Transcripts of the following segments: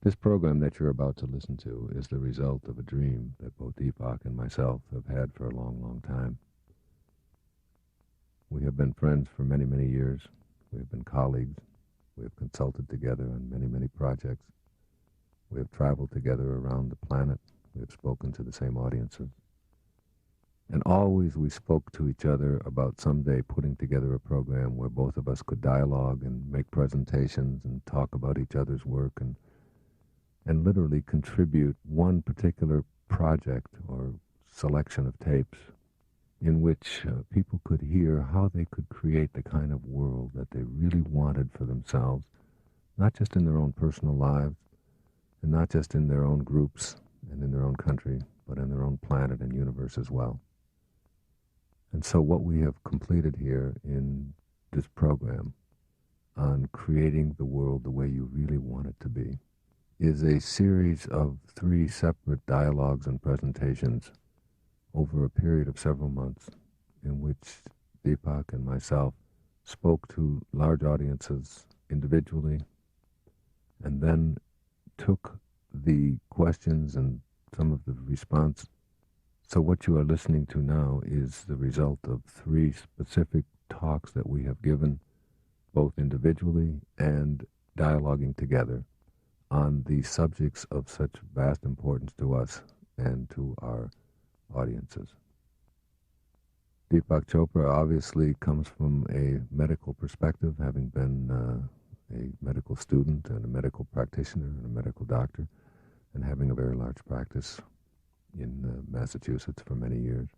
This program that you're about to listen to is the result of a dream that both Deepak and myself have had for a long, long time. We have been friends for many, many years. We have been colleagues. We have consulted together on many, many projects. We have traveled together around the planet. We have spoken to the same audiences. And always we spoke to each other about someday putting together a program where both of us could dialogue and make presentations and talk about each other's work and literally contribute one particular project or selection of tapes in which people could hear how they could create the kind of world that they really wanted for themselves, not just in their own personal lives, and not just in their own groups and in their own country, but in their own planet and universe as well. And so what we have completed here in this program on creating the world the way you really want it to be is a series of 3 separate dialogues and presentations over a period of several months in which Deepak and myself spoke to large audiences individually and then took the questions and some of the response. So what you are listening to now is the result of 3 specific talks that we have given, both individually and dialoguing together, on the subjects of such vast importance to us and to our audiences. Deepak Chopra obviously comes from a medical perspective, having been a medical student and a medical practitioner and a medical doctor, and having a very large practice in Massachusetts for many years.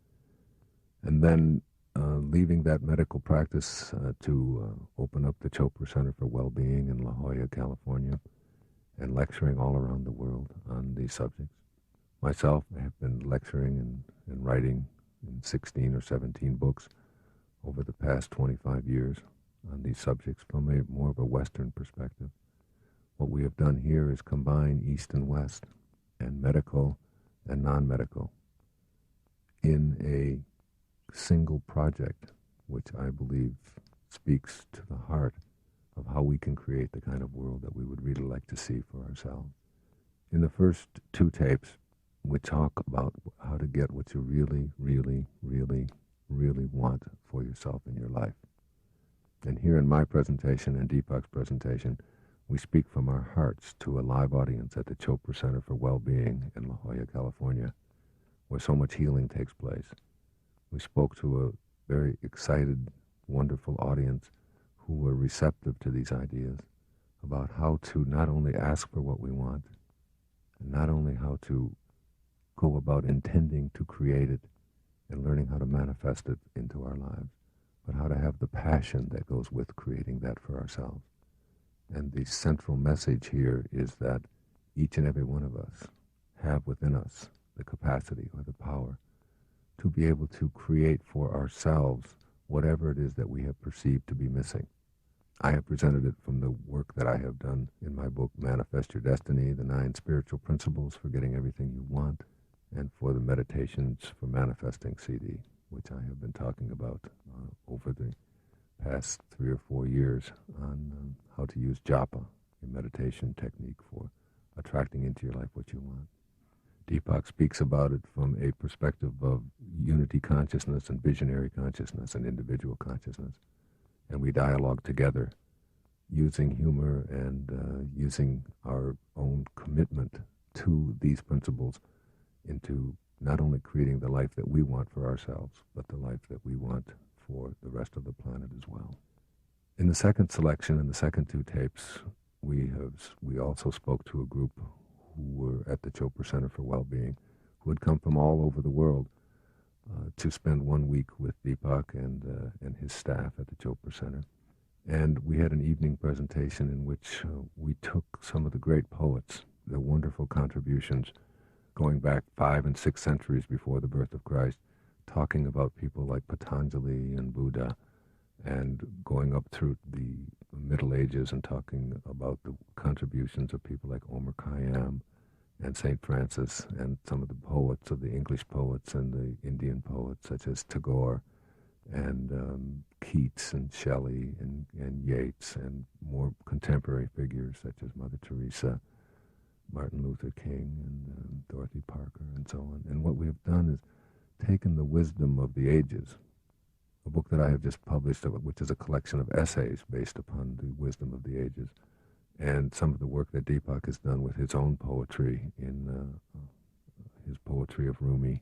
And then leaving that medical practice to open up the Chopra Center for Wellbeing in La Jolla, California, and lecturing all around the world on these subjects. Myself, I have been lecturing and writing in 16 or 17 books over the past 25 years on these subjects from a more of a Western perspective. What we have done here is combine East and West and medical and non-medical in a single project, which I believe speaks to the heart of how we can create the kind of world that we would really like to see for ourselves. In the first 2 tapes, we talk about how to get what you really, really, really, really want for yourself in your life. And here in my presentation and Deepak's presentation, we speak from our hearts to a live audience at the Chopra Center for Wellbeing in La Jolla, California, where so much healing takes place. We spoke to a very excited, wonderful audience who were receptive to these ideas about how to not only ask for what we want, and not only how to go about intending to create it and learning how to manifest it into our lives, but how to have the passion that goes with creating that for ourselves. And the central message here is that each and every one of us have within us the capacity or the power to be able to create for ourselves whatever it is that we have perceived to be missing. I have presented it from the work that I have done in my book, Manifest Your Destiny, the 9 spiritual principles for getting everything you want, and for the Meditations for Manifesting CD, which I have been talking about over the past 3 or 4 years on how to use japa, a meditation technique for attracting into your life what you want. Deepak speaks about it from a perspective of unity consciousness and visionary consciousness and individual consciousness. And we dialogue together using humor and using our own commitment to these principles into not only creating the life that we want for ourselves, but the life that we want for the rest of the planet as well. In the second selection, in the second 2 tapes, we also spoke to a group who were at the Chopra Center for Wellbeing, who had come from all over the world to spend 1 week with Deepak and his staff at the Chopra Center. And we had an evening presentation in which we took some of the great poets, their wonderful contributions, going back 5 and 6 centuries before the birth of Christ, talking about people like Patanjali and Buddha, and going up through the Middle Ages and talking about the contributions of people like Omar Khayyam and St. Francis, and some of the poets of the English poets and the Indian poets, such as Tagore and Keats and Shelley and Yeats, and more contemporary figures such as Mother Teresa, Martin Luther King and Dorothy Parker and so on. And what we have done is taken the wisdom of the ages, a book that I have just published, which is a collection of essays based upon the wisdom of the ages, and some of the work that Deepak has done with his own poetry in his poetry of Rumi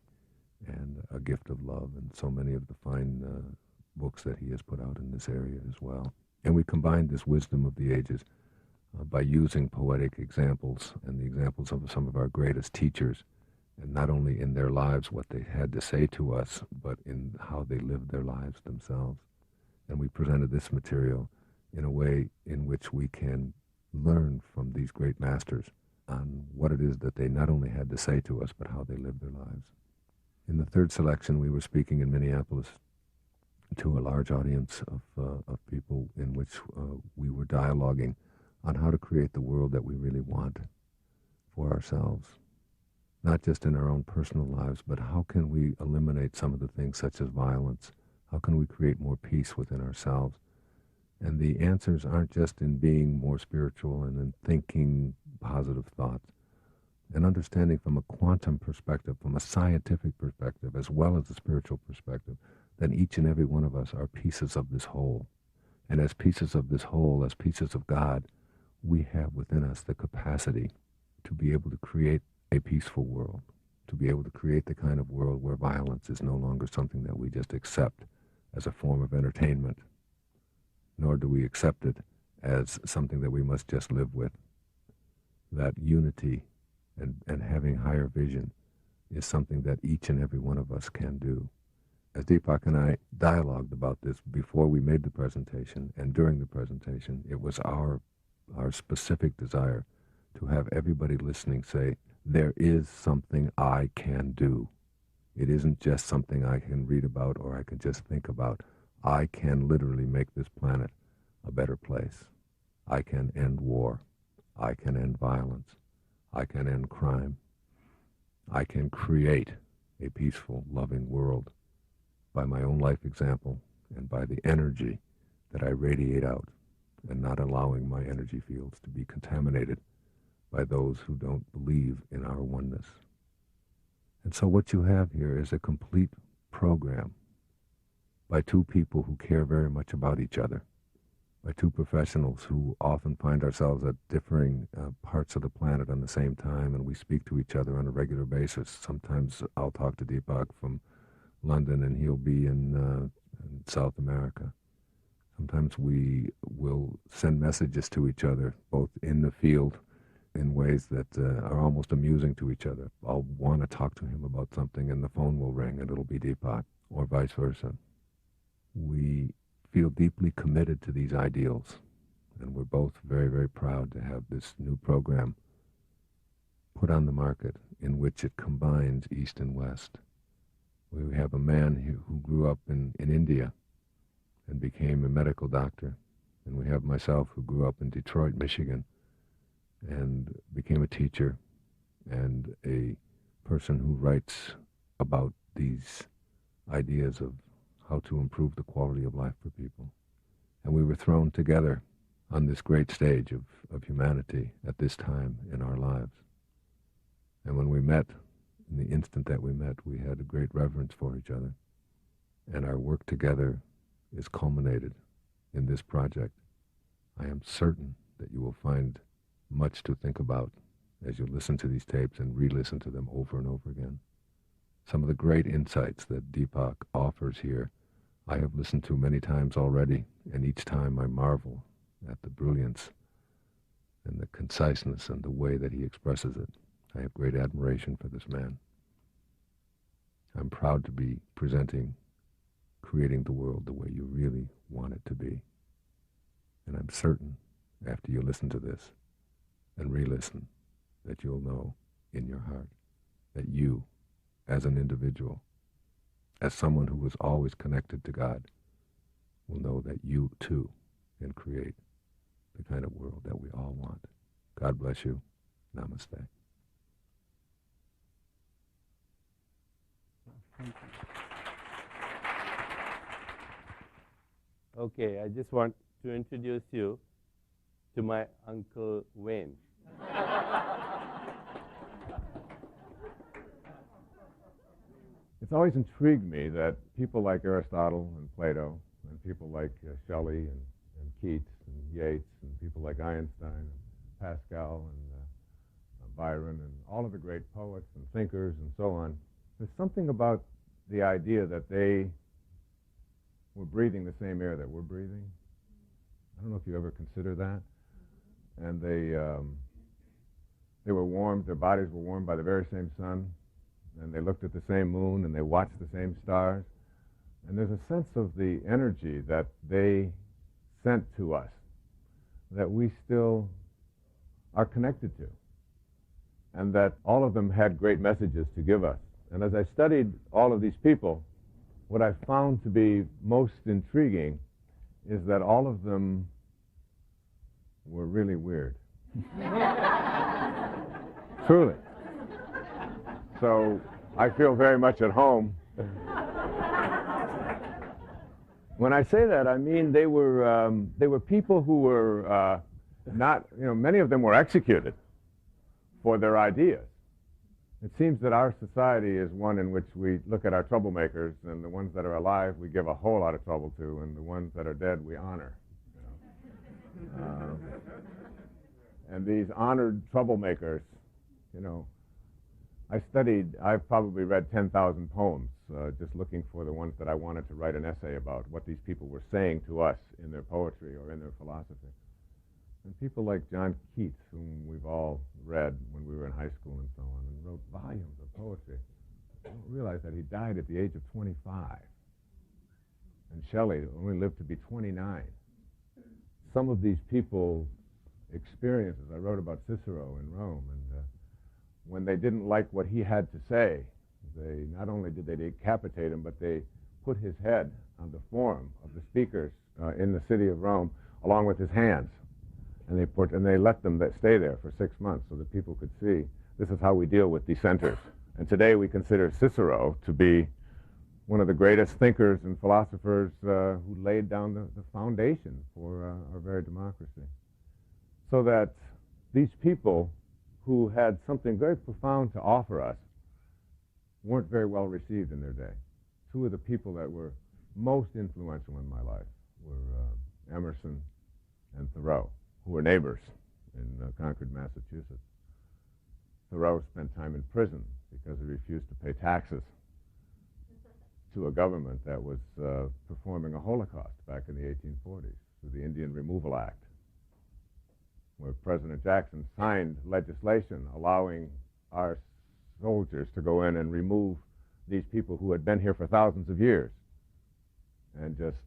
and A Gift of Love, and so many of the fine books that he has put out in this area as well. And we combined this wisdom of the ages by using poetic examples and the examples of some of our greatest teachers, and not only in their lives what they had to say to us, but in how they lived their lives themselves. And we presented this material in a way in which we can learn from these great masters on what it is that they not only had to say to us, but how they lived their lives. In the third selection, we were speaking in Minneapolis to a large audience of people in which we were dialoguing on how to create the world that we really want for ourselves, not just in our own personal lives, but how can we eliminate some of the things such as violence? How can we create more peace within ourselves? And the answers aren't just in being more spiritual and in thinking positive thoughts, and understanding from a quantum perspective, from a scientific perspective, as well as a spiritual perspective, that each and every one of us are pieces of this whole. And as pieces of this whole, as pieces of God, we have within us the capacity to be able to create a peaceful world, to be able to create the kind of world where violence is no longer something that we just accept as a form of entertainment, nor do we accept it as something that we must just live with. That unity and having higher vision is something that each and every one of us can do. As Deepak and I dialogued about this before we made the presentation and during the presentation, it was our specific desire to have everybody listening say, there is something I can do. It isn't just something I can read about or I can just think about. I can literally make this planet a better place. I can end war. I can end violence. I can end crime. I can create a peaceful, loving world by my own life example and by the energy that I radiate out, and not allowing my energy fields to be contaminated by those who don't believe in our oneness. And so what you have here is a complete program by two people who care very much about each other, by two professionals who often find ourselves at differing parts of the planet on the same time, and we speak to each other on a regular basis. Sometimes I'll talk to Deepak from London and he'll be in South America. Sometimes we will send messages to each other, both in the field in ways that are almost amusing to each other. I'll want to talk to him about something and the phone will ring and it'll be Deepak, or vice versa. We feel deeply committed to these ideals, and we're both very, very proud to have this new program put on the market in which it combines East and West. We have a man who grew up in India and became a medical doctor, and we have myself who grew up in Detroit, Michigan, and became a teacher and a person who writes about these ideas of how to improve the quality of life for people. And we were thrown together on this great stage of humanity at this time in our lives. And when we met, in the instant that we met, we had a great reverence for each other. And our work together is culminated in this project. I am certain that you will find much to think about as you listen to these tapes and re-listen to them over and over again. Some of the great insights that Deepak offers here, I have listened to many times already, and each time I marvel at the brilliance and the conciseness and the way that he expresses it. I have great admiration for this man. I'm proud to be presenting creating the world the way you really want it to be. And I'm certain, after you listen to this and re-listen, that you'll know in your heart that you, as an individual, as someone who was always connected to God, will know that you, too, can create the kind of world that we all want. God bless you. Namaste. Thank you. Okay, I just want to introduce you to my Uncle Wayne. it's always intrigued me that people like Aristotle and Plato and people like Shelley and Keats and Yeats and people like Einstein and Pascal and Byron and all of the great poets and thinkers and so on, there's something about the idea that they were breathing the same air that we're breathing. I don't know if you ever consider that. And they were warmed, their bodies were warmed by the very same sun, and they looked at the same moon and they watched the same stars. And there's a sense of the energy that they sent to us that we still are connected to, and that all of them had great messages to give us. And as I studied all of these people, what I found to be most intriguing is that all of them were really weird. Truly. So I feel very much at home. When I say that, I mean they were people who were not, many of them were executed for their ideas. It seems that our society is one in which we look at our troublemakers, and the ones that are alive we give a whole lot of trouble to, and the ones that are dead we honor. And these honored troublemakers, I've probably read 10,000 poems just looking for the ones that I wanted to write an essay about, what these people were saying to us in their poetry or in their philosophy. And people like John Keats, whom we've all read when we were in high school and so on, and wrote volumes of poetry. I don't realize that he died at the age of 25. And Shelley only lived to be 29. Some of these people's experiences, I wrote about Cicero in Rome, and when they didn't like what he had to say, they not only did they decapitate him, but they put his head on the forum of the speakers in the city of Rome, along with his hands. And they let them stay there for 6 months so that people could see this is how we deal with dissenters. And today we consider Cicero to be one of the greatest thinkers and philosophers who laid down the foundation for our very democracy. So that these people who had something very profound to offer us weren't very well received in their day. Two of the people that were most influential in my life were Emerson and Thoreau, who were neighbors in Concord, Massachusetts. Thoreau spent time in prison because he refused to pay taxes to a government that was performing a Holocaust back in the 1840s through the Indian Removal Act, where President Jackson signed legislation allowing our soldiers to go in and remove these people who had been here for thousands of years and just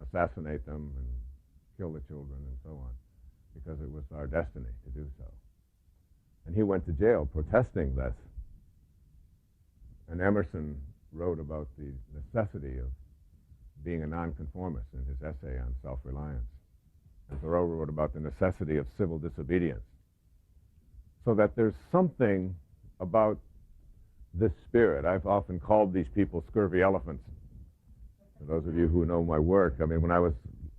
assassinate them and kill the children and so on, because it was our destiny to do so. And he went to jail protesting this. And Emerson wrote about the necessity of being a nonconformist in his essay on self-reliance. And Thoreau wrote about the necessity of civil disobedience. So that there's something about this spirit. I've often called these people scurvy elephants. For those of you who know my work, I mean, when I was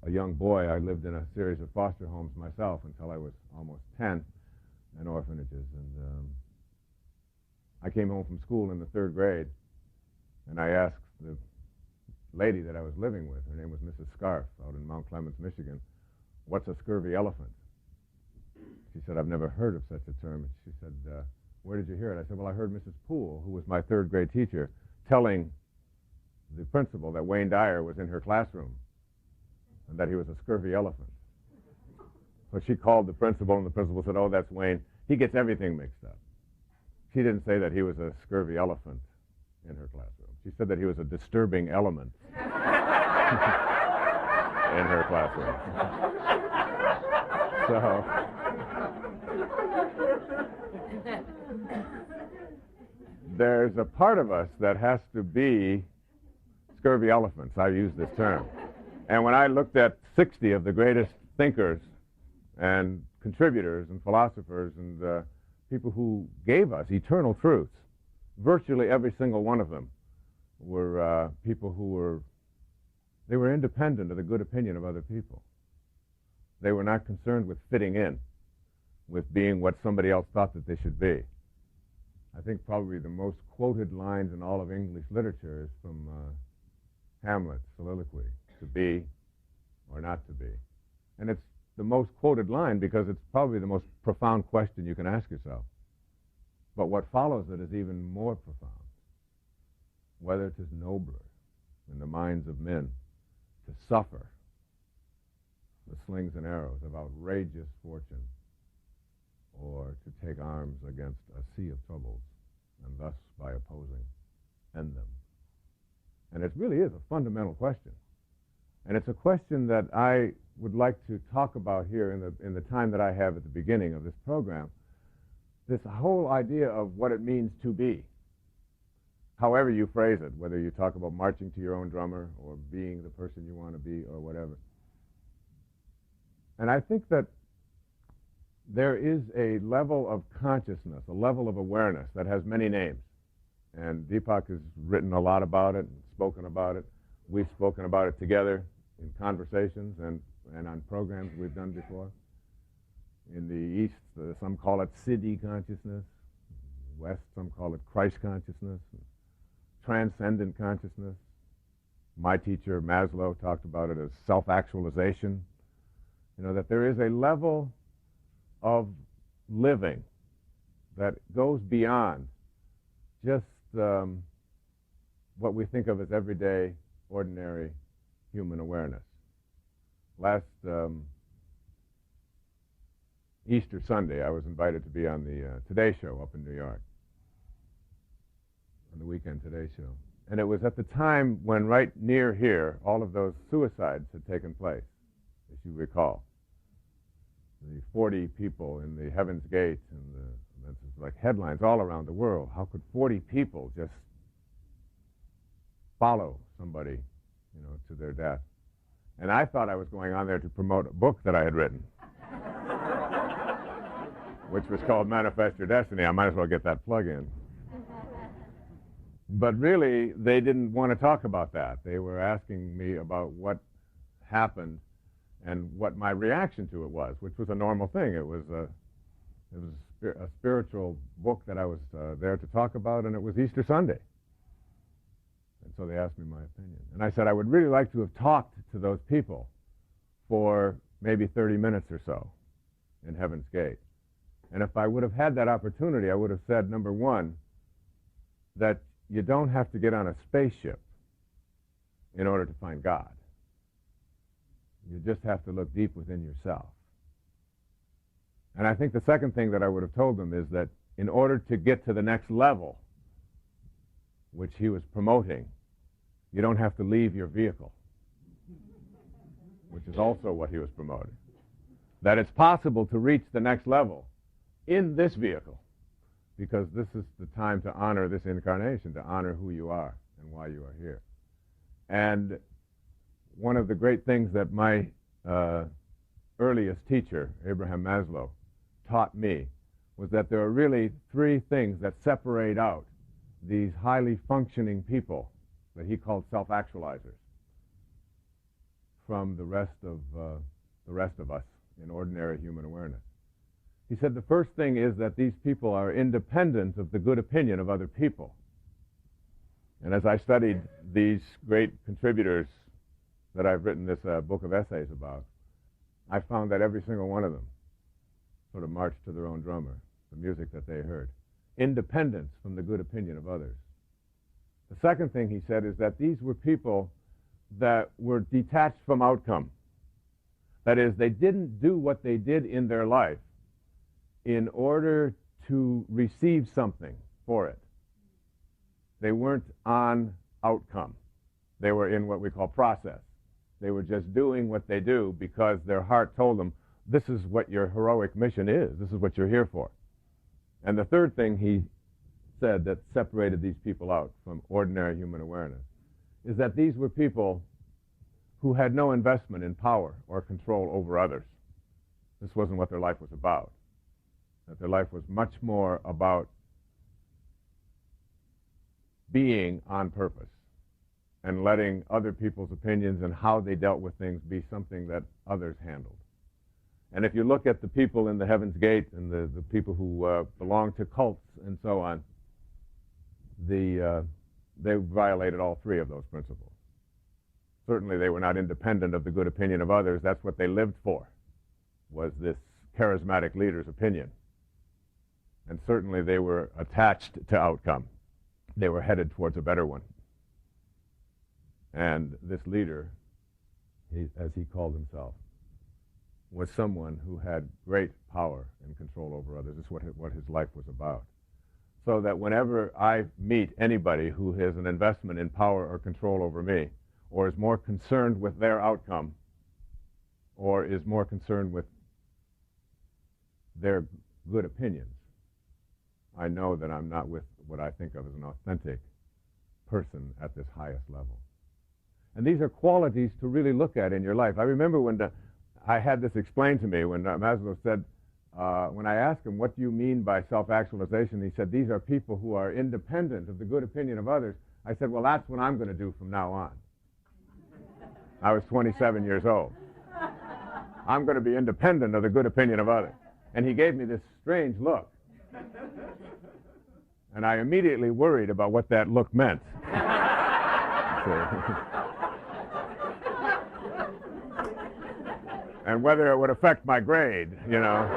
a young boy, I lived in a series of foster homes myself until I was almost 10, and orphanages. And I came home from school in the 3rd grade, and I asked the lady that I was living with, her name was Mrs. Scarf, out in Mount Clemens, Michigan, "What's a scurvy elephant?" She said, "I've never heard of such a term." She said, "Where did you hear it?" I said, "Well, I heard Mrs. Poole, who was my 3rd grade teacher, telling the principal that Wayne Dyer was in her classroom and that he was a scurvy elephant." So she called the principal, and the principal said, "Oh, that's Wayne. He gets everything mixed up." She didn't say that he was a scurvy elephant in her classroom. She said that he was a disturbing element in her classroom. So there's a part of us that has to be scurvy elephants. I use this term. And when I looked at 60 of the greatest thinkers and contributors and philosophers and people who gave us eternal truths, virtually every single one of them were people who were independent of the good opinion of other people. They were not concerned with fitting in, with being what somebody else thought that they should be. I think probably the most quoted lines in all of English literature is from Hamlet's soliloquy, to be or not to be. And it's the most quoted line because it's probably the most profound question you can ask yourself. But what follows it is even more profound. Whether it is nobler in the minds of men to suffer the slings and arrows of outrageous fortune, or to take arms against a sea of troubles, and thus, by opposing, end them. And it really is a fundamental question. And it's a question that I would like to talk about here in the time that I have at the beginning of this program. This whole idea of what it means to be, however you phrase it, whether you talk about marching to your own drummer or being the person you want to be or whatever. And I think that there is a level of consciousness, a level of awareness that has many names. And Deepak has written a lot about it and spoken about it. We've spoken about it together in conversations and on programs we've done before. In the East, some call it Siddhi consciousness. West, some call it Christ consciousness, transcendent consciousness. My teacher, Maslow, talked about it as self-actualization. You know, that there is a level of living that goes beyond just what we think of as everyday, ordinary human awareness. Last Easter Sunday, I was invited to be on the Today Show up in New York, on the Weekend Today Show. And it was at the time when right near here, all of those suicides had taken place, as you recall. The 40 people in the Heaven's Gate, and that's like headlines all around the world. How could 40 people just follow somebody, you know, to their death? And I thought I was going on there to promote a book that I had written, which was called Manifest Your Destiny. I might as well get that plug in. But really, they didn't want to talk about that. They were asking me about what happened and what my reaction to it was, which was a normal thing. It was a spiritual book that I was there to talk about, and it was Easter Sunday. And so they asked me my opinion. And I said I would really like to have talked to those people for maybe 30 minutes or so in Heaven's Gate. And if I would have had that opportunity, I would have said, number one, that you don't have to get on a spaceship in order to find God. You just have to look deep within yourself. And I think the second thing that I would have told them is that in order to get to the next level, which he was promoting, you don't have to leave your vehicle, which is also what he was promoting. That it's possible to reach the next level in this vehicle, because this is the time to honor this incarnation, to honor who you are and why you are here. And one of the great things that my earliest teacher, Abraham Maslow, taught me was that there are really three things that separate out these highly functioning people that he called self-actualizers from the rest of us in ordinary human awareness. He said the first thing is that these people are independent of the good opinion of other people. And as I studied these great contributors that I've written this book of essays about, I found that every single one of them sort of marched to their own drummer, the music that they heard. Independence from the good opinion of others. The second thing he said is that these were people that were detached from outcome. That is, they didn't do what they did in their life in order to receive something for it. They weren't on outcome. They were in what we call process. They were just doing what they do because their heart told them, this is what your heroic mission is. This is what you're here for. And the third thing he said that separated these people out from ordinary human awareness is that these were people who had no investment in power or control over others. This wasn't what their life was about. That their life was much more about being on purpose and letting other people's opinions and how they dealt with things be something that others handled. And if you look at the people in the Heaven's Gate and the people who belong to cults and so on, they violated all three of those principles. Certainly they were not independent of the good opinion of others. That's what they lived for, was this charismatic leader's opinion. And certainly they were attached to outcome. They were headed towards a better one. And this leader, as he called himself, was someone who had great power and control over others. That's what his life was about. So that whenever I meet anybody who has an investment in power or control over me, or is more concerned with their outcome, or is more concerned with their good opinions, I know that I'm not with what I think of as an authentic person at this highest level. And these are qualities to really look at in your life. I remember when I had this explained to me when Maslow said, when I asked him, what do you mean by self-actualization? He said, these are people who are independent of the good opinion of others. I said, well, that's what I'm going to do from now on. I was 27 years old. I'm going to be independent of the good opinion of others. And he gave me this strange look. And I immediately worried about what that look meant. And whether it would affect my grade, you know.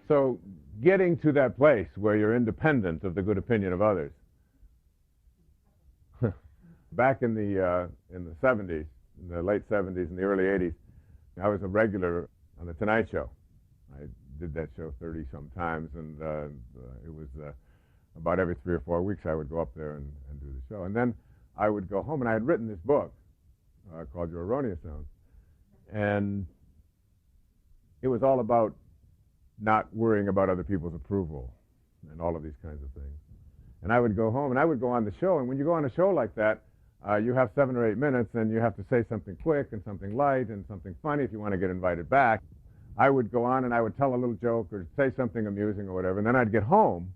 So getting to that place where you're independent of the good opinion of others. Back in the 70s, in the late 70s and the early 80s, I was a regular on The Tonight Show. I did that show 30-some times, and it was about every 3 or 4 weeks I would go up there and do the show. And then I would go home, and I had written this book called Your Erroneous Zones. And it was all about not worrying about other people's approval and all of these kinds of things. And I would go home, and I would go on the show, and when you go on a show like that, you have 7 or 8 minutes, and you have to say something quick and something light and something funny if you want to get invited back. I would go on, and I would tell a little joke or say something amusing or whatever, and then I'd get home,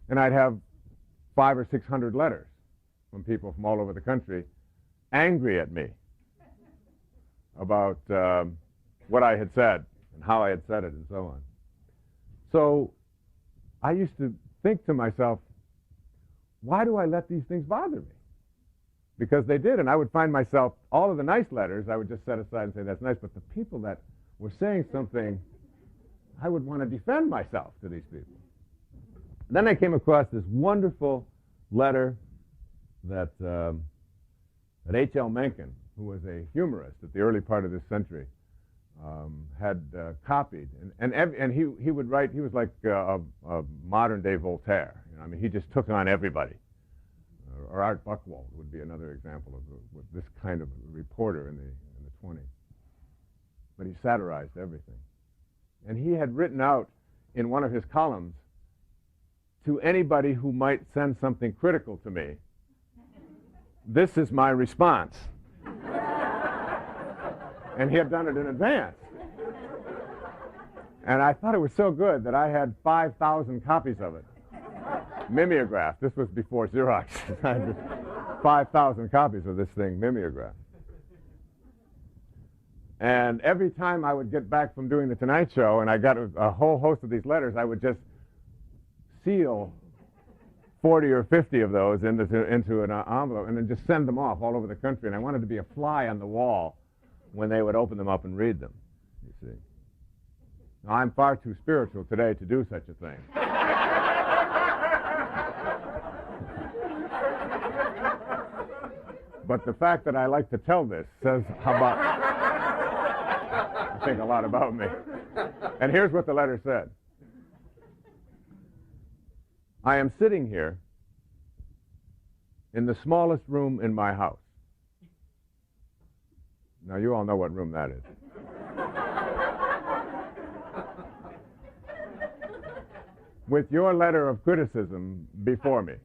and I'd have 500 or 600 letters from people from all over the country angry at me about what I had said and how I had said it and so on. So I used to think to myself, why do I let these things bother me? Because they did, and I would find myself, all of the nice letters, I would just set aside and say, that's nice, but the people that were saying something, I would want to defend myself to these people. Then I came across this wonderful letter that H.L. Mencken, who was a humorist at the early part of this century, had copied. And he would write, he was like a modern-day Voltaire. You know, I mean, he just took on everybody. Or Art Buchwald would be another example of this kind of reporter in the 20s. But he satirized everything. And he had written out in one of his columns, to anybody who might send something critical to me, this is my response. And he had done it in advance. And I thought it was so good that I had 5,000 copies of it. Mimeographed. This was before Xerox. I had 5,000 copies of this thing, mimeographed. And every time I would get back from doing The Tonight Show and I got a whole host of these letters, I would just seal 40 or 50 of those into an envelope and then just send them off all over the country. And I wanted to be a fly on the wall when they would open them up and read them, you see. Now, I'm far too spiritual today to do such a thing. But the fact that I like to tell this says I think a lot about me. And here's what the letter said. I am sitting here in the smallest room in my house. Now, you all know what room that is. With your letter of criticism before me.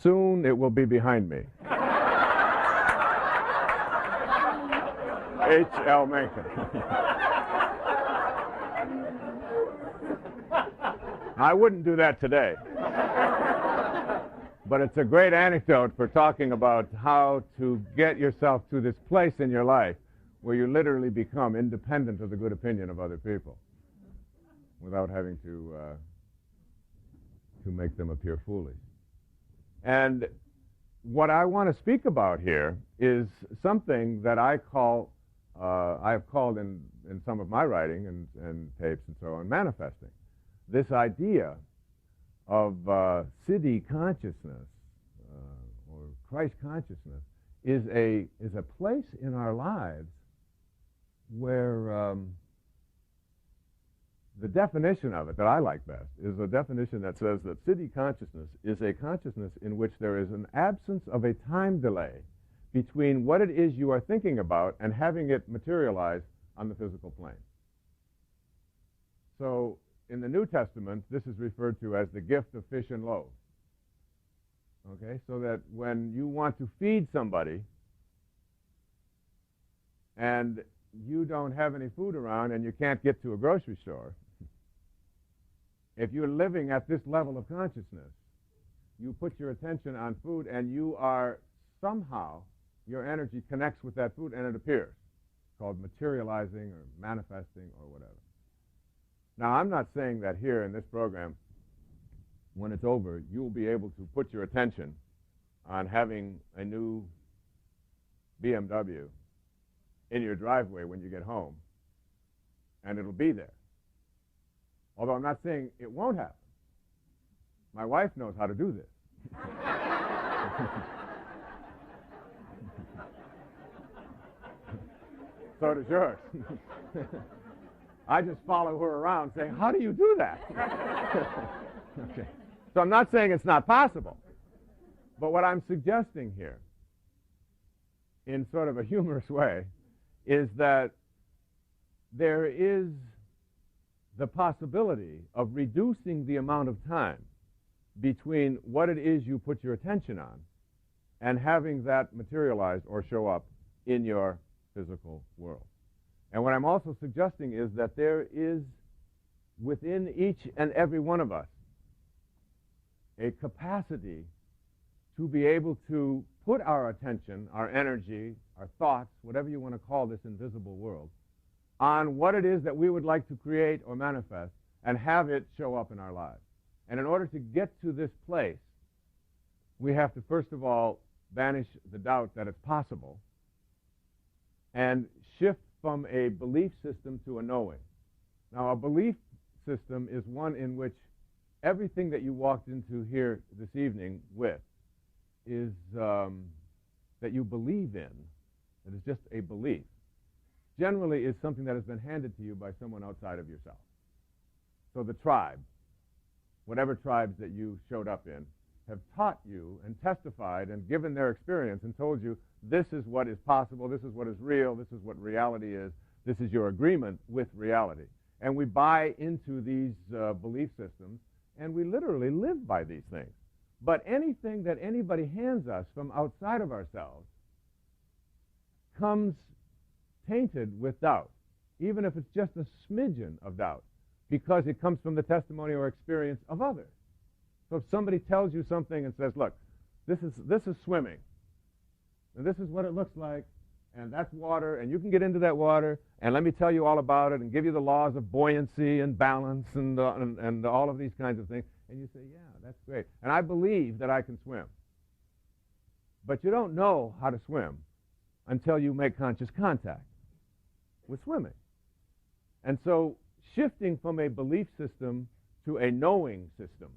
Soon it will be behind me. H.L. Mencken. I wouldn't do that today. But it's a great anecdote for talking about how to get yourself to this place in your life where you literally become independent of the good opinion of other people. without having to make them appear foolish. And what I want to speak about here is something that I have called in some of my writing and tapes and so on, manifesting. This idea of Siddhi consciousness or Christ consciousness is a place in our lives where the definition of it that I like best is a definition that says that Siddhi consciousness is a consciousness in which there is an absence of a time delay between what it is you are thinking about and having it materialize on the physical plane. So in the New Testament, this is referred to as the gift of fish and loaves. Okay, so that when you want to feed somebody and you don't have any food around and you can't get to a grocery store, if you're living at this level of consciousness, you put your attention on food and you are somehow, your energy connects with that food and it appears. It's called materializing or manifesting or whatever. Now, I'm not saying that here in this program, when it's over, you'll be able to put your attention on having a new BMW in your driveway when you get home, and it'll be there. Although I'm not saying it won't happen. My wife knows how to do this. So does yours. I just follow her around saying, how do you do that? Okay. So I'm not saying it's not possible. But what I'm suggesting here, in sort of a humorous way, is that there is the possibility of reducing the amount of time between what it is you put your attention on and having that materialize or show up in your physical world. And what I'm also suggesting is that there is within each and every one of us a capacity to be able to put our attention, our energy, our thoughts, whatever you want to call this invisible world, on what it is that we would like to create or manifest and have it show up in our lives. And in order to get to this place, we have to first of all banish the doubt that it's possible and shift from a belief system to a knowing. Now, a belief system is one in which everything that you walked into here this evening with is that you believe in. It is just a belief. Generally is something that has been handed to you by someone outside of yourself. So the tribe, whatever tribes that you showed up in, have taught you and testified and given their experience and told you this is what is possible, this is what is real, this is what reality is, this is your agreement with reality. And we buy into these belief systems, and we literally live by these things. But anything that anybody hands us from outside of ourselves comes tainted with doubt, even if it's just a smidgen of doubt, because it comes from the testimony or experience of others. So if somebody tells you something and says, look, this is swimming, and this is what it looks like, and that's water, and you can get into that water, and let me tell you all about it and give you the laws of buoyancy and balance and all of these kinds of things, and you say, yeah, that's great, and I believe that I can swim. But you don't know how to swim until you make conscious contact with swimming. And so shifting from a belief system to a knowing system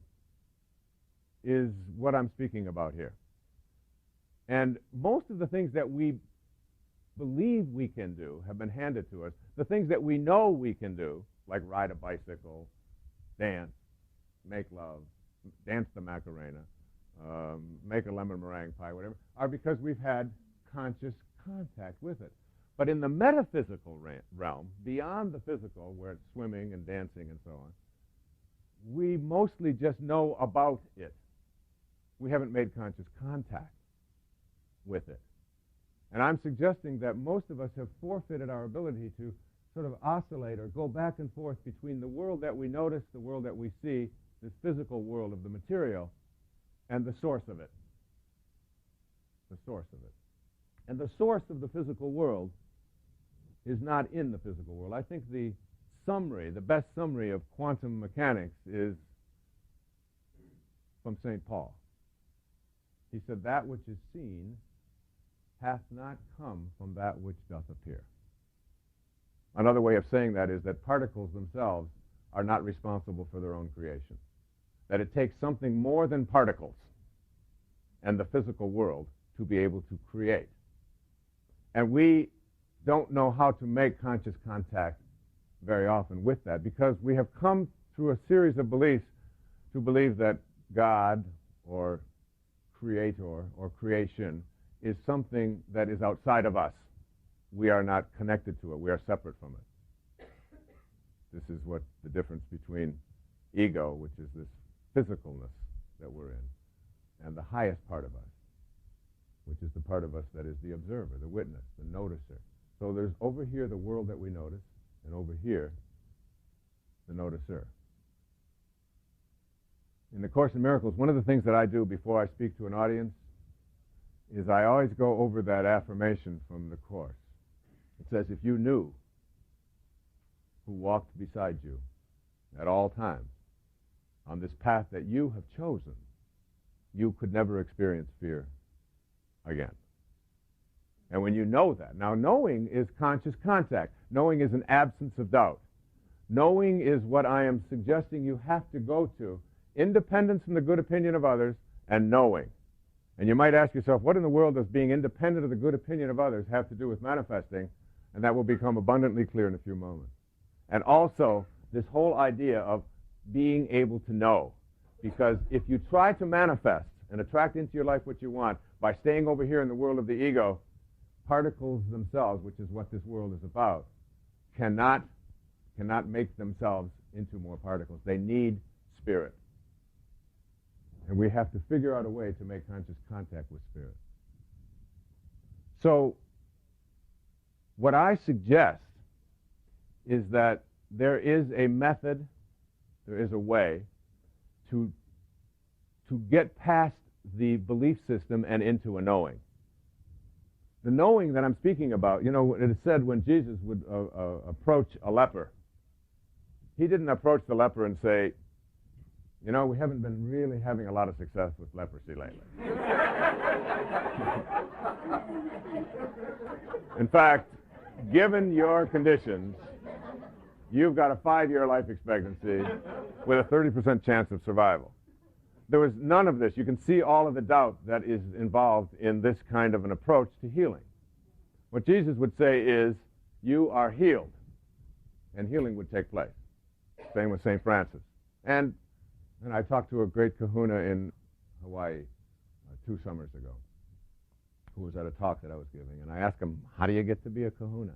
is what I'm speaking about here. And most of the things that we believe we can do have been handed to us. The things that we know we can do, like ride a bicycle, dance, make love, dance the Macarena, make a lemon meringue pie, whatever, are because we've had conscious contact with it. But in the metaphysical realm, beyond the physical, where it's swimming and dancing and so on, we mostly just know about it. We haven't made conscious contact with it. And I'm suggesting that most of us have forfeited our ability to sort of oscillate or go back and forth between the world that we notice, the world that we see, this physical world of the material, and the source of it. The source of it. And the source of the physical world is not in the physical world. I think the summary, the best summary of quantum mechanics is from St. Paul. He said, that which is seen hath not come from that which doth appear. Another way of saying that is that particles themselves are not responsible for their own creation. That it takes something more than particles and the physical world to be able to create. And we don't know how to make conscious contact very often with that, because we have come through a series of beliefs to believe that God or creator or creation is something that is outside of us. We are not connected to it. We are separate from it. This is what the difference between ego, which is this physicalness that we're in, and the highest part of us, which is the part of us that is the observer, the witness, the noticer. So there's over here the world that we notice, and over here the noticer. In the Course in Miracles, one of the things that I do before I speak to an audience is I always go over that affirmation from the Course. It says, if you knew who walked beside you at all times on this path that you have chosen, you could never experience fear again. And when you know that, now knowing is conscious contact. Knowing is an absence of doubt. Knowing is what I am suggesting you have to go to. Independence from the good opinion of others and knowing. And you might ask yourself, what in the world does being independent of the good opinion of others have to do with manifesting? And that will become abundantly clear in a few moments. And also, this whole idea of being able to know. Because if you try to manifest and attract into your life what you want by staying over here in the world of the ego, particles themselves, which is what this world is about, cannot make themselves into more particles. They need spirit. And we have to figure out a way to make conscious contact with spirit. So, what I suggest is that there is a method, there is a way to get past the belief system and into a knowing. The knowing that I'm speaking about, you know, it is said when Jesus would approach a leper, he didn't approach the leper and say, you know, we haven't been really having a lot of success with leprosy lately. In fact, given your conditions, you've got a 5-year life expectancy with a 30% chance of survival. There was none of this. You can see all of the doubt that is involved in this kind of an approach to healing. What Jesus would say is, you are healed, and healing would take place. Same with St. Francis. And I talked to a great kahuna in Hawaii 2 summers ago, who was at a talk that I was giving, and I asked him, how do you get to be a kahuna?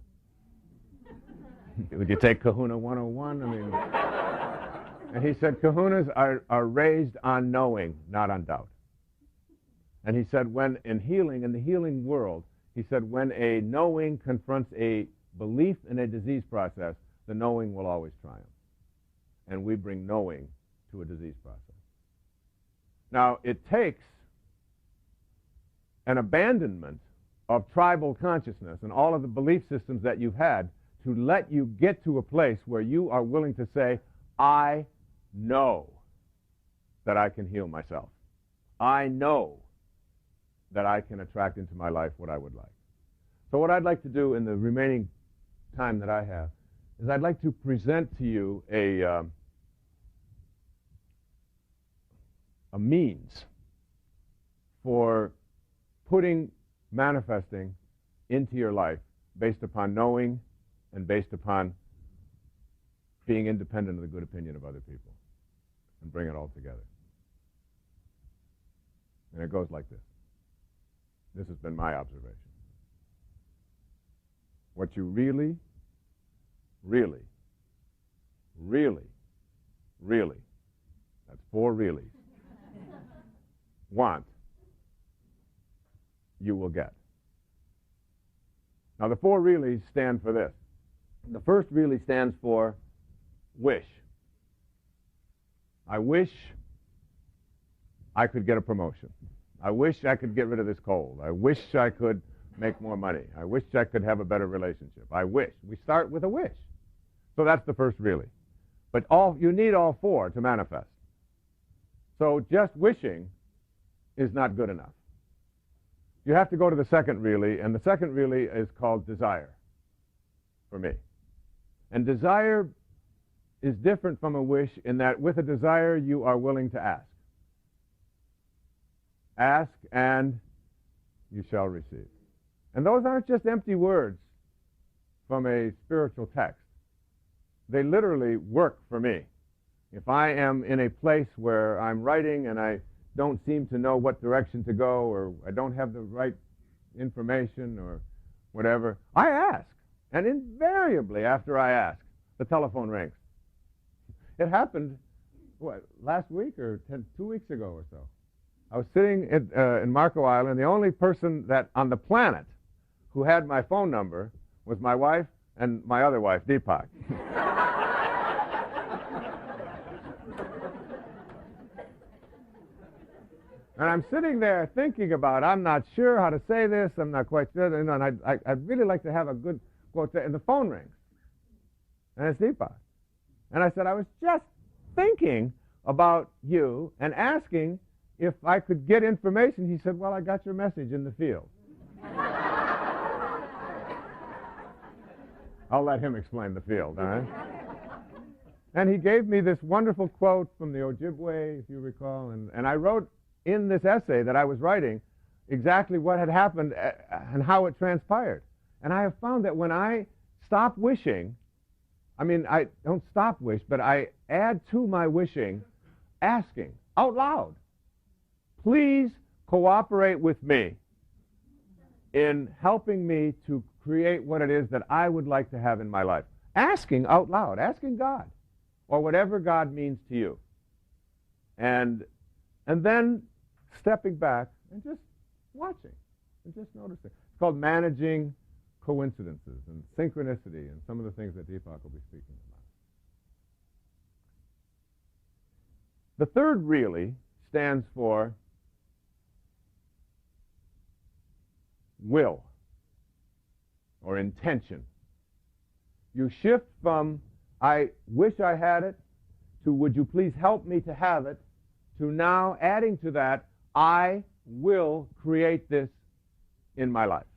Would you take Kahuna 101? I mean, and he said, kahunas are raised on knowing, not on doubt. And he said, when in the healing world, he said, when a knowing confronts a belief in a disease process, the knowing will always triumph. And we bring knowing to a disease process. Now, it takes an abandonment of tribal consciousness and all of the belief systems that you've had to let you get to a place where you are willing to say, I know that I can heal myself. I know that I can attract into my life what I would like. So what I'd like to do in the remaining time that I have is I'd like to present to you a means for putting manifesting into your life based upon knowing and based upon being independent of the good opinion of other people, and bring it all together. And it goes like this. This has been my observation. What you really, really, really, really, that's 4 reallys, want, you will get. Now the 4 reallys stand for this. The first really stands for wish. I wish I could get a promotion. I wish I could get rid of this cold. I wish I could make more money. I wish I could have a better relationship. I wish. We start with a wish. So that's the first really. But you need all four to manifest. So just wishing is not good enough. You have to go to the second really, and the second really is called desire for me. And desire is different from a wish in that with a desire you are willing to ask. Ask and you shall receive. And those aren't just empty words from a spiritual text. They literally work for me. If I am in a place where I'm writing and I don't seem to know what direction to go, or I don't have the right information or whatever, I ask. And invariably after I ask, the telephone rings. It happened, last week or 2 weeks ago or so. I was sitting in Marco Island. The only person that on the planet who had my phone number was my wife and my other wife, Deepak. And I'm sitting there thinking about, I'm not sure how to say this, I'm not quite sure, and I'd really like to have a good quote, and the phone rings. And it's Deepak. And I said, I was just thinking about you and asking if I could get information. He said, well, I got your message in the field. I'll let him explain the field, all right? And he gave me this wonderful quote from the Ojibwe, if you recall, and I wrote in this essay that I was writing exactly what had happened and how it transpired. And I have found that when I stop wishing, I don't stop wish, but I add to my wishing asking out loud, please cooperate with me in helping me to create what it is that I would like to have in my life. Asking out loud, asking God, or whatever God means to you. And then stepping back and just watching and just noticing. It's called managing coincidences and synchronicity and some of the things that Deepak will be speaking about. The third really stands for will or intention. You shift from I wish I had it to would you please help me to have it to now adding to that I will create this in my life.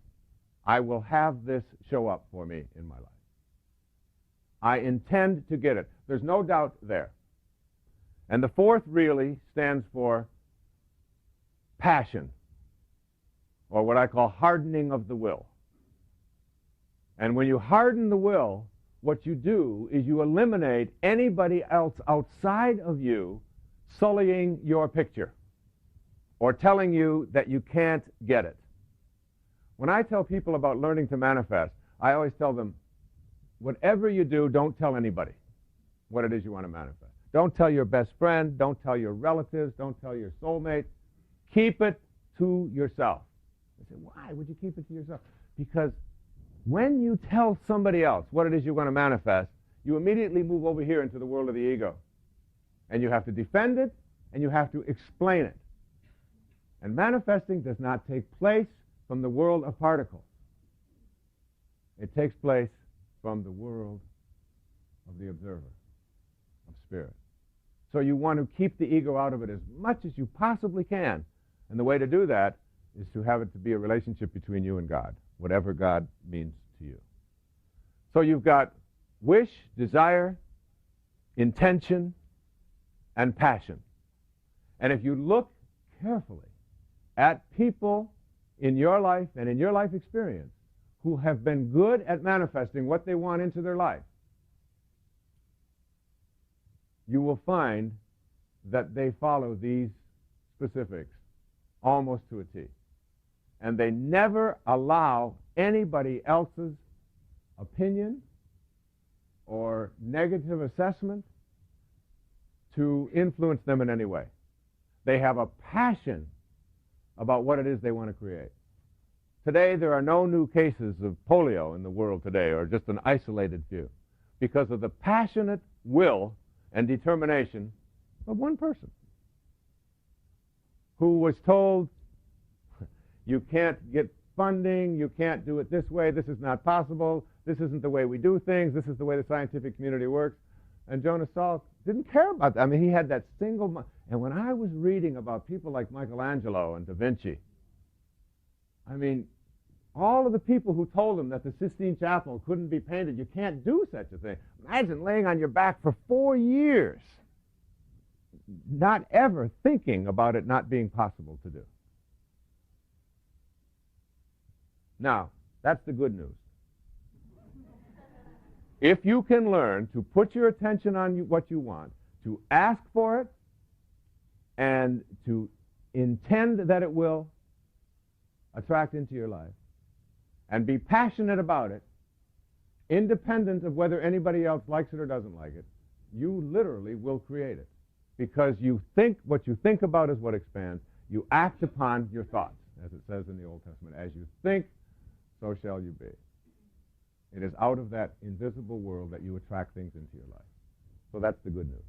I will have this show up for me in my life. I intend to get it. There's no doubt there. And the fourth really stands for passion, or what I call hardening of the will. And when you harden the will, what you do is you eliminate anybody else outside of you sullying your picture or telling you that you can't get it. When I tell people about learning to manifest, I always tell them, whatever you do, don't tell anybody what it is you want to manifest. Don't tell your best friend, don't tell your relatives, don't tell your soulmate. Keep it to yourself. I say, why would you keep it to yourself? Because when you tell somebody else what it is you want to manifest, you immediately move over here into the world of the ego. And you have to defend it, and you have to explain it. And manifesting does not take place from the world of particles. It takes place from the world of the observer, of spirit. So you want to keep the ego out of it as much as you possibly can. And the way to do that is to have it to be a relationship between you and God, whatever God means to you. So you've got wish, desire, intention, and passion. And if you look carefully at people in your life and in your life experience who have been good at manifesting what they want into their life, you will find that they follow these specifics almost to a T. And they never allow anybody else's opinion or negative assessment to influence them in any way. They have a passion about what it is they want to create. Today, there are no new cases of polio in the world today, or just an isolated few, because of the passionate will and determination of one person who was told, you can't get funding, you can't do it this way, this is not possible, This isn't the way we do things. This is the way the scientific community works. And Jonas Salk didn't care about that. I mean, he had that single... And when I was reading about people like Michelangelo and Da Vinci, I mean, all of the people who told him that the Sistine Chapel couldn't be painted, you can't do such a thing. Imagine laying on your back for 4 years, not ever thinking about it not being possible to do. Now, that's the good news. If you can learn to put your attention on what you want, to ask for it, and to intend that it will attract into your life, and be passionate about it, independent of whether anybody else likes it or doesn't like it, you literally will create it. Because you think, what you think about is what expands. You act upon your thoughts, as it says in the Old Testament. As you think, so shall you be. It is out of that invisible world that you attract things into your life. So that's the good news.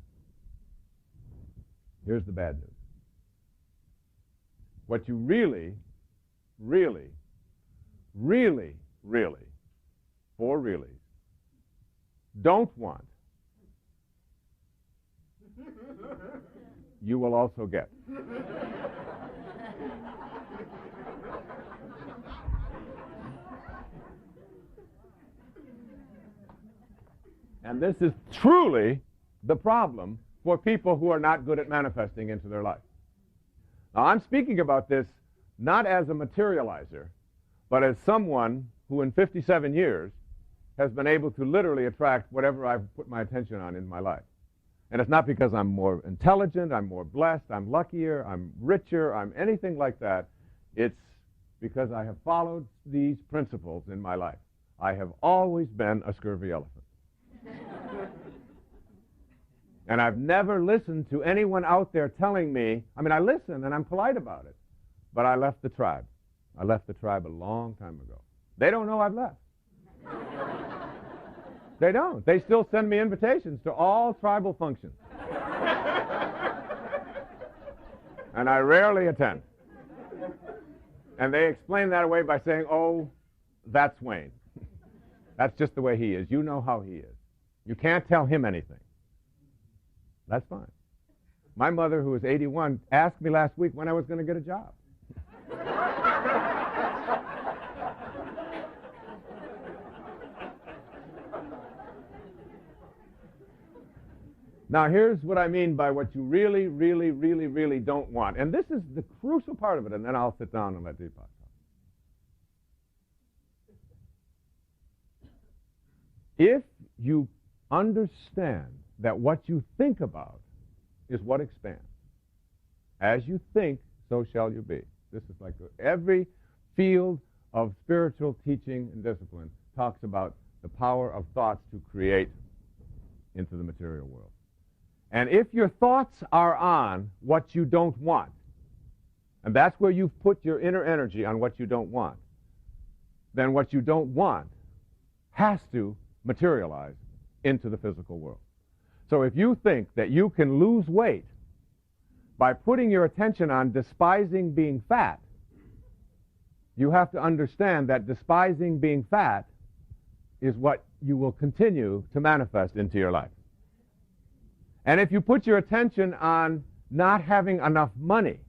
Here's the bad news. What you really, really, really, really, for really, don't want, you will also get. And this is truly the problem for people who are not good at manifesting into their life. Now, I'm speaking about this not as a materializer, but as someone who in 57 years has been able to literally attract whatever I've put my attention on in my life. And it's not because I'm more intelligent, I'm more blessed, I'm luckier, I'm richer, I'm anything like that. It's because I have followed these principles in my life. I have always been a scurvy elephant. And I've never listened to anyone out there telling me, I mean, I listen and I'm polite about it, but I left the tribe. I left the tribe a long time ago. They don't know I've left. They don't. They still send me invitations to all tribal functions. And I rarely attend. And they explain that away by saying, oh, that's Wayne. That's just the way he is. You know how he is. You can't tell him anything. That's fine. My mother, who is 81, asked me last week when I was going to get a job. Now, here's what I mean by what you really, really, really, really don't want. And this is the crucial part of it, and then I'll sit down and let Deepak talk. If you understand that what you think about is what expands, as you think, so shall you be. This is like every field of spiritual teaching and discipline talks about the power of thoughts to create into the material world. And if your thoughts are on what you don't want, and that's where you've put your inner energy on what you don't want, then what you don't want has to materialize into the physical world. So if you think that you can lose weight by putting your attention on despising being fat, you have to understand that despising being fat is what you will continue to manifest into your life. And if you put your attention on not having enough money,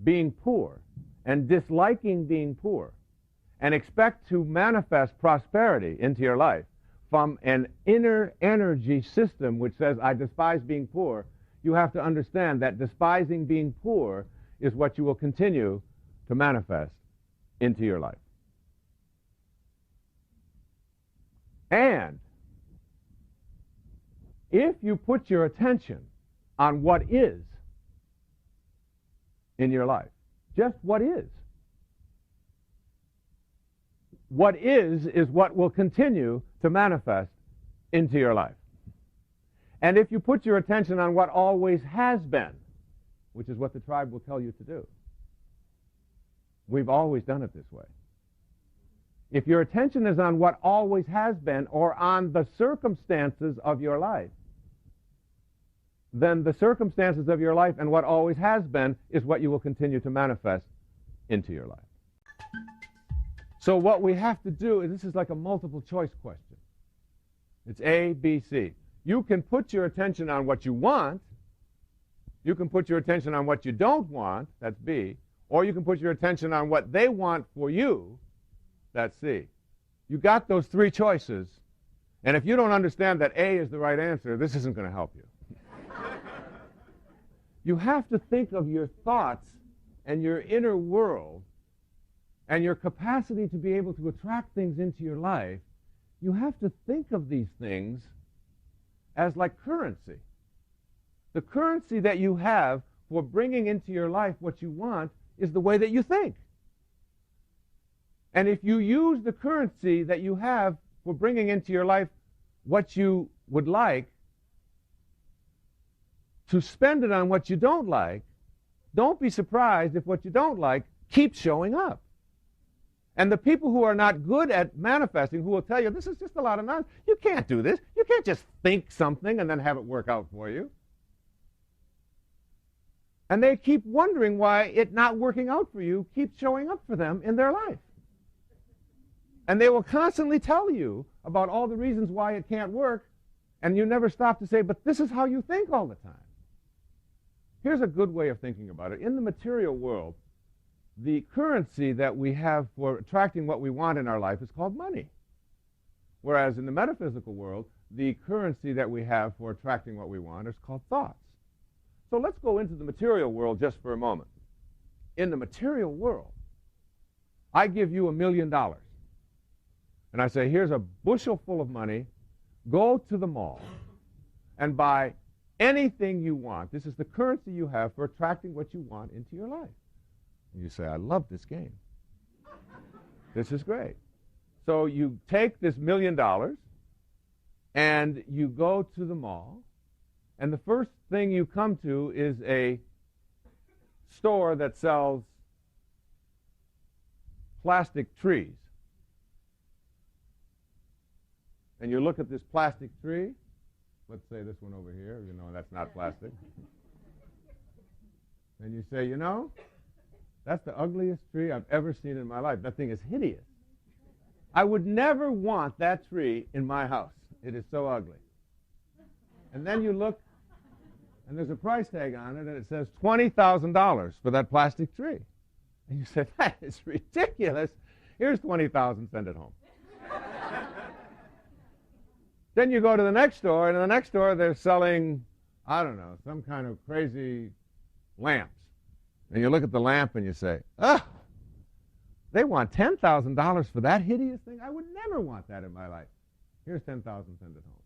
being poor, and disliking being poor, and expect to manifest prosperity into your life from an inner energy system which says, I despise being poor, you have to understand that despising being poor is what you will continue to manifest into your life. And if you put your attention on what is in your life, just what is what will continue to manifest into your life. And if you put your attention on what always has been, which is what the tribe will tell you to do, we've always done it this way. If your attention is on what always has been or on the circumstances of your life, then the circumstances of your life and what always has been is what you will continue to manifest into your life. So what we have to do is, this is like a multiple choice question. It's A, B, C. You can put your attention on what you want. You can put your attention on what you don't want. That's B. Or you can put your attention on what they want for you. That's C. You got those three choices. And if you don't understand that A is the right answer, this isn't going to help you. You have to think of your thoughts and your inner world and your capacity to be able to attract things into your life. You have to think of these things as like currency. The currency that you have for bringing into your life what you want is the way that you think. And if you use the currency that you have for bringing into your life what you would like to spend it on what you don't like, don't be surprised if what you don't like keeps showing up. And the people who are not good at manifesting, who will tell you, this is just a lot of nonsense. You can't do this. You can't just think something and then have it work out for you. And they keep wondering why it not working out for you keeps showing up for them in their life. And they will constantly tell you about all the reasons why it can't work, and you never stop to say, but this is how you think all the time. Here's a good way of thinking about it. In the material world, the currency that we have for attracting what we want in our life is called money. Whereas in the metaphysical world, the currency that we have for attracting what we want is called thoughts. So let's go into the material world just for a moment. In the material world, I give you $1 million. And I say, here's a bushel full of money. Go to the mall and buy anything you want. This is the currency you have for attracting what you want into your life. And you say, I love this game. This is great. So you take this $1 million and you go to the mall, and the first thing you come to is a store that sells plastic trees. And you look at this plastic tree. Let's say this one over here. You know, that's not plastic. And you say, you know, that's the ugliest tree I've ever seen in my life. That thing is hideous. I would never want that tree in my house. It is so ugly. And then you look, and there's a price tag on it, and it says $20,000 for that plastic tree. And you say, that is ridiculous. Here's $20,000, send it home. Then you go to the next store, and in the next store they're selling, I don't know, some kind of crazy lamps. And you look at the lamp and you say, oh, they want $10,000 for that hideous thing? I would never want that in my life. Here's $10,000, send it home.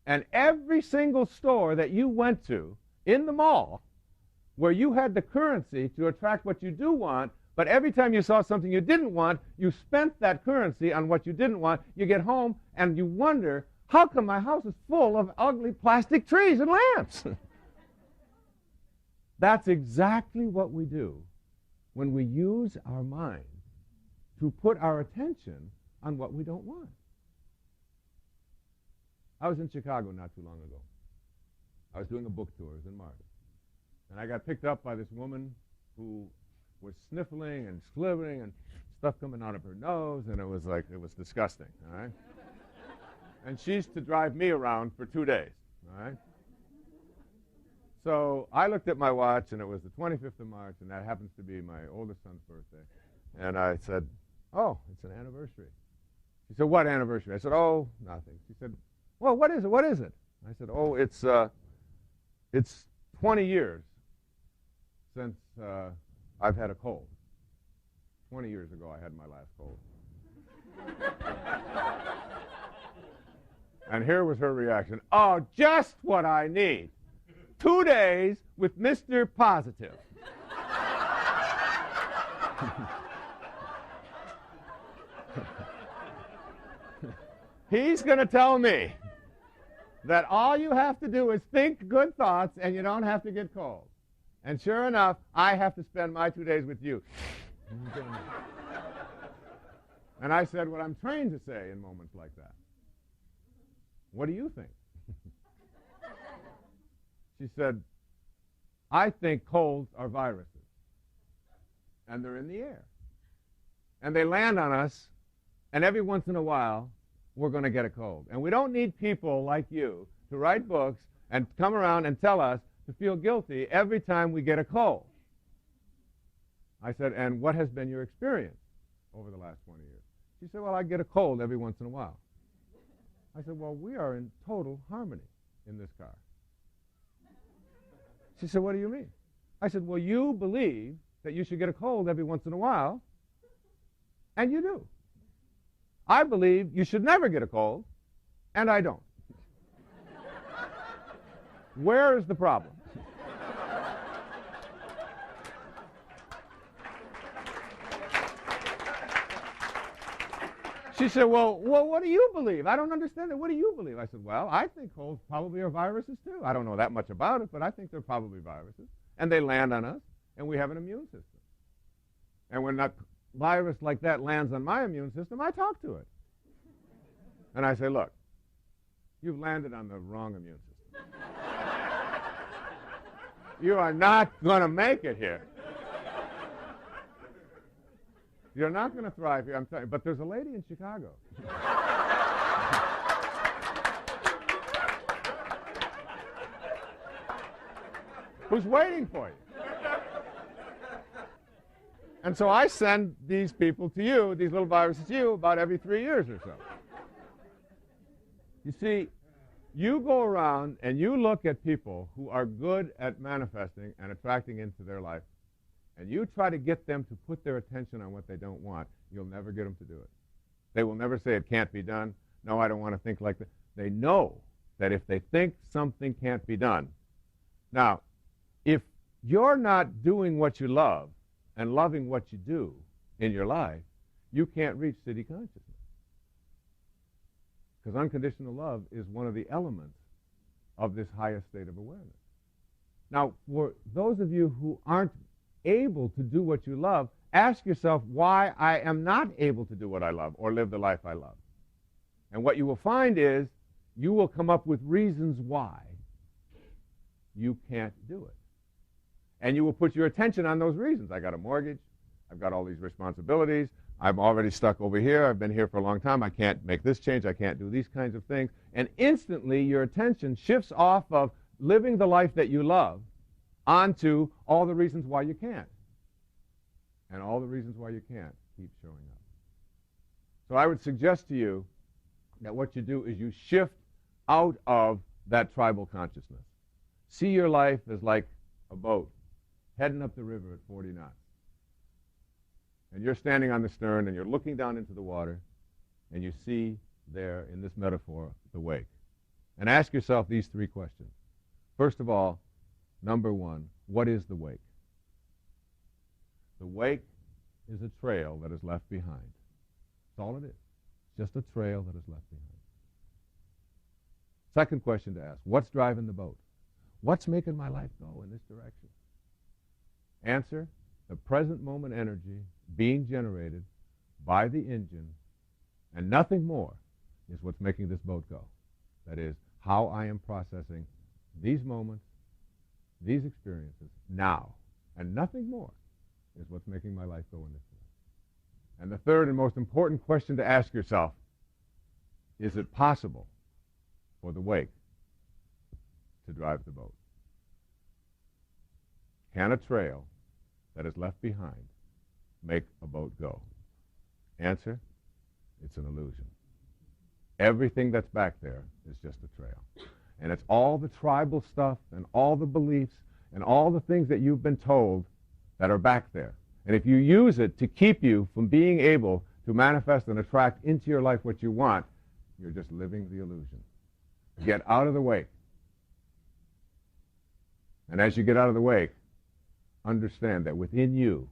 And every single store that you went to in the mall where you had the currency to attract what you do want, but every time you saw something you didn't want, you spent that currency on what you didn't want. You get home and you wonder, how come my house is full of ugly plastic trees and lamps? That's exactly what we do when we use our mind to put our attention on what we don't want. I was in Chicago not too long ago. I was doing a book tour in March. And I got picked up by this woman who was sniffling and slithering and stuff coming out of her nose, and it was disgusting, all right? And she's to drive me around for 2 days, all right? So I looked at my watch, and it was the 25th of March, and that happens to be my oldest son's birthday. And I said, oh, it's an anniversary. She said, what anniversary? I said, oh, nothing. She said, well, what is it? What is it? I said, oh, it's 20 years since I've had a cold. 20 years ago, I had my last cold. And here was her reaction. Oh, just what I need. 2 days with Mr. Positive. He's going to tell me that all you have to do is think good thoughts and you don't have to get cold. And sure enough, I have to spend my 2 days with you. And I said what I'm trained to say in moments like that. What do you think? She said, I think colds are viruses. And they're in the air. And they land on us And every once in a while, we're going to get a cold. And we don't need people like you to write books and come around and tell us to feel guilty every time we get a cold. I said, and what has been your experience over the last 20 years? She said, well, I get a cold every once in a while. I said, well, we are in total harmony in this car. She said, what do you mean? I said, well, you believe that you should get a cold every once in a while, and you do. I believe you should never get a cold, and I don't. Where is the problem? She said, well, what do you believe? I don't understand it. What do you believe? I said, well, I think colds probably are viruses too. I don't know that much about it, but I think they're probably viruses. And they land on us, and we have an immune system. And when that virus like that lands on my immune system, I talk to it. And I say, look, you've landed on the wrong immune system. You are not going to make it here. You're not going to thrive here, I'm telling you. But there's a lady in Chicago. Who's waiting for you. And so I send these people to you, these little viruses to you, about every 3 years or so. You see, you go around and you look at people who are good at manifesting and attracting into their life, and you try to get them to put their attention on what they don't want, you'll never get them to do it. They will never say it can't be done. No, I don't want to think like that. They know that if they think something can't be done. Now, if you're not doing what you love and loving what you do in your life, you can't reach city consciousness. Because unconditional love is one of the elements of this highest state of awareness. Now, for those of you who aren't able to do what you love, ask yourself why I am not able to do what I love or live the life I love. And what you will find is you will come up with reasons why you can't do it. And you will put your attention on those reasons. I got a mortgage. I've got all these responsibilities. I'm already stuck over here. I've been here for a long time. I can't make this change. I can't do these kinds of things. And instantly your attention shifts off of living the life that you love onto all the reasons why you can't. And all the reasons why you can't keep showing up. So I would suggest to you that what you do is you shift out of that tribal consciousness. See your life as like a boat heading up the river at 40 knots. And you're standing on the stern and you're looking down into the water and you see there, in this metaphor, the wake. And ask yourself these three questions. First of all, number one, what is the wake? The wake is a trail that is left behind. That's all it is. Just a trail that is left behind. Second question to ask, what's driving the boat? What's making my life go in this direction? Answer, the present moment energy being generated by the engine, and nothing more is what's making this boat go. That is, how I am processing these moments, these experiences, now. And nothing more is what's making my life go in this direction. And the third and most important question to ask yourself, is it possible for the wake to drive the boat? Can a trail that is left behind make a boat go? Answer, it's an illusion. Everything that's back there is just a trail. And it's all the tribal stuff and all the beliefs and all the things that you've been told that are back there. And if you use it to keep you from being able to manifest and attract into your life what you want, you're just living the illusion. Get out of the wake. And as you get out of the wake, understand that within you,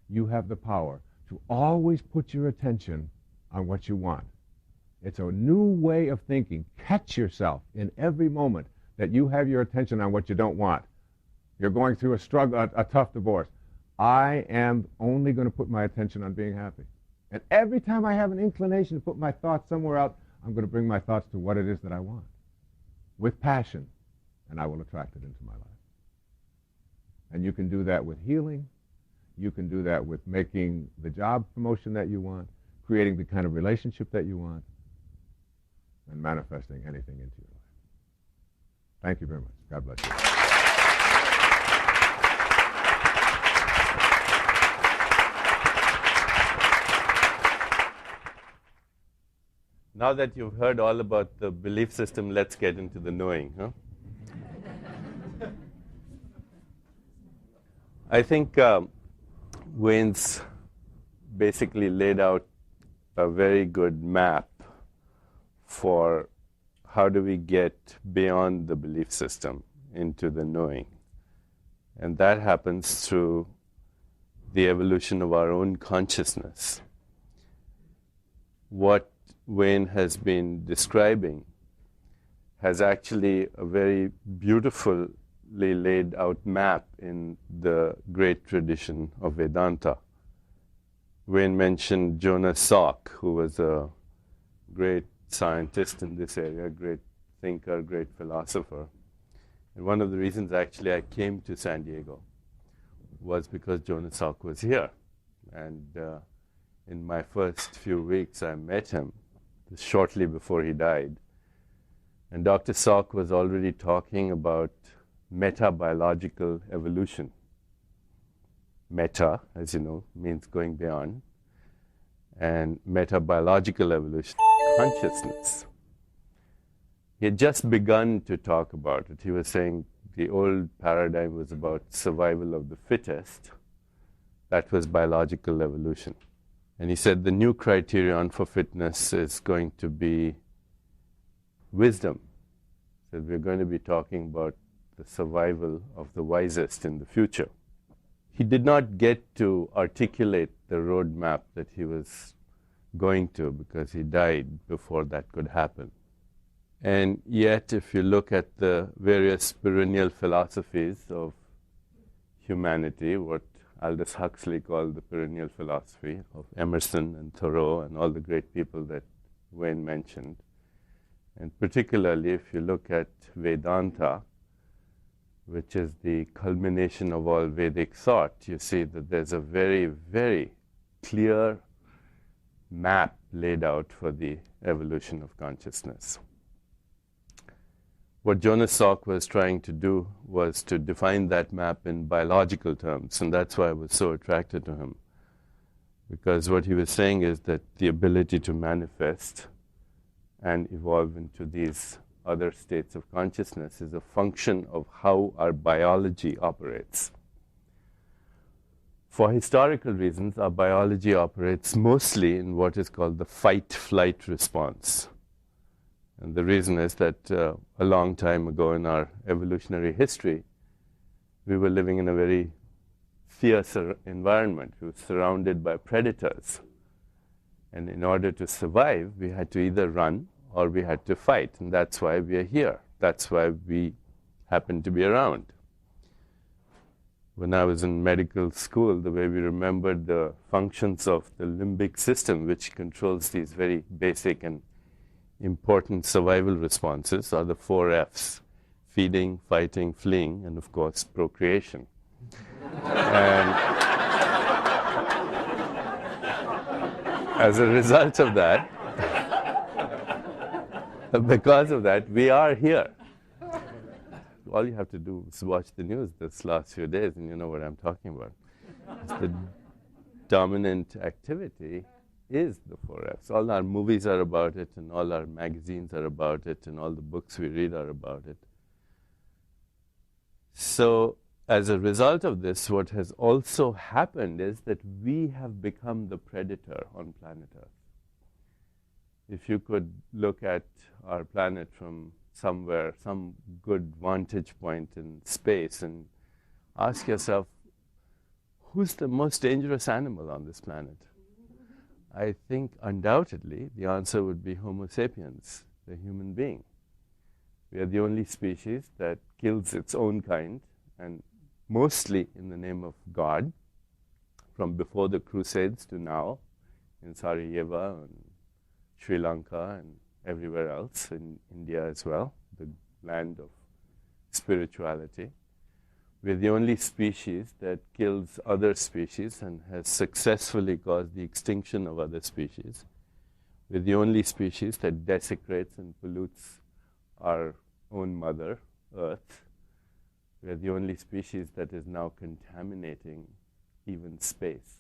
you have the power to always put your attention on what you want. It's a new way of thinking. Catch yourself in every moment that you have your attention on what you don't want. You're going through a struggle, a tough divorce. I am only going to put my attention on being happy. And every time I have an inclination to put my thoughts somewhere else, I'm going to bring my thoughts to what it is that I want with passion, and I will attract it into my life. And you can do that with healing. You can do that with making the job promotion that you want, creating the kind of relationship that you want, and manifesting anything into your life. Thank you very much. God bless you. Now that you've heard all about the belief system, let's get into the knowing. Huh? I think Wayne's basically laid out a very good map for how do we get beyond the belief system into the knowing. And that happens through the evolution of our own consciousness. What Wayne has been describing has actually a very beautifully laid out map in the great tradition of Vedanta. Wayne mentioned Jonas Salk, who was a great scientist in this area, great thinker, great philosopher. And one of the reasons actually I came to San Diego was because Jonas Salk was here. And in my first few weeks I met him shortly before he died. And Dr. Salk was already talking about meta-biological evolution. Meta, as you know, means going beyond. And meta-biological evolution, consciousness. He had just begun to talk about it. He was saying the old paradigm was about survival of the fittest. That was biological evolution. And he said the new criterion for fitness is going to be wisdom. So we're going to be talking about the survival of the wisest in the future. He did not get to articulate the roadmap that he was going to because he died before that could happen. And yet, if you look at the various perennial philosophies of humanity, what Aldous Huxley called the perennial philosophy of Emerson and Thoreau and all the great people that Wayne mentioned, and particularly if you look at Vedanta, which is the culmination of all Vedic thought, you see that there's a very, very clear map laid out for the evolution of consciousness. What Jonas Salk was trying to do was to define that map in biological terms, and that's why I was so attracted to him. Because what he was saying is that the ability to manifest and evolve into these other states of consciousness is a function of how our biology operates. For historical reasons, our biology operates mostly in what is called the fight-flight response. And the reason is that a long time ago in our evolutionary history, we were living in a very fierce environment. We were surrounded by predators. And in order to survive, we had to either run or we had to fight. And that's why we are here. That's why we happen to be around. When I was in medical school, the way we remembered the functions of the limbic system, which controls these very basic and important survival responses, are the 4 Fs: feeding, fighting, fleeing, and of course, procreation. And as a result of that, because of that, we are here. All you have to do is watch the news this last few days and you know what I'm talking about. The dominant activity is the 4 Fs. All our movies are about it, and all our magazines are about it, and all the books we read are about it. So, as a result of this, what has also happened is that we have become the predator on planet Earth. If you could look at our planet from somewhere, some good vantage point in space, and ask yourself, who's the most dangerous animal on this planet? I think undoubtedly the answer would be Homo sapiens, the human being. We are the only species that kills its own kind, and mostly in the name of God, from before the Crusades to now, in Sarajevo and Sri Lanka and everywhere else, in India as well, the land of spirituality. We're the only species that kills other species and has successfully caused the extinction of other species. We're the only species that desecrates and pollutes our own mother, Earth. We're the only species that is now contaminating even space.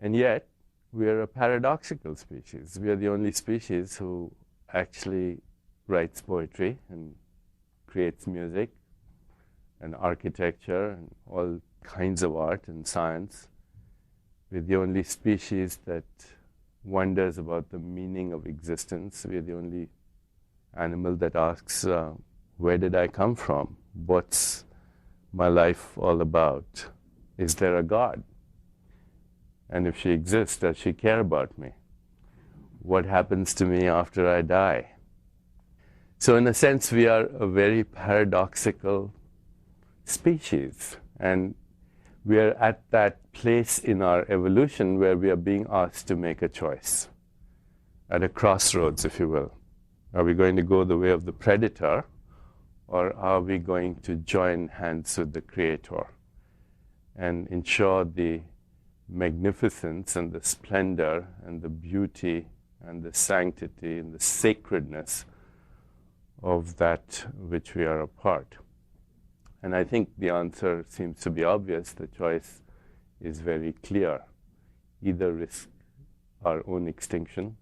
And yet, we are a paradoxical species. We are the only species who actually writes poetry and creates music and architecture and all kinds of art and science. We're the only species that wonders about the meaning of existence. We're the only animal that asks, where did I come from? What's my life all about? Is there a God? And if she exists, does she care about me? What happens to me after I die? So in a sense, we are a very paradoxical species. And we are at that place in our evolution where we are being asked to make a choice, at a crossroads, if you will. Are we going to go the way of the predator, or are we going to join hands with the Creator and ensure the magnificence and the splendor and the beauty and the sanctity and the sacredness of that which we are a part? And I think the answer seems to be obvious. The choice is very clear. Either risk our own extinction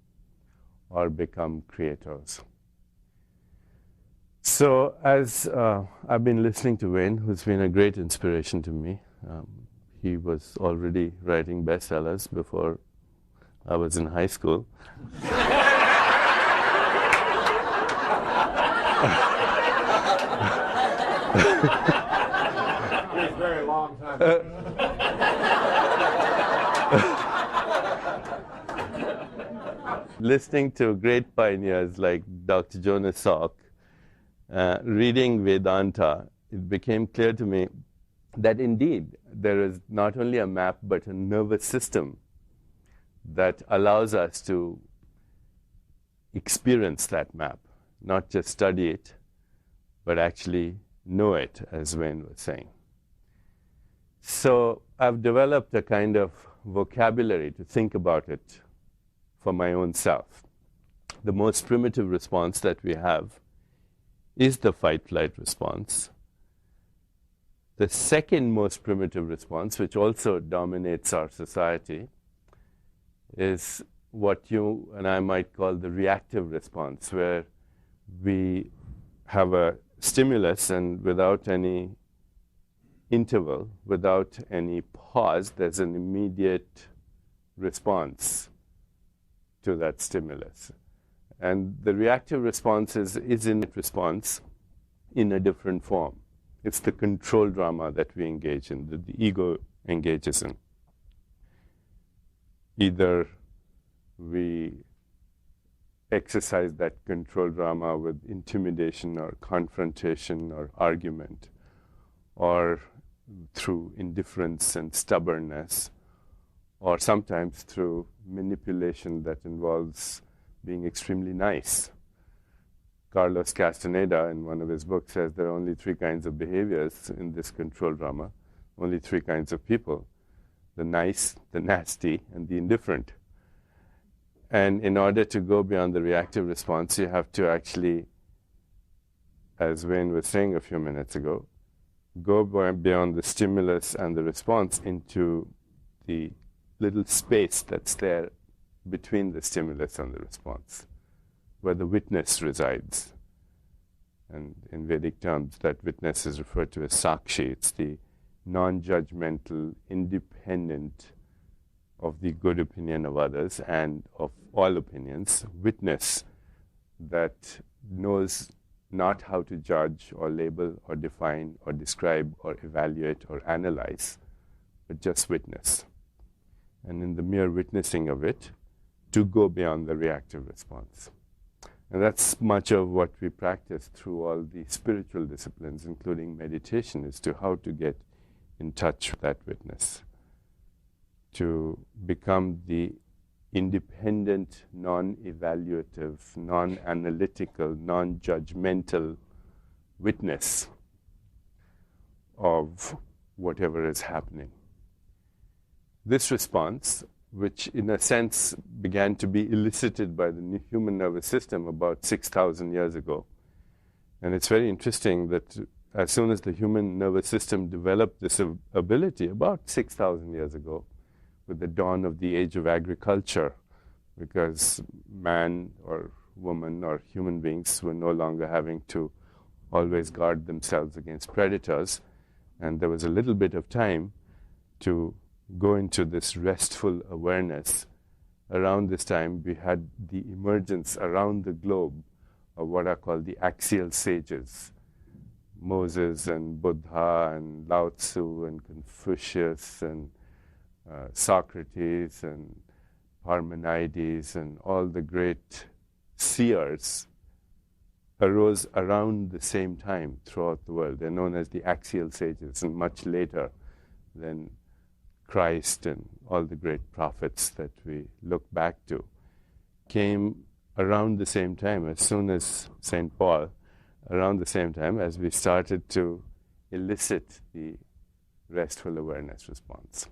or become creators. So as I've been listening to Wayne, who's been a great inspiration to me, he was already writing bestsellers before I was in high school. It's a very long time. Listening to great pioneers like Dr. Jonas Salk, reading Vedanta, it became clear to me that indeed there is not only a map but a nervous system that allows us to experience that map, not just study it, but actually know it, as Wayne was saying. So I've developed a kind of vocabulary to think about it for my own self. The most primitive response that we have is the fight-flight response. The second most primitive response, which also dominates our society, is what you and I might call the reactive response, where we have a stimulus and without any interval, without any pause, there's an immediate response to that stimulus. And the reactive response is in response in a different form. It's the control drama that we engage in, that the ego engages in. Either we exercise that control drama with intimidation or confrontation or argument, or through indifference and stubbornness, or sometimes through manipulation that involves being extremely nice. Carlos Castaneda, in one of his books, says there are only three kinds of behaviors in this control drama, only three kinds of people: the nice, the nasty, and the indifferent. And in order to go beyond the reactive response, you have to actually, as Wayne was saying a few minutes ago, go beyond the stimulus and the response into the little space that's there between the stimulus and the response, where the witness resides. And in Vedic terms, that witness is referred to as Sakshi. It's the non-judgmental, independent of the good opinion of others and of all opinions, witness that knows not how to judge or label or define or describe or evaluate or analyze, but just witness. And in the mere witnessing of it, to go beyond the reactive response. And that's much of what we practice through all the spiritual disciplines, including meditation, is to how to get in touch with that witness, to become the independent, non-evaluative, non-analytical, non-judgmental witness of whatever is happening. This response, which in a sense began to be elicited by the human nervous system about 6,000 years ago. And it's very interesting that as soon as the human nervous system developed this ability about 6,000 years ago, with the dawn of the age of agriculture, because man or woman or human beings were no longer having to always guard themselves against predators, and there was a little bit of time to go into this restful awareness. Around this time, we had the emergence around the globe of what are called the axial sages, Moses and Buddha and Lao Tzu and Confucius and Socrates and Parmenides and all the great seers arose around the same time throughout the world. They're known as the axial sages, and much later than Christ and all the great prophets that we look back to came around the same time, as soon as St. Paul, around the same time as we started to elicit the restful awareness response.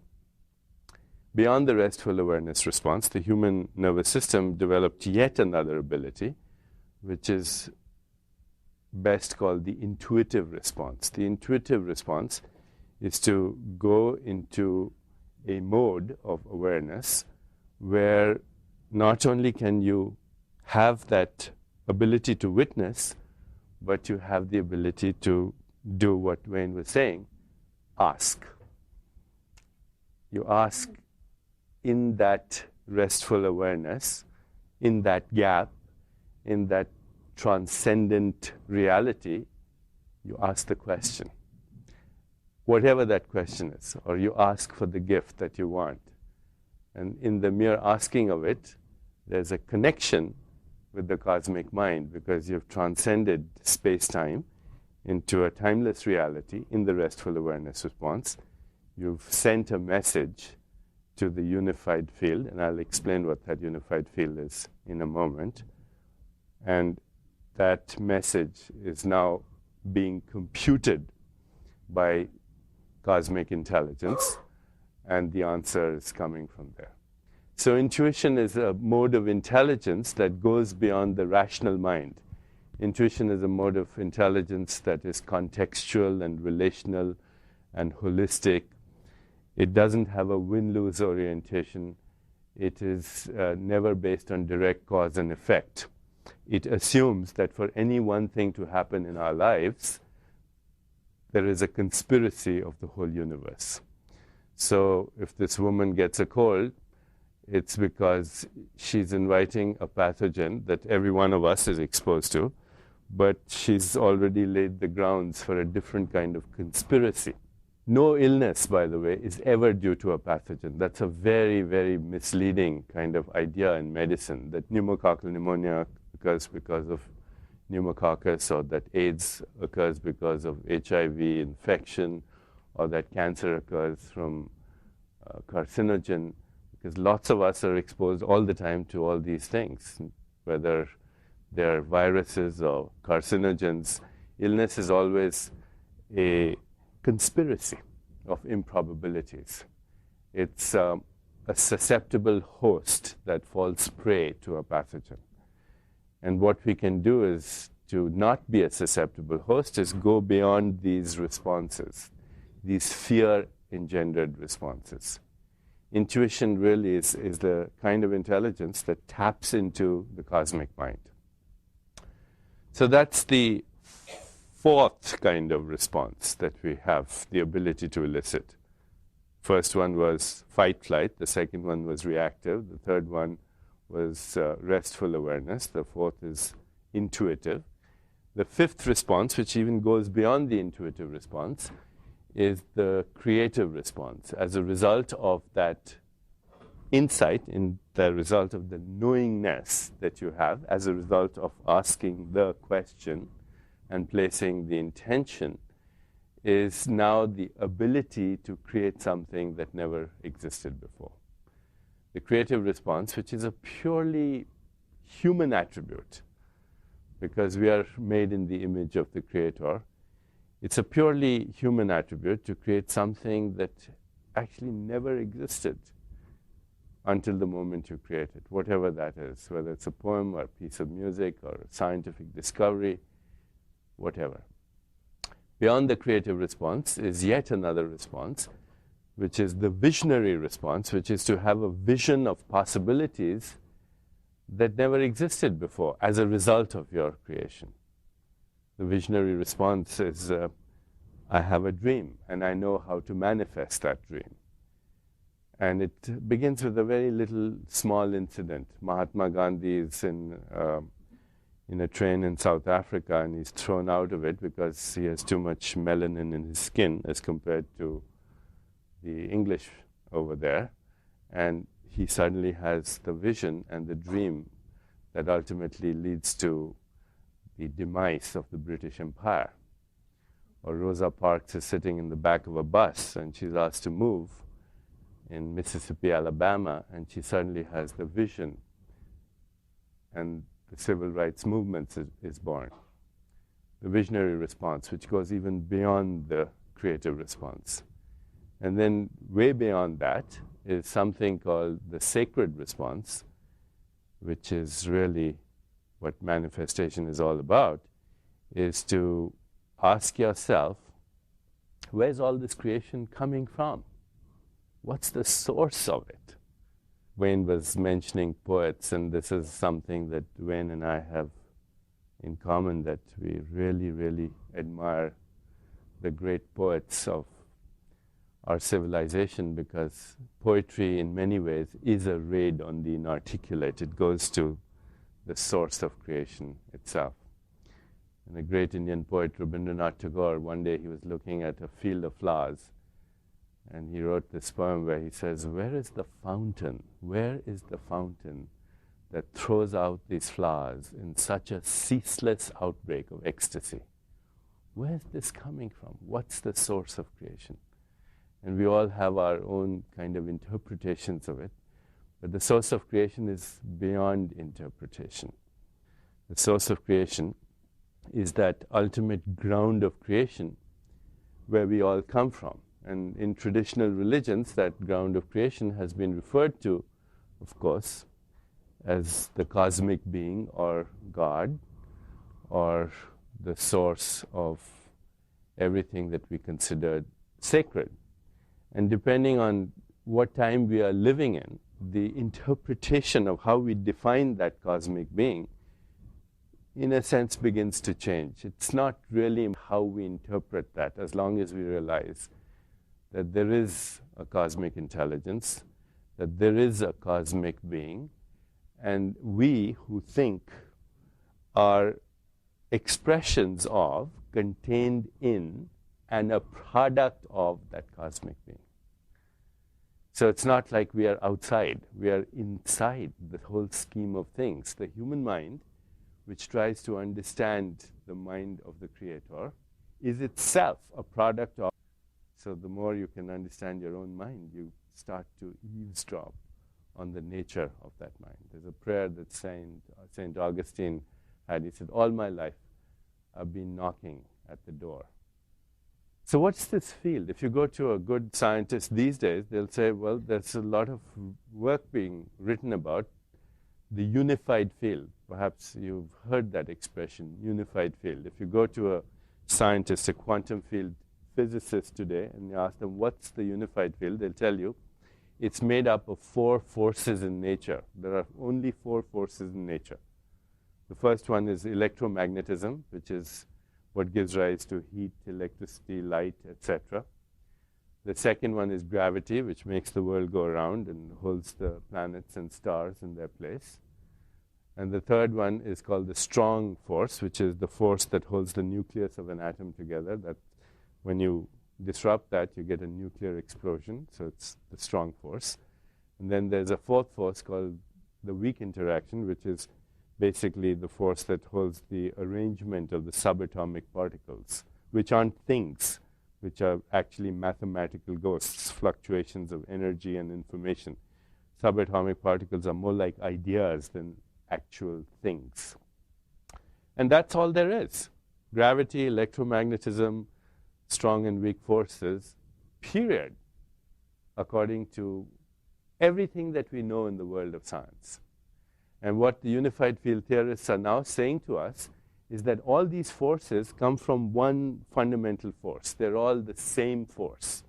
Beyond the restful awareness response, the human nervous system developed yet another ability, which is best called the intuitive response. The intuitive response is to go into a mode of awareness where not only can you have that ability to witness, but you have the ability to do what Wayne was saying, ask. You ask in that restful awareness, in that gap, in that transcendent reality, you ask the question, whatever that question is, or you ask for the gift that you want. And in the mere asking of it, there's a connection with the cosmic mind, because you've transcended space-time into a timeless reality in the restful awareness response. You've sent a message to the unified field, and I'll explain what that unified field is in a moment. And that message is now being computed by cosmic intelligence, and the answer is coming from there. So intuition is a mode of intelligence that goes beyond the rational mind. Intuition is a mode of intelligence that is contextual and relational and holistic. It doesn't have a win-lose orientation. It is never based on direct cause and effect. It assumes that for any one thing to happen in our lives, there is a conspiracy of the whole universe. So if this woman gets a cold, it's because she's inviting a pathogen that every one of us is exposed to, but she's already laid the grounds for a different kind of conspiracy. No illness, by the way, is ever due to a pathogen. That's a very, very misleading kind of idea in medicine, that pneumococcal pneumonia occurs because of pneumococcus, or that AIDS occurs because of HIV infection, or that cancer occurs from carcinogen, because lots of us are exposed all the time to all these things, whether they're viruses or carcinogens. Illness is always a conspiracy of improbabilities. It's a susceptible host that falls prey to a pathogen. And what we can do is to not be a susceptible host, is go beyond these responses, these fear-engendered responses. Intuition really is the kind of intelligence that taps into the cosmic mind. So that's the fourth kind of response that we have the ability to elicit. First one was fight-flight. The second one was reactive. The third one was restful awareness. The fourth is intuitive. The fifth response, which even goes beyond the intuitive response, is the creative response. As a result of that insight, in the result of the knowingness that you have, as a result of asking the question and placing the intention, is now the ability to create something that never existed before. The creative response, which is a purely human attribute, because we are made in the image of the Creator, It's a purely human attribute to create something that actually never existed until the moment you create it, whatever that is, whether it's a poem or a piece of music or a scientific discovery, whatever. Beyond the creative response is yet another response, which is the visionary response, which is to have a vision of possibilities that never existed before as a result of your creation. The visionary response is, I have a dream, and I know how to manifest that dream. And it begins with a very little, small incident. Mahatma Gandhi is in a train in South Africa, and he's thrown out of it because he has too much melanin in his skin as compared to the English over there. And he suddenly has the vision and the dream that ultimately leads to the demise of the British Empire. Or Rosa Parks is sitting in the back of a bus, and she's asked to move in Mississippi, Alabama, and she suddenly has the vision, and the civil rights movement is born. The visionary response, which goes even beyond the creative response. And then way beyond that is something called the sacred response, which is really what manifestation is all about, is to ask yourself, where's all this creation coming from? What's the source of it? Wayne was mentioning poets, and this is something that Wayne and I have in common, that we really, really admire the great poets of our civilization, because poetry in many ways is a raid on the inarticulate. It goes to the source of creation itself. And the great Indian poet Rabindranath Tagore, one day he was looking at a field of flowers, and he wrote this poem where he says, where is the fountain? Where is the fountain that throws out these flowers in such a ceaseless outbreak of ecstasy? Where's this coming from? What's the source of creation? And we all have our own kind of interpretations of it, but the source of creation is beyond interpretation. The source of creation is that ultimate ground of creation where we all come from. And in traditional religions, that ground of creation has been referred to, of course, as the cosmic being or God, or the source of everything that we consider sacred. And depending on what time we are living in, the interpretation of how we define that cosmic being, in a sense, begins to change. It's not really how we interpret that, as long as we realize that there is a cosmic intelligence, that there is a cosmic being, and we who think are expressions of, contained in, and a product of that cosmic being. So it's not like we are outside, we are inside the whole scheme of things. The human mind, which tries to understand the mind of the Creator, is itself a product of. So the more you can understand your own mind, you start to eavesdrop on the nature of that mind. There's a prayer that Saint Augustine had. He said, all my life I've been knocking at the door. So what's this field? If you go to a good scientist these days, they'll say, well, there's a lot of work being written about the unified field. Perhaps you've heard that expression, unified field. If you go to a scientist, a quantum field physicist today, and you ask them, what's the unified field? They'll tell you, it's made up of 4 forces in nature. There are only 4 forces in nature. The first one is electromagnetism, which is what gives rise to heat, electricity, light, etc. The second one is gravity, which makes the world go around and holds the planets and stars in their place. And the third one is called the strong force, which is the force that holds the nucleus of an atom together. That when you disrupt that, you get a nuclear explosion. So it's the strong force. And then there's a fourth force called the weak interaction, which is basically the force that holds the arrangement of the subatomic particles, which aren't things, which are actually mathematical ghosts, fluctuations of energy and information. Subatomic particles are more like ideas than actual things. And that's all there is. Gravity, electromagnetism, strong and weak forces, period, according to everything that we know in the world of science. And what the unified field theorists are now saying to us is that all these forces come from one fundamental force. They're all the same force.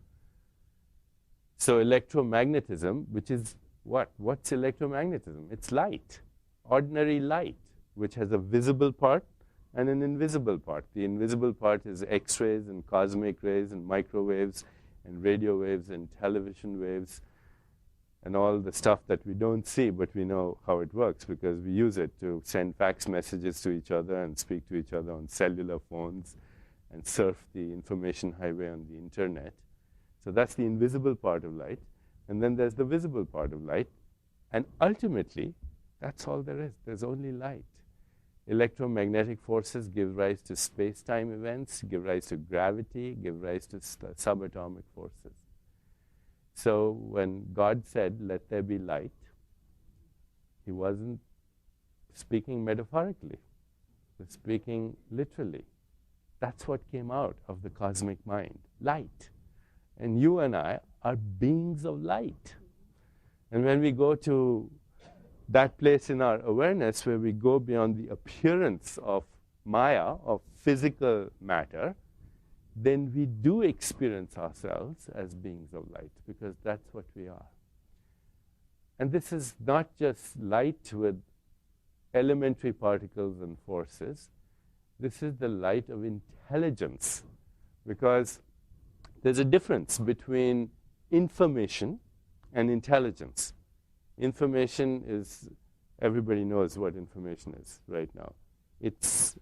So electromagnetism, which is what? What's electromagnetism? It's light, ordinary light, which has a visible part and an invisible part. The invisible part is X-rays and cosmic rays and microwaves and radio waves and television waves and all the stuff that we don't see, but we know how it works because we use it to send fax messages to each other and speak to each other on cellular phones and surf the information highway on the internet. So that's the invisible part of light. And then there's the visible part of light. And ultimately, that's all there is. There's only light. Electromagnetic forces give rise to space-time events, give rise to gravity, give rise to subatomic forces. So when God said, "Let there be light," he wasn't speaking metaphorically. He was speaking literally. That's what came out of the cosmic mind, light. And you and I are beings of light. And when we go to that place in our awareness where we go beyond the appearance of Maya, of physical matter, then we do experience ourselves as beings of light, because that's what we are. And this is not just light with elementary particles and forces. This is the light of intelligence, because there's a difference between information and intelligence. Information is, everybody knows what information is right now. It's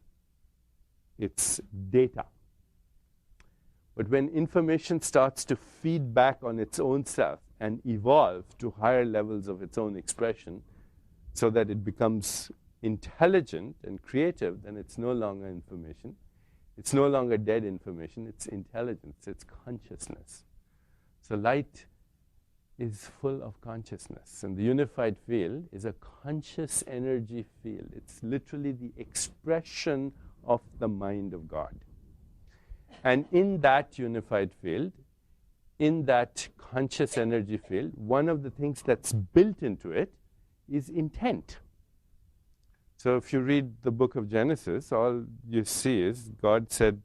data. But when information starts to feed back on its own self and evolve to higher levels of its own expression so that it becomes intelligent and creative, then it's no longer information. It's no longer dead information. It's intelligence. It's consciousness. So light is full of consciousness. And the unified field is a conscious energy field. It's literally the expression of the mind of God. And in that unified field, in that conscious energy field, one of the things that's built into it is intent. So if you read the book of Genesis, all you see is God said,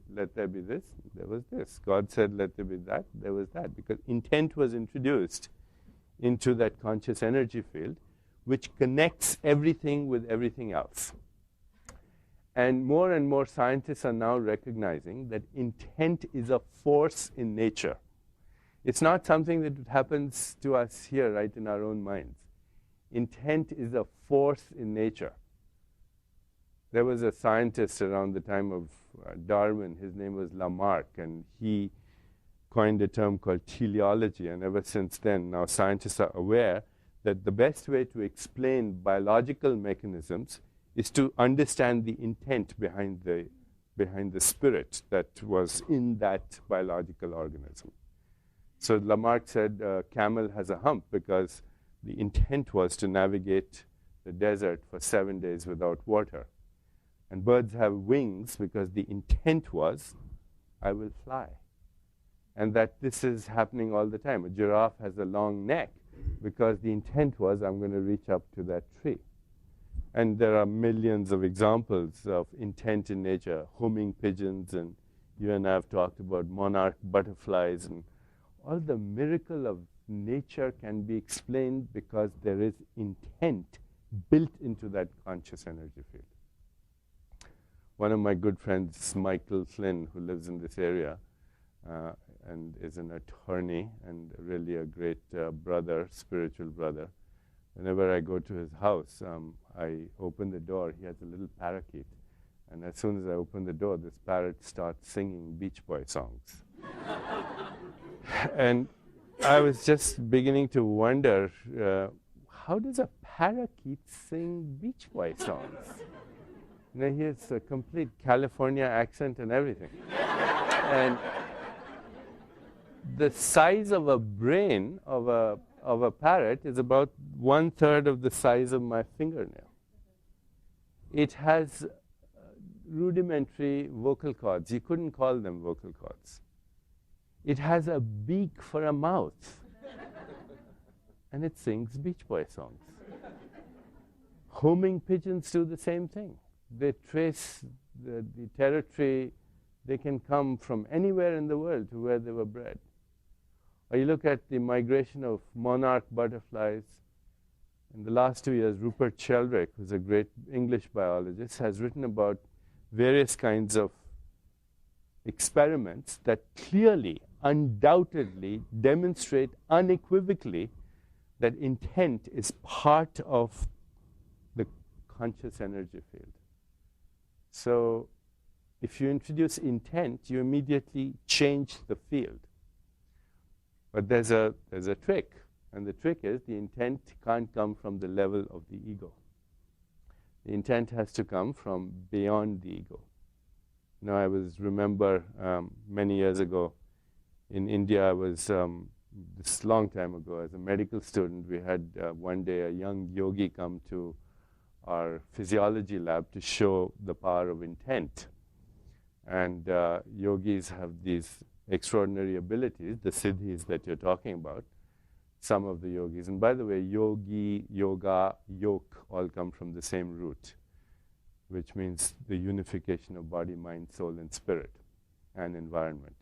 "Let there be this," there was this. God said, "Let there be that," there was that. Because intent was introduced into that conscious energy field, which connects everything with everything else. And more scientists are now recognizing that intent is a force in nature. It's not something that happens to us here, right, in our own minds. Intent is a force in nature. There was a scientist around the time of Darwin. His name was Lamarck, and he coined a term called teleology. And ever since then, now scientists are aware that the best way to explain biological mechanisms is to understand the intent behind the spirit that was in that biological organism. So Lamarck said a camel has a hump because the intent was to navigate the desert for 7 days without water. And birds have wings because the intent was, I will fly. And that this is happening all the time. A giraffe has a long neck because the intent was, I'm going to reach up to that tree. And there are millions of examples of intent in nature, homing pigeons, and you and I have talked about monarch butterflies, and all the miracle of nature can be explained because there is intent built into that conscious energy field. One of my good friends, Michael Flynn, who lives in this area and is an attorney and really a great brother, spiritual brother. Whenever I go to his house, I open the door. He has a little parakeet. And as soon as I open the door, this parrot starts singing Beach Boy songs. And I was just beginning to wonder, how does a parakeet sing Beach Boy songs? You know, he has a complete California accent and everything. And the size of a brain of a parrot is about 1/3 of the size of my fingernail. It has rudimentary vocal cords. You couldn't call them vocal cords. It has a beak for a mouth. And it sings Beach Boy songs. Homing pigeons do the same thing. They trace the territory. They can come from anywhere in the world to where they were bred. Or you look at the migration of monarch butterflies. In the last 2 years, Rupert Sheldrake, who's a great English biologist, has written about various kinds of experiments that clearly, undoubtedly demonstrate unequivocally that intent is part of the conscious energy field. So if you introduce intent, you immediately change the field. But there's a trick, and the trick is the intent can't come from the level of the ego. The intent has to come from beyond the ego. You know, I remember many years ago in India, I was, this long time ago, as a medical student, we had one day a young yogi come to our physiology lab to show the power of intent. And yogis have these extraordinary abilities, the siddhis that you're talking about, some of the yogis. And by the way, yogi, yoga, yog all come from the same root, which means the unification of body, mind, soul, and spirit, and environment.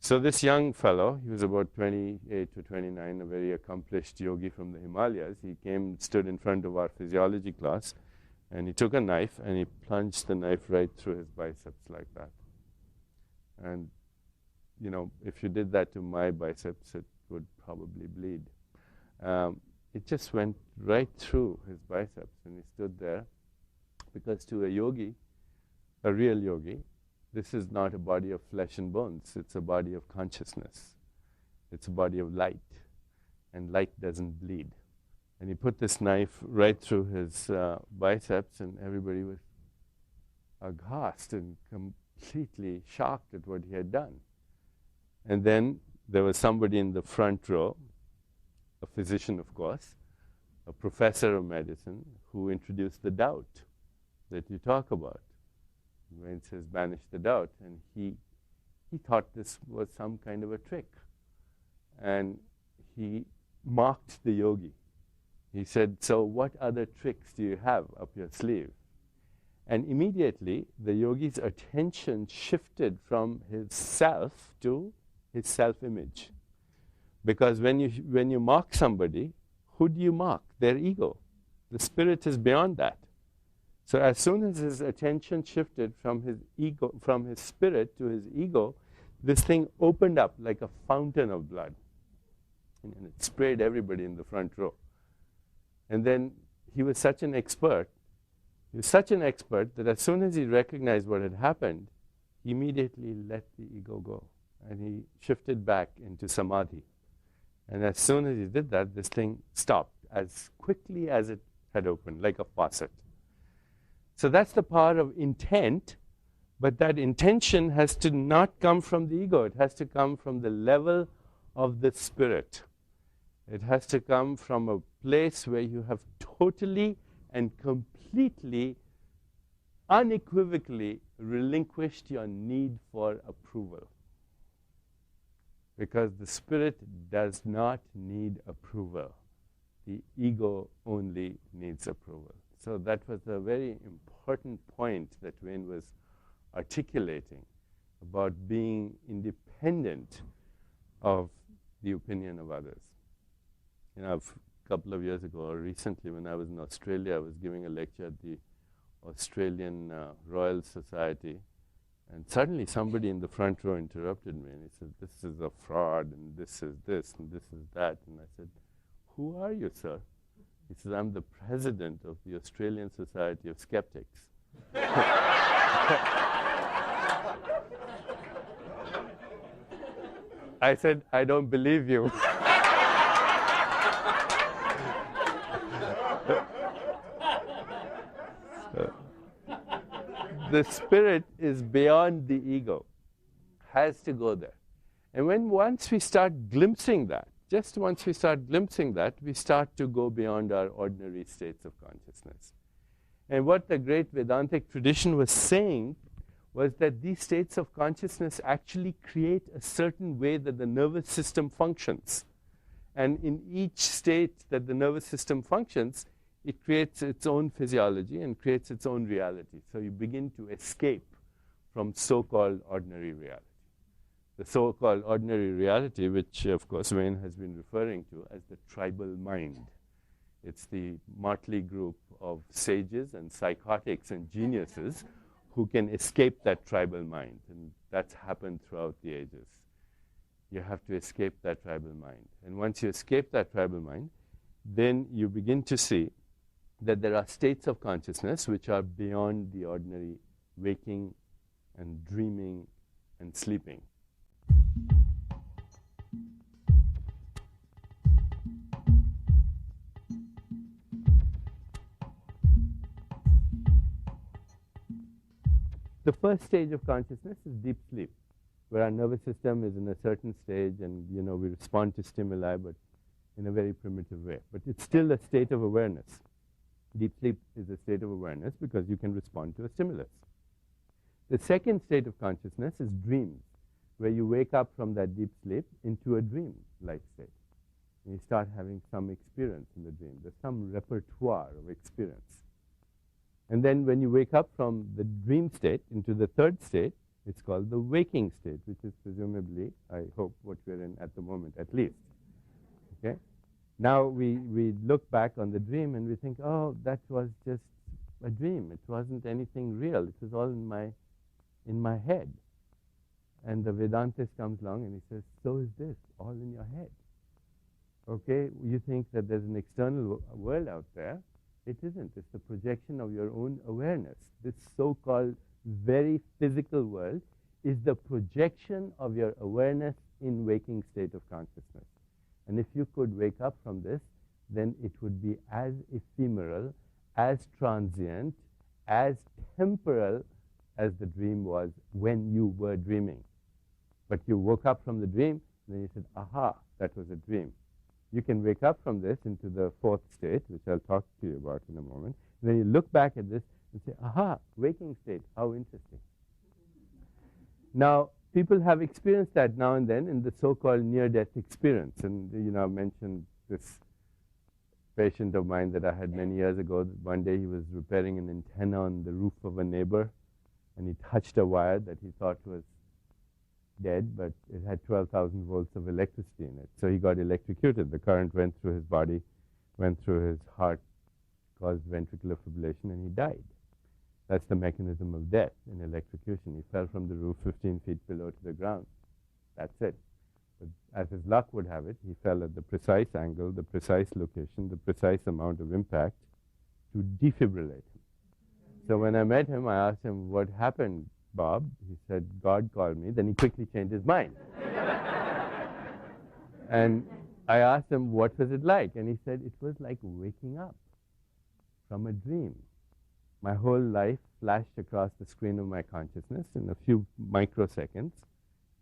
So this young fellow, he was about 28 to 29, a very accomplished yogi from the Himalayas. He came, stood in front of our physiology class, and he took a knife and he plunged the knife right through his biceps like that. And, you know, if you did that to my biceps, it would probably bleed. It just went right through his biceps, and he stood there, because to a yogi, a real yogi, this is not a body of flesh and bones. It's a body of consciousness. It's a body of light, and light doesn't bleed. And he put this knife right through his biceps, and everybody was aghast and completely shocked at what he had done. And then there was somebody in the front row, a physician, of course, a professor of medicine, who introduced the doubt that you talk about. When it says banish the doubt, and he thought this was some kind of a trick. And he mocked the yogi. He said, so what other tricks do you have up your sleeve? And immediately the yogi's attention shifted from his self to his self-image. Because when you mock somebody, who do you mock? Their ego. The spirit is beyond that. So as soon as his attention shifted from his ego, from his spirit to his ego, this thing opened up like a fountain of blood. And it sprayed everybody in the front row. And then he was such an expert that as soon as he recognized what had happened, he immediately let the ego go. And he shifted back into samadhi. And as soon as he did that, this thing stopped as quickly as it had opened, like a faucet. So that's the power of intent, but that intention has to not come from the ego. It has to come from the level of the spirit. It has to come from a place where you have totally and completely, unequivocally relinquished your need for approval. Because the spirit does not need approval. The ego only needs approval. So that was a very important point that Wayne was articulating about being independent of the opinion of others. You know, a couple of years ago, or recently when I was in Australia, I was giving a lecture at the Australian Royal Society, and suddenly somebody in the front row interrupted me, and he said, this is a fraud, and this is this, and this is that. And I said, who are you, sir? He says, I'm the president of the Australian Society of Skeptics. I said, I don't believe you. The spirit is beyond the ego, has to go there. And once we start glimpsing that, just once we start glimpsing that, we start to go beyond our ordinary states of consciousness. And what the great Vedantic tradition was saying was that these states of consciousness actually create a certain way that the nervous system functions. And in each state that the nervous system functions, it creates its own physiology and creates its own reality. So you begin to escape from so-called ordinary reality. The so-called ordinary reality, which of course Wayne has been referring to as the tribal mind. It's the motley group of sages and psychotics and geniuses who can escape that tribal mind. And that's happened throughout the ages. You have to escape that tribal mind. And once you escape that tribal mind, then you begin to see that there are states of consciousness which are beyond the ordinary waking and dreaming and sleeping. The first stage of consciousness is deep sleep, where our nervous system is in a certain stage and we respond to stimuli, but in a very primitive way. But it's still a state of awareness. Deep sleep is a state of awareness because you can respond to a stimulus. The second state of consciousness is dreams, where you wake up from that deep sleep into a dream-like state. And you start having some experience in the dream. There's some repertoire of experience. And then when you wake up from the dream state into the third state, it's called the waking state, which is presumably, I hope, what we're in at the moment, at least. Okay? Now we look back on the dream and we think, oh, that was just a dream. It wasn't anything real. It was all in my head. And the Vedantist comes along and he says, so is this, all in your head. Okay, you think that there's an external world out there. It isn't. It's the projection of your own awareness. This so-called very physical world is the projection of your awareness in waking state of consciousness. And if you could wake up from this, then it would be as ephemeral, as transient, as temporal as the dream was when you were dreaming. But you woke up from the dream, and then you said, aha, that was a dream. You can wake up from this into the fourth state, which I'll talk to you about in a moment. And then you look back at this and say, aha, waking state, how interesting. Now, people have experienced that now and then in the so-called near-death experience. And, I mentioned this patient of mine that I had many years ago. One day he was repairing an antenna on the roof of a neighbor, and he touched a wire that he thought was dead, but it had 12,000 volts of electricity in it. So he got electrocuted. The current went through his body, went through his heart, caused ventricular fibrillation, and he died. That's the mechanism of death in electrocution. He fell from the roof 15 feet below to the ground. That's it. But as his luck would have it, he fell at the precise angle, the precise location, the precise amount of impact to defibrillate him. So when I met him, I asked him, what happened, Bob? He said, God called me. Then he quickly changed his mind. And I asked him, what was it like? And he said, it was like waking up from a dream. My whole life flashed across the screen of my consciousness in a few microseconds.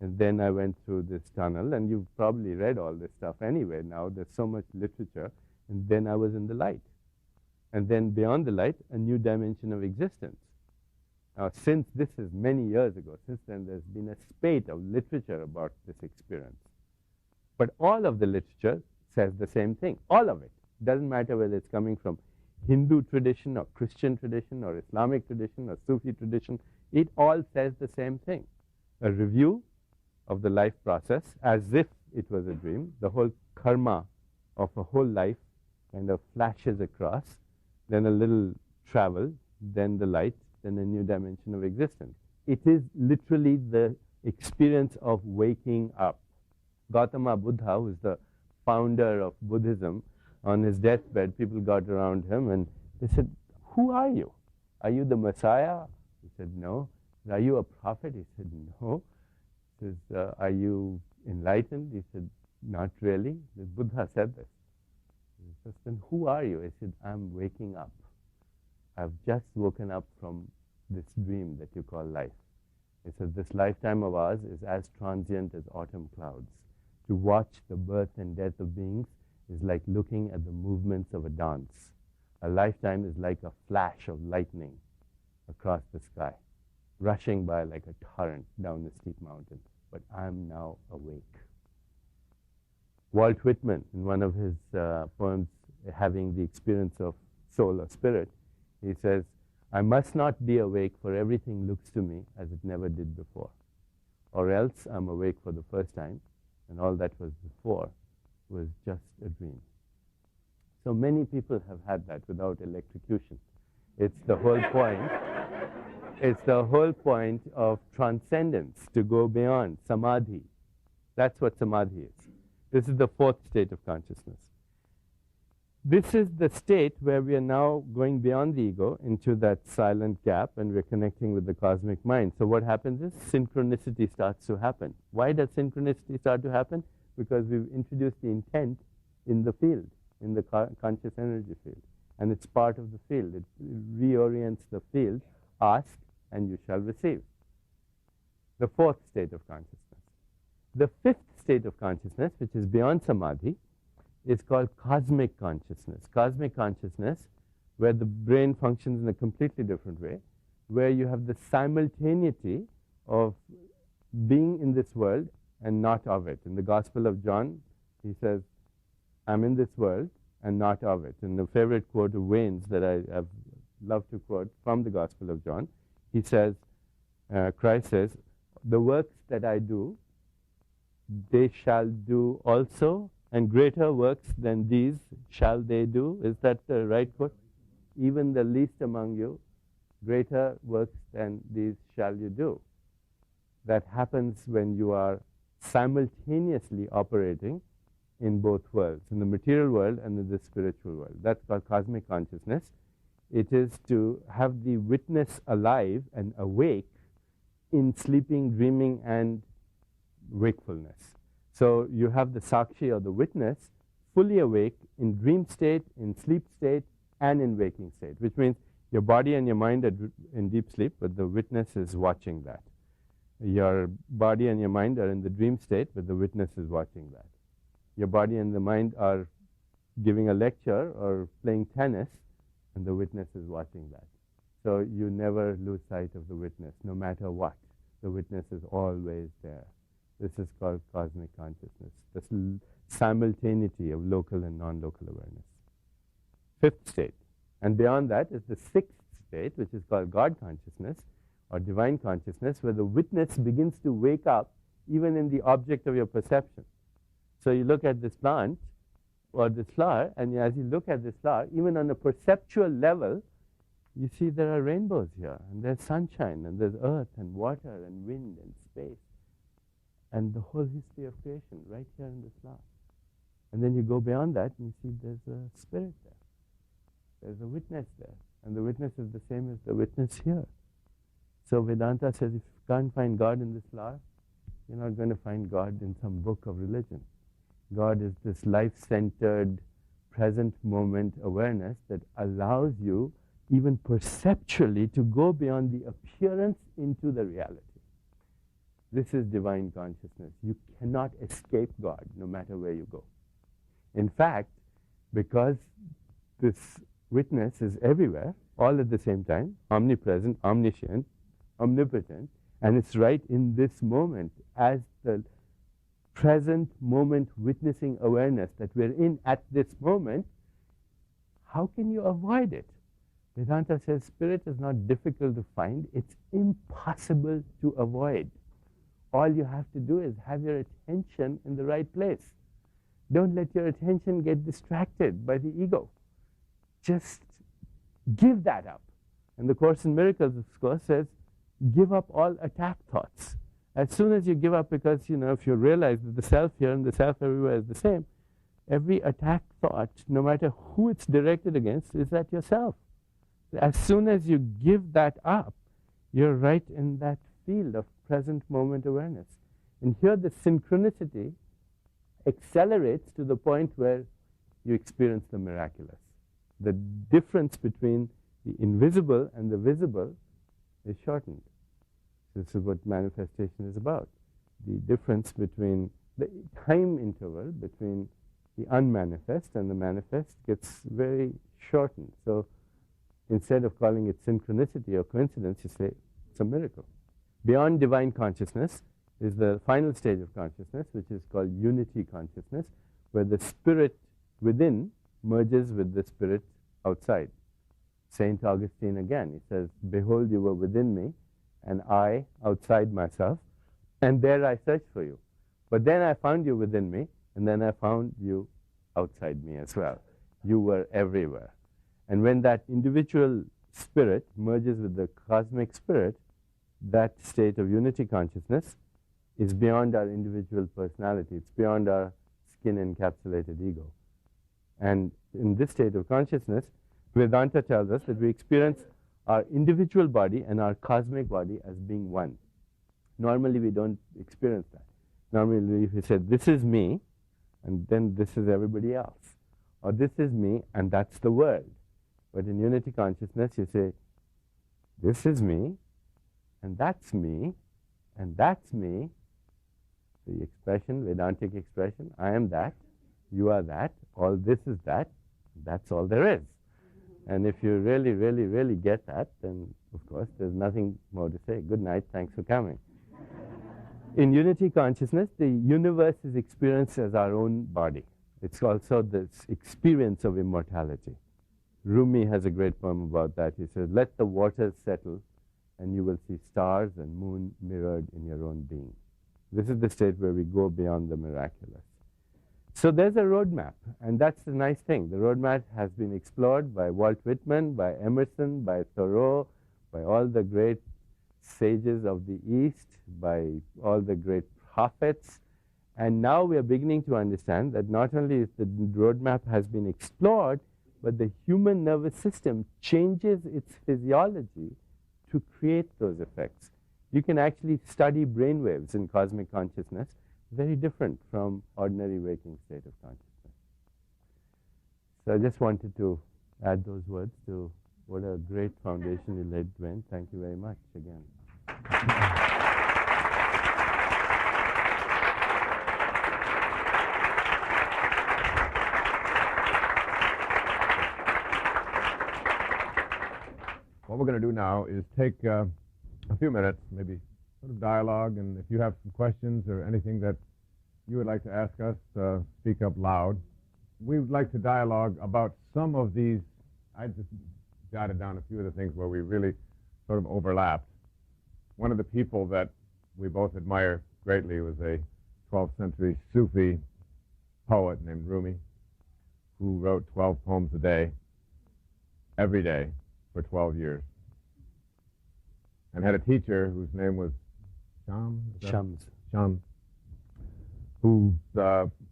And then I went through this tunnel, and you've probably read all this stuff anyway now. There's so much literature. And then I was in the light. And then beyond the light, a new dimension of existence. Now, since this is many years ago, since then there's been a spate of literature about this experience. But all of the literature says the same thing, all of it. Doesn't matter whether it's coming from Hindu tradition or Christian tradition or Islamic tradition or Sufi tradition, it all says the same thing. A review of the life process as if it was a dream. The whole karma of a whole life kind of flashes across, then a little travel, then the light, then a new dimension of existence. It is literally the experience of waking up. Gautama Buddha, who is the founder of Buddhism, on his deathbed, people got around him and they said, who are you? Are you the Messiah? He said, no. Are you a prophet? He said, no. He says, are you enlightened? He said, not really. The Buddha said this. He says, then who are you? He said, I'm waking up. I've just woken up from this dream that you call life. He says, this lifetime of ours is as transient as autumn clouds. To watch the birth and death of beings is like looking at the movements of a dance. A lifetime is like a flash of lightning across the sky, rushing by like a torrent down a steep mountain. But I'm now awake. Walt Whitman, in one of his poems, having the experience of soul or spirit, he says, I must not be awake, for everything looks to me as it never did before. Or else I'm awake for the first time, and all that was before was just a dream. So many people have had that without electrocution. It's the whole point. It's the whole point of transcendence, to go beyond, samadhi. That's what samadhi is. This is the fourth state of consciousness. This is the state where we are now going beyond the ego into that silent gap, and we're connecting with the cosmic mind. So what happens is synchronicity starts to happen. Why does synchronicity start to happen? Because we've introduced the intent in the field, in the conscious energy field. And it's part of the field. It reorients the field. Ask and you shall receive. The fourth state of consciousness. The fifth state of consciousness, which is beyond samadhi, is called cosmic consciousness. Cosmic consciousness, where the brain functions in a completely different way, where you have the simultaneity of being in this world and not of it. In the Gospel of John, he says, I'm in this world and not of it. And the favorite quote of Wayne's that I have loved to quote from the Gospel of John, he says, Christ says, the works that I do, they shall do also, and greater works than these shall they do. Is that the right quote? Even the least among you, greater works than these shall you do. That happens when you are simultaneously operating in both worlds, in the material world and in the spiritual world. That's called cosmic consciousness. It is to have the witness alive and awake in sleeping, dreaming, and wakefulness. So you have the sakshi or the witness fully awake in dream state, in sleep state, and in waking state, which means your body and your mind are in deep sleep, but the witness is watching that. Your body and your mind are in the dream state, but the witness is watching that. Your body and the mind are giving a lecture or playing tennis, and the witness is watching that. So you never lose sight of the witness, no matter what. The witness is always there. This is called cosmic consciousness, this simultaneity of local and non-local awareness. Fifth state. And beyond that is the sixth state, which is called God consciousness or divine consciousness, where the witness begins to wake up even in the object of your perception. So you look at this plant or this flower, and as you look at this flower, even on a perceptual level, you see there are rainbows here, and there's sunshine, and there's earth and water and wind and space, and the whole history of creation right here in this flower. And then you go beyond that, and you see there's a spirit there. There's a witness there, and the witness is the same as the witness here. So Vedanta says if you can't find God in this flower, you're not going to find God in some book of religion. God is this life-centered, present moment awareness that allows you, even perceptually, to go beyond the appearance into the reality. This is divine consciousness. You cannot escape God, no matter where you go. In fact, because this witness is everywhere, all at the same time, omnipresent, omniscient, omnipotent, and it's right in this moment as the present moment witnessing awareness that we're in at this moment. How can you avoid it? Vedanta says spirit is not difficult to find, it's impossible to avoid. All you have to do is have your attention in the right place. Don't let your attention get distracted by the ego. Just give that up. And the Course in Miracles, of course, says, give up all attack thoughts. As soon as you give up, because, if you realize that the self here and the self everywhere is the same, every attack thought, no matter who it's directed against, is at yourself. As soon as you give that up, you're right in that field of present moment awareness. And here the synchronicity accelerates to the point where you experience the miraculous. The difference between the invisible and the visible is shortened. This is what manifestation is about. The difference between the time interval between the unmanifest and the manifest gets very shortened. So instead of calling it synchronicity or coincidence, you say it's a miracle. Beyond divine consciousness is the final stage of consciousness, which is called unity consciousness, where the spirit within merges with the spirit outside. St. Augustine again, he says, "Behold, you were within me, and I outside myself, and there I searched for you. But then I found you within me, and then I found you outside me as well. You were everywhere." And when that individual spirit merges with the cosmic spirit, that state of unity consciousness is beyond our individual personality. It's beyond our skin-encapsulated ego. And in this state of consciousness, Vedanta tells us that we experience our individual body and our cosmic body as being one. Normally, we don't experience that. Normally, we say, this is me, and then this is everybody else. Or this is me, and that's the world. But in unity consciousness, you say, this is me, and that's me, and that's me. The expression, Vedantic expression, I am that, you are that, all this is that, that's all there is. And if you really, really, really get that, then of course there's nothing more to say. Good night, thanks for coming. In unity consciousness, the universe is experienced as our own body. It's also this experience of immortality. Rumi has a great poem about that. He says, "Let the waters settle, and you will see stars and moon mirrored in your own being." This is the state where we go beyond the miraculous. So there's a roadmap, and that's the nice thing. The roadmap has been explored by Walt Whitman, by Emerson, by Thoreau, by all the great sages of the East, by all the great prophets. And now we are beginning to understand that not only is the roadmap has been explored, but the human nervous system changes its physiology to create those effects. You can actually study brainwaves in cosmic consciousness, very different from ordinary waking state of consciousness. So I just wanted to add those words to what a great foundation you laid, Dwayne. Thank you very much again. What we're going to do now is take a few minutes, maybe sort of dialogue, and if you have some questions or anything that you would like to ask us, speak up loud. We would like to dialogue about some of these. I just jotted down a few of the things where we really sort of overlapped. One of the people that we both admire greatly was a 12th century Sufi poet named Rumi, who wrote 12 poems a day, every day, for 12 years. And had a teacher whose name was Shams, who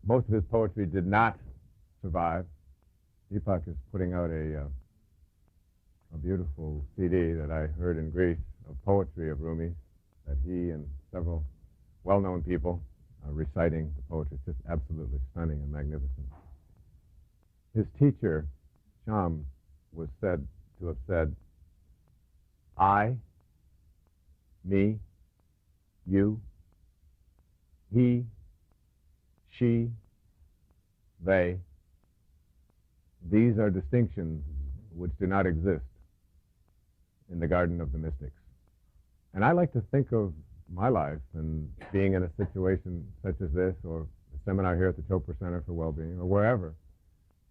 most of his poetry did not survive. Deepak is putting out a beautiful CD that I heard in Greece of poetry of Rumi that he and several well-known people are reciting the poetry. It's just absolutely stunning and magnificent. His teacher, Shams, was said to have said, "I, me, you, he, she, they, these are distinctions which do not exist in the garden of the mystics." And I like to think of my life and being in a situation such as this, or a seminar here at the Chopra Center for Wellbeing, or wherever,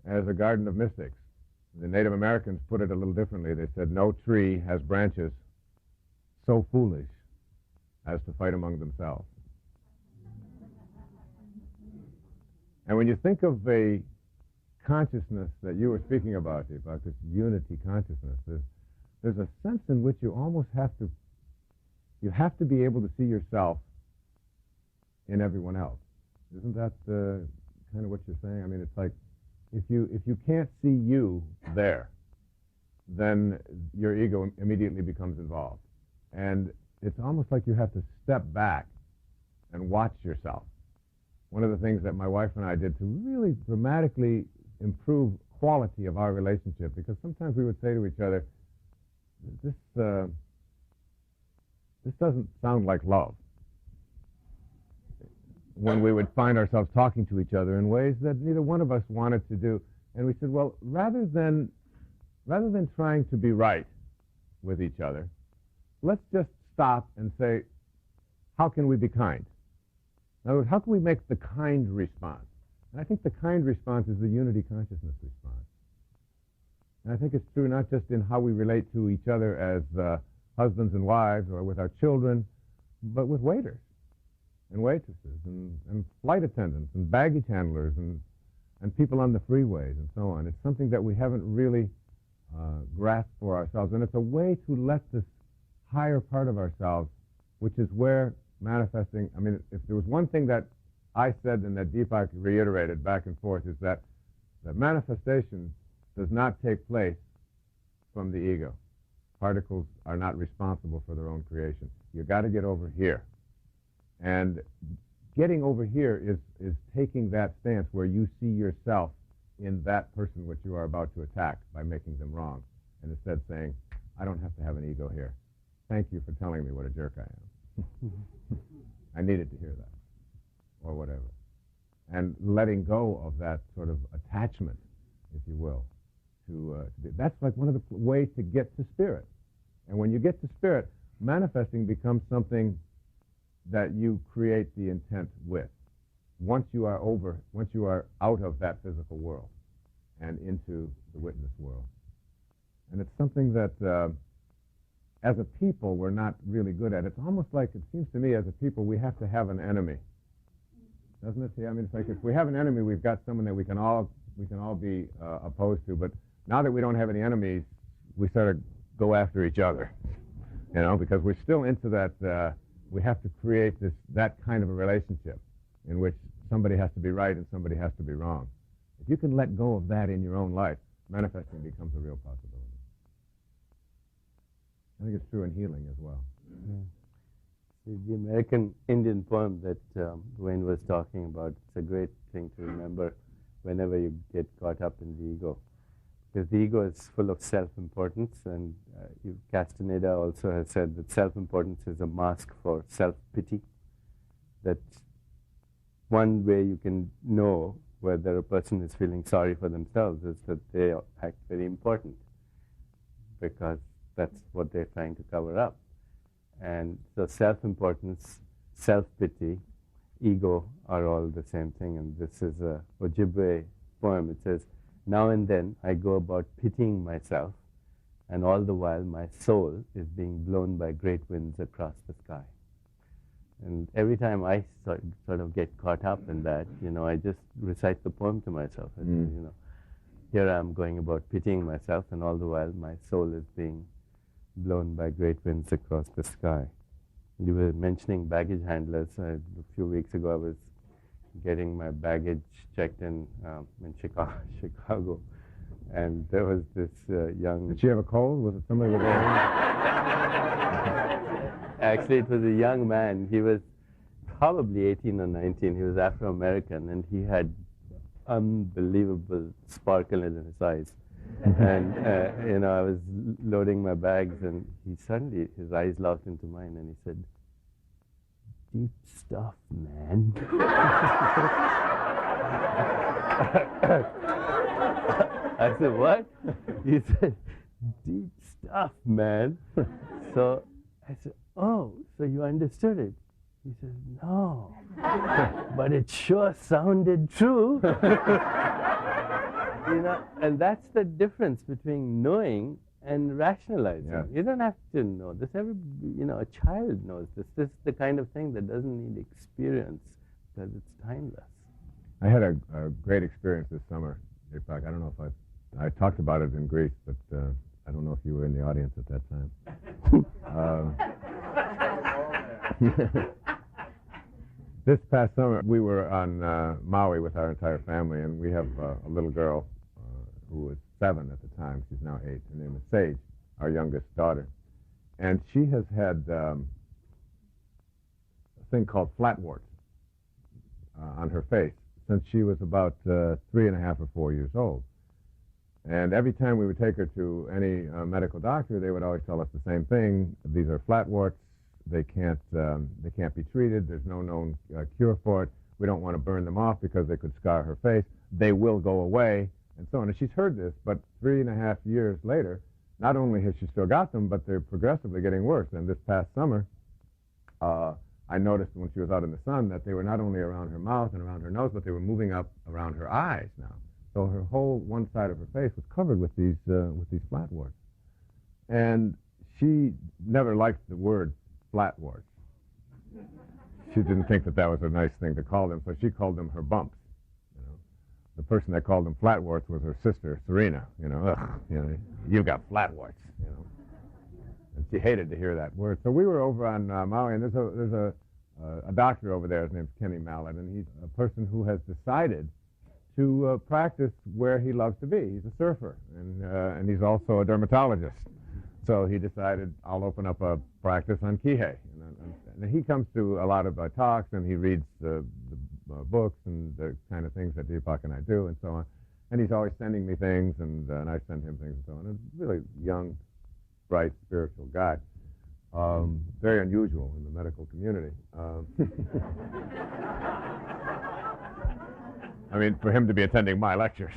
as a garden of mystics. The Native Americans put it a little differently. They said, "No tree has branches so foolish as to fight among themselves." And when you think of a consciousness that you were speaking about, Deepak, this unity consciousness, there's a sense in which you almost have to be able to see yourself in everyone else. Isn't that kind of what you're saying? I mean, it's like if you can't see you there, then your ego immediately becomes involved. And it's almost like you have to step back and watch yourself. One of the things that my wife and I did to really dramatically improve quality of our relationship, because sometimes we would say to each other, this doesn't sound like love. When we would find ourselves talking to each other in ways that neither one of us wanted to do. And we said, well, rather than rather than trying to be right with each other, let's just stop and say, how can we be kind? In other words, how can we make the kind response? And I think the kind response is the unity consciousness response. And I think it's true not just in how we relate to each other as husbands and wives or with our children, but with waiters and waitresses and flight attendants and baggage handlers and people on the freeways and so on. It's something that we haven't really grasped for ourselves. And it's a way to let this higher part of ourselves, which is where manifesting, I mean, if there was one thing that I said and that Deepak reiterated back and forth, is that manifestation does not take place from the ego. Particles are not responsible for their own creation. You've got to get over here. And getting over here is taking that stance where you see yourself in that person which you are about to attack by making them wrong, and instead saying, I don't have to have an ego here. Thank you for telling me what a jerk I am. I needed to hear that, or whatever. And letting go of that sort of attachment, if you will, that's like one of the ways to get to spirit. And when you get to spirit, manifesting becomes something that you create the intent with. Once you are out of that physical world and into the witness world. And it's something that, as a people, we're not really good at. It's almost like, it seems to me, as a people, we have to have an enemy. Doesn't it? I mean, it's like if we have an enemy, we've got someone that we can all be opposed to. But now that we don't have any enemies, we sort of go after each other, because we're still into that. We have to create that kind of a relationship in which somebody has to be right and somebody has to be wrong. If you can let go of that in your own life, manifesting becomes a real possibility. I think it's true in healing as well. Yeah. The American Indian poem that Wayne was talking about, it's a great thing to remember whenever you get caught up in the ego. Because the ego is full of self-importance, and Castaneda also has said that self-importance is a mask for self-pity. That one way you can know whether a person is feeling sorry for themselves is that they act very important, because that's what they're trying to cover up. And so self-importance, self-pity, ego are all the same thing. And this is a Ojibwe poem. It says, now and then I go about pitying myself, and all the while my soul is being blown by great winds across the sky. And every time I sort of get caught up in that, I just recite the poem to myself. And, here I am going about pitying myself, and all the while my soul is being blown by great winds across the sky. You were mentioning baggage handlers. A few weeks ago I was getting my baggage checked in Chicago, and there was this young... Did she have a cold? Was it somebody with a Actually, it was a young man. He was probably 18 or 19. He was Afro-American, and he had unbelievable sparkle in his eyes. And, I was loading my bags, and suddenly his eyes locked into mine, and he said, deep stuff, man. I said, what? He said, deep stuff, man. So I said, oh, so you understood it? He said, no, but it sure sounded true. And that's the difference between knowing and rationalizing. Yeah. You don't have to know this. A child knows this. This is the kind of thing that doesn't need experience, because it's timeless. I had a great experience this summer, Deepak. I don't know if I talked about it in Greece, but I don't know if you were in the audience at that time. This past summer, we were on Maui with our entire family, and we have a little girl who was 7 at the time. She's now 8. Her name is Sage, our youngest daughter. And she has had a thing called flatwarts on her face since she was about 3.5 or 4 years old. And every time we would take her to any medical doctor, they would always tell us the same thing. These are flatwarts. They can't be treated. There's no known cure for it. We don't want to burn them off because they could scar her face. They will go away. and so on. And she's heard this, but 3.5 years later, not only has she still got them, but they're progressively getting worse. And this past summer, I noticed when she was out in the sun that they were not only around her mouth and around her nose, but they were moving up around her eyes now. So her whole one side of her face was covered with these flatwarts. And she never liked the word flatwarts. She didn't think that that was a nice thing to call them, so she called them her bumps. You know, the person that called them flatwarts was her sister, Serena. You know, ugh, you know, you got flatwarts. You know, and she hated to hear that word. So we were over on Maui, and there's a doctor over there. His name's Kenny Mallett, and he's a person who has decided to practice where he loves to be. He's a surfer, and he's also a dermatologist. So he decided, I'll open up a practice on Kihei. And he comes to a lot of talks, and he reads the books and the kind of things that Deepak and I do, and so on. And he's always sending me things, and I send him things, and so on. And a really young, bright, spiritual guy. Very unusual in the medical community. I mean, for him to be attending my lectures.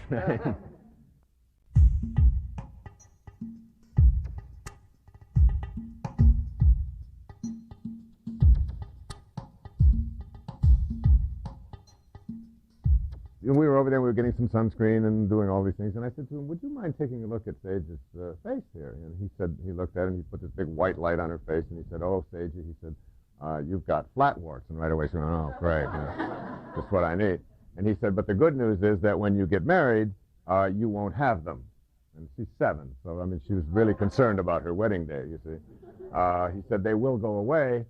We were over there, we were getting some sunscreen and doing all these things, and I said to him, would you mind taking a look at Sage's face here? And he said, he looked at it, and he put this big white light on her face, and he said, oh, Sage, he said, you've got flatwarts. And right away she went, oh, great, you know, that's what I need. And he said, but the good news is that when you get married, you won't have them. And she's 7, so, I mean, she was really concerned about her wedding day, you see. He said, they will go away,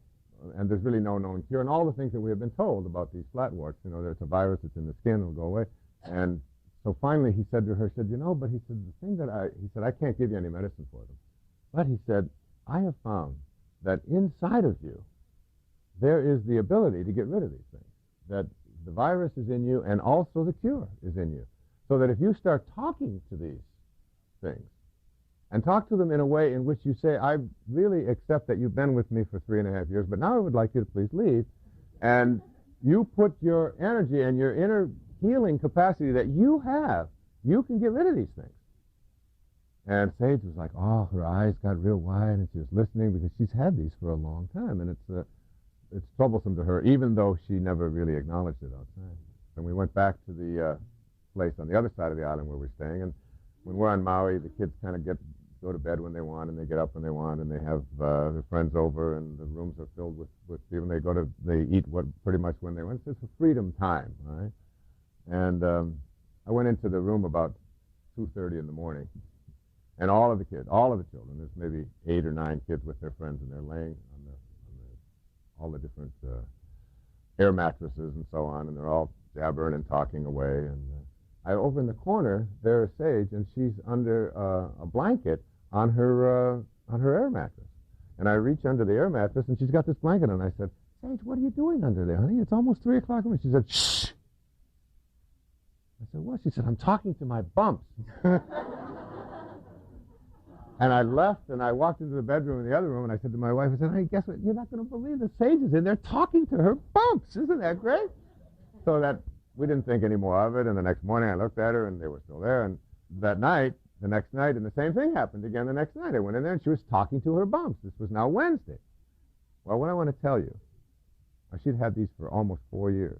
and there's really no known cure, and all the things that we have been told about these flatwarts, you know, there's a virus that's in the skin, it'll go away. And so finally he said to her, he said, you know, but he said, the thing that he said, I can't give you any medicine for them. But he said, I have found that inside of you, there is the ability to get rid of these things, that the virus is in you, and also the cure is in you. So that if you start talking to these things, and talk to them in a way in which you say, I really accept that you've been with me for 3.5 years, but now I would like you to please leave. And you put your energy and your inner healing capacity that you have, you can get rid of these things. And Sage was like, oh, her eyes got real wide, and she was listening because she's had these for a long time, and it's troublesome to her, even though she never really acknowledged it outside. And we went back to the place on the other side of the island where we're staying, and when we're on Maui, the kids kind of go to bed when they want, and they get up when they want, and they have their friends over, and the rooms are filled with people. They eat pretty much when they want. It's a freedom time, all right? And I went into the room about 2:30 in the morning, and all of the children, there's maybe 8 or 9 kids with their friends, and they're laying on all the different air mattresses and so on, and they're all jabbering and talking away, and over in the corner, there is Sage, and she's under a blanket on her air mattress. And I reach under the air mattress, and she's got this blanket on. I said, Sage, what are you doing under there, honey? It's almost 3 o'clock. She said, shh. I said, what? She said, I'm talking to my bumps. And I left, and I walked into the bedroom in the other room, and I said to my wife, I said, hey, guess what? You're not going to believe this. Sage is in there talking to her bumps. Isn't that great? So that we didn't think any more of it, and the next morning I looked at her, and they were still there, and the next night, and the same thing happened again the next night. I went in there, and she was talking to her bumps. This was now Wednesday. Well, what I want to tell you, she'd had these for almost 4 years.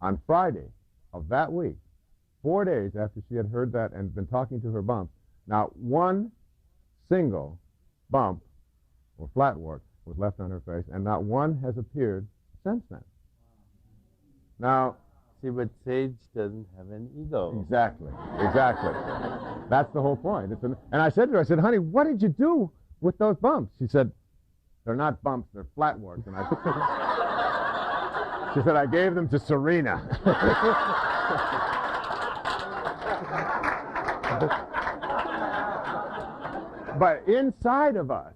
On Friday of that week, 4 days after she had heard that and been talking to her bumps, not one single bump or flatwart was left on her face, and not one has appeared since then. Now, see, but Sage doesn't have an ego. Exactly. That's the whole point. And I said to her, I said, honey, what did you do with those bumps? She said, they're not bumps, they're flatwarts. And she said, I gave them to Serena. But inside of us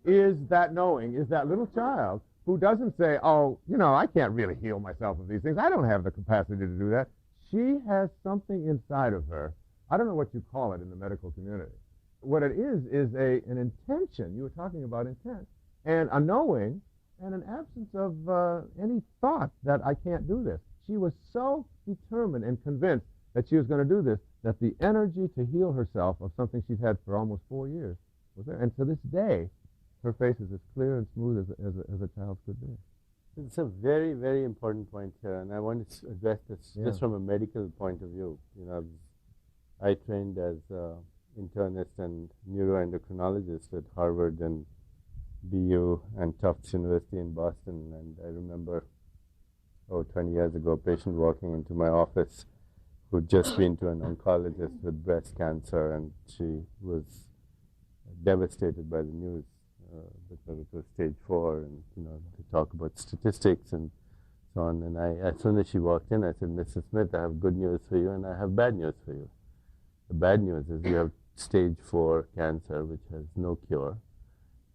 is that knowing, is that little child who doesn't say, oh, you know, I can't really heal myself of these things. I don't have the capacity to do that. She has something inside of her. I don't know what you call it in the medical community. What it is an intention. You were talking about intent. And a knowing and an absence of any thought that I can't do this. She was so determined and convinced that she was going to do this, that the energy to heal herself of something she's had for almost 4 years was there. And to this day, her face is as clear and smooth as a child's could be. It's a very, very important point here, and I want to address this just from a medical point of view. You know, I trained as internist and neuroendocrinologist at Harvard and BU and Tufts University in Boston, and I remember 20 years ago, a patient walking into my office who'd just been to an oncologist with breast cancer, and she was devastated by the news because it was stage 4, and they talk about statistics and so on. And as soon as she walked in, I said, "Mrs. Smith, I have good news for you, and I have bad news for you. The bad news is you have stage 4 cancer, which has no cure,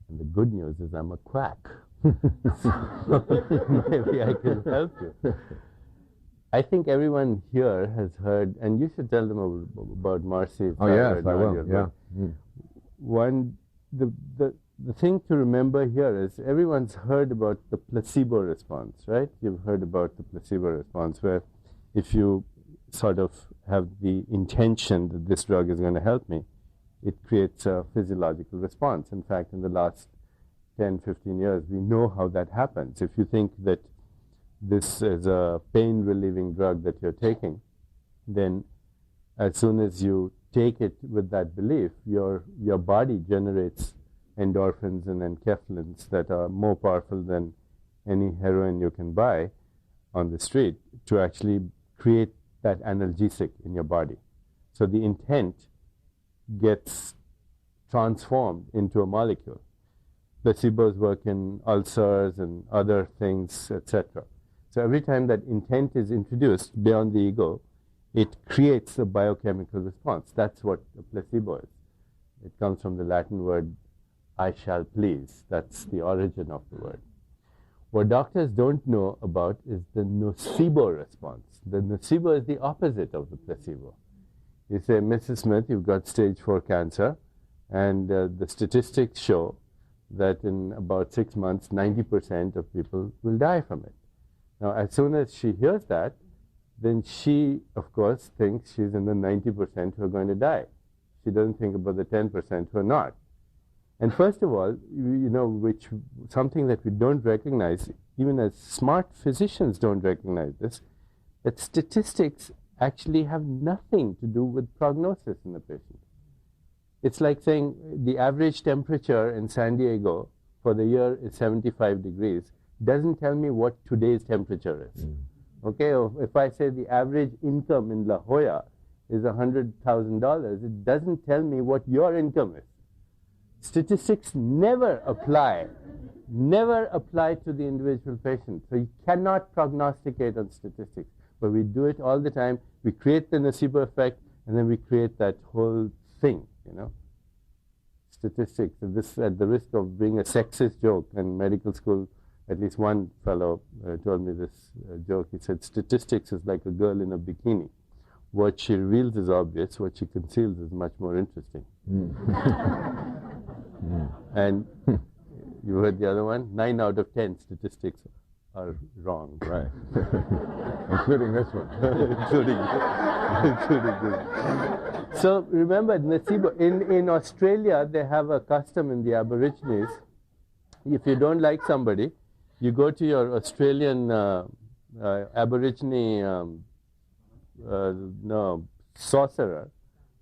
and the good news is I'm a quack. So maybe I can help you." I think everyone here has heard, and you should tell them about Marcy. Oh yes, I will. Yeah. One, the thing to remember here is everyone's heard about the placebo response, right? You've heard about the placebo response, where if you sort of have the intention that this drug is going to help me, it creates a physiological response. In fact, in the last 10, 15 years, we know how that happens. If you think that this is a pain-relieving drug that you're taking, then as soon as you take it with that belief, your body generates endorphins and enkephalins that are more powerful than any heroin you can buy on the street to actually create that analgesic in your body. So the intent gets transformed into a molecule. Placebos work in ulcers and other things, etc. So every time that intent is introduced beyond the ego, it creates a biochemical response. That's what a placebo is. It comes from the Latin word "I shall please." That's the origin of the word. What doctors don't know about is the nocebo response. The nocebo is the opposite of the placebo. You say, "Mrs. Smith, you've got stage 4 cancer, and the statistics show that in about 6 months, 90% of people will die from it." Now, as soon as she hears that, then she, of course, thinks she's in the 90% who are going to die. She doesn't think about the 10% who are not. And first of all, which something that we don't recognize, even as smart physicians don't recognize this, that statistics actually have nothing to do with prognosis in a patient. It's like saying the average temperature in San Diego for the year is 75 degrees. Doesn't tell me what today's temperature is. Okay, if I say the average income in La Jolla is $100,000, it doesn't tell me what your income is. Statistics never apply to the individual patient. So you cannot prognosticate on statistics, but we do it all the time. We create the nocebo effect, and then we create that whole thing, Statistics. And this, at the risk of being a sexist joke in medical school, at least one fellow told me this joke. He said, "Statistics is like a girl in a bikini. What she reveals is obvious. What she conceals is much more interesting." And you heard the other one? 9 out of 10 statistics are wrong. Right. Including this one. including this. So remember, nocebo. In Australia, they have a custom in the Aborigines. If you don't like somebody, you go to your Australian Aborigine sorcerer,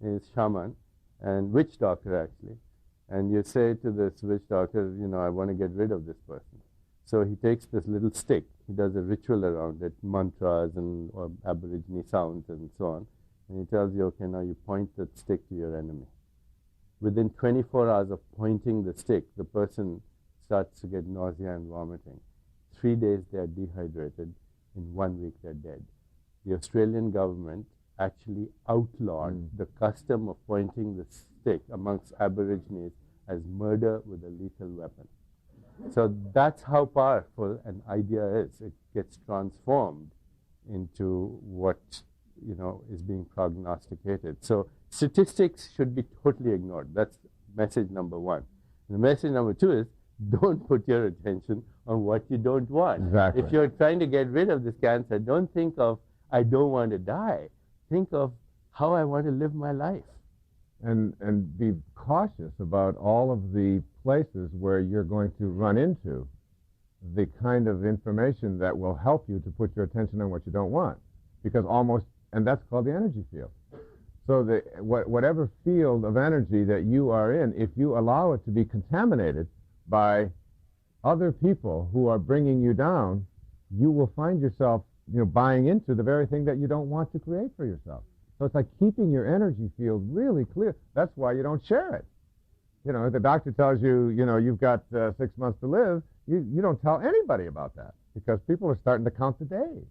is shaman, and witch doctor actually, and you say to this witch doctor, "I want to get rid of this person." So he takes this little stick, he does a ritual around it, mantras and Aborigine sounds and so on, and he tells you, "Okay, now you point that stick to your enemy." Within 24 hours of pointing the stick, the person starts to get nausea and vomiting. 3 days they are dehydrated. In 1 week they're dead. The Australian government actually outlawed the custom of pointing the stick amongst Aborigines as murder with a lethal weapon. So that's how powerful an idea is. It gets transformed into what is being prognosticated. So statistics should be totally ignored. That's message number 1. And the message number 2 is, don't put your attention on what you don't want. Exactly. If you're trying to get rid of this cancer, don't think of, "I don't want to die." think of how I want to live my life. And be cautious about all of the places where you're going to run into the kind of information that will help you to put your attention on what you don't want. Because and that's called the energy field. So whatever field of energy that you are in, if you allow it to be contaminated by other people who are bringing you down, you will find yourself, buying into the very thing that you don't want to create for yourself. So it's like keeping your energy field really clear. That's why you don't share it. If the doctor tells you, you've got 6 months to live, you don't tell anybody about that, because people are starting to count the days.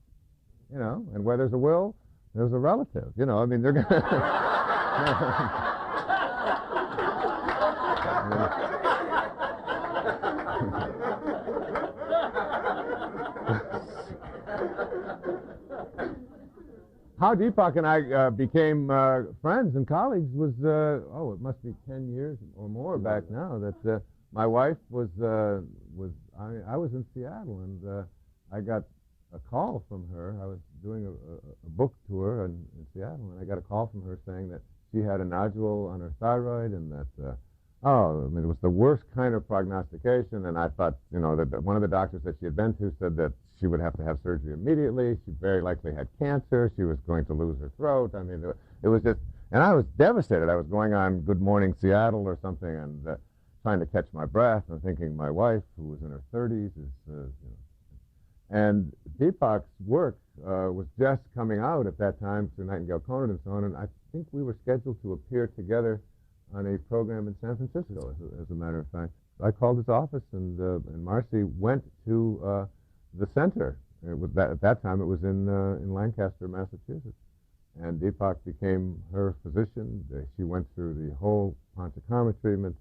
And where there's a will, there's a relative. They're going to... How Deepak and I became friends and colleagues was, it must be 10 years or more back now, that my wife I was in Seattle, and I got a call from her. I was doing a book tour in Seattle, and I got a call from her saying that she had a nodule on her thyroid, and that, it was the worst kind of prognostication, and I thought, that one of the doctors that she had been to said that she would have to have surgery immediately. She very likely had cancer. She was going to lose her throat. It was just, and I was devastated. I was going on Good Morning Seattle or something, and trying to catch my breath, and thinking my wife, who was in her 30s, is, And Deepak's work was just coming out at that time through Nightingale Conant and so on, and I think we were scheduled to appear together on a program in San Francisco, as a matter of fact. I called his office, and Marcy went to the center. At that time, it was in Lancaster, Massachusetts. And Deepak became her physician. She went through the whole Panchakarma treatment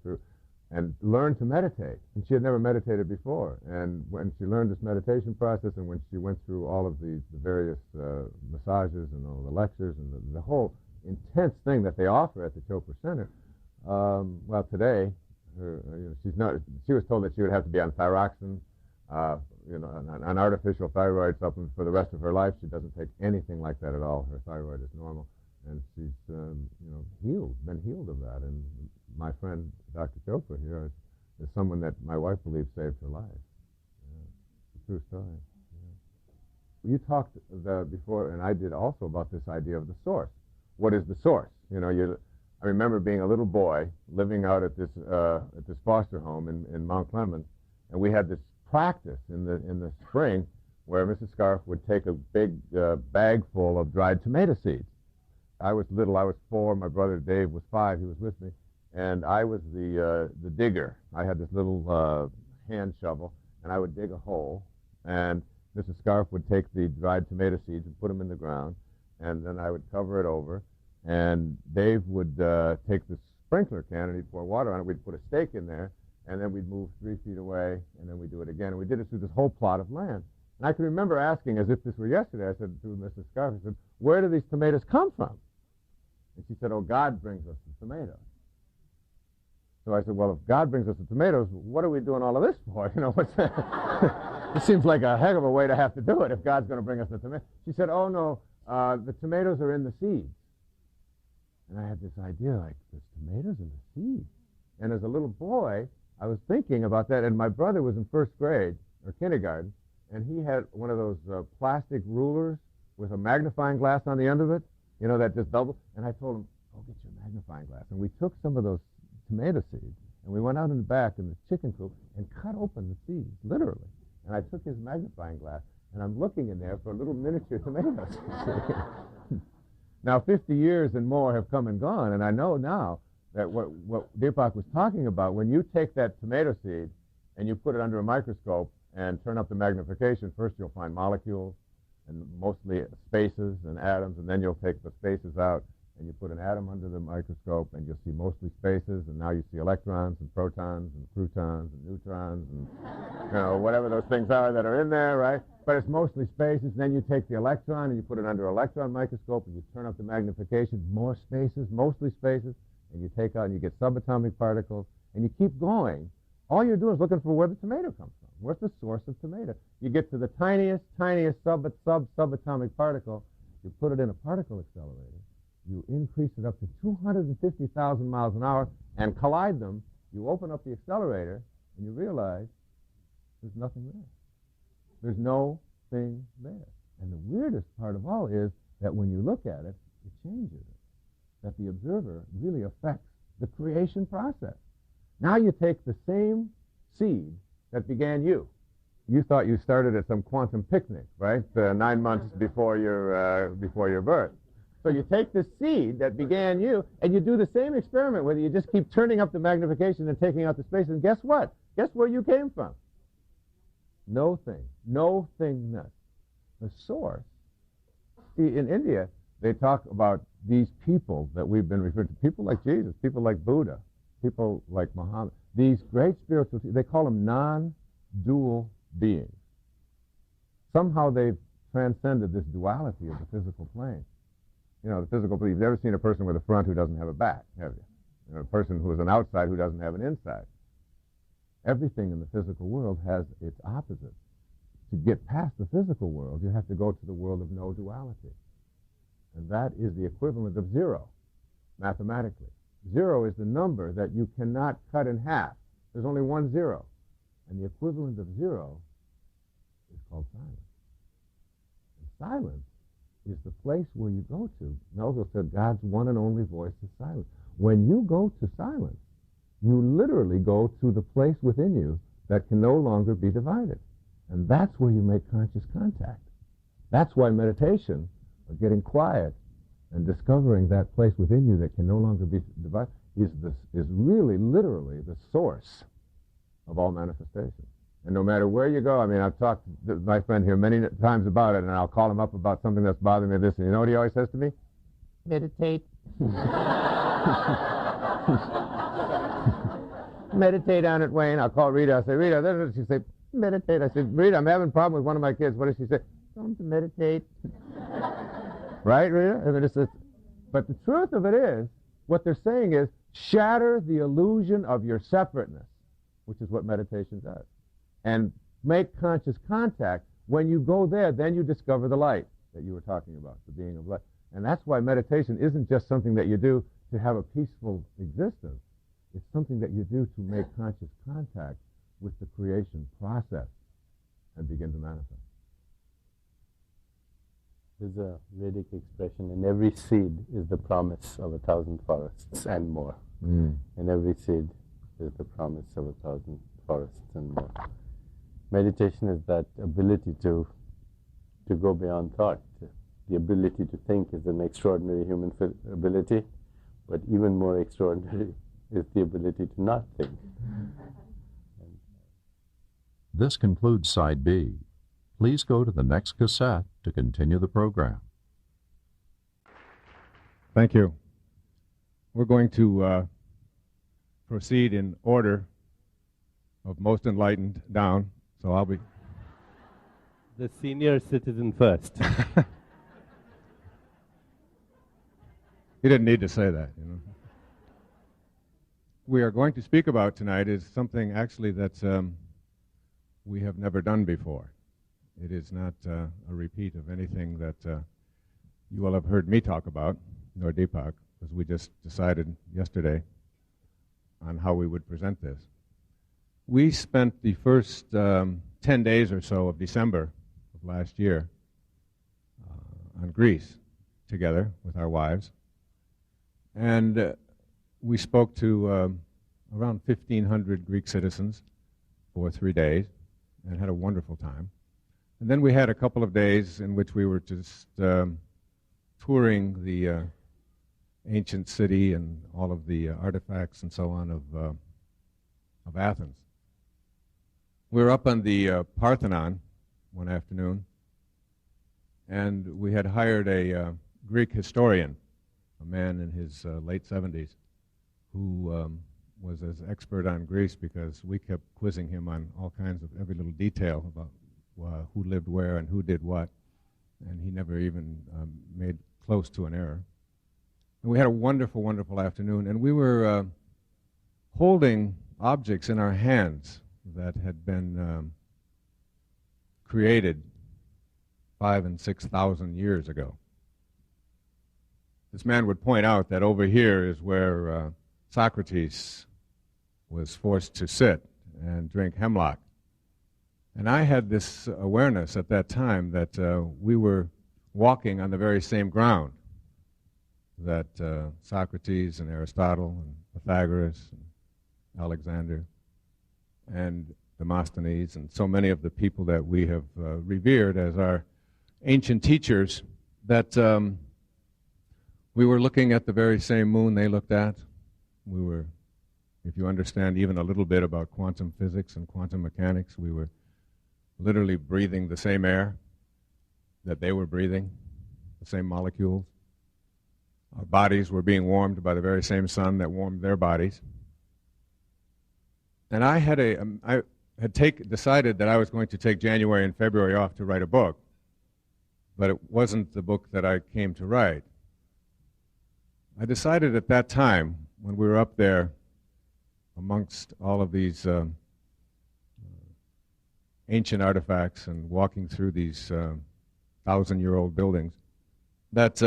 and learned to meditate. And she had never meditated before. And when she learned this meditation process, and when she went through all of the various massages and all the lectures and the whole intense thing that they offer at the Chopra Center, today, she was told that she would have to be on thyroxine, an artificial thyroid supplement for the rest of her life. She doesn't take anything like that at all. Her thyroid is normal, and she's been healed of that. And my friend Dr. Chopra here is someone that my wife believes saved her life. It's a true story. Yeah. You talked before, and I did also, about this idea of the source. What is the source? I remember being a little boy living out at this foster home in Mount Clemens, and we had this practice in the spring where Mrs. Scarf would take a big bag full of dried tomato seeds. I was little. I was 4. My brother Dave was 5. He was with me, and I was the digger. I had this little hand shovel, and I would dig a hole, and Mrs. Scarf would take the dried tomato seeds and put them in the ground, and then I would cover it over, and Dave would take the sprinkler can and he'd pour water on it. We'd put a stake in there, and then we'd move 3 feet away, and then we'd do it again. And we did it through this whole plot of land. And I can remember asking, as if this were yesterday, I said to Mrs. Scarf, I said, "Where do these tomatoes come from?" And she said, "Oh, God brings us the tomatoes." So I said, "Well, if God brings us the tomatoes, what are we doing all of this for? What's that?" It seems like a heck of a way to have to do it if God's going to bring us the tomatoes. She said, "Oh, no, the tomatoes are in the seeds." And I had this idea, like, there's tomatoes in the seeds. And as a little boy, I was thinking about that, and my brother was in 1st grade, or kindergarten, and he had one of those plastic rulers with a magnifying glass on the end of it, that just double. And I told him, "Go get your magnifying glass." And we took some of those tomato seeds, and we went out in the back in the chicken coop and cut open the seeds, literally. And I took his magnifying glass, and I'm looking in there for little miniature tomatoes. Now, 50 years and more have come and gone, and I know now that what Deepak was talking about, when you take that tomato seed and you put it under a microscope and turn up the magnification, first you'll find molecules and mostly spaces and atoms, and then you'll take the spaces out and you put an atom under the microscope and you'll see mostly spaces, and now you see electrons and protons and protons and neutrons and whatever those things are that are in there, right? But it's mostly spaces. Then you take the electron and you put it under an electron microscope and you turn up the magnification, more spaces, mostly spaces, and you take out and you get subatomic particles, and you keep going. All you're doing is looking for where the tomato comes from. What's the source of tomato? You get to the tiniest subatomic particle. you put it in a particle accelerator, you increase it up to 250,000 miles an hour and collide them, you open up the accelerator and you realize there's nothing there. There's no thing there. And the weirdest part of all is that when you look at it, it changes it. That the observer really affects the creation process. Now you take the same seed that began you. You thought you started at some quantum picnic, right? 9 months before your birth. So you take the seed that began you, and you do the same experiment with it. You just keep turning up the magnification and taking out the space, and guess what? Guess where you came from? No thing. No thingness. The source. See, in India, they talk about these people that we've been referring to, people like Jesus, people like Buddha, people like Muhammad, these great spiritual, they call them non-dual beings. Somehow they've transcended this duality of the physical plane. You know, the physical plane, you've never seen a person with a front who doesn't have a back, have you? You know, a person who is an outside who doesn't have an inside. Everything in the physical world has its opposite. To get past the physical world, you have to go to the world of no duality. And that is the equivalent of zero, mathematically. Zero is the number that you cannot cut in half. There's only one zero. And the equivalent of zero is called silence. And silence is the place where you go to. Melville said God's one and only voice is silence. When you go to silence, you literally go to the place within you that can no longer be divided. And that's where you make conscious contact. That's why meditation, or getting quiet and discovering that place within you that can no longer be divided, is really, literally the source of all manifestation. And no matter where you go, I mean, I've talked to my friend here many times about it, and I'll call him up about something that's bothering me, and you know what he always says to me? Meditate. Meditate on it, Wayne. I'll call Rita. I'll say, Rita, she'll say, meditate. I said, Rita, I'm having a problem with one of my kids. What does she say? Tell him to meditate. Right, Rita? I mean, but the truth of it is, what they're saying is, shatter the illusion of your separateness, which is what meditation does. And make conscious contact. When you go there, then you discover the light that you were talking about, the being of light. And that's why meditation isn't just something that you do to have a peaceful existence. It's something that you do to make conscious contact with the creation process and begin to manifest. There's a Vedic expression, in every seed is the promise of 1,000 forests and more. In every seed is the promise of 1,000 forests and more. Meditation is that ability to go beyond thought. The ability to think is an extraordinary human ability, but even more extraordinary is the ability to not think. This concludes Side B. Please go to the next cassette to continue the program. Thank you. We're going to proceed in order of most enlightened down, so I'll be... The senior citizen first. He didn't need to say that, you know. We are going to speak about tonight is something actually that we have never done before. It is not a repeat of anything that you will have heard me talk about, nor Deepak, because we just decided yesterday on how we would present this. We spent the first 10 days or so of December of last year on Greece together with our wives, and we spoke to around 1,500 Greek citizens for 3 days and had a wonderful time. And then we had a couple of days in which we were just touring the ancient city and all of the artifacts and so on of Athens. We were up on the Parthenon one afternoon, and we had hired a Greek historian, a man in his late 70s, who was as expert on Greece because we kept quizzing him on all kinds of every little detail about who lived where and who did what, and he never even made close to an error. And we had a wonderful, wonderful afternoon, and we were holding objects in our hands that had been created 5,000 and 6,000 years ago. this man would point out that over here is where Socrates was forced to sit and drink hemlock. And I had this awareness at that time that we were walking on the very same ground that Socrates and Aristotle and Pythagoras and Alexander and Demosthenes and so many of the people that we have revered as our ancient teachers, that we were looking at the very same moon they looked at. We were, if you understand even a little bit about quantum physics and quantum mechanics, we were literally breathing the same air that they were breathing, the same molecules. Our bodies were being warmed by the very same sun that warmed their bodies. And I had decided that I was going to take January and February off to write a book, but it wasn't the book that I came to write. I decided at that time, when we were up there amongst all of these ancient artifacts and walking through these 1,000-year-old buildings, that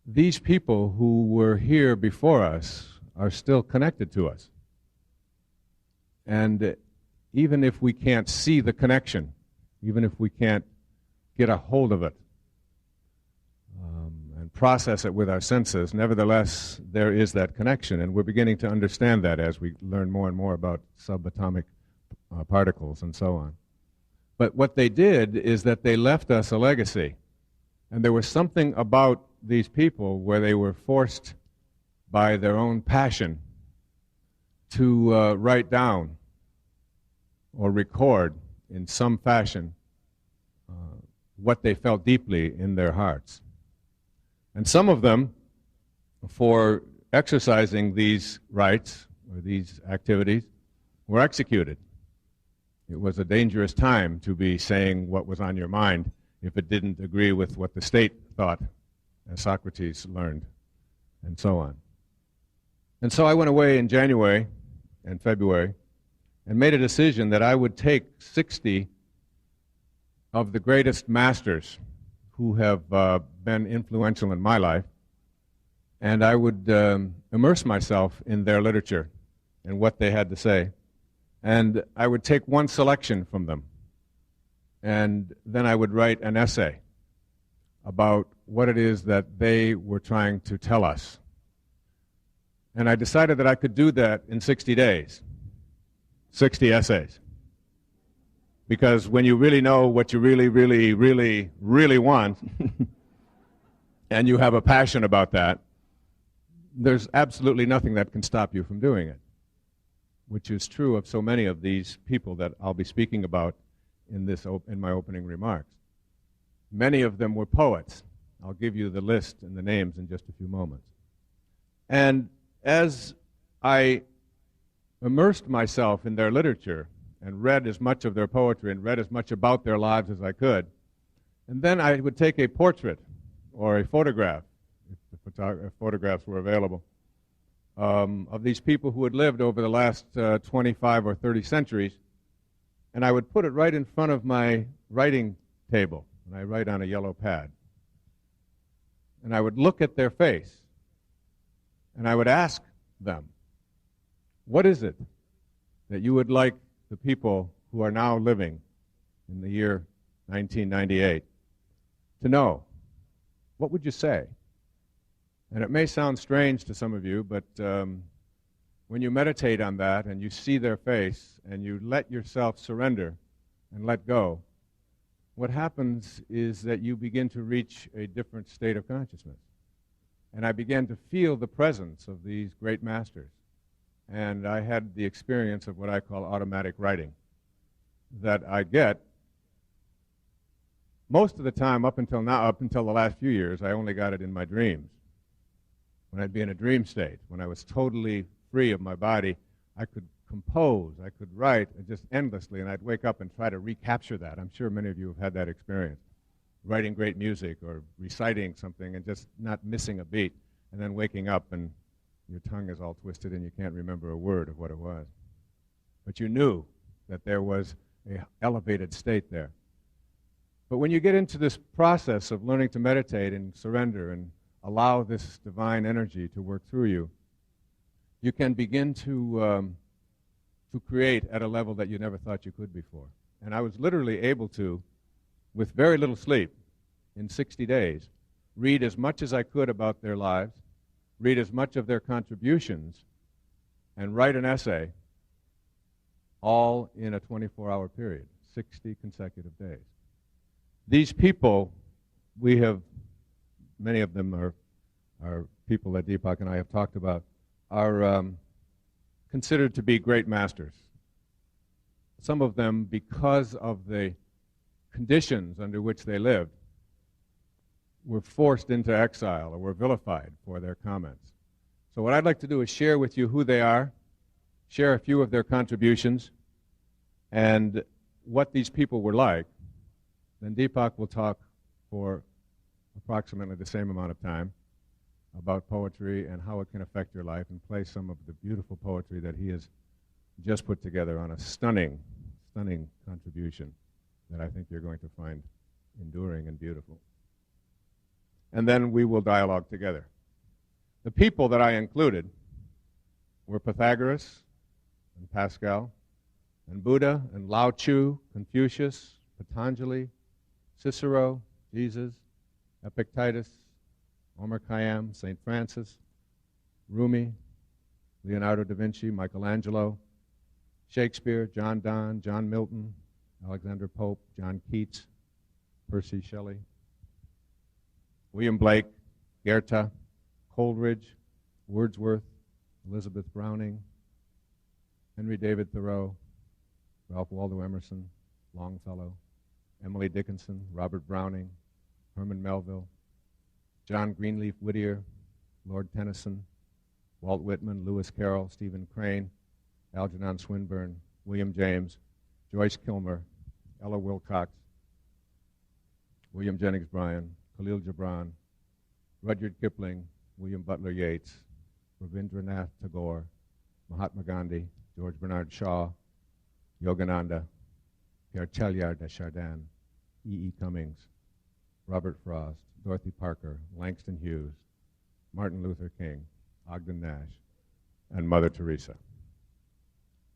these people who were here before us are still connected to us. And even if we can't see the connection, even if we can't get a hold of it and process it with our senses, nevertheless, there is that connection. And we're beginning to understand that as we learn more and more about subatomic particles and so on. But what they did is that they left us a legacy. And there was something about these people where they were forced by their own passion to write down or record in some fashion what they felt deeply in their hearts. And some of them, for exercising these rites or these activities, were executed. It was a dangerous time to be saying what was on your mind if it didn't agree with what the state thought, as Socrates learned, and so on. And so I went away in January and February and made a decision that I would take 60 of the greatest masters who have been influential in my life, and I would immerse myself in their literature and what they had to say. And I would take one selection from them, and then I would write an essay about what it is that they were trying to tell us. And I decided that I could do that in 60 days, 60 essays. Because when you really know what you really, really, really, really want, and you have a passion about that, there's absolutely nothing that can stop you from doing it, which is true of so many of these people that I'll be speaking about in my opening remarks. Many of them were poets. I'll give you the list and the names in just a few moments. And as I immersed myself in their literature and read as much of their poetry and read as much about their lives as I could, and then I would take a portrait or a photograph, if the photographs were available, of these people who had lived over the last 25 or 30 centuries, and I would put it right in front of my writing table, and I write on a yellow pad. And I would look at their face, and I would ask them, what is it that you would like the people who are now living in the year 1998 to know? What would you say? And it may sound strange to some of you, but when you meditate on that and you see their face and you let yourself surrender and let go, what happens is that you begin to reach a different state of consciousness. And I began to feel the presence of these great masters. And I had the experience of what I call automatic writing, that I get most of the time up until now, up until the last few years. I only got it in my dreams. When I'd be in a dream state, when I was totally free of my body, I could compose, I could write just endlessly, and I'd wake up and try to recapture that. I'm sure many of you have had that experience, writing great music or reciting something and just not missing a beat, and then waking up and your tongue is all twisted and you can't remember a word of what it was. But you knew that there was an elevated state there. But when you get into this process of learning to meditate and surrender and allow this divine energy to work through you, you can begin to create at a level that you never thought you could before. And I was literally able to, with very little sleep, in 60 days, read as much as I could about their lives, read as much of their contributions, and write an essay, all in a 24-hour period, 60 consecutive days. These people, many of them are people that Deepak and I have talked about, are considered to be great masters. Some of them, because of the conditions under which they lived, were forced into exile or were vilified for their comments. So what I'd like to do is share with you who they are, share a few of their contributions, and what these people were like. Then Deepak will talk for approximately the same amount of time about poetry and how it can affect your life, and play some of the beautiful poetry that he has just put together on a stunning, stunning contribution that I think you're going to find enduring and beautiful. And then we will dialogue together. The people that I included were Pythagoras and Pascal and Buddha and Lao Tzu, Confucius, Patanjali, Cicero, Jesus, Epictetus, Omar Khayyam, St. Francis, Rumi, Leonardo da Vinci, Michelangelo, Shakespeare, John Donne, John Milton, Alexander Pope, John Keats, Percy Shelley, William Blake, Goethe, Coleridge, Wordsworth, Elizabeth Browning, Henry David Thoreau, Ralph Waldo Emerson, Longfellow, Emily Dickinson, Robert Browning, Herman Melville, John Greenleaf Whittier, Lord Tennyson, Walt Whitman, Lewis Carroll, Stephen Crane, Algernon Swinburne, William James, Joyce Kilmer, Ella Wilcox, William Jennings Bryan, Khalil Gibran, Rudyard Kipling, William Butler Yeats, Rabindranath Tagore, Mahatma Gandhi, George Bernard Shaw, Yogananda, Pierre Teilhard de Chardin, E. Cummings, Robert Frost, Dorothy Parker, Langston Hughes, Martin Luther King, Ogden Nash, and Mother Teresa,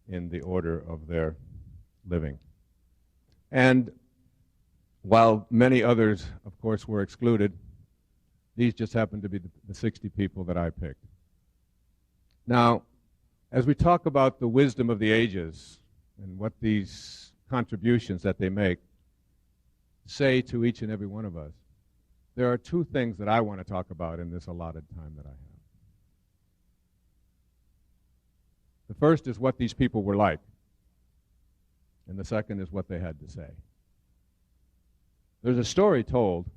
in the order of their living. And while many others, of course, were excluded, these just happened to be the 60 people that I picked. Now, as we talk about the wisdom of the ages and what these contributions that they make say to each and every one of us, there are two things that I want to talk about in this allotted time that I have. The first is what these people were like, and the second is what they had to say. There's a story told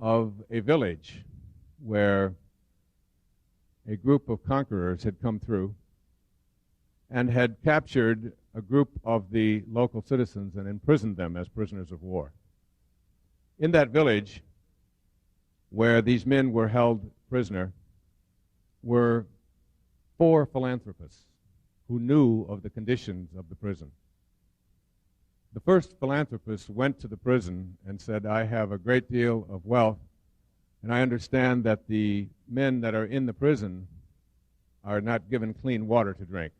of a village where a group of conquerors had come through and had captured a group of the local citizens and imprisoned them as prisoners of war. In that village where these men were held prisoner were 4 philanthropists who knew of the conditions of the prison. The first philanthropist went to the prison and said, I have a great deal of wealth, and I understand that the men that are in the prison are not given clean water to drink.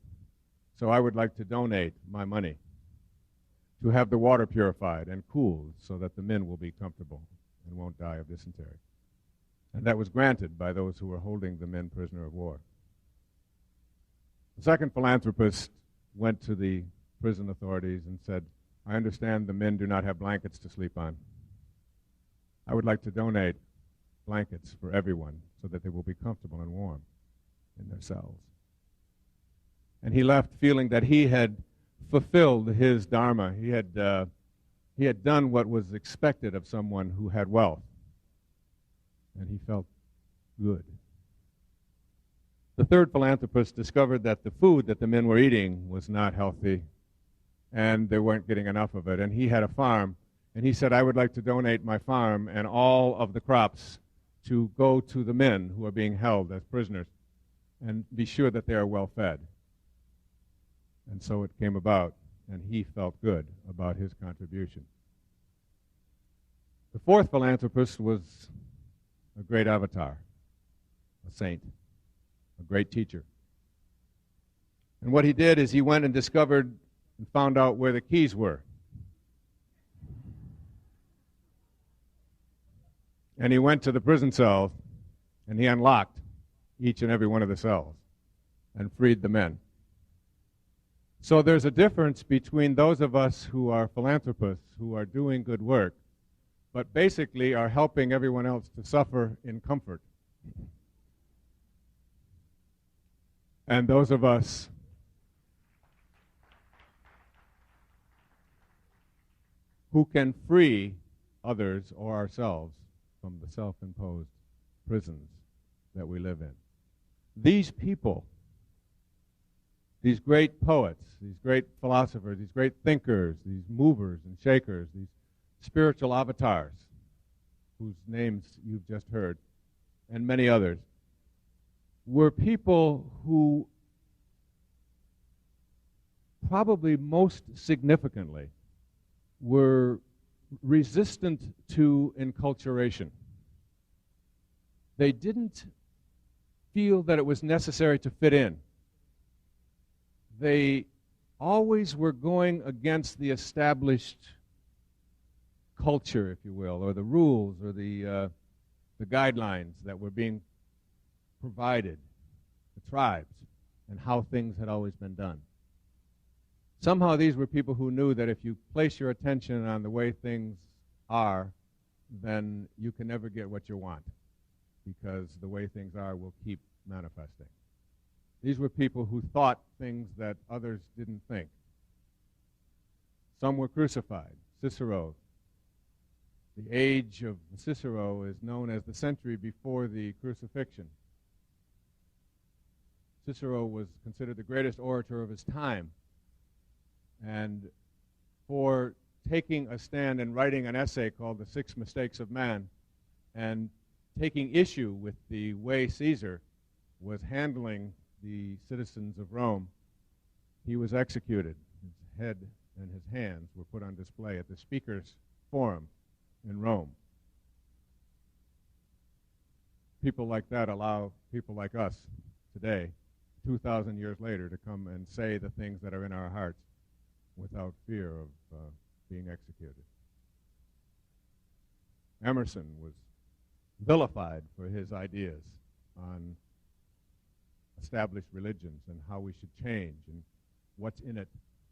So I would like to donate my money to have the water purified and cooled so that the men will be comfortable and won't die of dysentery. And that was granted by those who were holding the men prisoner of war. The second philanthropist went to the prison authorities and said, I understand the men do not have blankets to sleep on. I would like to donate blankets for everyone so that they will be comfortable and warm in their cells. And he left feeling that he had fulfilled his dharma. He had done what was expected of someone who had wealth. And he felt good. The third philanthropist discovered that the food that the men were eating was not healthy, and they weren't getting enough of it. And he had a farm, and he said, I would like to donate my farm and all of the crops to go to the men who are being held as prisoners and be sure that they are well fed. And so it came about, and he felt good about his contribution. The fourth philanthropist was a great avatar, a saint, a great teacher. And what he did is he went and discovered and found out where the keys were. And he went to the prison cells and he unlocked each and every one of the cells and freed the men. So there's a difference between those of us who are philanthropists, who are doing good work, but basically are helping everyone else to suffer in comfort. And those of us who can free others or ourselves from the self-imposed prisons that we live in. These people, these great poets, these great philosophers, these great thinkers, these movers and shakers, these spiritual avatars, whose names you've just heard, and many others, were people who probably most significantly were resistant to enculturation. They didn't feel that it was necessary to fit in. They always were going against the established culture, if you will, or the rules, or the guidelines that were being provided, the tribes, and how things had always been done. Somehow these were people who knew that if you place your attention on the way things are, then you can never get what you want, because the way things are will keep manifesting. These were people who thought things that others didn't think. Some were crucified. Cicero. The age of Cicero is known as the century before the crucifixion. Cicero was considered the greatest orator of his time. And for taking a stand and writing an essay called The 6 Mistakes of Man, and taking issue with the way Caesar was handling the citizens of Rome, he was executed. His head and his hands were put on display at the Speaker's Forum in Rome. People like that allow people like us today, 2,000 years later, to come and say the things that are in our hearts without fear of being executed. Emerson was vilified for his ideas on established religions and how we should change and what's in it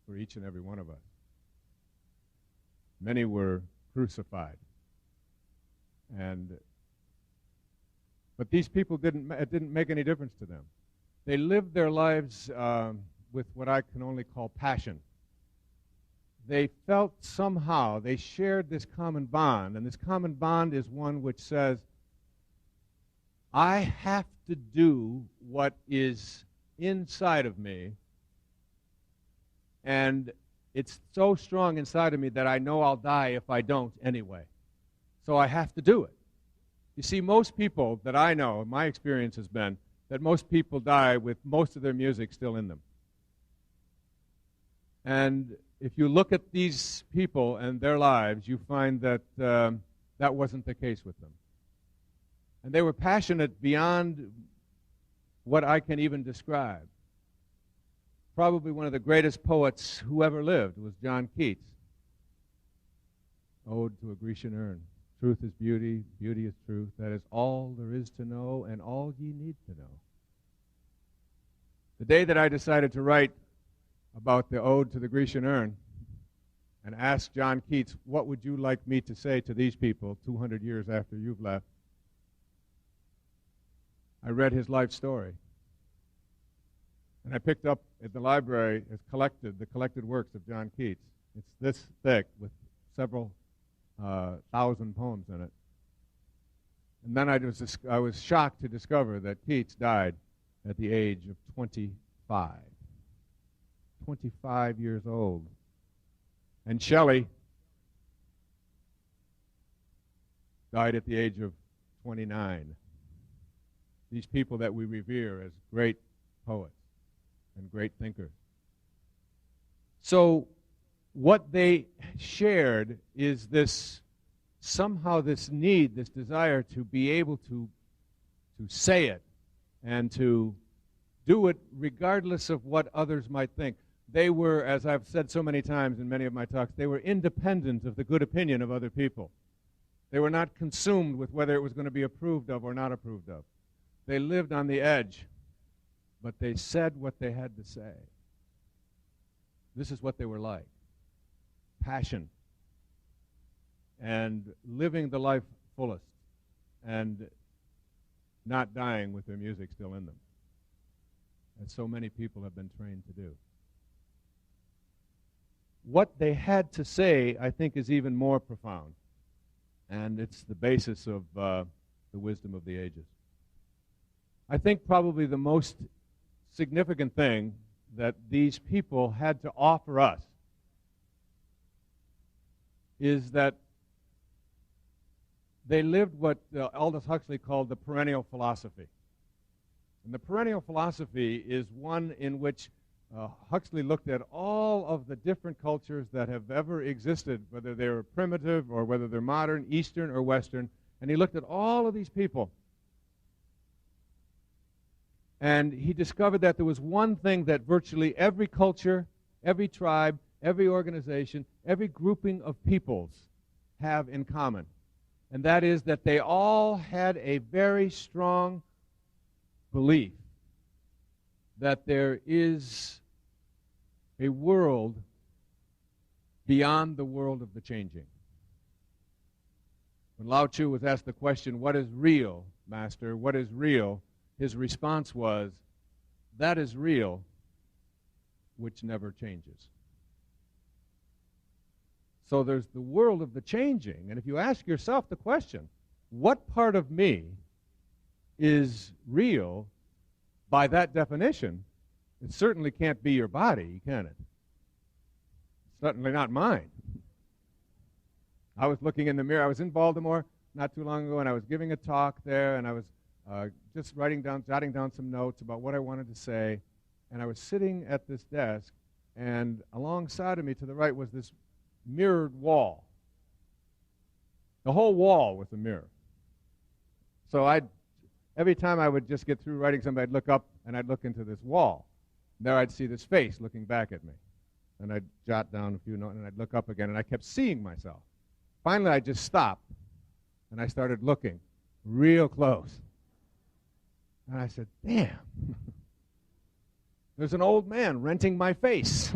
for each and every one of us. Many were crucified. But these people it didn't make any difference to them. They lived their lives with what I can only call passion. They felt somehow they shared this common bond, and this common bond is one which says, I have to do what is inside of me, and it's so strong inside of me that I know I'll die if I don't anyway. So I have to do it. You see, most people that I know, my experience has been that most people die with most of their music still in them. And if you look at these people and their lives, you find that that wasn't the case with them. And they were passionate beyond what I can even describe. Probably one of the greatest poets who ever lived was John Keats. Ode to a Grecian Urn. Truth is beauty, beauty is truth. That is all there is to know and all ye need to know. The day that I decided to write about the Ode to the Grecian Urn and asked John Keats, what would you like me to say to these people 200 years after you've left? I read his life story. And I picked up at the library the collected works of John Keats. It's this thick with several thousand poems in it. And then I was shocked to discover that Keats died at the age of 25. 25 years old. And Shelley died at the age of 29. These people that we revere as great poets and great thinkers. So what they shared is this somehow this need, this desire to be able to say it and to do it regardless of what others might think. They were, as I've said so many times in many of my talks, they were independent of the good opinion of other people. They were not consumed with whether it was going to be approved of or not approved of. They lived on the edge, but they said what they had to say. This is what they were like. Passion. And living the life fullest. And not dying with their music still in them. As so many people have been trained to do. What they had to say, I think, is even more profound. And it's the basis of the wisdom of the ages. I think probably the most significant thing that these people had to offer us is that they lived what Aldous Huxley called the perennial philosophy. And the perennial philosophy is one in which Huxley looked at all of the different cultures that have ever existed, whether they're primitive or whether they're modern, Eastern or Western, and he looked at all of these people. And he discovered that there was one thing that virtually every culture, every tribe, every organization, every grouping of peoples have in common. And that is that they all had a very strong belief that there is a world beyond the world of the changing. When Lao Tzu was asked the question, "What is real, Master? What is real?" his response was, "That is real, which never changes." So there's the world of the changing, and if you ask yourself the question, what part of me is real by that definition, it certainly can't be your body, can it? Certainly not mine. I was looking in the mirror. I was in Baltimore not too long ago, and I was giving a talk there, and I was just jotting down some notes about what I wanted to say, and I was sitting at this desk, and alongside of me to the right was this mirrored wall. The whole wall was a mirror. So every time I would just get through writing something, I'd look up and I'd look into this wall. And there I'd see this face looking back at me. And I'd jot down a few notes and I'd look up again, and I kept seeing myself. Finally, I just stopped and I started looking real close. And I said, "Damn, there's an old man renting my face."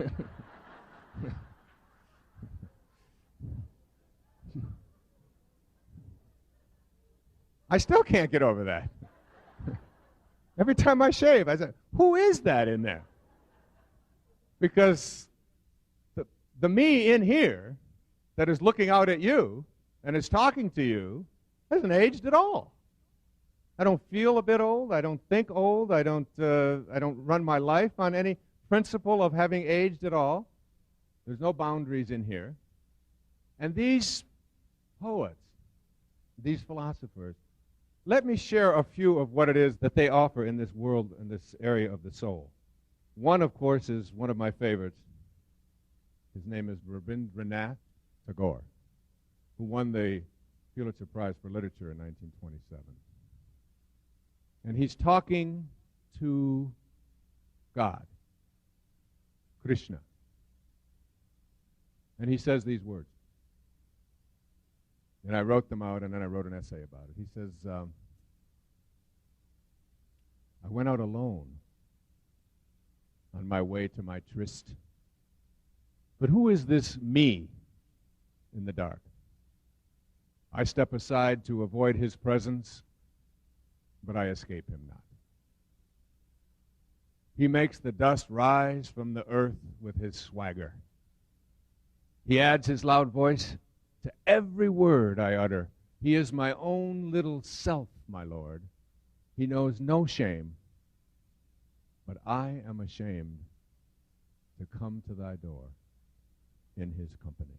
I still can't get over that. Every time I shave, I say, "Who is that in there?" Because the me in here that is looking out at you and is talking to you hasn't aged at all. I don't feel a bit old. I don't think old. I don't run my life on any principle of having aged at all. There's no boundaries in here. And these poets, these philosophers, let me share a few of what it is that they offer in this world, in this area of the soul. One, of course, is one of my favorites. His name is Rabindranath Tagore, who won the Pulitzer Prize for Literature in 1927. And he's talking to God, Krishna. And he says these words. And I wrote them out, and then I wrote an essay about it. He says, "I went out alone on my way to my tryst. But who is this me in the dark? I step aside to avoid his presence, but I escape him not. He makes the dust rise from the earth with his swagger. He adds his loud voice to every word I utter. He is my own little self, my Lord. He knows no shame, but I am ashamed to come to thy door in his company."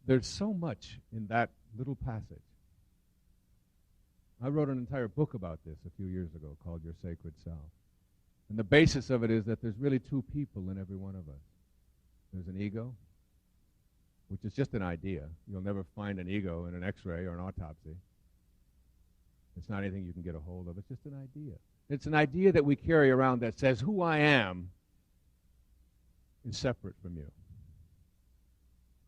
There's so much in that little passage. I wrote an entire book about this a few years ago called Your Sacred Self. And the basis of it is that there's really two people in every one of us. There's an ego which is just an idea. You'll never find an ego in an x-ray or an autopsy. It's not anything you can get a hold of. It's just an idea. It's an idea that we carry around that says who I am is separate from you.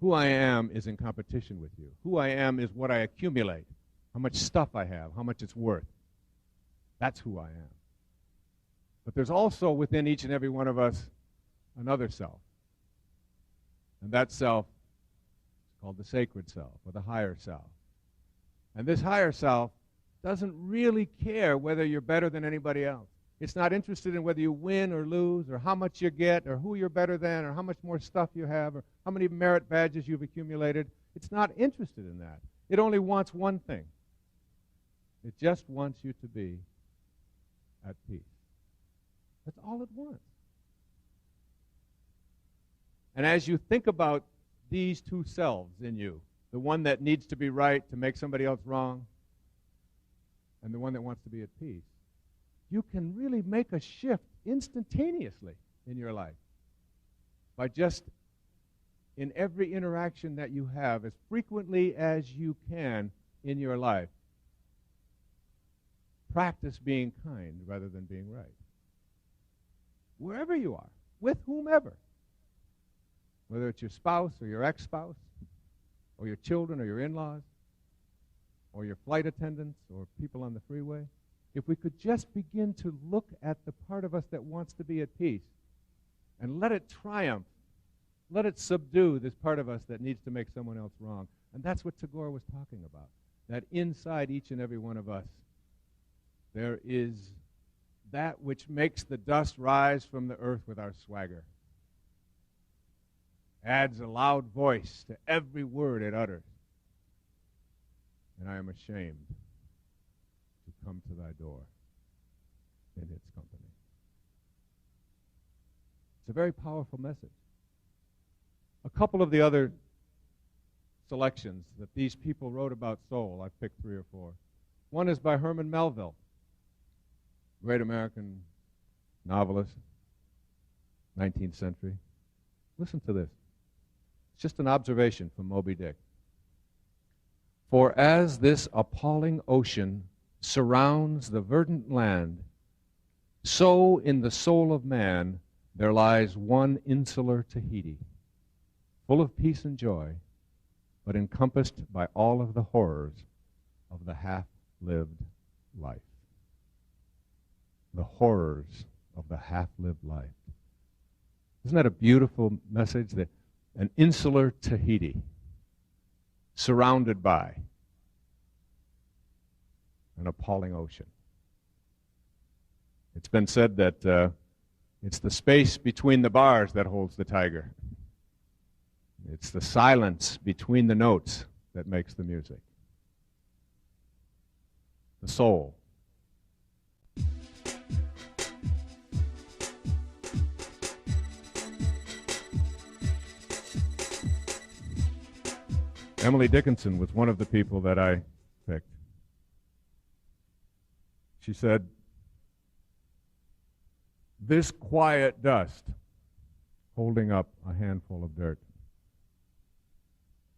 Who I am is in competition with you. Who I am is what I accumulate, how much stuff I have, how much it's worth. That's who I am. But there's also within each and every one of us another self. And that self is called the sacred self or the higher self. And this higher self doesn't really care whether you're better than anybody else. It's not interested in whether you win or lose or how much you get or who you're better than or how much more stuff you have or how many merit badges you've accumulated. It's not interested in that. It only wants one thing. It just wants you to be at peace. That's all it wants. And as you think about these two selves in you, the one that needs to be right to make somebody else wrong, and the one that wants to be at peace, you can really make a shift instantaneously in your life by just in every interaction that you have, as frequently as you can in your life, practice being kind rather than being right. Wherever you are, with whomever, whether it's your spouse or your ex-spouse or your children or your in-laws or your flight attendants or people on the freeway, if we could just begin to look at the part of us that wants to be at peace and let it triumph, let it subdue this part of us that needs to make someone else wrong. And that's what Tagore was talking about, that inside each and every one of us there is that which makes the dust rise from the earth with our swagger, adds a loud voice to every word it utters. And I am ashamed to come to thy door in its company. It's a very powerful message. A couple of the other selections that these people wrote about soul, I've picked 3 or 4. One is by Herman Melville, great American novelist, 19th century. Listen to this. It's just an observation from Moby Dick. For as this appalling ocean surrounds the verdant land, so in the soul of man there lies one insular Tahiti, full of peace and joy, but encompassed by all of the horrors of the half-lived life. The horrors of the half-lived life. Isn't that a beautiful message? That an insular Tahiti, surrounded by an appalling ocean. It's been said that it's the space between the bars that holds the tiger. It's the silence between the notes that makes the music. The soul. Emily Dickinson was one of the people that I picked. She said, "This quiet dust," holding up a handful of dirt,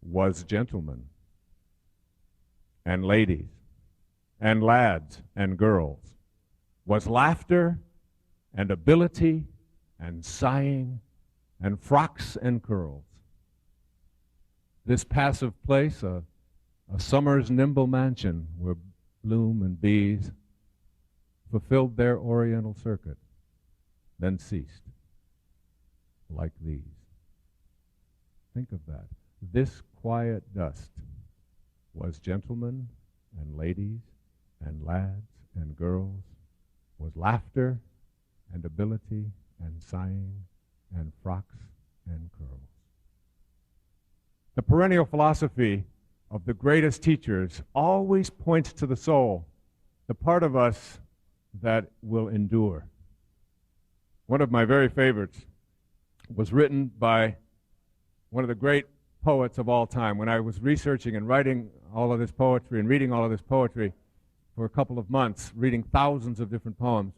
"was gentlemen and ladies and lads and girls, was laughter and ability and sighing and frocks and curls. This passive place, a summer's nimble mansion where bloom and bees fulfilled their oriental circuit, then ceased, like these." Think of that. This quiet dust was gentlemen and ladies and lads and girls, was laughter and ability and sighing and frocks and curls. The perennial philosophy of the greatest teachers always points to the soul, the part of us that will endure. One of my very favorites was written by one of the great poets of all time. When I was researching and writing all of this poetry and reading all of this poetry for a couple of months, reading thousands of different poems,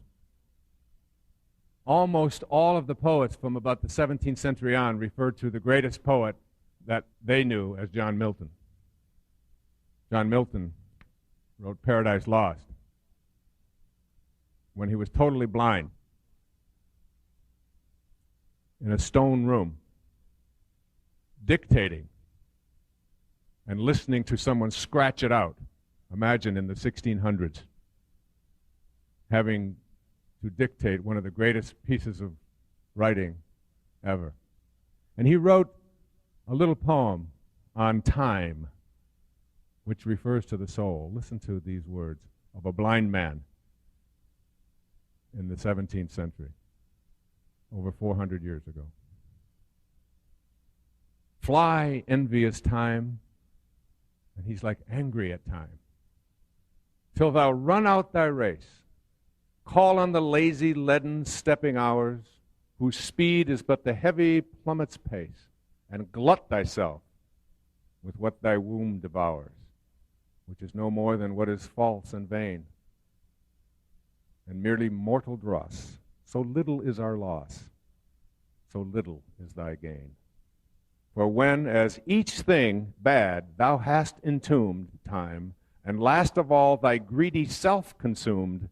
almost all of the poets from about the 17th century on referred to the greatest poet that they knew as John Milton. John Milton wrote Paradise Lost when he was totally blind in a stone room, dictating and listening to someone scratch it out. Imagine in the 1600s having to dictate one of the greatest pieces of writing ever. And he wrote a little poem on time, which refers to the soul. Listen to these words of a blind man in the 17th century, over 400 years ago. Fly, envious time, and he's like angry at time, till thou run out thy race. Call on the lazy, leaden stepping hours, whose speed is but the heavy plummet's pace, and glut thyself with what thy womb devours, which is no more than what is false and vain, and merely mortal dross. So little is our loss, so little is thy gain. For when, as each thing bad, thou hast entombed time, and last of all thy greedy self consumed,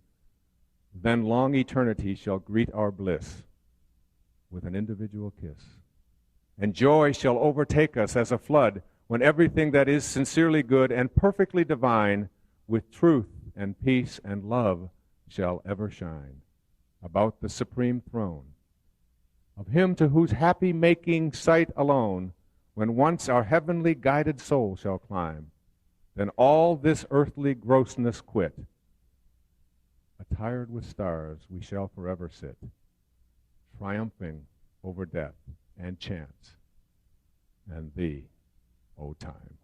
then long eternity shall greet our bliss with an individual kiss. And joy shall overtake us as a flood when everything that is sincerely good and perfectly divine, with truth and peace and love, shall ever shine about the supreme throne of him to whose happy making sight alone, when once our heavenly guided soul shall climb, then all this earthly grossness quit. Attired with stars we shall forever sit, triumphing over death and chance and thee, O time.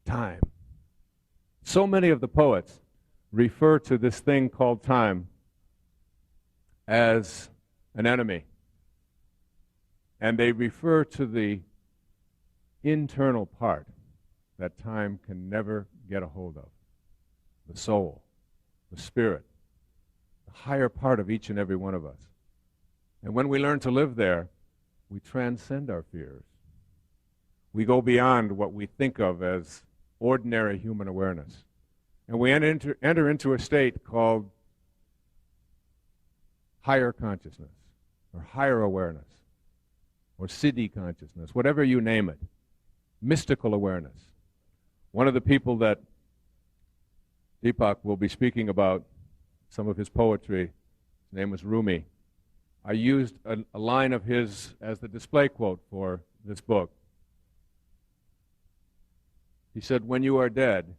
Time. So many of the poets refer to this thing called time as an enemy. And they refer to the internal part that time can never get a hold of. The soul, the spirit, the higher part of each and every one of us. And when we learn to live there, we transcend our fears. We go beyond what we think of as ordinary human awareness. And we enter into a state called higher consciousness, or higher awareness, or siddhi consciousness, whatever you name it, mystical awareness. One of the people that Deepak will be speaking about, some of his poetry, his name was Rumi. I used a line of his as the display quote for this book. He said, "When you are dead,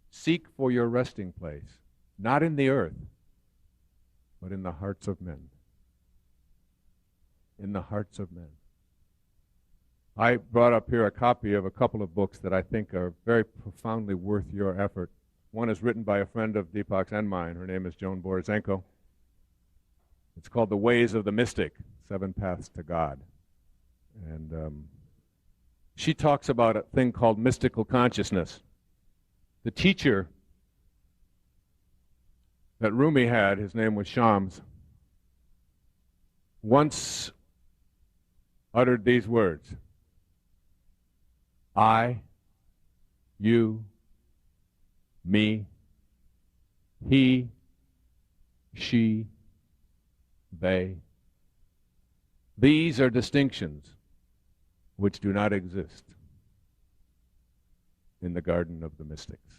seek for your resting place, not in the earth, but in the hearts of men." In the hearts of men. I brought up here a copy of a couple of books that I think are very profoundly worth your effort. One is written by a friend of Deepak's and mine. Her name is Joan Borisenko. It's called The Ways of the Mystic, 7 Paths to God. And she talks about a thing called mystical consciousness. The teacher that Rumi had, his name was Shams, once uttered these words: I, you, me, he, she, they. These are distinctions which do not exist in the garden of the mystics.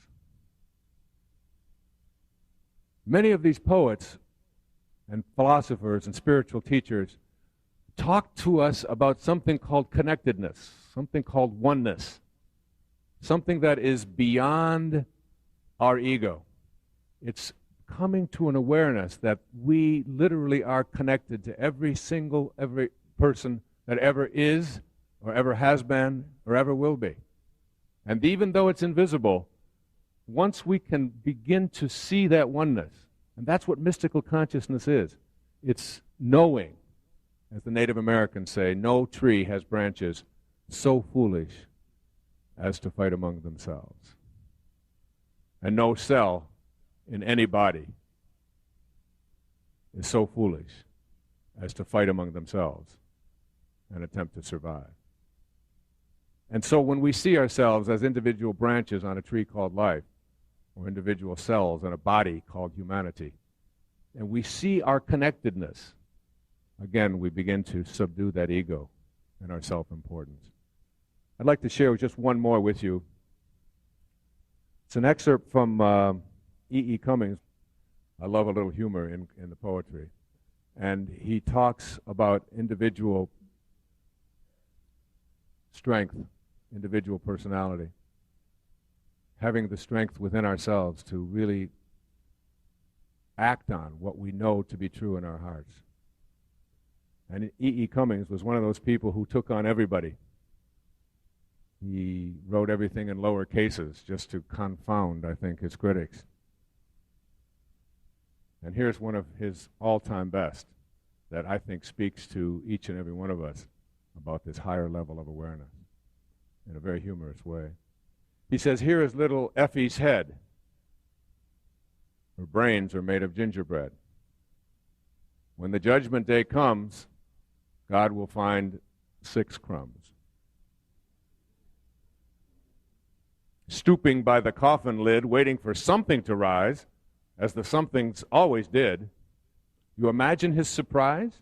Many of these poets and philosophers and spiritual teachers talk to us about something called connectedness, something called oneness, something that is beyond our ego. It's coming to an awareness that we literally are connected to every person that ever is, or ever has been, or ever will be. And even though it's invisible, once we can begin to see that oneness, and that's what mystical consciousness is, it's knowing. As the Native Americans say, no tree has branches so foolish as to fight among themselves. And no cell in any body is so foolish as to fight among themselves and attempt to survive. And so when we see ourselves as individual branches on a tree called life, or individual cells in a body called humanity, and we see our connectedness, again, we begin to subdue that ego and our self-importance. I'd like to share just one more with you. It's an excerpt from E. Cummings. I love a little humor in the poetry. And he talks about individual strength, individual personality, having the strength within ourselves to really act on what we know to be true in our hearts. And E. Cummings was one of those people who took on everybody. He wrote everything in lower cases just to confound, I think, his critics. And here's one of his all-time best that I think speaks to each and every one of us about this higher level of awareness in a very humorous way. He says, here is little Effie's head. Her brains are made of gingerbread. When the judgment day comes, God will find 6 crumbs. Stooping by the coffin lid, waiting for something to rise, as the somethings always did, you imagine his surprise,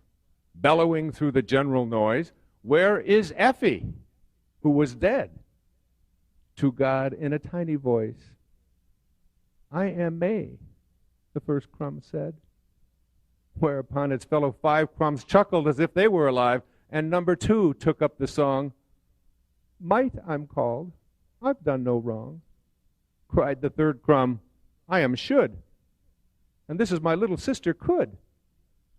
bellowing through the general noise, where is Effie, who was dead? To God in a tiny voice, I am May, the first crumb said. Whereupon its fellow 5 crumbs chuckled as if they were alive, and number 2 took up the song, Might I'm called, I've done no wrong. Cried the 3rd crumb, I am should. And this is my little sister could,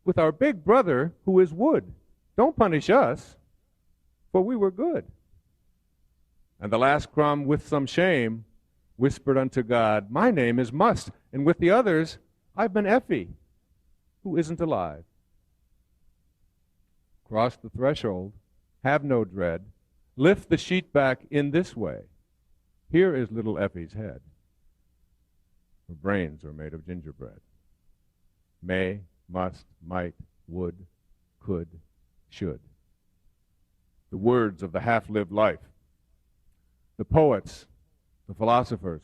with our big brother who is wood. Don't punish us, for we were good. And the last crumb with some shame whispered unto God, my name is Must, and with the others I've been Effie, who isn't alive. Cross the threshold, have no dread, lift the sheet back in this way. Here is little Effie's head. Her brains are made of gingerbread. May, must, might, would, could, should. The words of the half-lived life. The poets, the philosophers,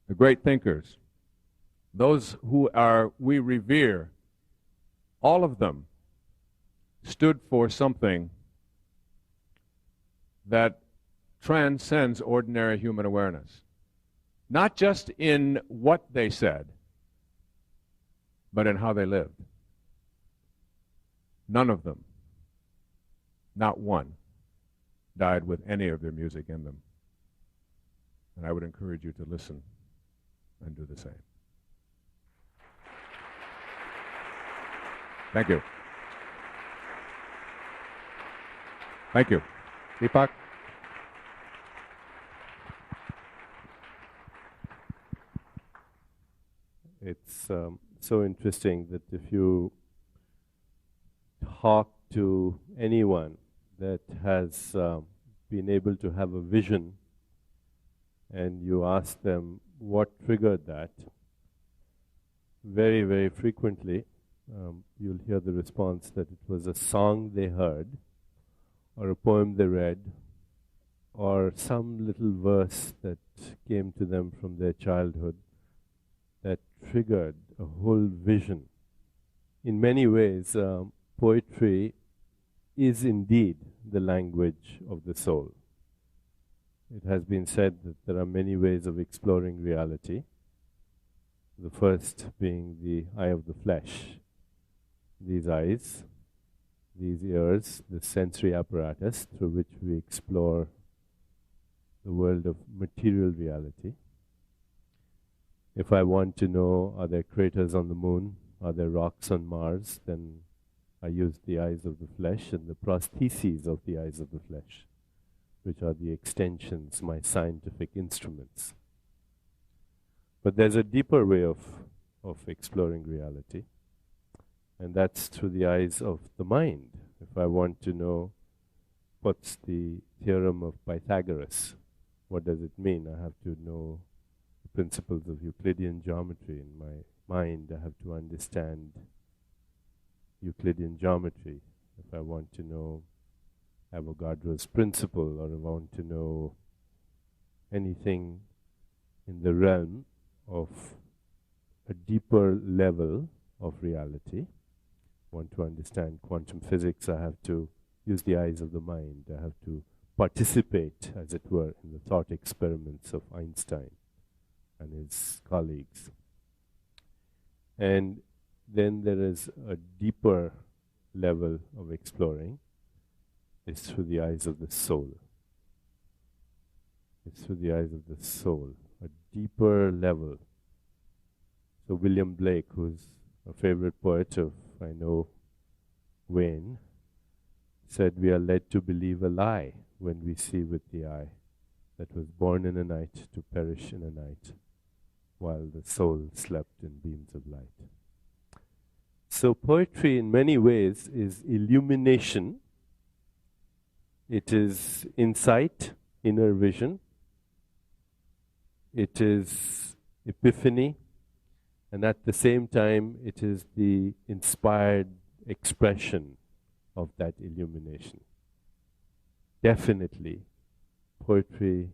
the great thinkers, those who we revere, all of them stood for something that transcends ordinary human awareness. Not just in what they said, but in how they lived. None of them, not one, died with any of their music in them. And I would encourage you to listen and do the same. Thank you. Thank you. Deepak? It's so interesting that if you talk to anyone that has been able to have a vision and you ask them what triggered that, very, very frequently you'll hear the response that it was a song they heard or a poem they read or some little verse that came to them from their childhood that triggered a whole vision. In many ways, poetry is indeed the language of the soul. It has been said that there are many ways of exploring reality. The first being the eye of the flesh. These eyes, these ears, the sensory apparatus through which we explore the world of material reality. If I want to know, are there craters on the moon? Are there rocks on Mars? Then I use the eyes of the flesh and the prostheses of the eyes of the flesh, which are the extensions, my scientific instruments. But there's a deeper way of exploring reality, and that's through the eyes of the mind. If I want to know what's the theorem of Pythagoras, what does it mean? I have to know principles of Euclidean geometry. In my mind, I have to understand Euclidean geometry. If I want to know Avogadro's principle, or I want to know anything in the realm of a deeper level of reality, want to understand quantum physics, I have to use the eyes of the mind. I have to participate, as it were, in the thought experiments of Einstein and his colleagues. And then there is a deeper level of exploring. It's through the eyes of the soul. It's through the eyes of the soul, a deeper level. So William Blake, who's a favorite poet of, I know, Wayne, said we are led to believe a lie when we see with the eye that was born in a night to perish in a night, while the soul slept in beams of light. So poetry in many ways is illumination. It is insight, inner vision. It is epiphany. And at the same time, it is the inspired expression of that illumination. Definitely, poetry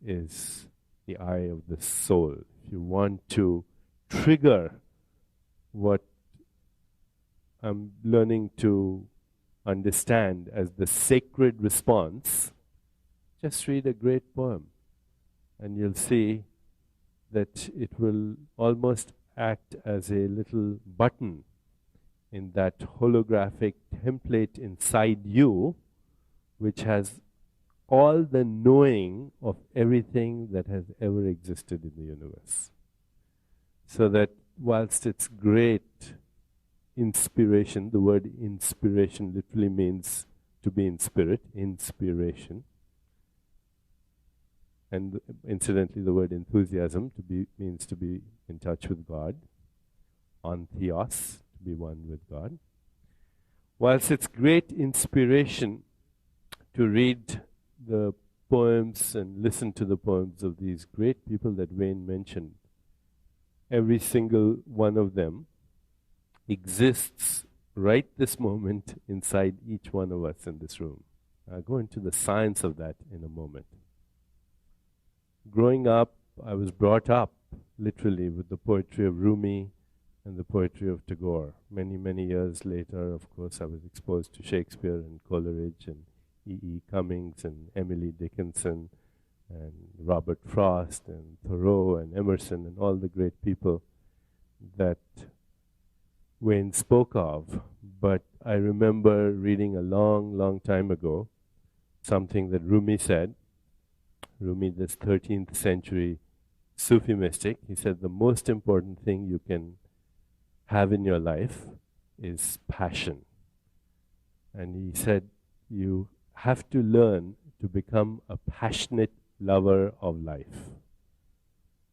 is the eye of the soul. If you want to trigger what I'm learning to understand as the sacred response, just read a great poem, and you'll see that it will almost act as a little button in that holographic template inside you, which has all the knowing of everything that has ever existed in the universe. So that whilst it's great inspiration, the word inspiration literally means to be in spirit, inspiration. And incidentally, the word enthusiasm means to be in touch with God, antheos, to be one with God. Whilst it's great inspiration to read the poems and listen to the poems of these great people that Wayne mentioned, every single one of them exists right this moment inside each one of us in this room. I'll go into the science of that in a moment. Growing up, I was brought up literally with the poetry of Rumi and the poetry of Tagore. Many, many years later, of course, I was exposed to Shakespeare and Coleridge and E.E. Cummings and Emily Dickinson and Robert Frost and Thoreau and Emerson and all the great people that Wayne spoke of. But I remember reading a long, long time ago something that Rumi said. Rumi, this 13th century Sufi mystic, he said the most important thing you can have in your life is passion. And he said you have to learn to become a passionate lover of life.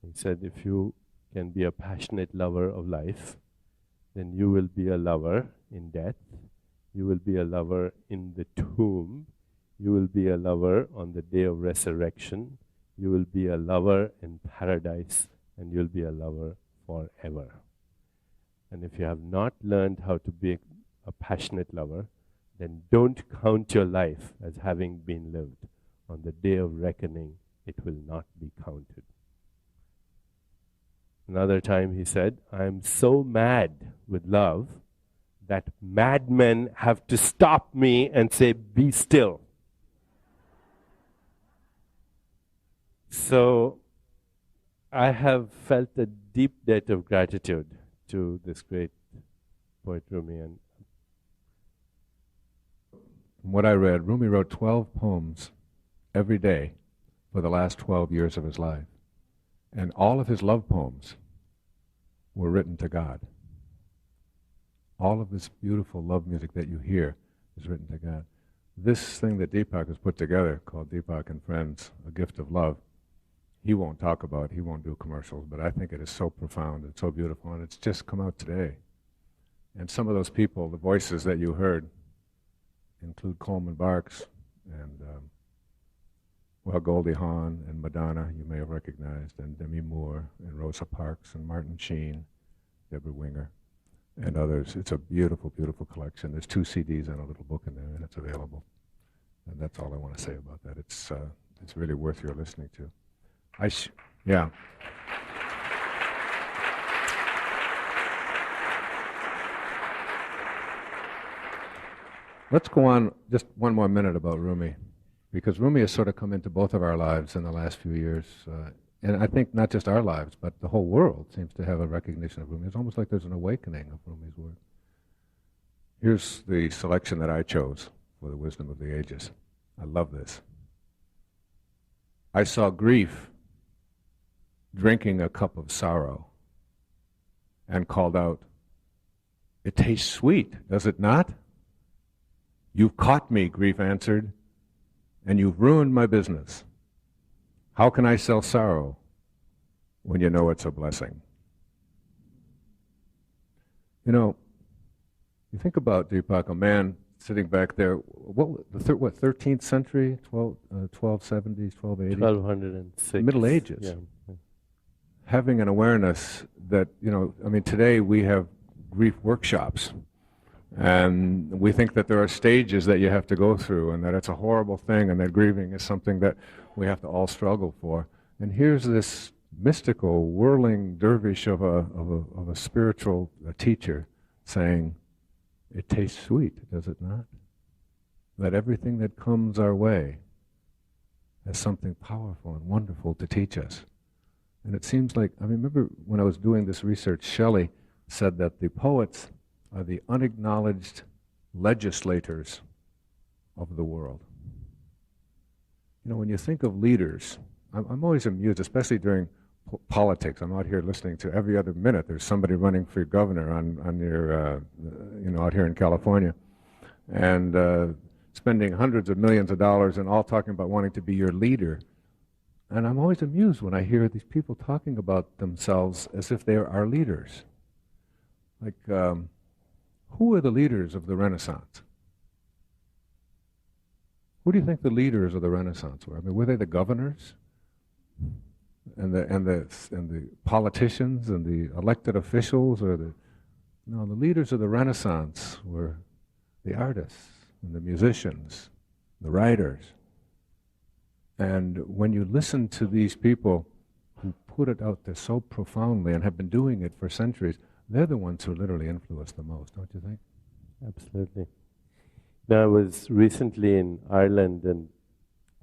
He said if you can be a passionate lover of life, then you will be a lover in death, you will be a lover in the tomb, you will be a lover on the day of resurrection, you will be a lover in paradise, and you'll be a lover forever. And if you have not learned how to be a passionate lover, then don't count your life as having been lived. On the day of reckoning, it will not be counted. Another time he said, I am so mad with love that madmen have to stop me and say, be still. So I have felt a deep debt of gratitude to this great poet Rumi. And from what I read, Rumi wrote 12 poems every day for the last 12 years of his life. And all of his love poems were written to God. All of this beautiful love music that you hear is written to God. This thing that Deepak has put together, called Deepak and Friends, A Gift of Love, he won't talk about, he won't do commercials, but I think it is so profound and so beautiful, and it's just come out today. And some of those people, the voices that you heard, include Coleman Barks and, Goldie Hawn and Madonna, you may have recognized, and Demi Moore and Rosa Parks and Martin Sheen, Deborah Winger, and others. It's a beautiful, beautiful collection. There's 2 CDs and a little book in there, and it's available. And that's all I want to say about that. It's really worth your listening to. Yeah. Let's go on just one more minute about Rumi, because Rumi has sort of come into both of our lives in the last few years. And I think not just our lives, but the whole world seems to have a recognition of Rumi. It's almost like there's an awakening of Rumi's work. Here's the selection that I chose for the wisdom of the ages. I love this. I saw grief drinking a cup of sorrow and called out, "It tastes sweet, does it not?" "You've caught me," grief answered, "and you've ruined my business. How can I sell sorrow when you know it's a blessing?" You know, you think about Deepak, a man sitting back there, what 13th century, 1270s, 1280s? 1206. Middle Ages. Yeah. Having an awareness that, today we have grief workshops. And we think that there are stages that you have to go through and that it's a horrible thing and that grieving is something that we have to all struggle for. And here's this mystical, whirling dervish of a spiritual teacher saying, "It tastes sweet, does it not? That everything that comes our way has something powerful and wonderful to teach us." And it seems like, I remember when I was doing this research, Shelley said that the poets are the unacknowledged legislators of the world. When you think of leaders, I'm always amused, especially during politics. I'm out here listening to every other minute there's somebody running for governor on your, out here in California, and spending hundreds of millions of dollars and all talking about wanting to be your leader. And I'm always amused when I hear these people talking about themselves as if they are our leaders. Like, who are the leaders of the Renaissance? Who do you think the leaders of the Renaissance were? Were they the governors and the politicians and the elected officials, or no? The leaders of the Renaissance were the artists and the musicians, the writers. And when you listen to these people who put it out there so profoundly and have been doing it for centuries, they're the ones who literally influence the most, don't you think? Absolutely. Now, I was recently in Ireland, and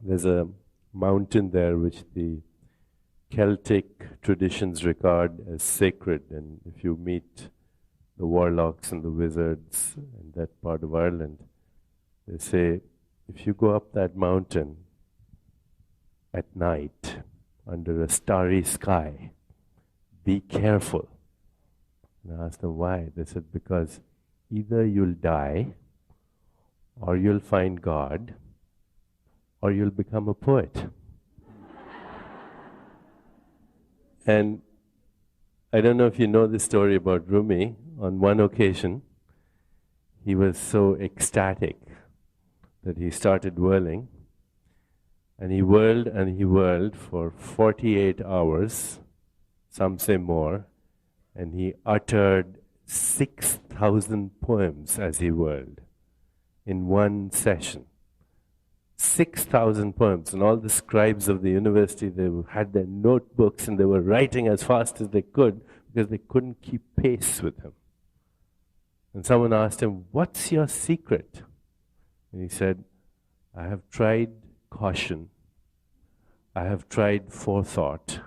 there's a mountain there which the Celtic traditions regard as sacred. And if you meet the warlocks and the wizards in that part of Ireland, they say, if you go up that mountain at night under a starry sky, be careful. And I asked them why. They said, because either you'll die, or you'll find God, or you'll become a poet. And I don't know if you know the story about Rumi. On one occasion, he was so ecstatic that he started whirling, and he whirled for 48 hours, some say more, and he uttered 6,000 poems as he whirled in one session. 6,000 poems, and all the scribes of the university, they had their notebooks and they were writing as fast as they could because they couldn't keep pace with him. And someone asked him, "What's your secret?" And he said, "I have tried caution, I have tried forethought.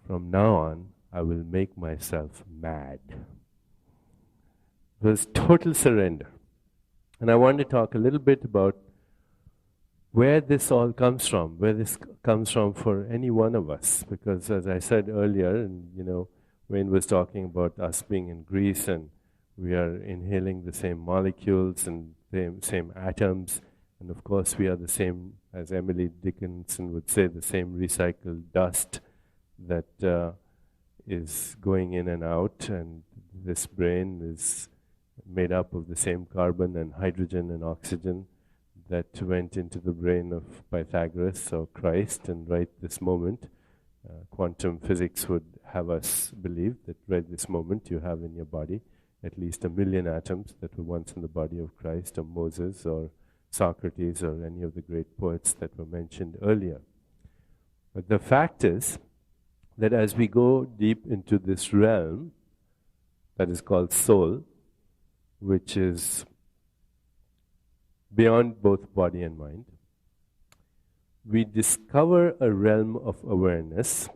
From now on, I will make myself mad." It was total surrender. And I want to talk a little bit about where this all comes from, where this comes from for any one of us. Because as I said earlier, and Wayne was talking about us being in Greece, and we are inhaling the same molecules and the same atoms, and of course we are the same, as Emily Dickinson would say, the same recycled dust that is going in and out, and this brain is made up of the same carbon and hydrogen and oxygen that went into the brain of Pythagoras or Christ. And right this moment, quantum physics would have us believe that right this moment you have in your body at least 1 million atoms that were once in the body of Christ, or Moses, or Socrates, or any of the great poets that were mentioned earlier. But the fact is that as we go deep into this realm that is called soul, which is beyond both body and mind, we discover a realm of awareness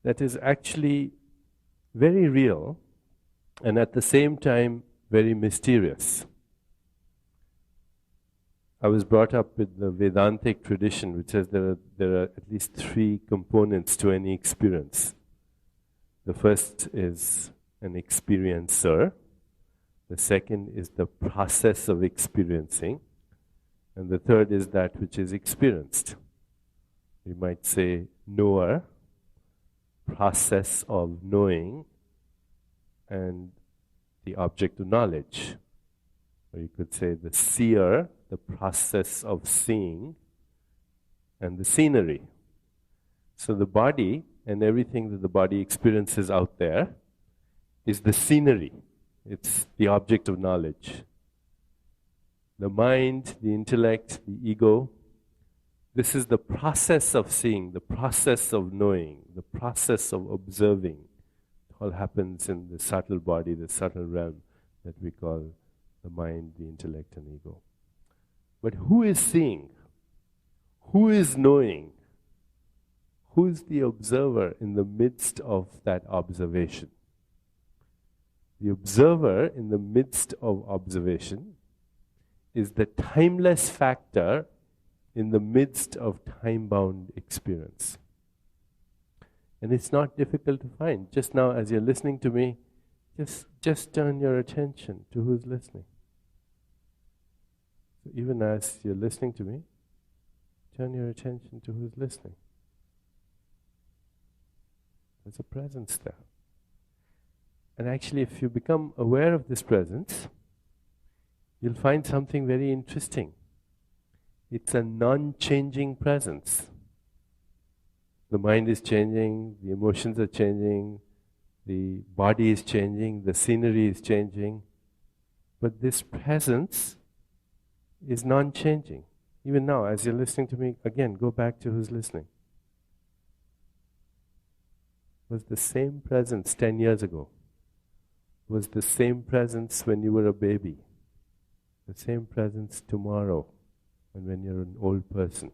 that is actually very real and at the same time very mysterious. I was brought up with the Vedantic tradition, which says there are at least 3 components to any experience. The first is an experiencer. The second is the process of experiencing. And the third is that which is experienced. We might say knower, process of knowing, and the object of knowledge. Or you could say the seer, the process of seeing, and the scenery. So the body and everything that the body experiences out there is the scenery. It's the object of knowledge. The mind, the intellect, the ego, this is the process of seeing, the process of knowing, the process of observing. It all happens in the subtle body, the subtle realm that we call the mind, the intellect, and ego. But who is seeing? Who is knowing? Who is the observer in the midst of that observation? The observer in the midst of observation is the timeless factor in the midst of time-bound experience. And it's not difficult to find. Just now, as you're listening to me, just turn your attention to who's listening. So even as you're listening to me, turn your attention to who's listening. There's a presence there. And actually, if you become aware of this presence, you'll find something very interesting. It's a non-changing presence. The mind is changing, the emotions are changing, the body is changing, the scenery is changing, but this presence is non-changing. Even now, as you're listening to me, again, go back to who's listening. Was the same presence 10 years ago. Was the same presence when you were a baby. The same presence tomorrow and when you're an old person.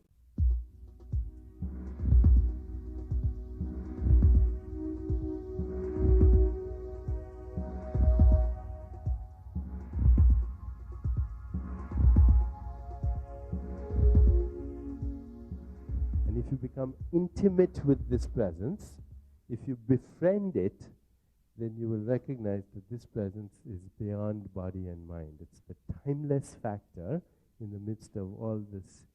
And if you become intimate with this presence, if you befriend it, then you will recognize that this presence is beyond body and mind. It's the timeless factor in the midst of all this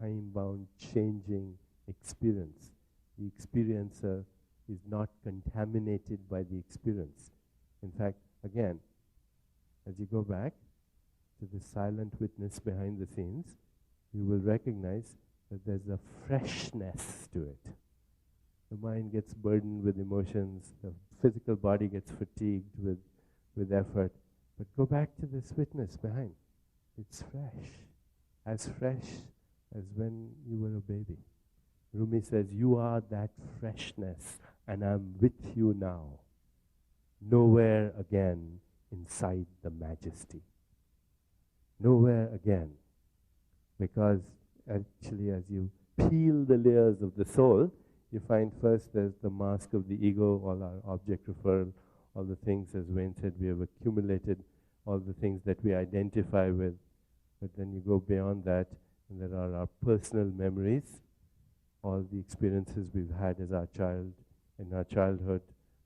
time-bound, changing experience. The experiencer is not contaminated by the experience. In fact, again, as you go back to the silent witness behind the scenes, you will recognize that there's a freshness to it. The mind gets burdened with emotions, the physical body gets fatigued with effort. But go back to this witness behind. It's fresh as when you were a baby. Rumi says, you are that freshness, and I'm with you now. Nowhere again inside the majesty. Nowhere again. Because actually as you peel the layers of the soul, you find first there's the mask of the ego, all our object referral, all the things, as Wayne said, we have accumulated all the things that we identify with. But then you go beyond that, and there are our personal memories, all the experiences we've had as our child, in our childhood,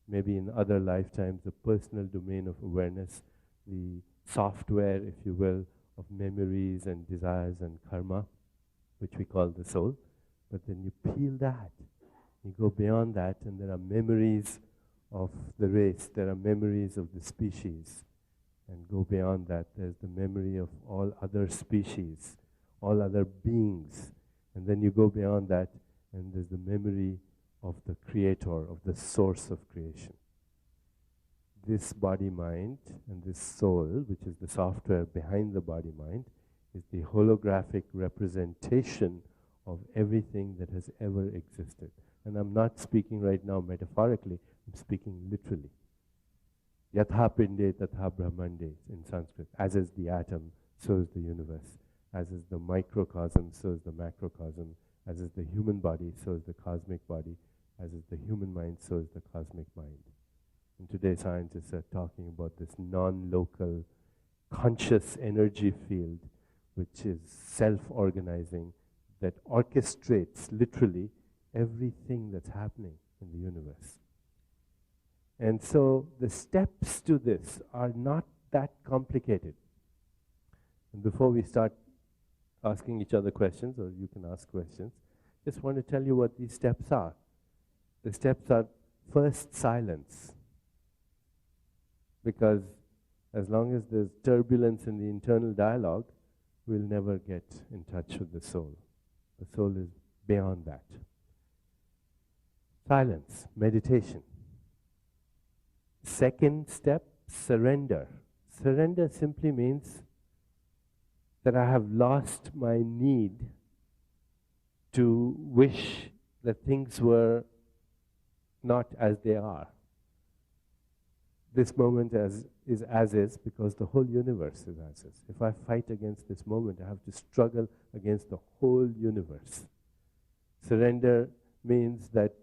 maybe in other lifetimes, the personal domain of awareness, the software, if you will, of memories and desires and karma, which we call the soul. But then you peel that. You go beyond that, and there are memories of the race, there are memories of the species. And go beyond that, there's the memory of all other species, all other beings. And then you go beyond that, and there's the memory of the creator, of the source of creation. this body-mind and this soul, which is the software behind the body-mind, is the holographic representation of everything that has ever existed. And I'm not speaking right now metaphorically, I'm speaking literally. Yatha pinde tatha brahmande in Sanskrit. As is the atom, so is the universe. As is the microcosm, so is the macrocosm. As is the human body, so is the cosmic body. As is the human mind, so is the cosmic mind. And today scientists are talking about this non-local conscious energy field, which is self-organizing, that orchestrates literally everything that's happening in the universe. And so the steps to this are not that complicated. And before we start asking each other questions, or you can ask questions, just want to tell you what these steps are. The steps are first silence. Because as long as there's turbulence in the internal dialogue, we'll never get in touch with the soul. The soul is beyond that. Silence, meditation. Second step, surrender. Surrender simply means that I have lost my need to wish that things were not as they are. This moment is as is because the whole universe is as is. If I fight against this moment, I have to struggle against the whole universe. Surrender means that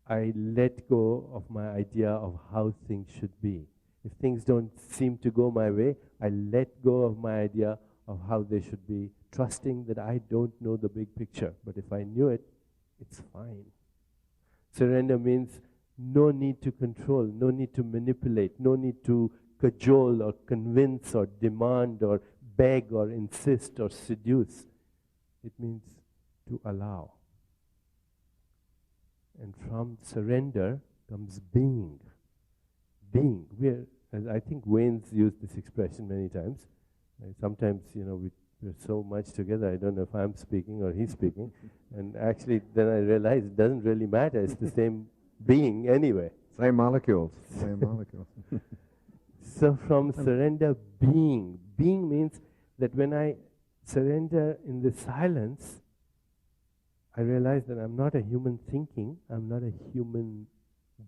I let go of my idea of how things should be. If things don't seem to go my way, I let go of my idea of how they should be, trusting that I don't know the big picture. But if I knew it, it's fine. Surrender means no need to control, no need to manipulate, no need to cajole or convince or demand or beg or insist or seduce. It means to allow. And from surrender comes being. Being. I think Wayne's used this expression many times. Sometimes, we're so much together, I don't know if I'm speaking or he's speaking. And actually, then I realized it doesn't really matter. It's the same being anyway. Same molecules. Same molecules. So from surrender, being. Being means that when I surrender in the silence, I realize that I'm not a human thinking, I'm not a human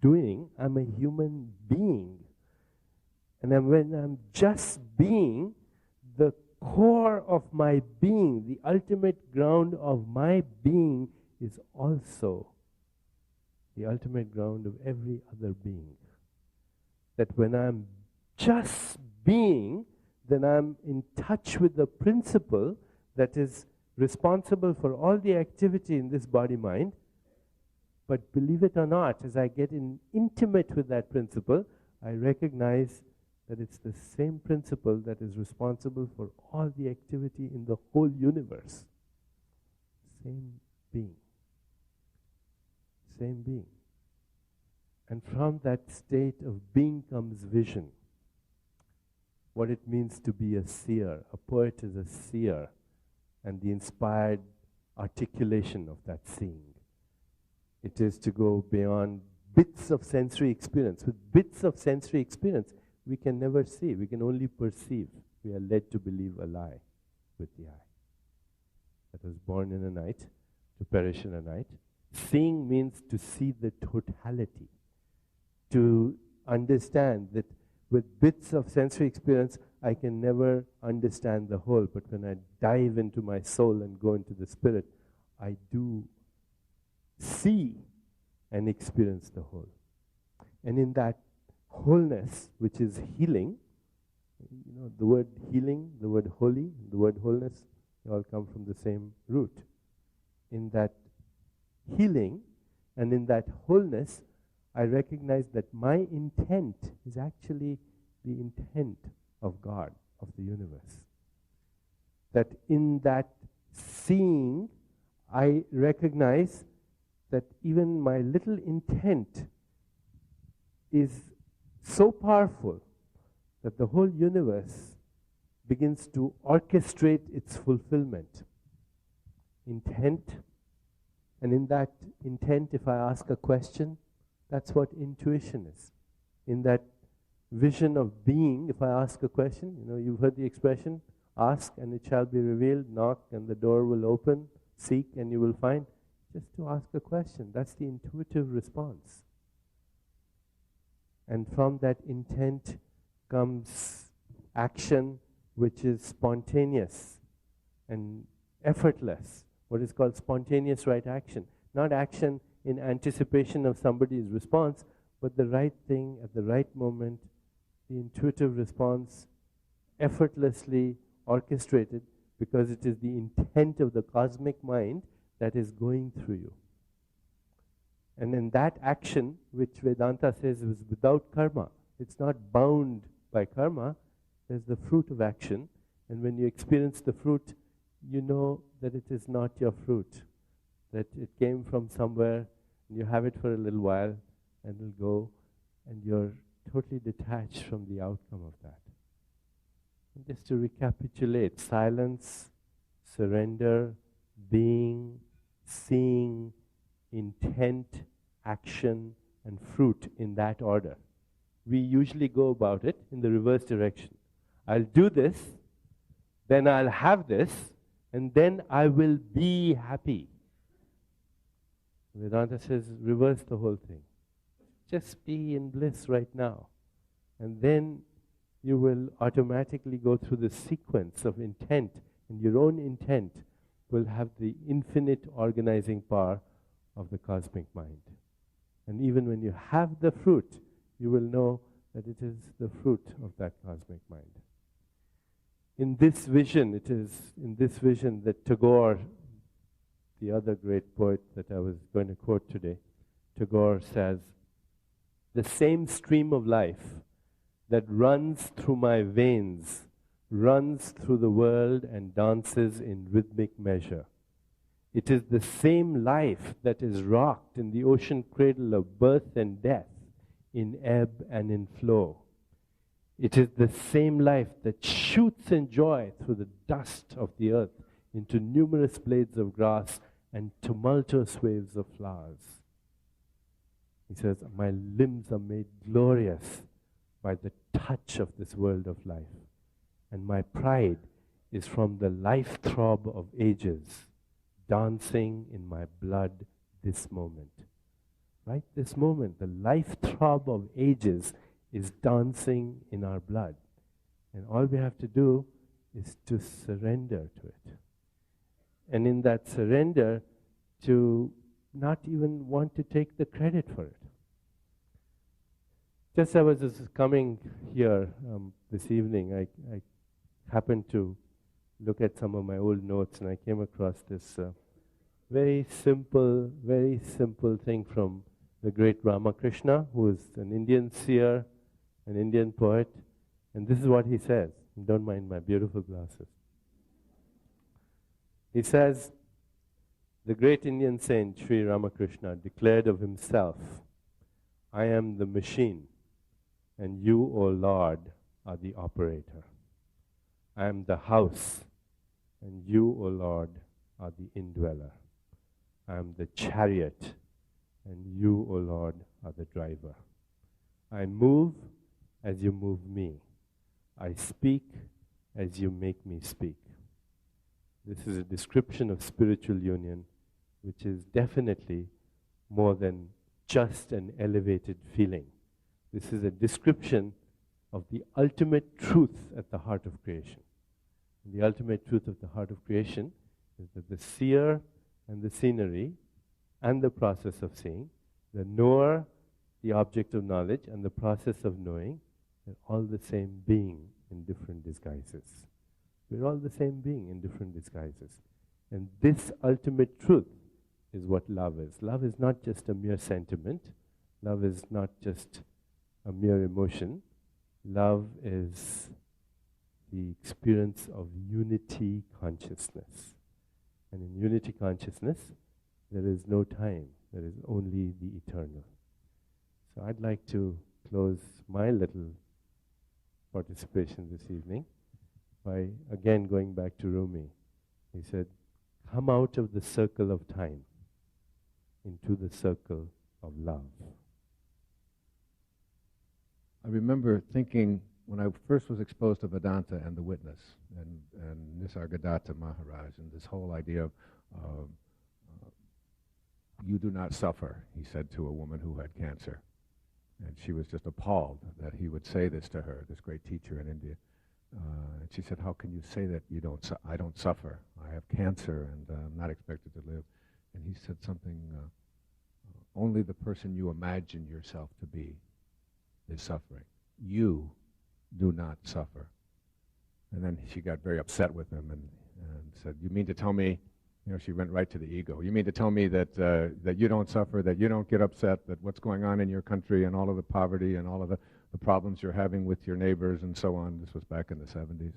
doing, I'm a human being. And when I'm just being, the core of my being, the ultimate ground of my being is also the ultimate ground of every other being. That when I'm just being, then I'm in touch with the principle that is responsible for all the activity in this body-mind. But believe it or not, as I get intimate with that principle, I recognize that it's the same principle that is responsible for all the activity in the whole universe. Same being. Same being. And from that state of being comes vision. What it means to be a seer. A poet is a seer, and the inspired articulation of that seeing. It is to go beyond bits of sensory experience. With bits of sensory experience, we can never see. We can only perceive. We are led to believe a lie with the eye. That was born in a night, to perish in a night. Seeing means to see the totality. To understand that with bits of sensory experience, I can never understand the whole. But when I dive into my soul and go into the spirit, I do see and experience the whole. And in that wholeness, which is healing, the word healing, the word holy, the word wholeness, they all come from the same root. In that healing and in that wholeness, I recognize that my intent is actually the intent of God, of the universe. That in that seeing, I recognize that even my little intent is so powerful that the whole universe begins to orchestrate its fulfillment. Intent, and in that intent, if I ask a question, that's what intuition is. In that vision of being, if I ask a question, you've heard the expression, ask and it shall be revealed, knock and the door will open, seek and you will find. Just to ask a question, that's the intuitive response. And from that intent comes action which is spontaneous and effortless, what is called spontaneous right action. Not action in anticipation of somebody's response, but the right thing at the right moment, the intuitive response, effortlessly orchestrated, because it is the intent of the cosmic mind that is going through you. And in that action, which Vedanta says is without karma, it's not bound by karma, there's the fruit of action. And when you experience the fruit, you know that it is not your fruit, that it came from somewhere, and you have it for a little while, and it'll go, and you're totally detached from the outcome of that. And just to recapitulate, silence, surrender, being, seeing, intent, action, and fruit in that order. We usually go about it in the reverse direction. I'll do this, then I'll have this, and then I will be happy. Vedanta says, reverse the whole thing. Just be in bliss right now. And then you will automatically go through the sequence of intent, and your own intent will have the infinite organizing power of the cosmic mind. And even when you have the fruit, you will know that it is the fruit of that cosmic mind. In this vision, it is in this vision that Tagore, the other great poet that I was going to quote today, Tagore says, "The same stream of life that runs through my veins runs through the world and dances in rhythmic measure. It is the same life that is rocked in the ocean cradle of birth and death, in ebb and in flow. It is the same life that shoots in joy through the dust of the earth into numerous blades of grass and tumultuous waves of flowers." He says, "My limbs are made glorious by the touch of this world of life, and my pride is from the life throb of ages dancing in my blood this moment." Right? This moment, the life throb of ages is dancing in our blood. And all we have to do is to surrender to it. And in that surrender, to not even want to take the credit for it. Just as I was coming here this evening, I happened to look at some of my old notes, and I came across this very simple thing from the great Ramakrishna, who is an Indian seer, an Indian poet. And this is what he says. Don't mind my beautiful glasses. He says, the great Indian saint Sri Ramakrishna declared of himself, "I am the machine, and you, O Lord, are the operator. I am the house, and you, O Lord, are the indweller. I am the chariot, and you, O Lord, are the driver. I move as you move me. I speak as you make me speak." This is a description of spiritual union, which is definitely more than just an elevated feeling. This is a description of the ultimate truth at the heart of creation. And the ultimate truth of the heart of creation is that the seer and the scenery and the process of seeing, the knower, the object of knowledge, and the process of knowing, they're all the same being in different disguises. We're all the same being in different disguises. And this ultimate truth is what love is. Love is not just a mere sentiment. Love is not just a mere emotion. Love is the experience of unity consciousness. And in unity consciousness, there is no time. There is only the eternal. So I'd like to close my little participation this evening by again going back to Rumi. He said, "Come out of the circle of time into the circle of love." I remember thinking when I first was exposed to Vedanta and the witness and Nisargadatta Maharaj and this whole idea of you do not suffer, he said to a woman who had cancer. And she was just appalled that he would say this to her, this great teacher in India. And she said, how can you say that I don't suffer? I have cancer and I'm not expected to live. And he said something, only the person you imagine yourself to be is suffering. You do not suffer. And then she got very upset with him and said, you mean to tell me, she went right to the ego. You mean to tell me that that you don't suffer, that you don't get upset, that what's going on in your country and all of the poverty and all of the problems you're having with your neighbors and so on. This was back in the 70s.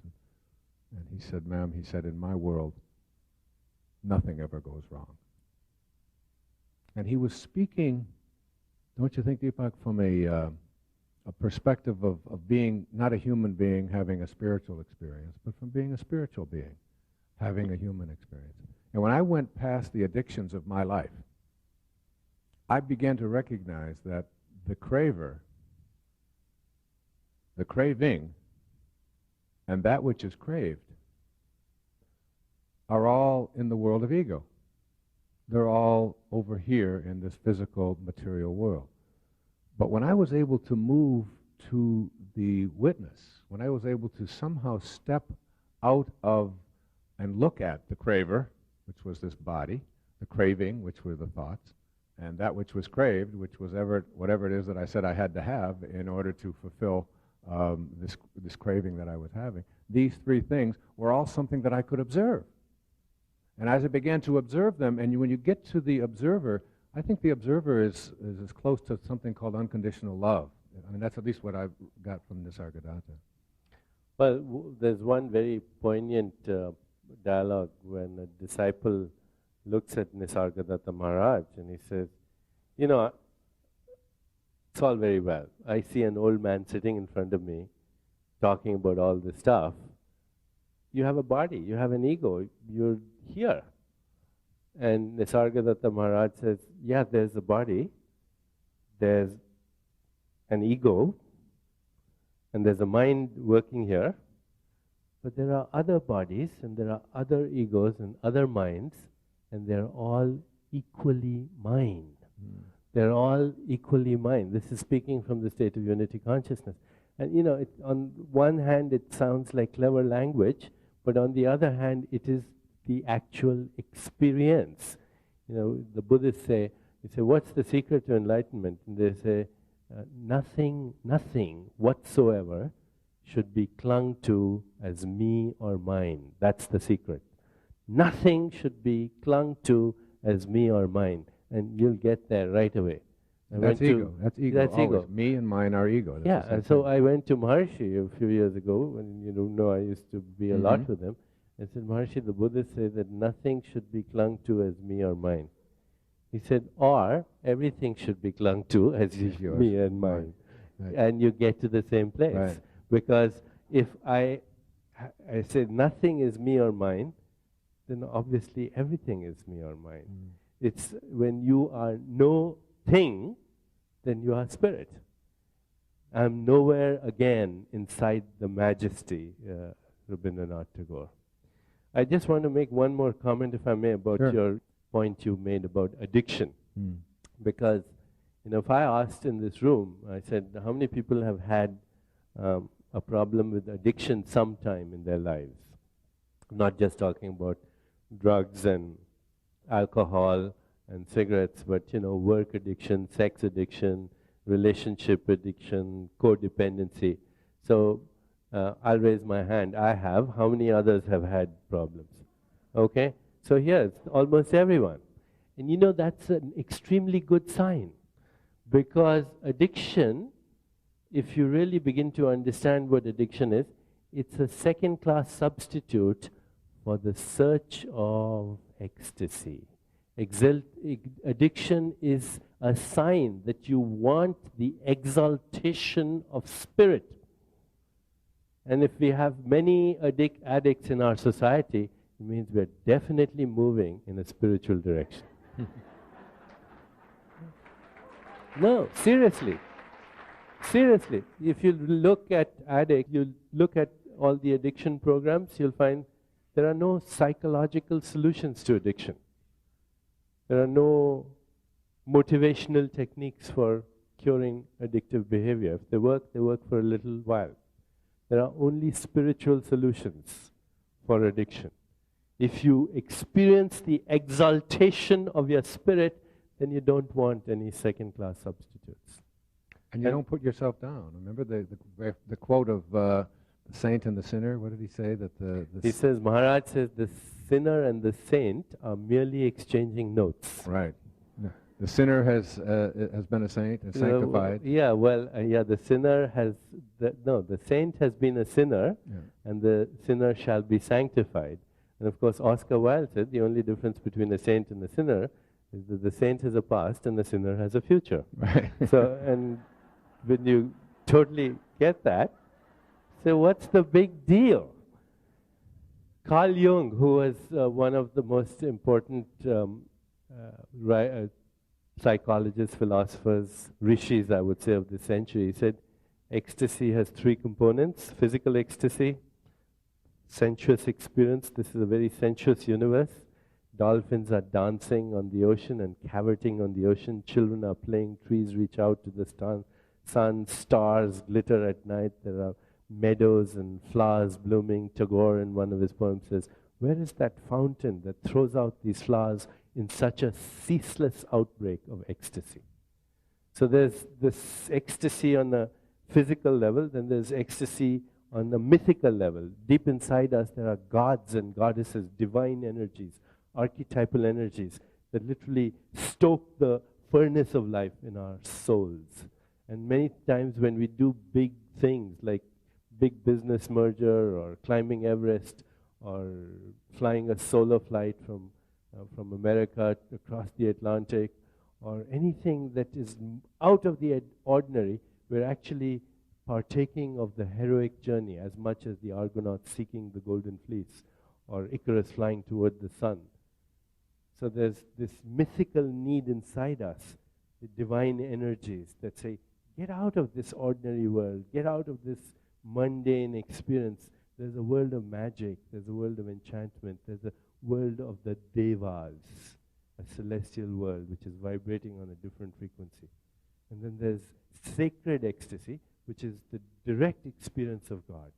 And he said, ma'am, he said, in my world, nothing ever goes wrong. And he was speaking, don't you think, Deepak, from a perspective of being not a human being having a spiritual experience, but from being a spiritual being having a human experience. And when I went past the addictions of my life, I began to recognize that the craver, the craving, and that which is craved are all in the world of ego. They're all over here in this physical material world. But when I was able to move to the witness, when I was able to somehow step out of and look at the craver, which was this body, the craving, which were the thoughts, and that which was craved, which was whatever it is that I said I had to have in order to fulfill this craving that I was having. These three things were all something that I could observe. And as I began to observe them, and when you get to the observer, I think the observer is as close to something called unconditional love. I mean, that's at least what I got from Nisargadatta. Well, there's one very poignant dialogue when a disciple looks at Nisargadatta Maharaj and he says, it's all very well. I see an old man sitting in front of me talking about all this stuff. You have a body, you have an ego, you're here. And Nisargadatta Maharaj says, yeah, there's a body, there's an ego, and there's a mind working here, but there are other bodies, and there are other egos and other minds, and they're all equally mine. They're all equally mine. This is speaking from the state of unity consciousness. And on one hand it sounds like clever language, but on the other hand it is the actual experience. The Buddhists say, what's the secret to enlightenment? And they say, nothing whatsoever should be clung to as me or mine. That's the secret. Nothing should be clung to as me or mine. And you'll get there right away. That's ego. That's ego. That's ego. Me and mine are ego. That's and so I went to Maharshi a few years ago, and I used to be a lot with him. I said, Maharshi, the Buddhists say that nothing should be clung to as me or mine. He said, or everything should be clung to as me and mine. Right. And you get to the same place. Right. Because if I say nothing is me or mine, then obviously everything is me or mine. It's when you are no thing, then you are spirit. I'm nowhere again inside the majesty, Rabindranath Tagore. I just want to make one more comment, if I may, about your point you made about addiction. Because, if I asked in this room, I said, how many people have had a problem with addiction sometime in their lives? I'm not just talking about drugs and alcohol and cigarettes, but work addiction, sex addiction, relationship addiction, codependency. So I'll raise my hand. I have. How many others have had problems? Okay? So here's almost everyone. And that's an extremely good sign, because addiction, if you really begin to understand what addiction is, it's a second-class substitute for the search of ecstasy. Addiction is a sign that you want the exaltation of spirit. And if we have many addicts in our society, it means we're definitely moving in a spiritual direction. No, seriously. Seriously, if you look at addict, you look at all the addiction programs, you'll find there are no psychological solutions to addiction. There are no motivational techniques for curing addictive behavior. If they work for a little while. There are only spiritual solutions for addiction. If you experience the exaltation of your spirit, then you don't want any second-class substitutes. And you don't put yourself down. Remember the quote of the saint and the sinner? What did he say? He says, Maharaj says, the sinner and the saint are merely exchanging notes. Right. The sinner has been a saint and sanctified. The sinner has, the saint has been a sinner, and the sinner shall be sanctified. And of course, Oscar Wilde said the only difference between a saint and a sinner is that the saint has a past and the sinner has a future. Right. So, and when you totally get that, so what's the big deal? Carl Jung, who was one of the most important psychologists, philosophers, rishis, I would say, of the century, he said ecstasy has three components: physical ecstasy, sensuous experience. This is a very sensuous universe. Dolphins are dancing on the ocean and cavorting on the ocean. Children are playing. Trees reach out to the sun. Stars glitter at night. There are meadows and flowers blooming. Tagore, in one of his poems, says, where is that fountain that throws out these flowers in such a ceaseless outbreak of ecstasy? So there's this ecstasy on a physical level, then there's ecstasy on a mythical level. Deep inside us, there are gods and goddesses, divine energies, archetypal energies that literally stoke the furnace of life in our souls. And many times when we do big things like big business merger or climbing Everest or flying a solo flight from America across the Atlantic or anything that is out of the ordinary, we're actually partaking of the heroic journey as much as the Argonauts seeking the golden fleece or Icarus flying toward the sun. So there's this mythical need inside us, the divine energies that say, get out of this ordinary world, get out of this mundane experience. There's a world of magic, there's a world of enchantment, there's a world of the devas, a celestial world which is vibrating on a different frequency. And then there's sacred ecstasy, which is the direct experience of God.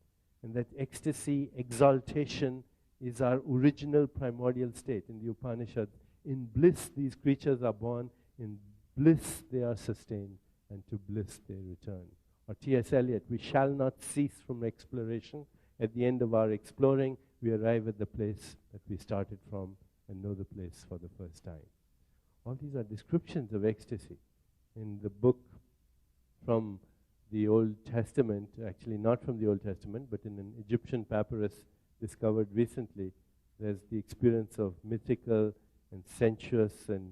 And that ecstasy, exaltation, is our original primordial state. In the Upanishads, in bliss these creatures are born, in bliss they are sustained, and to bliss they return. Or T.S. Eliot, we shall not cease from exploration. At the end of our exploring, we arrive at the place that we started from and know the place for the first time. All these are descriptions of ecstasy. In the book from the Old Testament, actually not from the Old Testament, but in an Egyptian papyrus discovered recently, there's the experience of mythical and sensuous and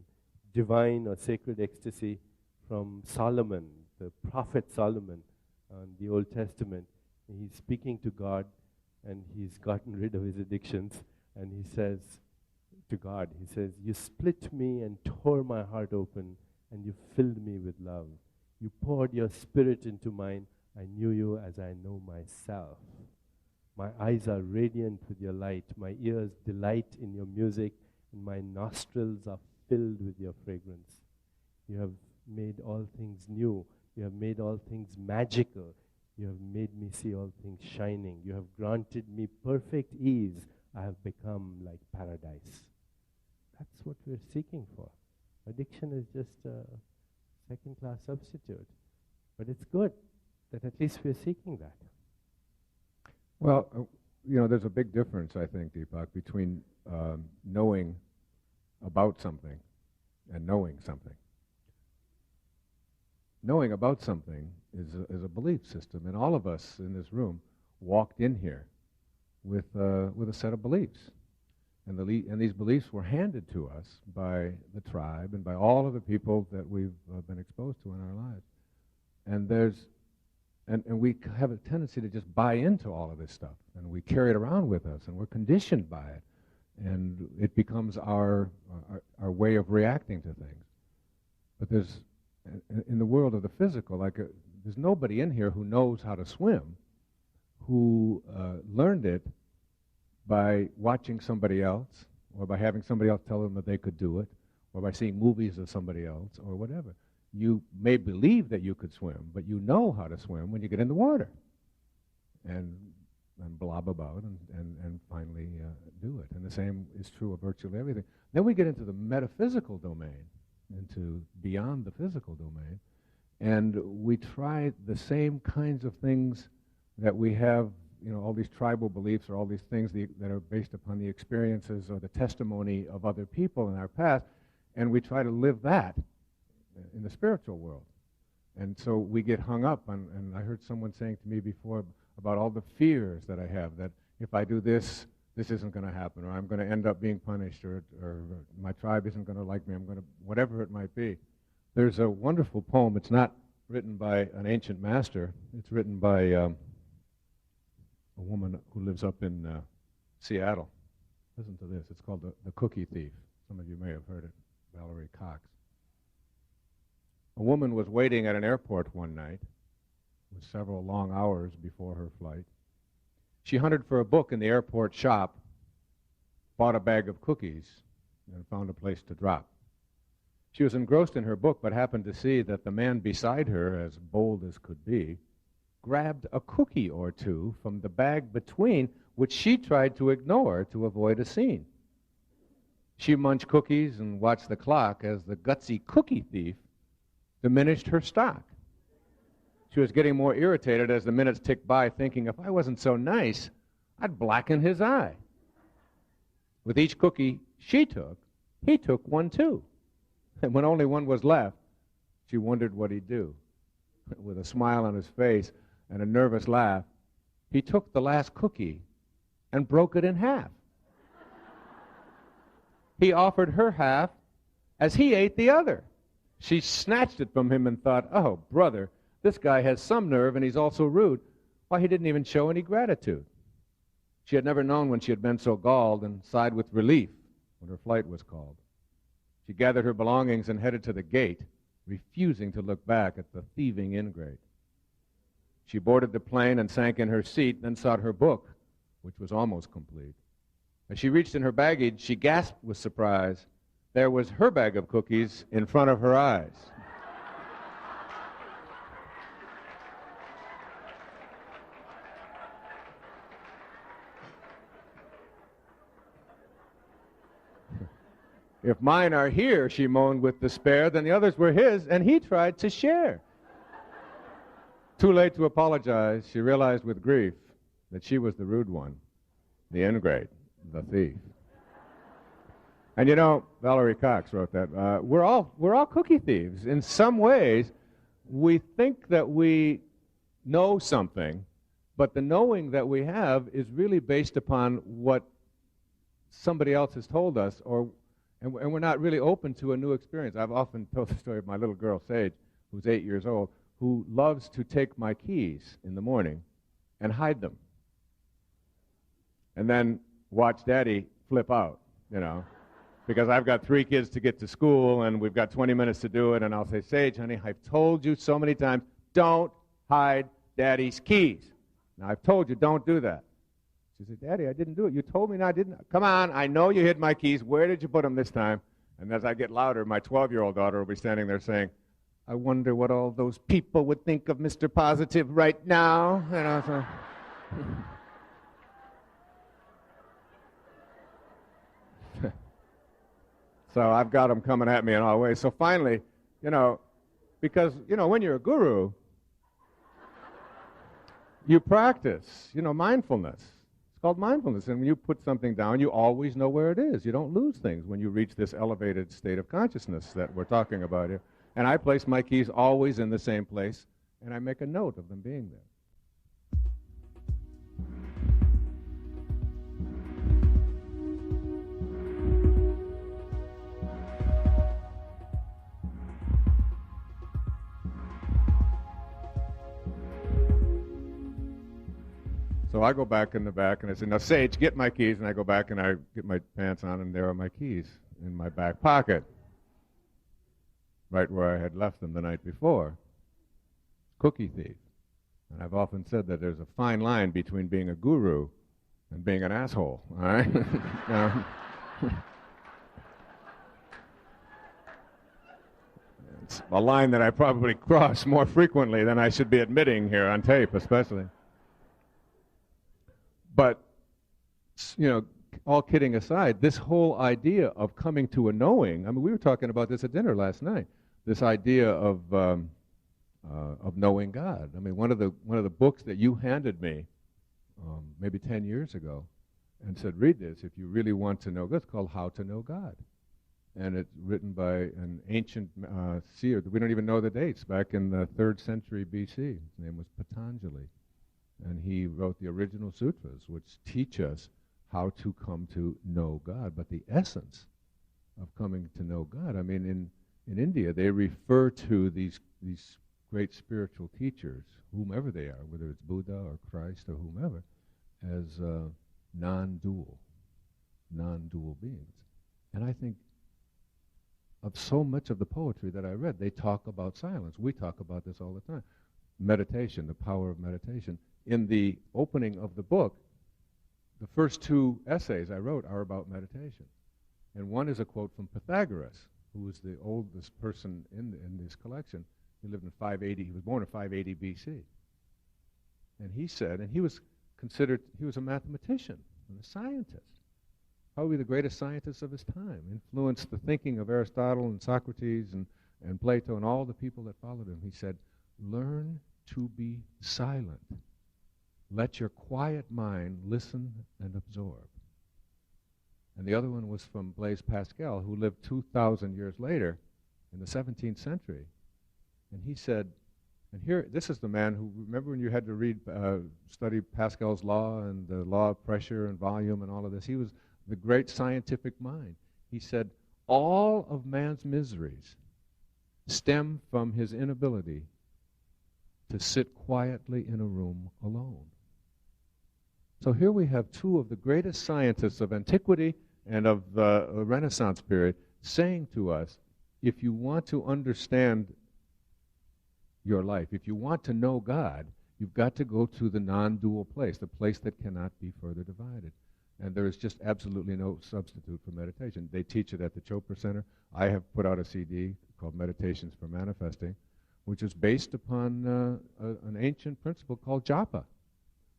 divine or sacred ecstasy from Solomon, the prophet Solomon, on the Old Testament. He's speaking to God, and he's gotten rid of his addictions, and he says to God, he says, you split me and tore my heart open, and you filled me with love. You poured your spirit into mine. I knew you as I know myself. My eyes are radiant with your light. My ears delight in your music, and my nostrils are filled with your fragrance. You have made all things new. You have made all things magical. You have made me see all things shining. You have granted me perfect ease. I have become like paradise. That's what we're seeking for. Addiction is just a second-class substitute. But it's good that at least we're seeking that. Well, there's a big difference, I think, Deepak, between knowing about something and knowing something. Knowing about something is a belief system, and all of us in this room walked in here with a set of beliefs, and these beliefs were handed to us by the tribe and by all of the people that we've been exposed to in our lives, and we have a tendency to just buy into all of this stuff, and we carry it around with us, and we're conditioned by it, and it becomes our way of reacting to things. But there's in the world of the physical, there's nobody in here who knows how to swim, who learned it by watching somebody else, or by having somebody else tell them that they could do it, or by seeing movies of somebody else, or whatever. You may believe that you could swim, but you know how to swim when you get in the water and blob about and finally do it. And the same is true of virtually everything. Then we get into the metaphysical domain, into beyond the physical domain, and we try the same kinds of things that we have, all these tribal beliefs or all these things that are based upon the experiences or the testimony of other people in our past, and we try to live that in the spiritual world. And so we get hung up on, and I heard someone saying to me before about all the fears that I have, that if I do this, this isn't going to happen, or I'm going to end up being punished, or my tribe isn't going to like me, whatever it might be. There's a wonderful poem. It's not written by an ancient master. It's written by a woman who lives up in Seattle. Listen to this. It's called The Cookie Thief. Some of you may have heard it. Valerie Cox. A woman was waiting at an airport one night, with several long hours before her flight. She hunted for a book in the airport shop, bought a bag of cookies, and found a place to drop. She was engrossed in her book, but happened to see that the man beside her, as bold as could be, grabbed a cookie or two from the bag between, which she tried to ignore to avoid a scene. She munched cookies and watched the clock as the gutsy cookie thief diminished her stock. She was getting more irritated as the minutes ticked by, thinking, if I wasn't so nice, I'd blacken his eye. With each cookie she took, he took one too. And when only one was left, she wondered what he'd do. With a smile on his face and a nervous laugh, he took the last cookie and broke it in half. He offered her half as he ate the other. She snatched it from him and thought, oh, brother, this guy has some nerve and he's also rude. Why, he didn't even show any gratitude. She had never known when she had been so galled, and sighed with relief when her flight was called. She gathered her belongings and headed to the gate, refusing to look back at the thieving ingrate. She boarded the plane and sank in her seat, then sought her book, which was almost complete. As she reached in her baggage, she gasped with surprise. There was her bag of cookies in front of her eyes. If mine are here, she moaned with despair, then the others were his, and he tried to share. Too late to apologize, she realized with grief that she was the rude one, the ingrate, the thief. And Valerie Cox wrote that. We're all cookie thieves. In some ways, we think that we know something, but the knowing that we have is really based upon what somebody else has told us, and we're not really open to a new experience. I've often told the story of my little girl, Sage, who's 8 years old, who loves to take my keys in the morning and hide them. And then watch Daddy flip out, because I've got 3 kids to get to school, and we've got 20 minutes to do it, and I'll say, Sage, honey, I've told you so many times, don't hide Daddy's keys. Now, I've told you, don't do that. She said, Daddy, I didn't do it. You told me, and I didn't. Come on, I know you hid my keys. Where did you put them this time? And as I get louder, my 12-year-old daughter will be standing there saying, I wonder what all those people would think of Mr. Positive right now. So I've got them coming at me in all ways. So finally, because, when you're a guru, you practice, mindfulness. It's called mindfulness. And when you put something down, you always know where it is. You don't lose things when you reach this elevated state of consciousness that we're talking about here. And I place my keys always in the same place, and I make a note of them being there. So I go back in the back and I say, now Sage, get my keys. And I go back and I get my pants on, and there are my keys in my back pocket. right where I had left them the night before. Cookie thief. And I've often said that there's a fine line between being a guru and being an asshole, all right? It's a line that I probably cross more frequently than I should be admitting here on tape, especially. But, you know, all kidding aside, this whole idea of coming to a knowing, I mean, we were talking about this at dinner last night, this idea of knowing God. I mean, one of the books that you handed me maybe 10 years ago and said, read this if you really want to know God. It's called How to Know God. And it's written by an ancient seer. We don't even know the dates, back in the 3rd century BC. His name was Patanjali. And he wrote the original sutras, which teach us how to come to know God. But the essence of coming to know God, I mean, in India, they refer to these great spiritual teachers, whomever they are, whether it's Buddha or Christ or whomever, as non-dual beings. And I think of so much of the poetry that I read, they talk about silence. We talk about this all the time. Meditation, the power of meditation. In the opening of the book, the first 2 essays I wrote are about meditation. And one is a quote from Pythagoras, who was the oldest person in this collection. He lived in 580, he was born in 580 BC. And he said, and he was a mathematician and a scientist, probably the greatest scientist of his time, influenced the thinking of Aristotle and Socrates and Plato and all the people that followed him. He said, learn to be silent. Let your quiet mind listen and absorb. And the other one was from Blaise Pascal, who lived 2,000 years later in the 17th century. And he said, and here, this is the man who, remember when you had to study Pascal's law and the law of pressure and volume and all of this? He was the great scientific mind. He said, all of man's miseries stem from his inability to sit quietly in a room alone. So here we have 2 of the greatest scientists of antiquity and of the Renaissance period saying to us, if you want to understand your life, if you want to know God, you've got to go to the non-dual place, the place that cannot be further divided. And there is just absolutely no substitute for meditation. They teach it at the Chopra Center. I have put out a CD called Meditations for Manifesting, which is based upon an ancient principle called japa,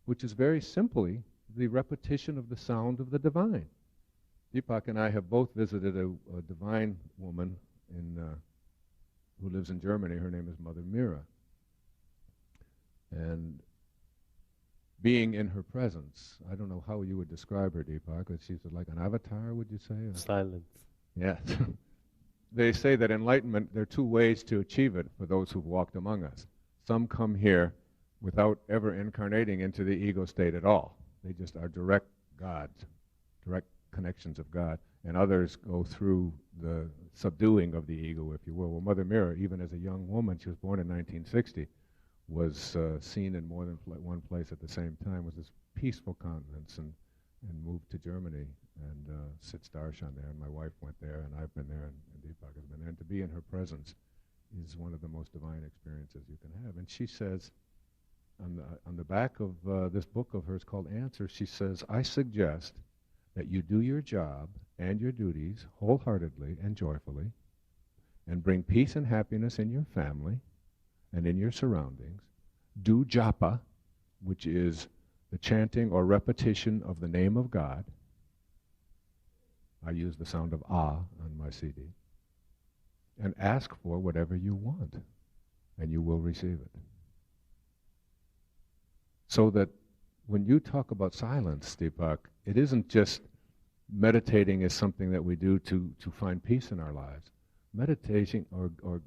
which is very simply the repetition of the sound of the divine. Deepak and I have both visited a divine woman who lives in Germany. Her name is Mother Mira. And being in her presence, I don't know how you would describe her, Deepak, but she's like an avatar, would you say? Silence. Yes. They say that enlightenment, there are 2 ways to achieve it for those who've walked among us. Some come here without ever incarnating into the ego state at all. They just are direct gods, direct connections of God. And others go through the subduing of the ego, if you will. Well, Mother Mira, even as a young woman, she was born in 1960, was seen in more than one place at the same time, was this peaceful countenance, and moved to Germany and sits Darshan there. And my wife went there, and I've been there, and Deepak has been there. And to be in her presence is one of the most divine experiences you can have. And she says, on the back of this book of hers called Answers, she says, I suggest that you do your job and your duties wholeheartedly and joyfully, and bring peace and happiness in your family and in your surroundings. Do japa, which is the chanting or repetition of the name of God. I use the sound of ah on my CD. And ask for whatever you want, and you will receive it. So that when you talk about silence, Deepak, it isn't just meditating is something that we do to find peace in our lives. Meditating or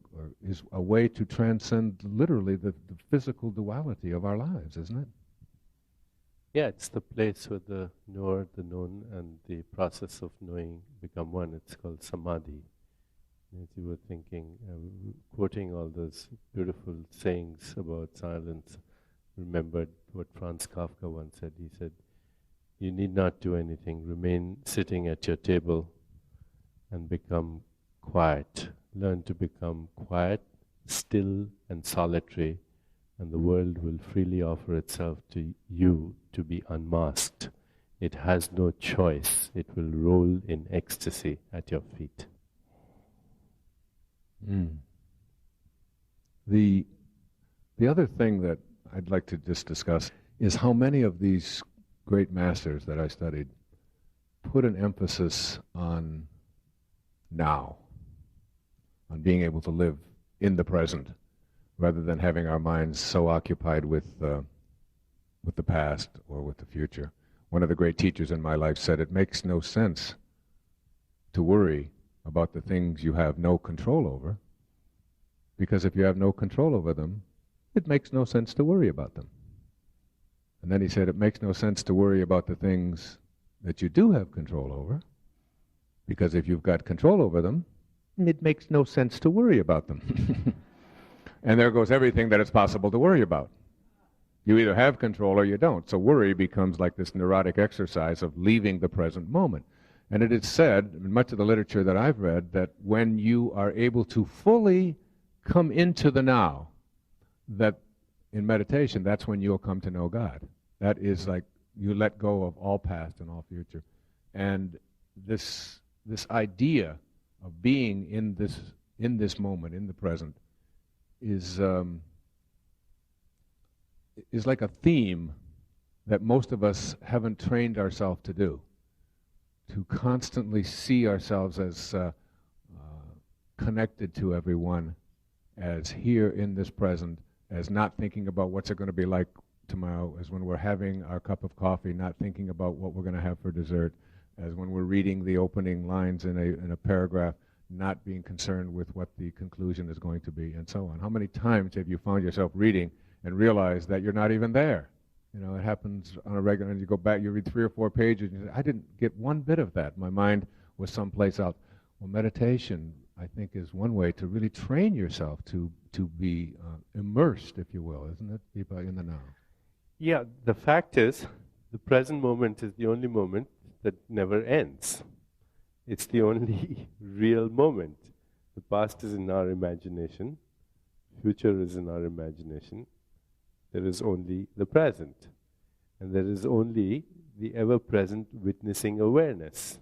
is a way to transcend literally the physical duality of our lives, isn't it? Yeah, it's the place where the knower, the known, and the process of knowing become one. It's called samadhi. As you were thinking, quoting all those beautiful sayings about silence, remembered what Franz Kafka once said. He said, you need not do anything. Remain sitting at your table and become quiet, learn to become quiet, still and solitary, and the world will freely offer itself to you to be unmasked. It has no choice. It will roll in ecstasy at your feet. The other thing that I'd like to just discuss is how many of these great masters that I studied put an emphasis on now, on being able to live in the present, rather than having our minds so occupied with the past or with the future. One of the great teachers in my life said, it makes no sense to worry about the things you have no control over, because if you have no control over them, it makes no sense to worry about them. And then he said, it makes no sense to worry about the things that you do have control over, because if you've got control over them, it makes no sense to worry about them. And there goes everything that it's possible to worry about. You either have control or you don't. So worry becomes like this neurotic exercise of leaving the present moment. And it is said, in much of the literature that I've read, that when you are able to fully come into the now, that in meditation, that's when you'll come to know God. That is like you let go of all past and all future. And this idea of being in this moment, in the present, is like a theme that most of us haven't trained ourselves to do. To constantly see ourselves as connected to everyone, as here in this present, as not thinking about what's it going to be like tomorrow, as when we're having our cup of coffee, not thinking about what we're going to have for dessert, as when we're reading the opening lines in a paragraph, not being concerned with what the conclusion is going to be, and so on. How many times have you found yourself reading and realized that you're not even there? You know, it happens on a regular, and you go back, you read 3 or 4 pages, and you say, I didn't get one bit of that. My mind was someplace else. Well, meditation, I think, is one way to really train yourself to be immersed, if you will, isn't it, Deepak, in the now? Yeah, the fact is, the present moment is the only moment that never ends. It's the only real moment. The past is in our imagination, future is in our imagination. There is only the present. And there is only the ever-present witnessing awareness.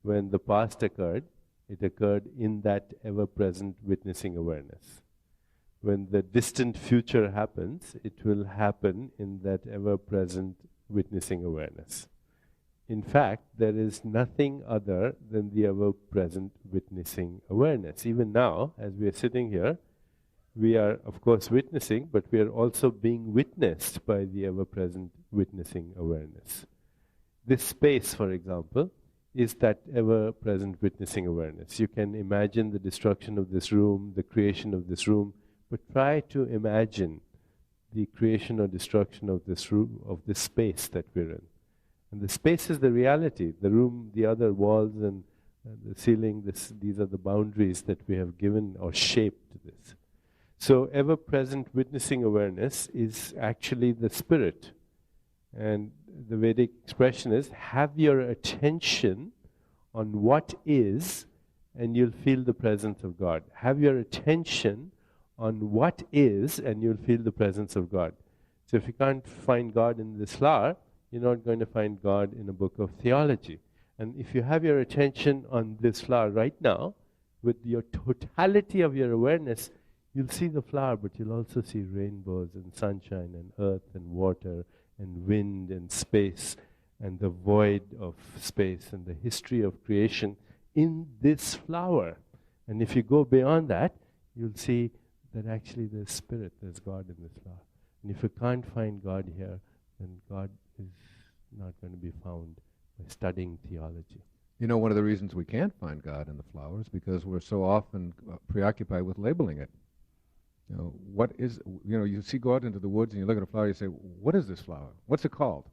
When the past occurred, it occurred in that ever-present witnessing awareness. When the distant future happens, it will happen in that ever-present witnessing awareness. In fact, there is nothing other than the ever-present witnessing awareness. Even now, as we are sitting here, we are, of course, witnessing, but we are also being witnessed by the ever-present witnessing awareness. This space, for example, is that ever-present witnessing awareness. You can imagine the destruction of this room, the creation of this room, but try to imagine the creation or destruction of this room, of this space that we're in. And the space is the reality. The room, the other walls, and the ceiling, these are the boundaries that we have given or shaped this. So ever-present witnessing awareness is actually the spirit. And the Vedic expression is, have your attention on what is, and you'll feel the presence of God. Have your attention on what is, and you'll feel the presence of God. So if you can't find God in this flower, you're not going to find God in a book of theology. And if you have your attention on this flower right now, with your totality of your awareness, you'll see the flower, but you'll also see rainbows and sunshine and earth and water and wind and space and the void of space and the history of creation in this flower. And if you go beyond that, you'll see that actually there's spirit, there's God in this flower. And if you can't find God here, then God is not going to be found by studying theology. You know, one of the reasons we can't find God in the flower is because we're so often preoccupied with labeling it. You know, what is, you know, you go out into the woods and you look at a flower, you say, what is this flower? What's it called?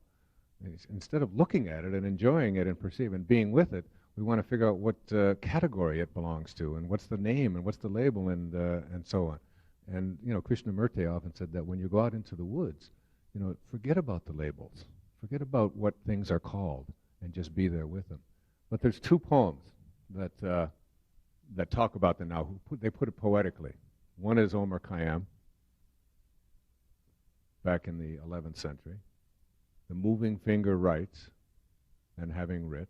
And instead of looking at it and enjoying it and perceiving and being with it, we want to figure out what category it belongs to and what's the name and what's the label and so on. And, you know, Krishnamurti often said that when you go out into the woods, you know, forget about the labels. Forget about what things are called and just be there with them. But there's 2 poems that that talk about the now, they put it poetically. One is Omar Khayyam, back in the 11th century. The moving finger writes, and having writ,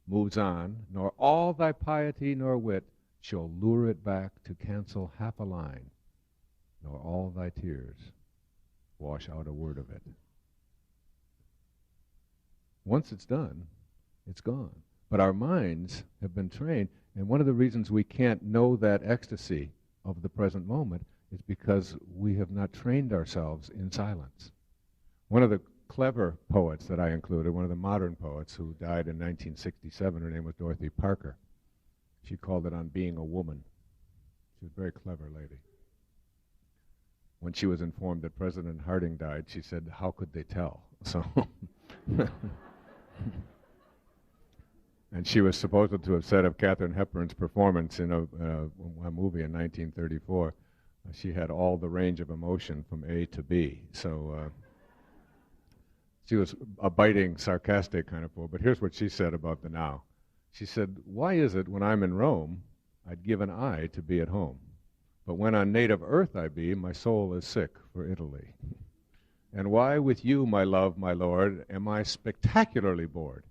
moves on, nor all thy piety nor wit shall lure it back to cancel half a line, nor all thy tears wash out a word of it. Once it's done, it's gone. But our minds have been trained, and one of the reasons we can't know that ecstasy of the present moment is because we have not trained ourselves in silence. One of the clever poets that I included, one of the modern poets who died in 1967, her name was Dorothy Parker. She called it On Being a Woman. She was a very clever lady. When she was informed that President Harding died, she said, how could they tell? So, and she was supposed to have said of Katharine Hepburn's performance in a movie in 1934, she had all the range of emotion from A to B. So she was a biting, sarcastic kind of fool. But here's what she said about the now. She said, why is it when I'm in Rome, I'd give an eye to be at home? But when on native earth I be, my soul is sick for Italy. And why with you, my love, my lord, am I spectacularly bored?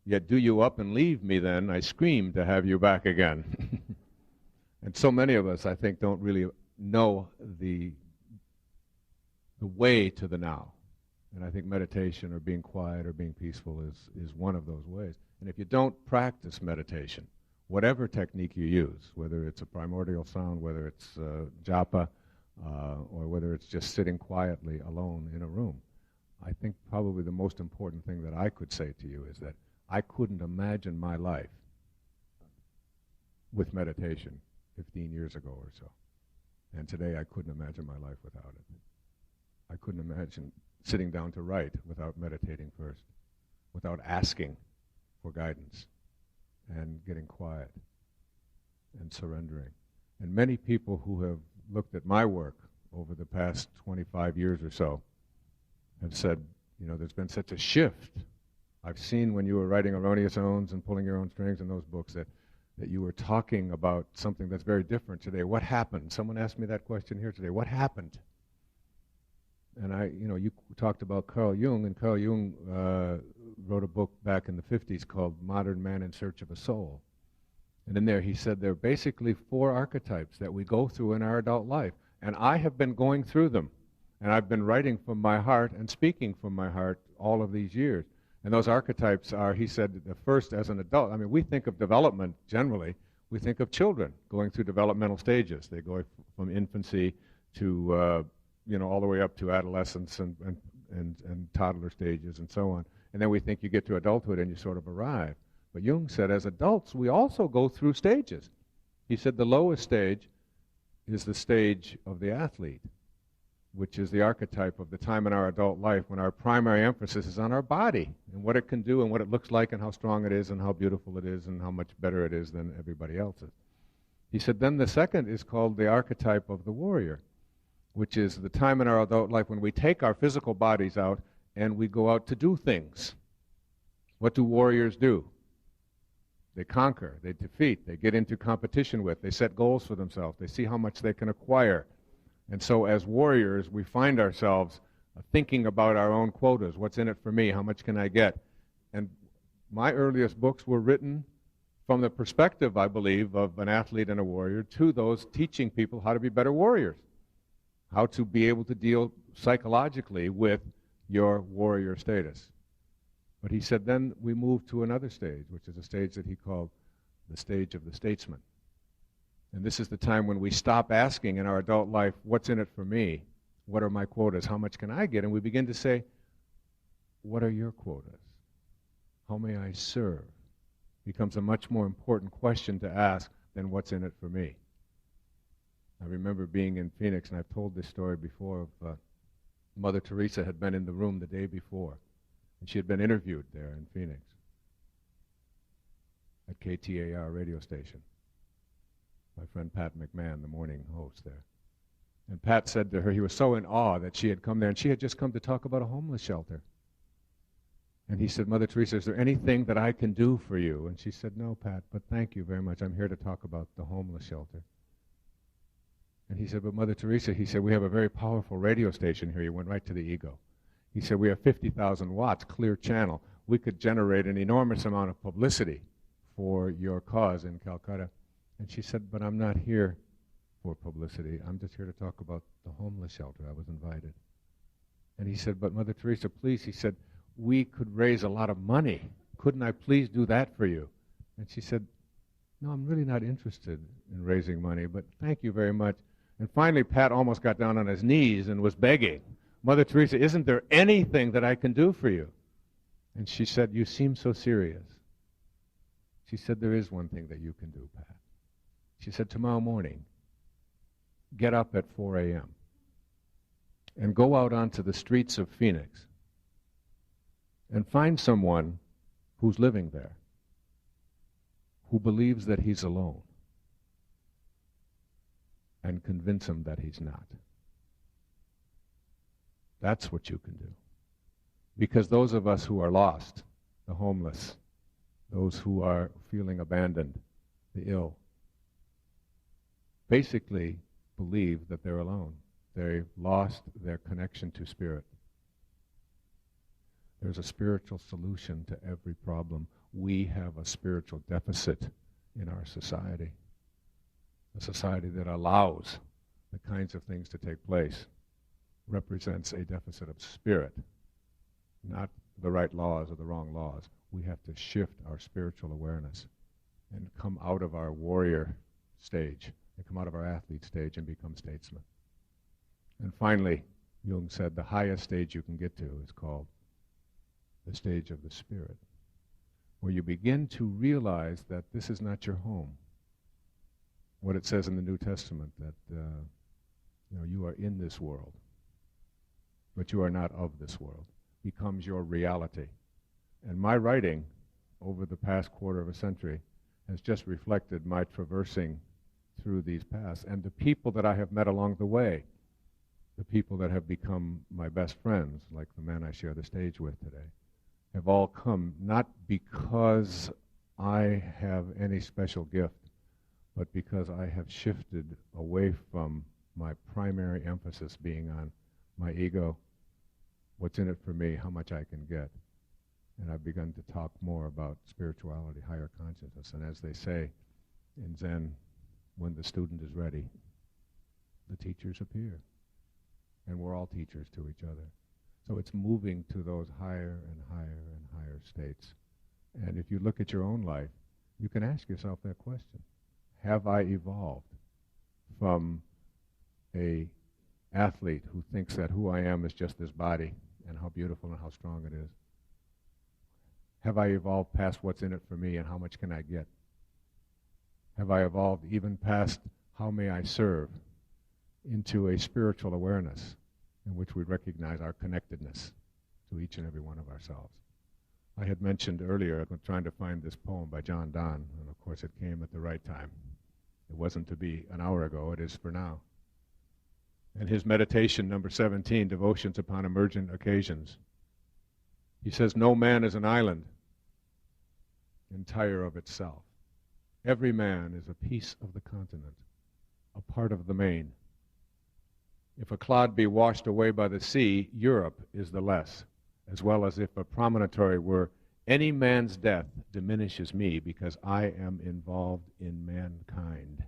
Yet do you up and leave me then, I scream to have you back again. And so many of us, I think, don't really know the way to the now. And I think meditation or being quiet or being peaceful is one of those ways. And if you don't practice meditation, whatever technique you use, whether it's a primordial sound, whether it's japa, or whether it's just sitting quietly alone in a room, I think probably the most important thing that I could say to you is that I couldn't imagine my life with meditation 15 years ago or so. And today I couldn't imagine my life without it. I couldn't imagine sitting down to write without meditating first, without asking for guidance and getting quiet and surrendering. And many people who have looked at my work over the past 25 years or so have said, you know, there's been such a shift. I've seen when you were writing Erroneous Owns and Pulling Your Own Strings and those books that you were talking about something that's very different today. What happened? Someone asked me that question here today. What happened? And you talked about Carl Jung, and Carl Jung wrote a book back in the 50s called Modern Man in Search of a Soul. And in there he said there are basically 4 archetypes that we go through in our adult life. And I have been going through them. And I've been writing from my heart and speaking from my heart all of these years. And those archetypes are, he said, the first as an adult. I mean, we think of development generally. We think of children going through developmental stages. They go from infancy to, all the way up to adolescence and toddler stages and so on. And then we think you get to adulthood and you sort of arrive. But Jung said as adults, we also go through stages. He said the lowest stage is the stage of the athlete, which is the archetype of the time in our adult life when our primary emphasis is on our body and what it can do and what it looks like and how strong it is and how beautiful it is and how much better it is than everybody else's. He said then the second is called the archetype of the warrior, which is the time in our adult life when we take our physical bodies out and we go out to do things. What do warriors do? They conquer, they defeat, they get into competition with, they set goals for themselves, they see how much they can acquire. And so as warriors, we find ourselves thinking about our own quotas. What's in it for me? How much can I get? And my earliest books were written from the perspective, I believe, of an athlete and a warrior to those teaching people how to be better warriors, how to be able to deal psychologically with your warrior status. But he said then we move to another stage, which is a stage that he called the stage of the statesman. And this is the time when we stop asking in our adult life, what's in it for me? What are my quotas? How much can I get? And we begin to say, what are your quotas? How may I serve? Becomes a much more important question to ask than what's in it for me. I remember being in Phoenix, and I've told this story before, of Mother Teresa had been in the room the day before, and she had been interviewed there in Phoenix at KTAR radio station. My friend Pat McMahon, the morning host there. And Pat said to her he was so in awe that she had come there, and she had just come to talk about a homeless shelter. And he said, Mother Teresa, is there anything that I can do for you? And she said, no, Pat, but thank you very much. I'm here to talk about the homeless shelter. And he said, but Mother Teresa, he said, we have a very powerful radio station here. He went right to the ego. He said, we have 50,000 watts, clear channel. We could generate an enormous amount of publicity for your cause in Calcutta. And she said, but I'm not here for publicity. I'm just here to talk about the homeless shelter. I was invited. And he said, but Mother Teresa, please, he said, we could raise a lot of money. Couldn't I please do that for you? And she said, no, I'm really not interested in raising money, but thank you very much. And finally, Pat almost got down on his knees and was begging, Mother Teresa, isn't there anything that I can do for you? And she said, you seem so serious. She said, there is one thing that you can do, Pat. She said, tomorrow morning, get up at 4 a.m. and go out onto the streets of Phoenix and find someone who's living there, who believes that he's alone, and convince him that he's not. That's what you can do. Because those of us who are lost, the homeless, those who are feeling abandoned, the ill, basically believe that they're alone. They've lost their connection to spirit. There's a spiritual solution to every problem. We have a spiritual deficit in our society. A society that allows the kinds of things to take place represents a deficit of spirit, not the right laws or the wrong laws. We have to shift our spiritual awareness and come out of our warrior stage and come out of our athlete stage and become statesmen. And finally, Jung said the highest stage you can get to is called the stage of the spirit, where you begin to realize that this is not your home. What it says in the New Testament, that you are in this world, but you are not of this world, becomes your reality. And my writing over the past quarter of a century has just reflected my traversing through these paths, and the people that I have met along the way, the people that have become my best friends, like the man I share the stage with today, have all come not because I have any special gift, but because I have shifted away from my primary emphasis being on my ego, what's in it for me, how much I can get. And I've begun to talk more about spirituality, higher consciousness. And as they say in Zen, when the student is ready, the teachers appear. And we're all teachers to each other. So it's moving to those higher and higher and higher states. And if you look at your own life, you can ask yourself that question. Have I evolved from an athlete who thinks that who I am is just this body and how beautiful and how strong it is? Have I evolved past what's in it for me and how much can I get? Have I evolved even past how may I serve into a spiritual awareness in which we recognize our connectedness to each and every one of ourselves? I had mentioned earlier, I'm trying to find this poem by John Donne, and of course it came at the right time. It wasn't to be an hour ago, it is for now. And his meditation, number 17, Devotions Upon Emergent Occasions. He says, no man is an island entire of itself. Every man is a piece of the continent, a part of the main. If a clod be washed away by the sea, Europe is the less, as well as if a promontory were, any man's death diminishes me because I am involved in mankind,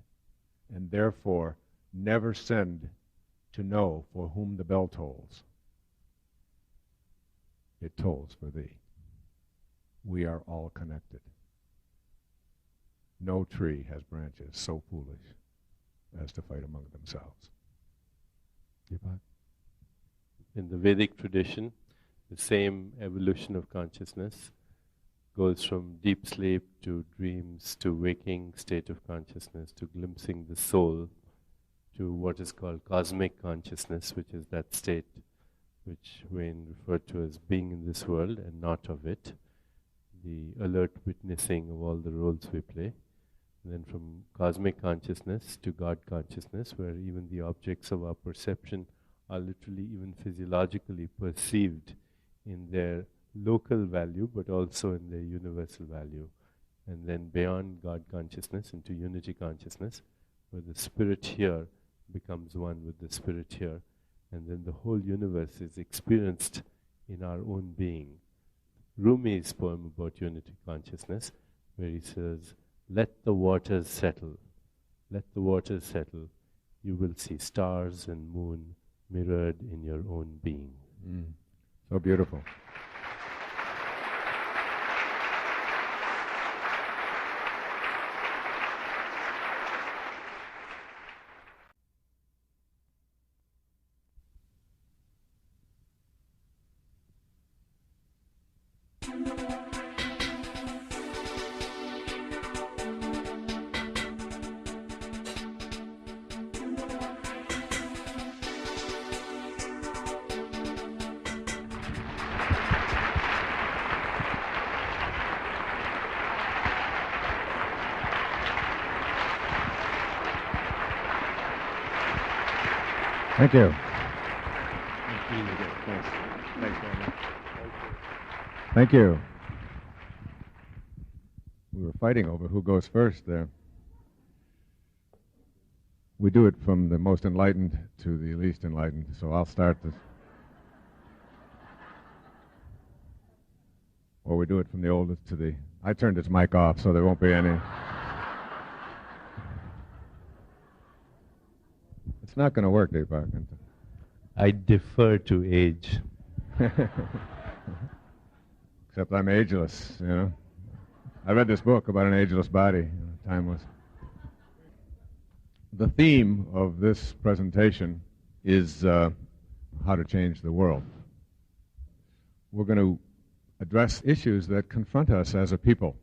and therefore never send to know for whom the bell tolls. It tolls for thee. We are all connected. No tree has branches so foolish as to fight among themselves. Deepak? In the Vedic tradition, the same evolution of consciousness goes from deep sleep to dreams to waking state of consciousness to glimpsing the soul to what is called cosmic consciousness, which is that state which Wayne referred to as being in this world and not of it, the alert witnessing of all the roles we play. And then from cosmic consciousness to God consciousness, where even the objects of our perception are literally even physiologically perceived in their local value, but also in their universal value. And then beyond God consciousness into unity consciousness, where the spirit here becomes one with the spirit here, and then the whole universe is experienced in our own being. Rumi's poem about unity consciousness, where he says, "Let the waters settle, let the waters settle, you will see stars and moon mirrored in your own being." So beautiful. Thank you. Thank you. We were fighting over who goes first there. We do it from the most enlightened to the least enlightened, so I'll start this. Or we do it from the oldest to the... I turned this mic off, so there won't be any... It's not going to work, Deepak. I defer to age. Except I'm ageless, you know. I read this book about an ageless body, timeless. The theme of this presentation is how to change the world. We're going to address issues that confront us as a people.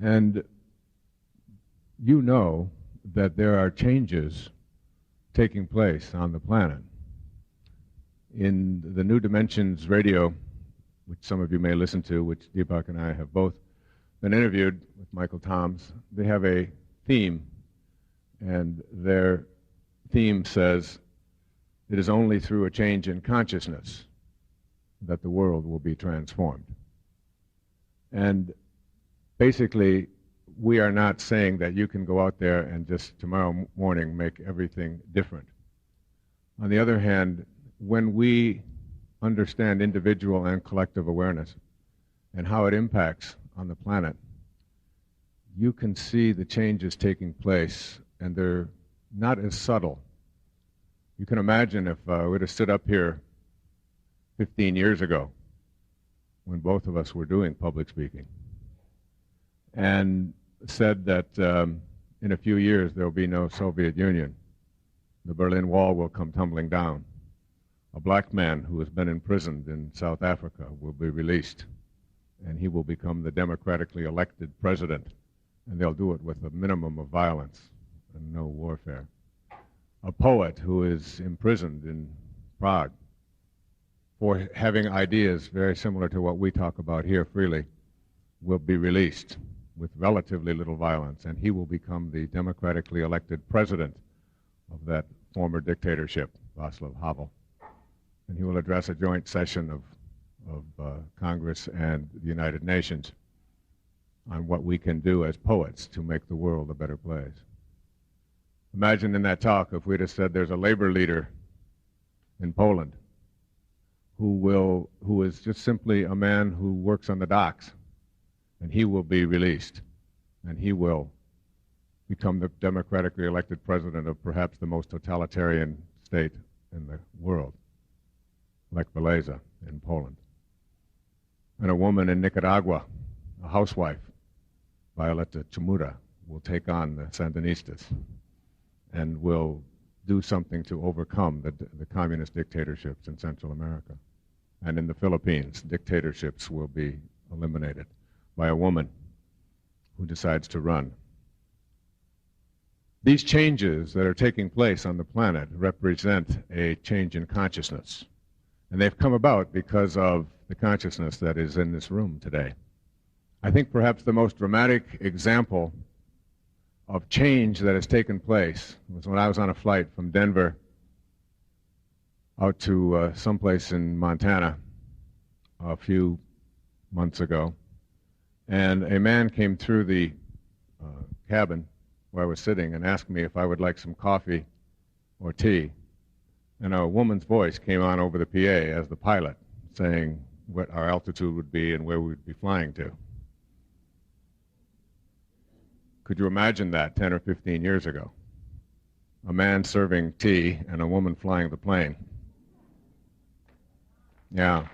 And you know that there are changes taking place on the planet. In the New Dimensions radio, which some of you may listen to, which Deepak and I have both been interviewed with Michael Toms, they have a theme, and their theme says, "It is only through a change in consciousness that the world will be transformed." And basically, we are not saying that you can go out there and just tomorrow morning make everything different. On the other hand, when we understand individual and collective awareness and how it impacts on the planet, you can see the changes taking place, and they're not as subtle. You can imagine if we'd have stood up here 15 years ago when both of us were doing public speaking and said that in a few years there will be no Soviet Union. The Berlin Wall will come tumbling down. A black man who has been imprisoned in South Africa will be released, and he will become the democratically elected president, and they'll do it with a minimum of violence and no warfare. A poet who is imprisoned in Prague for having ideas very similar to what we talk about here freely will be released with relatively little violence, and he will become the democratically elected president of that former dictatorship, Václav Havel. And he will address a joint session of Congress and the United Nations on what we can do as poets to make the world a better place. Imagine in that talk if we'd have said there's a labor leader in Poland who is just simply a man who works on the docks, and he will be released, and he will become the democratically elected president of perhaps the most totalitarian state in the world, like Malaysia in Poland. And a woman in Nicaragua, a housewife, Violeta Chamorro, will take on the Sandinistas and will do something to overcome the communist dictatorships in Central America. And in the Philippines, dictatorships will be eliminated by a woman who decides to run. These changes that are taking place on the planet represent a change in consciousness. And they've come about because of the consciousness that is in this room today. I think perhaps the most dramatic example of change that has taken place was when I was on a flight from Denver out to someplace in Montana a few months ago, and a man came through the cabin where I was sitting and asked me if I would like some coffee or tea. And a woman's voice came on over the PA as the pilot, saying what our altitude would be and where we would be flying to. Could you imagine that 10 or 15 years ago? A man serving tea and a woman flying the plane. Yeah.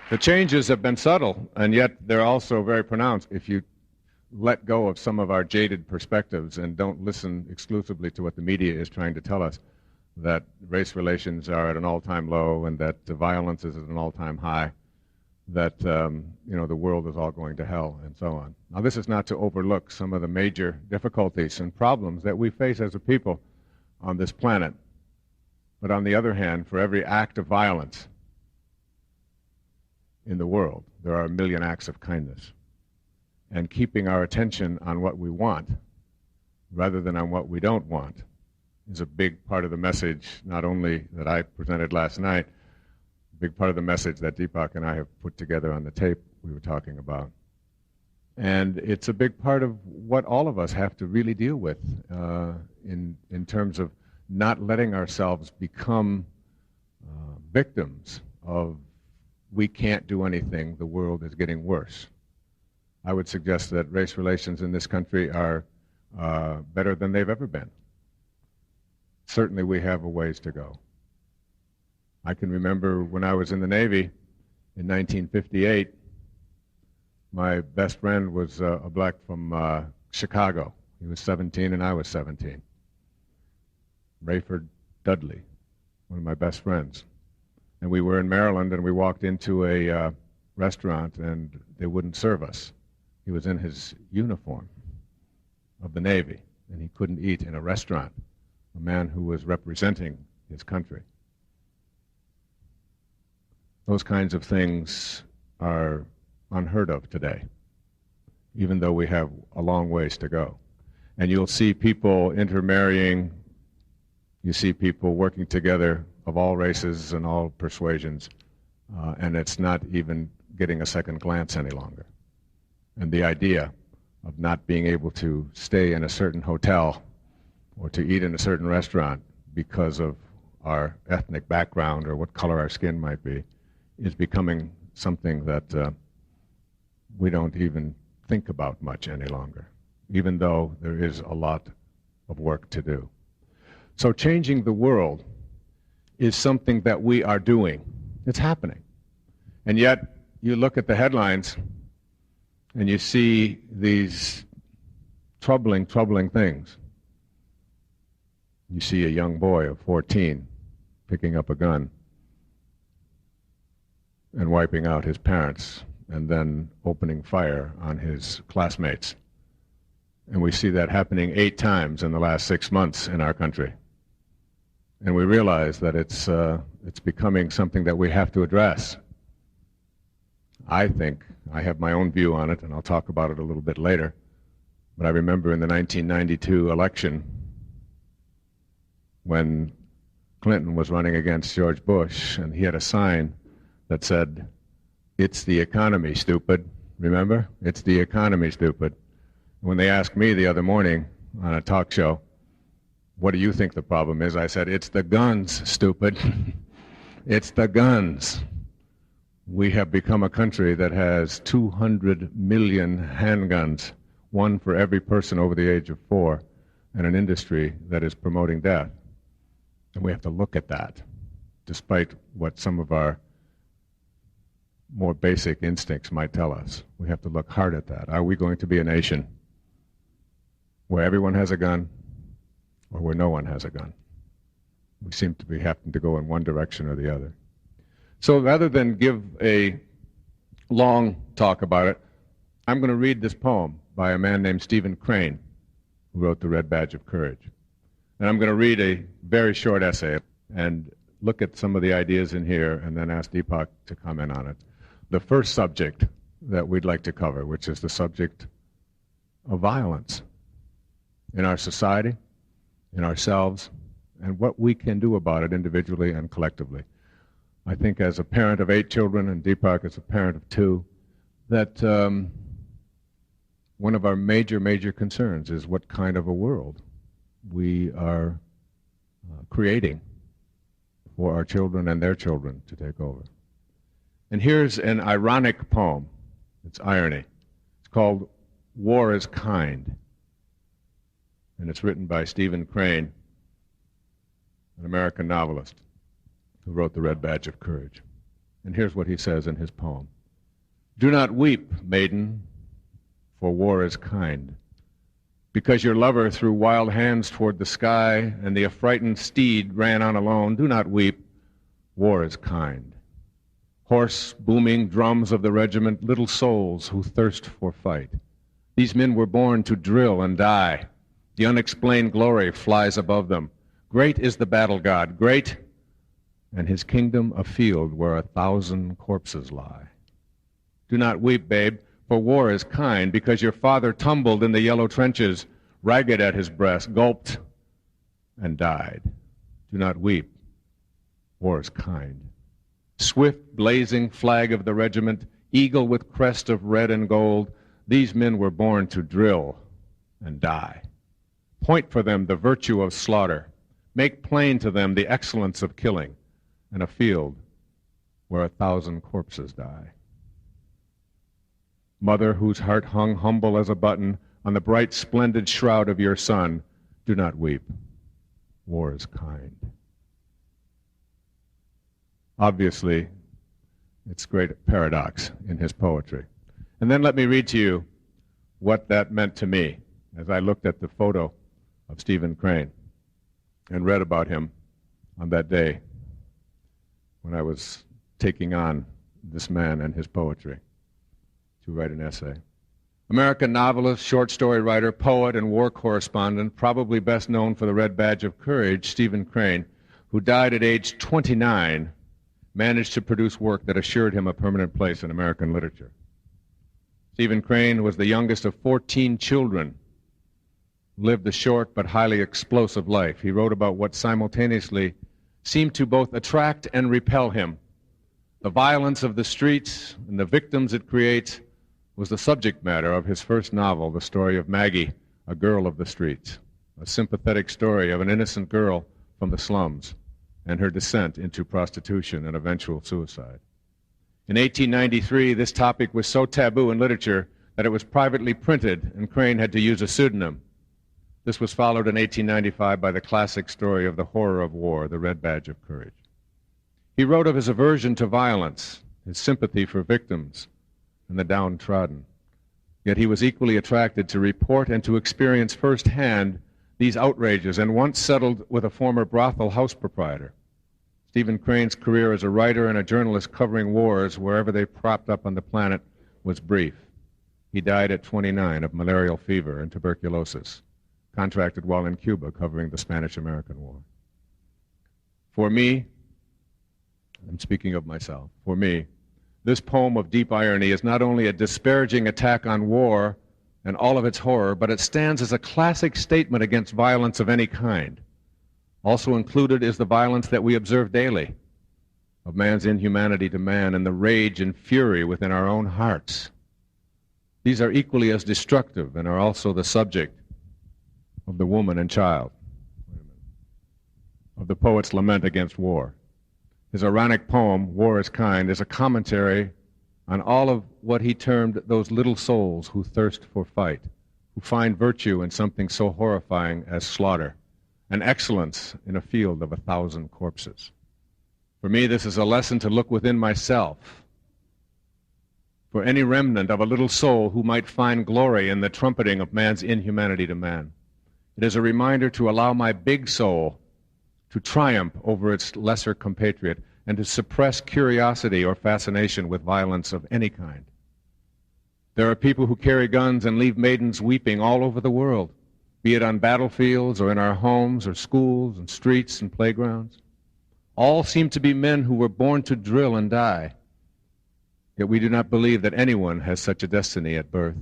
The changes have been subtle, and yet they're also very pronounced if you let go of some of our jaded perspectives and don't listen exclusively to what the media is trying to tell us, that race relations are at an all-time low and that violence is at an all-time high, that the world is all going to hell, and so on. Now, this is not to overlook some of the major difficulties and problems that we face as a people on this planet. But on the other hand, for every act of violence in the world, there are a million acts of kindness. And keeping our attention on what we want rather than on what we don't want is a big part of the message, not only that I presented last night, a big part of the message that Deepak and I have put together on the tape we were talking about. And it's a big part of what all of us have to really deal with in terms of not letting ourselves become victims of we can't do anything, the world is getting worse. I would suggest that race relations in this country are better than they've ever been. Certainly we have a ways to go. I can remember when I was in the Navy in 1958, my best friend was a black from Chicago. He was 17 and I was 17. Rayford Dudley, one of my best friends. And we were in Maryland and we walked into a restaurant and they wouldn't serve us. He was in his uniform of the Navy and he couldn't eat in a restaurant, a man who was representing his country. Those kinds of things are unheard of today, even though we have a long ways to go. And you'll see people intermarrying, you see people working together of all races and all persuasions, and it's not even getting a second glance any longer. And the idea of not being able to stay in a certain hotel or to eat in a certain restaurant because of our ethnic background or what color our skin might be is becoming something that we don't even think about much any longer, even though there is a lot of work to do. So changing the world is something that we are doing. It's happening. And yet, you look at the headlines and you see these troubling things. You see a young boy of 14 picking up a gun and wiping out his parents and then opening fire on his classmates. And we see that happening 8 times in the last 6 months in our country. And we realize that it's becoming something that we have to address. I think, I have my own view on it, and I'll talk about it a little bit later, but I remember in the 1992 election when Clinton was running against George Bush, and he had a sign that said, "It's the economy, stupid." Remember? "It's the economy, stupid." When they asked me the other morning on a talk show, "What do you think the problem is?" I said, "It's the guns, stupid." It's the guns. We have become a country that has 200 million handguns, one for every person over the age of 4, and an industry that is promoting death. And we have to look at that, despite what some of our more basic instincts might tell us. We have to look hard at that. Are we going to be a nation where everyone has a gun or where no one has a gun? We seem to be having to go in one direction or the other. So rather than give a long talk about it, I'm going to read this poem by a man named Stephen Crane, who wrote The Red Badge of Courage. And I'm going to read a very short essay and look at some of the ideas in here and then ask Deepak to comment on it. The first subject that we'd like to cover, which is the subject of violence in our society, in ourselves, and what we can do about it individually and collectively. I think as a parent of 8 children, and Deepak as a parent of 2, that one of our major concerns is what kind of a world we are creating for our children and their children to take over. And here's an ironic poem. It's irony. It's called War is Kind. And it's written by Stephen Crane, an American novelist who wrote The Red Badge of Courage. And here's what he says in his poem. Do not weep, maiden, for war is kind. Because your lover threw wild hands toward the sky, and the affrighted steed ran on alone, do not weep, war is kind. Hoarse, booming drums of the regiment, little souls who thirst for fight. These men were born to drill and die. The unexplained glory flies above them. Great is the battle god, great, and his kingdom a field where 1,000 corpses lie. Do not weep, babe, for war is kind, because your father tumbled in the yellow trenches, ragged at his breast, gulped, and died. Do not weep, war is kind. Swift, blazing flag of the regiment, eagle with crest of red and gold, these men were born to drill and die. Point for them the virtue of slaughter. Make plain to them the excellence of killing in a field where 1,000 corpses die. Mother, whose heart hung humble as a button on the bright, splendid shroud of your son, do not weep. War is kind. Obviously, it's great paradox in his poetry. And then let me read to you what that meant to me as I looked at the photo of Stephen Crane and read about him on that day when I was taking on this man and his poetry to write an essay. American novelist, short story writer, poet, and war correspondent, probably best known for The Red Badge of Courage, Stephen Crane, who died at age 29, managed to produce work that assured him a permanent place in American literature. Stephen Crane was the youngest of 14 children, lived a short but highly explosive life. He wrote about what simultaneously seemed to both attract and repel him. The violence of the streets and the victims it creates was the subject matter of his first novel, The Story of Maggie, a Girl of the Streets, a sympathetic story of an innocent girl from the slums and her descent into prostitution and eventual suicide. In 1893, this topic was so taboo in literature that it was privately printed, and Crane had to use a pseudonym. This was followed in 1895 by the classic story of the horror of war, The Red Badge of Courage. He wrote of his aversion to violence, his sympathy for victims and the downtrodden. Yet he was equally attracted to report and to experience firsthand these outrages, and once settled with a former brothel house proprietor. Stephen Crane's career as a writer and a journalist covering wars wherever they propped up on the planet was brief. He died at 29 of malarial fever and tuberculosis, contracted while in Cuba covering the Spanish-American War. For me, I'm speaking of myself, for me, this poem of deep irony is not only a disparaging attack on war and all of its horror, but it stands as a classic statement against violence of any kind. Also included is the violence that we observe daily, of man's inhumanity to man and the rage and fury within our own hearts. These are equally as destructive and are also the subject of the woman and child, of the poet's lament against war. His ironic poem, War is Kind, is a commentary on all of what he termed those little souls who thirst for fight, who find virtue in something so horrifying as slaughter, and excellence in a field of 1,000 corpses. For me, this is a lesson to look within myself, for any remnant of a little soul who might find glory in the trumpeting of man's inhumanity to man. It is a reminder to allow my big soul to triumph over its lesser compatriot and to suppress curiosity or fascination with violence of any kind. There are people who carry guns and leave maidens weeping all over the world, be it on battlefields or in our homes or schools and streets and playgrounds. All seem to be men who were born to drill and die. Yet we do not believe that anyone has such a destiny at birth.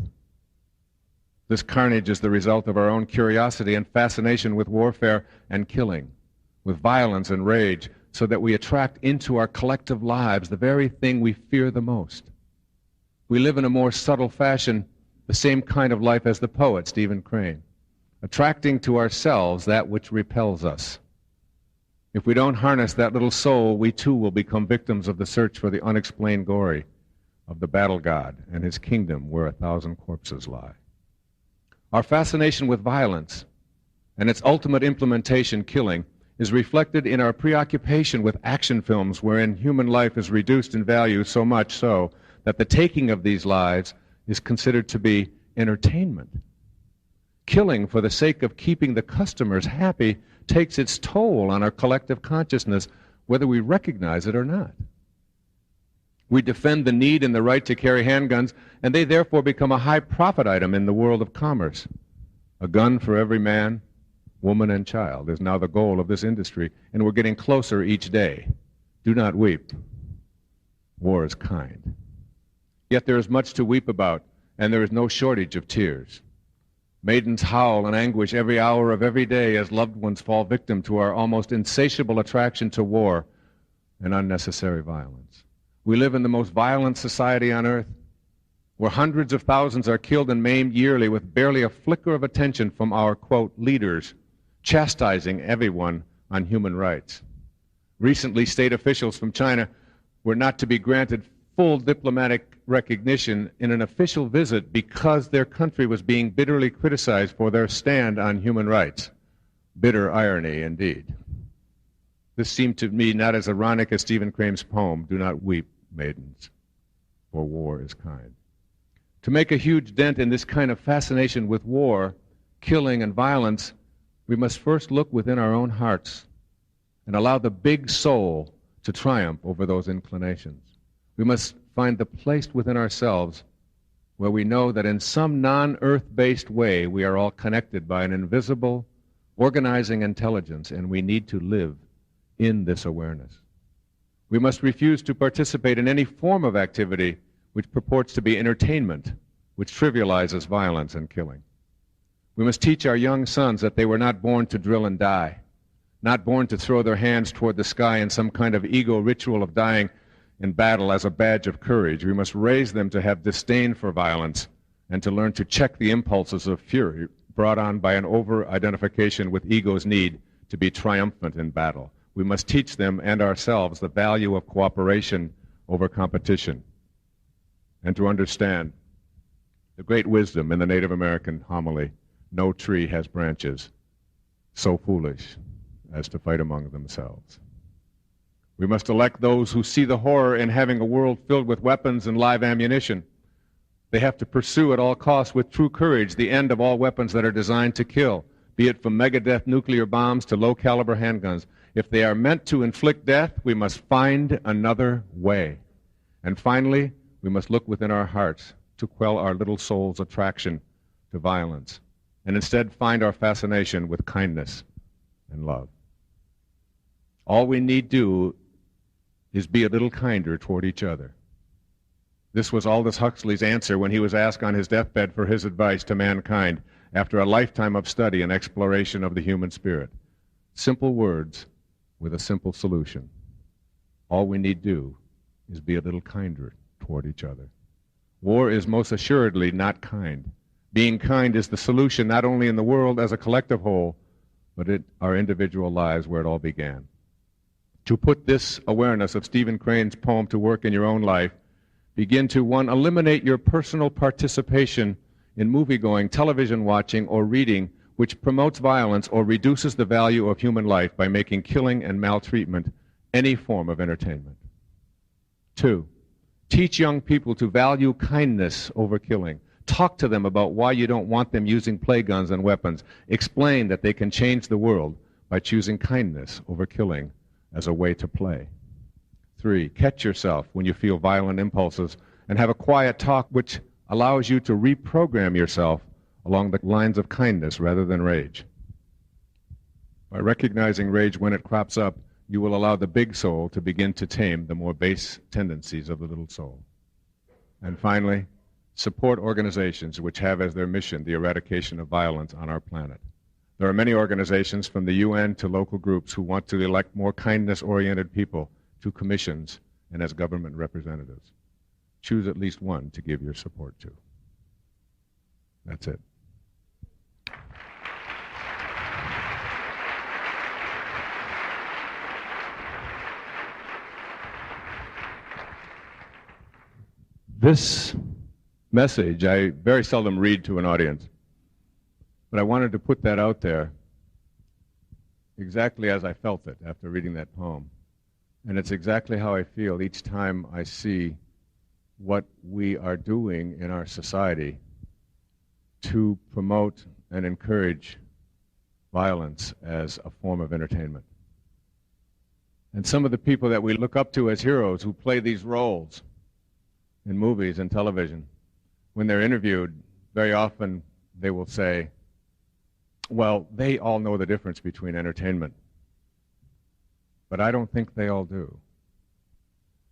This carnage is the result of our own curiosity and fascination with warfare and killing. with violence and rage so that we attract into our collective lives the very thing we fear the most. We live in a more subtle fashion the same kind of life as the poet Stephen Crane, attracting to ourselves that which repels us. If we don't harness that little soul, we too will become victims of the search for the unexplained glory of the battle god and his kingdom where 1,000 corpses lie. Our fascination with violence and its ultimate implementation, killing, is reflected in our preoccupation with action films wherein human life is reduced in value so much so that the taking of these lives is considered to be entertainment. Killing for the sake of keeping the customers happy takes its toll on our collective consciousness, whether we recognize it or not. We defend the need and the right to carry handguns, and they therefore become a high profit item in the world of commerce. A gun for every man, woman, and child is now the goal of this industry, and we're getting closer each day. Do not weep. War is kind. Yet there is much to weep about, and there is no shortage of tears. Maidens howl in anguish every hour of every day as loved ones fall victim to our almost insatiable attraction to war and unnecessary violence. We live in the most violent society on earth, where hundreds of thousands are killed and maimed yearly with barely a flicker of attention from our, quote, leaders, chastising everyone on human rights. Recently, state officials from China were not to be granted full diplomatic recognition in an official visit because their country was being bitterly criticized for their stand on human rights. Bitter irony, indeed. This seemed to me not as ironic as Stephen Crane's poem, "Do not weep, maidens, for war is kind." To make a huge dent in this kind of fascination with war, killing, and violence, we must first look within our own hearts and allow the big soul to triumph over those inclinations. We must find the place within ourselves where we know that in some non-earth-based way we are all connected by an invisible, organizing intelligence, and we need to live in this awareness. We must refuse to participate in any form of activity which purports to be entertainment, which trivializes violence and killing. We must teach our young sons that they were not born to drill and die, not born to throw their hands toward the sky in some kind of ego ritual of dying in battle as a badge of courage. We must raise them to have disdain for violence and to learn to check the impulses of fury brought on by an over-identification with ego's need to be triumphant in battle. We must teach them and ourselves the value of cooperation over competition, and to understand the great wisdom in the Native American homily, "No tree has branches so foolish as to fight among themselves." We must elect those who see the horror in having a world filled with weapons and live ammunition. They have to pursue at all costs with true courage the end of all weapons that are designed to kill, be it from megadeth nuclear bombs to low-caliber handguns. If they are meant to inflict death, we must find another way. And finally, we must look within our hearts to quell our little soul's attraction to violence, and instead find our fascination with kindness and love. All we need do is be a little kinder toward each other. This was Aldous Huxley's answer when he was asked on his deathbed for his advice to mankind after a lifetime of study and exploration of the human spirit. Simple words with a simple solution. All we need do is be a little kinder toward each other. War is most assuredly not kind. Being kind is the solution not only in the world as a collective whole, but in our individual lives where it all began. To put this awareness of Stephen Crane's poem to work in your own life, begin to, 1, eliminate your personal participation in movie-going, television watching, or reading which promotes violence or reduces the value of human life by making killing and maltreatment any form of entertainment. 2, teach young people to value kindness over killing. Talk to them about why you don't want them using play guns and weapons. Explain that they can change the world by choosing kindness over killing as a way to play. 3, catch yourself when you feel violent impulses and have a quiet talk which allows you to reprogram yourself along the lines of kindness rather than rage. By recognizing rage when it crops up, you will allow the big soul to begin to tame the more base tendencies of the little soul. And finally, support organizations which have as their mission the eradication of violence on our planet. There are many organizations from the UN to local groups who want to elect more kindness-oriented people to commissions and as government representatives. Choose at least one to give your support to. That's it. This message I very seldom read to an audience, but I wanted to put that out there exactly as I felt it after reading that poem. And it's exactly how I feel each time I see what we are doing in our society to promote and encourage violence as a form of entertainment. And some of the people that we look up to as heroes who play these roles in movies and television, when they're interviewed, very often they will say, well, they all know the difference between entertainment. But I don't think they all do.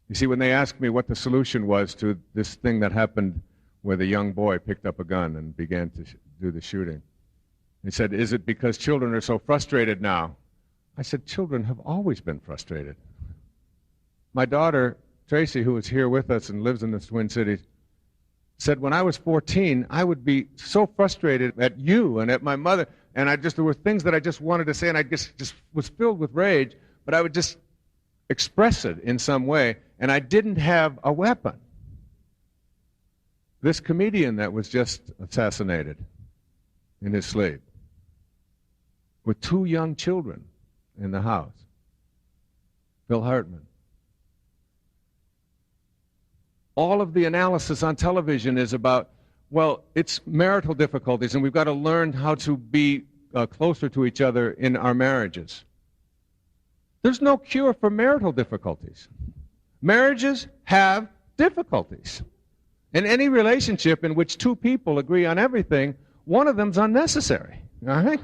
You see, when they asked me what the solution was to this thing that happened where the young boy picked up a gun and began to do the shooting, they said, is it because children are so frustrated now? I said, children have always been frustrated. My daughter, Tracy, who is here with us and lives in the Twin Cities, said when I was 14, I would be so frustrated at you and at my mother, and there were things that I just wanted to say, and I just was filled with rage, but I would just express it in some way, and I didn't have a weapon. This comedian that was just assassinated in his sleep, with 2 young children in the house, Bill Hartman. All of the analysis on television is about, well, it's marital difficulties, and we've got to learn how to be closer to each other in our marriages. There's no cure for marital difficulties. Marriages have difficulties. In any relationship in which 2 people agree on everything, one of them's unnecessary. All right?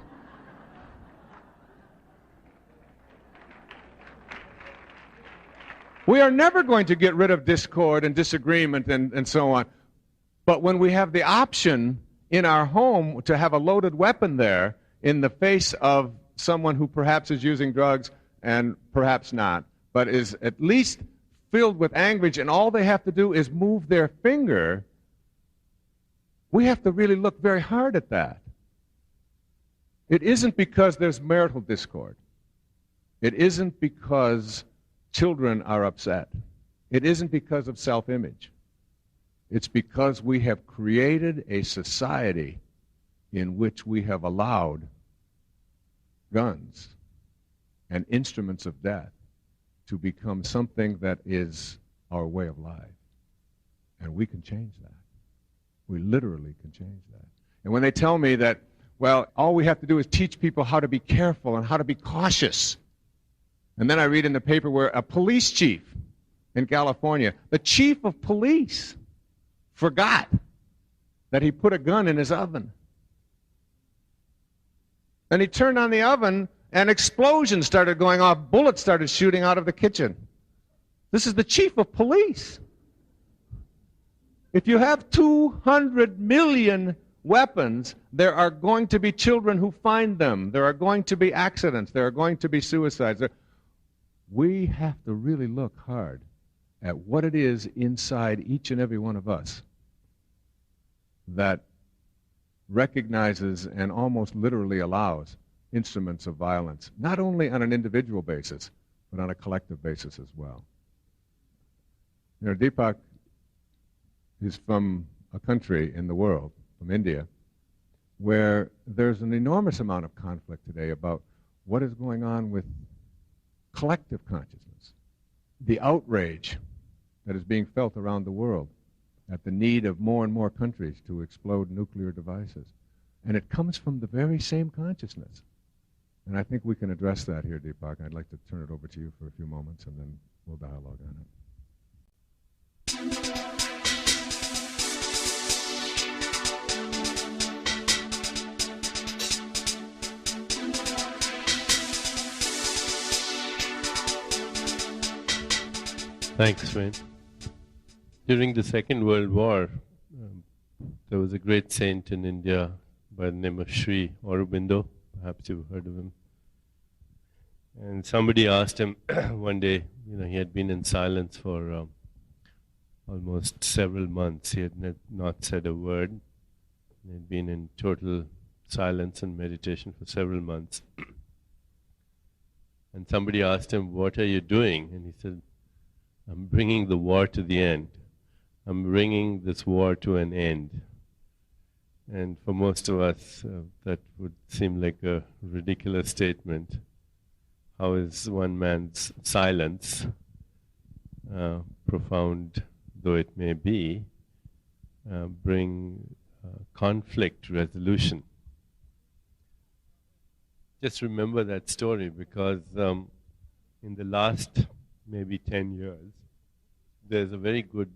We are never going to get rid of discord and disagreement and so on. But when we have the option in our home to have a loaded weapon there in the face of someone who perhaps is using drugs and perhaps not, but is at least filled with anguish, and all they have to do is move their finger, we have to really look very hard at that. It isn't because there's marital discord. It isn't because children are upset. It isn't because of self-image. It's because we have created a society in which we have allowed guns and instruments of death to become something that is our way of life. And we can change that. We literally can change that. And when they tell me that, well, all we have to do is teach people how to be careful and how to be cautious. And then I read in the paper where a police chief in California, the chief of police, forgot that he put a gun in his oven. And he turned on the oven, and explosions started going off. Bullets started shooting out of the kitchen. This is the chief of police. If you have 200 million weapons, there are going to be children who find them. There are going to be accidents. There are going to be suicides. We have to really look hard at what it is inside each and every one of us that recognizes and almost literally allows instruments of violence, not only on an individual basis, but on a collective basis as well. You know, Deepak is from a country in the world, from India, where there's an enormous amount of conflict today about what is going on with collective consciousness, the outrage that is being felt around the world at the need of more and more countries to explode nuclear devices. And it comes from the very same consciousness. And I think we can address that here, Deepak. I'd like to turn it over to you for a few moments, and then we'll dialogue on it. Thanks, Wayne. During the Second World War, there was a great saint in India by the name of Sri Aurobindo, Perhaps you've heard of him. And somebody asked him one day, he had been in silence for almost several months. He had not said a word. He had been in total silence and meditation for several months. And somebody asked him, "What are you doing?" And he said, "I'm bringing the war to the end. I'm bringing this war to an end." And for most of us, that would seem like a ridiculous statement. How is one man's silence, profound though it may be, bring conflict resolution? Just remember that story, because in the last maybe 10 years, there's a very good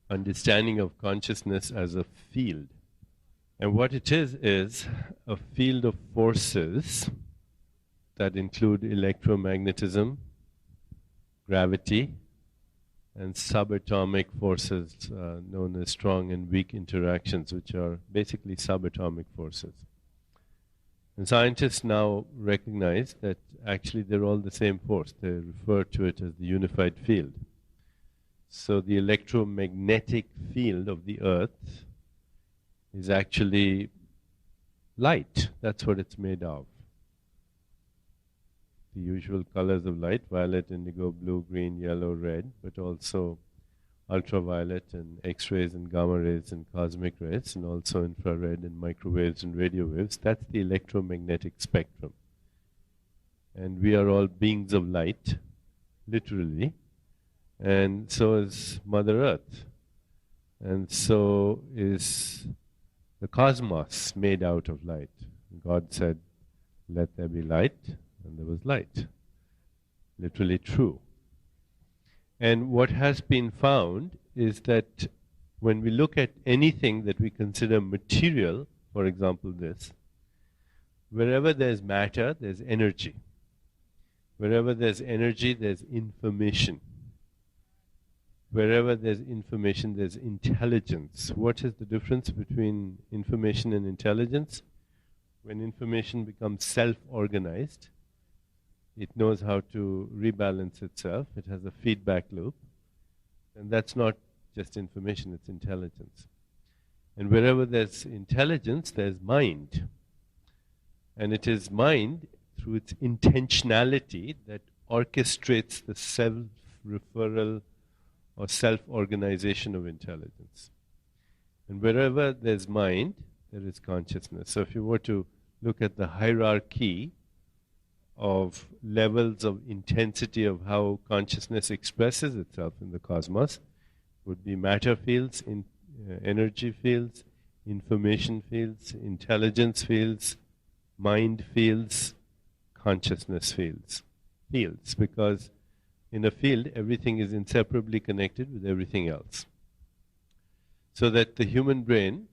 understanding of consciousness as a field. And what it is a field of forces that include electromagnetism, gravity, and subatomic forces known as strong and weak interactions, which are basically subatomic forces. And scientists now recognize that actually they're all the same force. They refer to it as the unified field. So the electromagnetic field of the Earth is actually light. That's what it's made of. The usual colors of light: violet, indigo, blue, green, yellow, red, but also ultraviolet and X-rays and gamma rays and cosmic rays, and also infrared and microwaves and radio waves. That's the electromagnetic spectrum. And we are all beings of light, literally, and so is Mother Earth. And so is the cosmos, made out of light. God said, "Let there be light," and there was light. Literally true. And what has been found is that when we look at anything that we consider material, for example this, wherever there's matter, there's energy. Wherever there's energy, there's information. Wherever there's information, there's intelligence. What is the difference between information and intelligence? When information becomes self-organized, it knows how to rebalance itself. It has a feedback loop. And that's not just information, it's intelligence. And wherever there's intelligence, there's mind. And it is mind, through its intentionality, that orchestrates the self-referral or self-organization of intelligence. And wherever there's mind, there is consciousness. So if you were to look at the hierarchy of levels of intensity of how consciousness expresses itself in the cosmos, would be matter fields, energy fields, information fields, intelligence fields, mind fields, consciousness fields. Because in a field, everything is inseparably connected with everything else. So that the human brain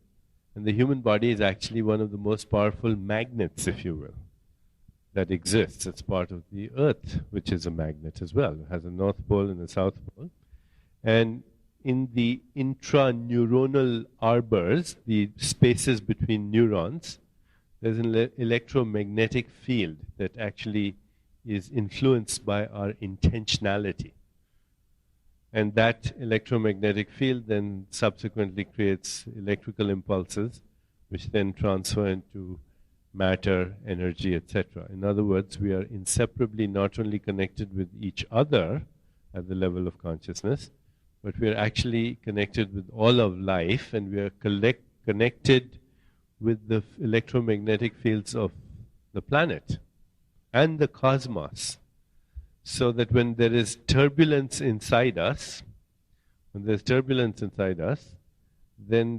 and the human body is actually one of the most powerful magnets, if you will, that exists. It's part of the Earth, which is a magnet as well. It has a north pole and a south pole. And in the intraneuronal arbors, the spaces between neurons, there's an electromagnetic field that actually is influenced by our intentionality. And that electromagnetic field then subsequently creates electrical impulses, which then transfer into matter, energy, etc. In other words, we are inseparably not only connected with each other at the level of consciousness, but we are actually connected with all of life, and we are connected with the electromagnetic fields of the planet and the cosmos. So that when there is turbulence inside us, then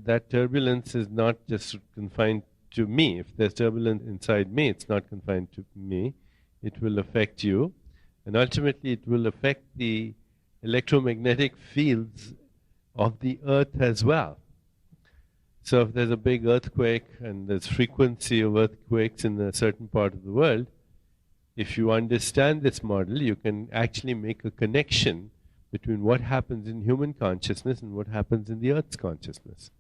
that turbulence is not just confined to me. If there's turbulence inside me, it's not confined to me. It will affect you, and ultimately it will affect the electromagnetic fields of the Earth as well. So if there's a big earthquake and there's frequency of earthquakes in a certain part of the world, if you understand this model, you can actually make a connection between what happens in human consciousness and what happens in the Earth's consciousness.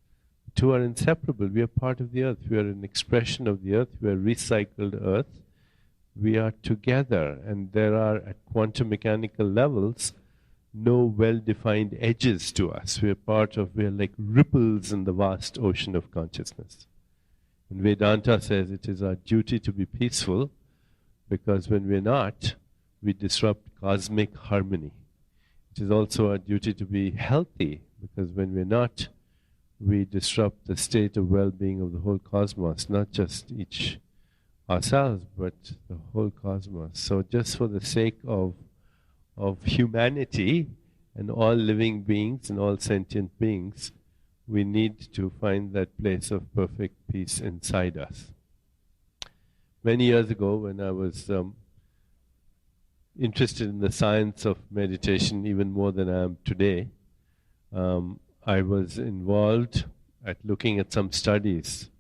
two are inseparable. We are part of the earth. We are an expression of the earth. We are recycled earth. We are together, and there are, at quantum mechanical levels, no well-defined edges to us. We are like ripples in the vast ocean of consciousness. And Vedanta says it is our duty to be peaceful, because when we're not, we disrupt cosmic harmony. It is also our duty to be healthy, because when we're not, we disrupt the state of well-being of the whole cosmos, not just each ourselves, but the whole cosmos. So just for the sake of humanity and all living beings and all sentient beings, we need to find that place of perfect peace inside us. Many years ago, when I was interested in the science of meditation even more than I am today, I was involved at looking at some studies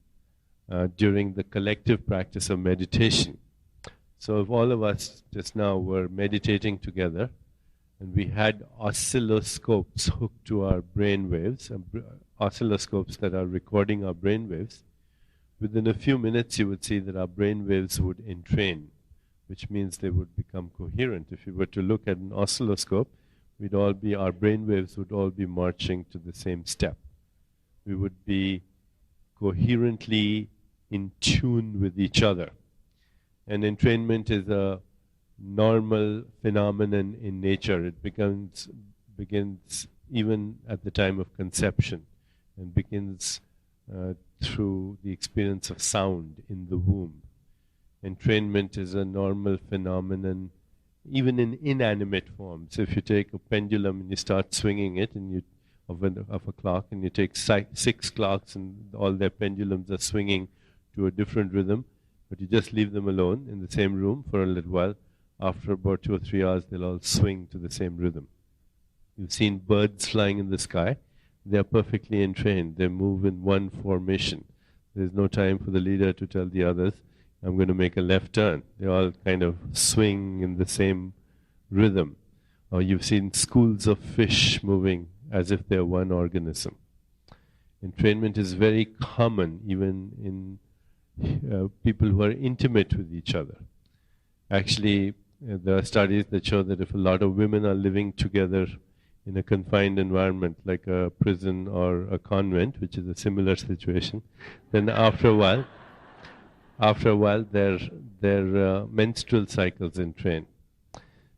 during the collective practice of meditation. So if all of us just now were meditating together, and we had oscilloscopes hooked to our brain waves, oscilloscopes that are recording our brain waves, within a few minutes you would see that our brain waves would entrain, which means they would become coherent. If you were to look at an oscilloscope, our brain waves would all be marching to the same step. We would be coherently in tune with each other. And entrainment is a normal phenomenon in nature. It begins even at the time of conception, and begins through the experience of sound in the womb. Entrainment is a normal phenomenon even in inanimate forms. If you take a pendulum and you start swinging it, and of a clock, and you take 6 clocks and all their pendulums are swinging to a different rhythm, but you just leave them alone in the same room for a little while, after about 2 or 3 hours they'll all swing to the same rhythm. You've seen birds flying in the sky. They're perfectly entrained. They move in one formation. There's no time for the leader to tell the others, I'm going to make a left turn. They all kind of swing in the same rhythm. Or you've seen schools of fish moving as if they're one organism. Entrainment is very common even in people who are intimate with each other. Actually, there are studies that show that if a lot of women are living together in a confined environment like a prison or a convent, which is a similar situation, then after a while their menstrual cycles entrain.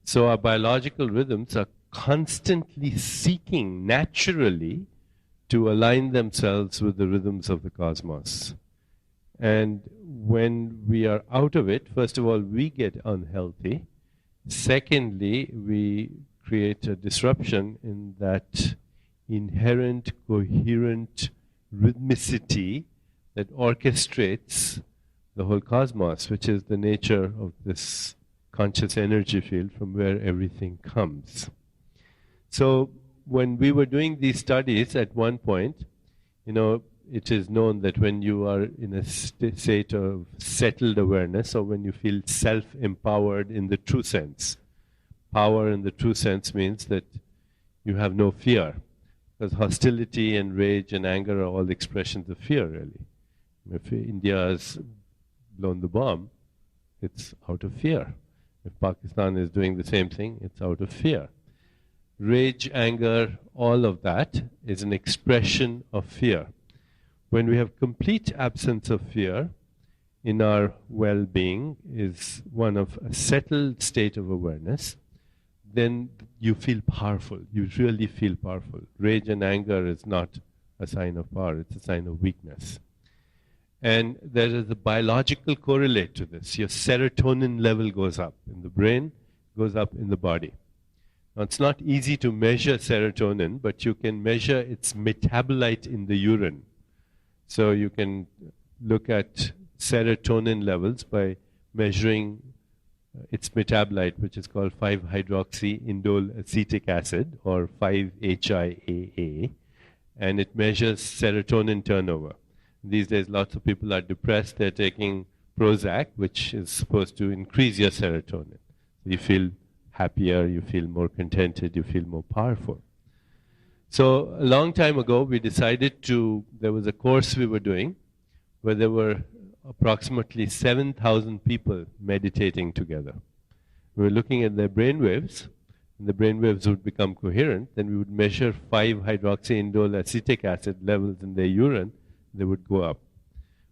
So our biological rhythms are constantly seeking naturally to align themselves with the rhythms of the cosmos. And when we are out of it, first of all, we get unhealthy. Secondly, we create a disruption in that inherent, coherent rhythmicity that orchestrates the whole cosmos, which is the nature of this conscious energy field from where everything comes. So when we were doing these studies at one point, it is known that when you are in a state of settled awareness, or when you feel self-empowered in the true sense, power in the true sense means that you have no fear, because hostility and rage and anger are all expressions of fear, really. If India has blown the bomb, it's out of fear. If Pakistan is doing the same thing, it's out of fear. Rage, anger, all of that is an expression of fear. When we have complete absence of fear in our well-being, is one of a settled state of awareness, then you feel powerful. You really feel powerful. Rage and anger is not a sign of power, it's a sign of weakness. And there is a biological correlate to this. Your serotonin level goes up in the brain, goes up in the body. Now, it's not easy to measure serotonin, but you can measure its metabolite in the urine. So you can look at serotonin levels by measuring its metabolite, which is called 5-hydroxyindole acetic acid, or 5-HIAA, and it measures serotonin turnover. These days, lots of people are depressed. They're taking Prozac, which is supposed to increase your serotonin. You feel happier, you feel more contented, you feel more powerful. So a long time ago, we decided there was a course we were doing where there were approximately 7,000 people meditating together. We were looking at their brainwaves, and the brainwaves would become coherent. Then we would measure 5-hydroxyindole acetic acid levels in their urine. They would go up,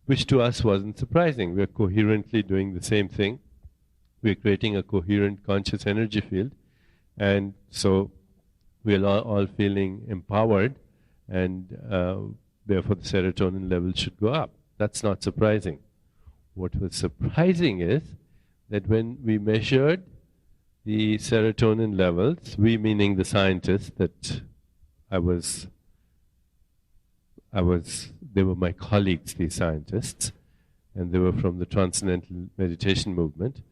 which to us wasn't surprising. We are coherently doing the same thing. We are creating a coherent conscious energy field, and so we are all feeling empowered, and therefore the serotonin levels should go up. That's not surprising. What was surprising is that when we measured the serotonin levels, we meaning the scientists that they were my colleagues, these scientists, and they were from the Transcendental Meditation Movement.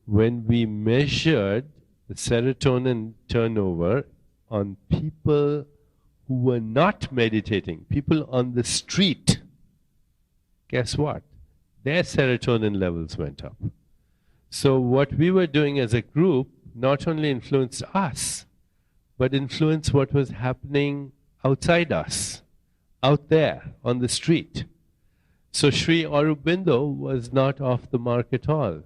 When we measured the serotonin turnover on people who were not meditating, people on the street, guess what? Their serotonin levels went up. So what we were doing as a group not only influenced us, but influenced what was happening outside us, out there on the street. So Sri Aurobindo was not off the mark at all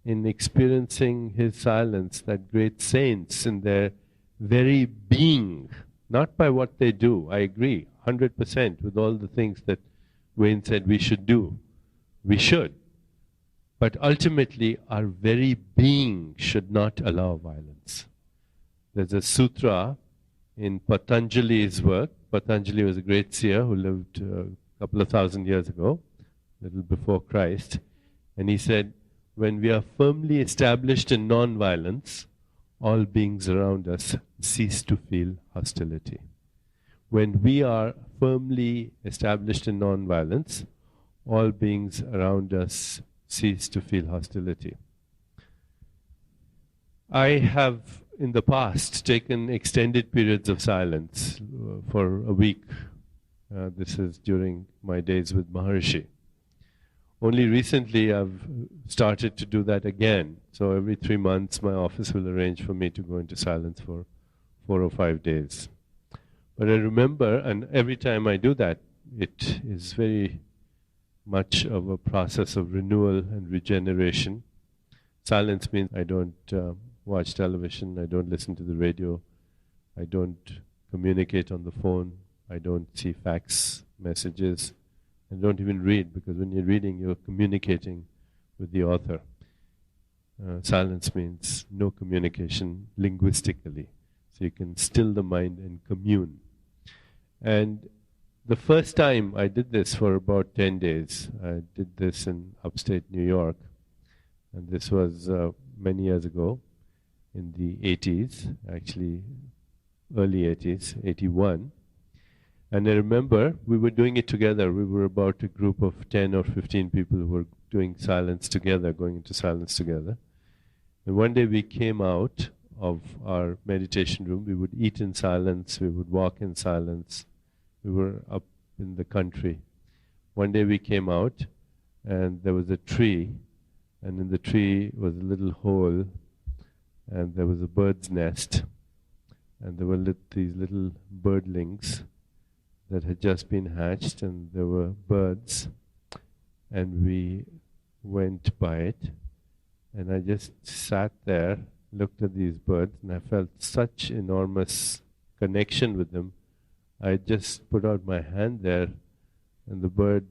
in experiencing his silence, that great saints in their very being, not by what they do. I agree 100% with all the things that Wayne said we should do. We should. But ultimately, our very being should not allow violence. There's a sutra in Patanjali's work. Patanjali was a great seer who lived a couple of thousand years ago, a little before Christ. And he said, when we are firmly established in non-violence, all beings around us cease to feel hostility. When we are firmly established in non-violence, all beings around us cease to feel hostility. I have, in the past, taken extended periods of silence for a week. This is during my days with Maharishi. Only recently I've started to do that again. So every 3 months my office will arrange for me to go into silence for 4 or 5 days. But I remember, and every time I do that, it is very much of a process of renewal and regeneration. Silence means I don't watch television, I don't listen to the radio, I don't communicate on the phone, I don't see fax messages, I don't even read, because when you're reading, you're communicating with the author. Silence means no communication linguistically, so you can still the mind and commune. And the first time I did this for about 10 days, I did this in upstate New York, and this was many years ago, in the 80s, actually early 80s, 81. And I remember we were doing it together. We were about a group of 10 or 15 people who were doing silence together, going into silence together. And one day we came out of our meditation room. We would eat in silence, we would walk in silence. We were up in the country. One day we came out and there was a tree, and in the tree was a little hole, and there was a bird's nest, and there were these little birdlings that had just been hatched, and there were birds, and we went by it, and I just sat there, looked at these birds, and I felt such enormous connection with them. I just put out my hand there, and the bird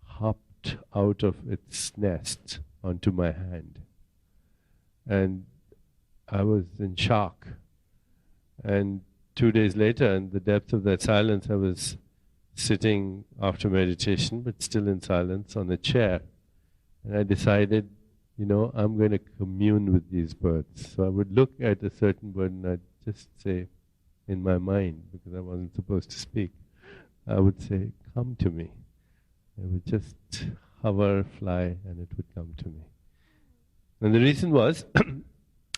hopped out of its nest onto my hand. And I was in shock. And 2 days later, in the depth of that silence, I was sitting after meditation, but still in silence, on a chair. And I decided, I'm going to commune with these birds. So I would look at a certain bird and I'd just say, in my mind, because I wasn't supposed to speak, I would say, come to me. I would just hover, fly, and it would come to me. And the reason was,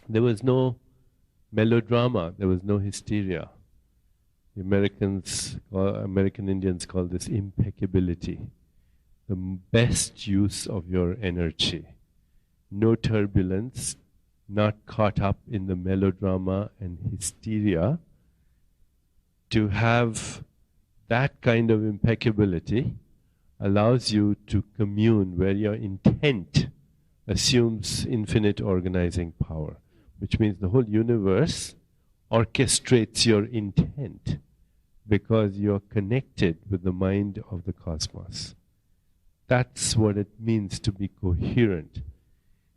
there was no melodrama, there was no hysteria. The American Indians call this impeccability. The best use of your energy. No turbulence, not caught up in the melodrama and hysteria. to have that kind of impeccability allows you to commune where your intent assumes infinite organizing power, which means the whole universe orchestrates your intent because you're connected with the mind of the cosmos. That's what it means to be coherent.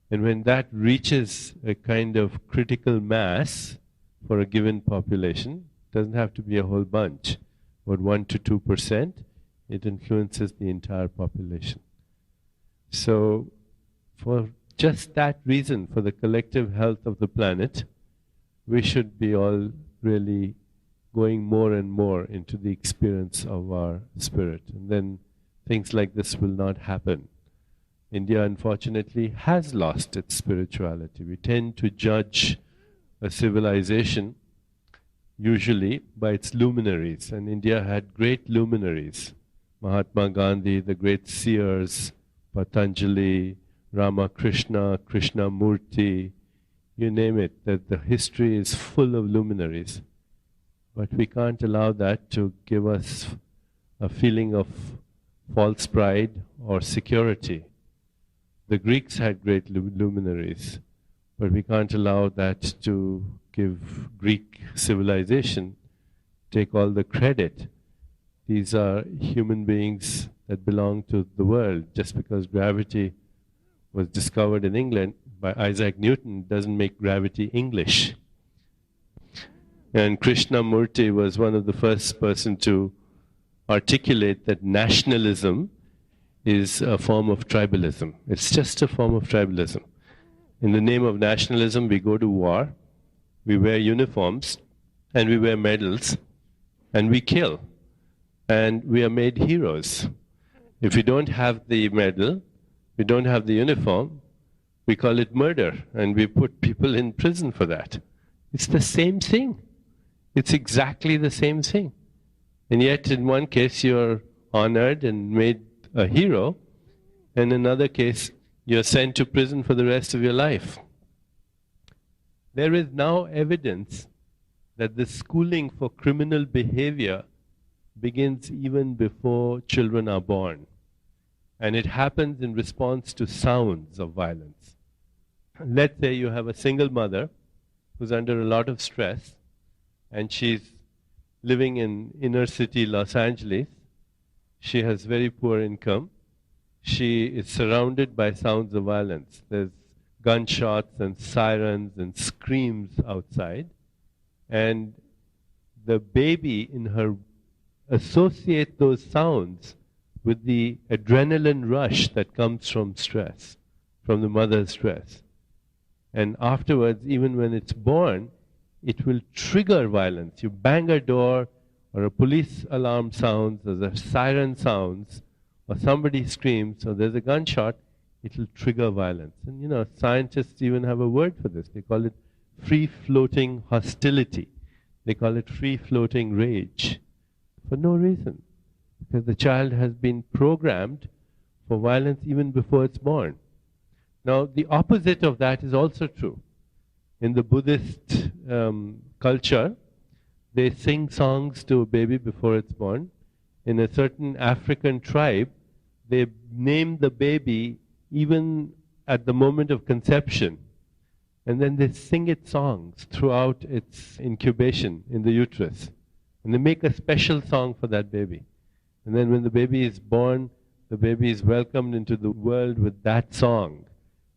And when that reaches a kind of critical mass for a given population, it doesn't have to be a whole bunch, but 1 to 2%, it influences the entire population. So for just that reason, for the collective health of the planet, we should be all really going more and more into the experience of our spirit. And then things like this will not happen. India, unfortunately, has lost its spirituality. We tend to judge a civilization usually by its luminaries, and India had great luminaries. Mahatma Gandhi, the great seers, Patanjali, Ramakrishna, Krishnamurti, you name it, that the history is full of luminaries. But we can't allow that to give us a feeling of false pride or security. The Greeks had great luminaries, but we can't allow that to give Greek civilization, take all the credit. These are human beings that belong to the world. Just because gravity was discovered in England by Isaac Newton doesn't make gravity English. And Krishnamurti was one of the first person to articulate that nationalism is a form of tribalism. It's just a form of tribalism. In the name of nationalism, we go to war, we wear uniforms, and we wear medals, and we kill. And we are made heroes. If we don't have the medal, we don't have the uniform, we call it murder, and we put people in prison for that. It's the same thing. It's exactly the same thing. And yet, in one case, you're honored and made a hero, and in another case, you're sent to prison for the rest of your life. There is now evidence that the schooling for criminal behavior begins even before children are born. And it happens in response to sounds of violence. Let's say you have a single mother who's under a lot of stress, and she's living in inner city Los Angeles. She has very poor income. She is surrounded by sounds of violence. There's gunshots and sirens and screams outside. And the baby in her associates those sounds with the adrenaline rush that comes from stress, from the mother's stress. And afterwards, even when it's born, it will trigger violence. You bang a door, or a police alarm sounds, or a siren sounds, or somebody screams, or there's a gunshot, it will trigger violence. And you know, scientists even have a word for this. They call it free-floating hostility. They call it free-floating rage. For no reason. Because the child has been programmed for violence even before it's born. Now, the opposite of that is also true. In the Buddhist culture, they sing songs to a baby before it's born. In a certain African tribe, they name the baby even at the moment of conception. And then they sing its songs throughout its incubation in the uterus. And they make a special song for that baby. And then when the baby is born, the baby is welcomed into the world with that song.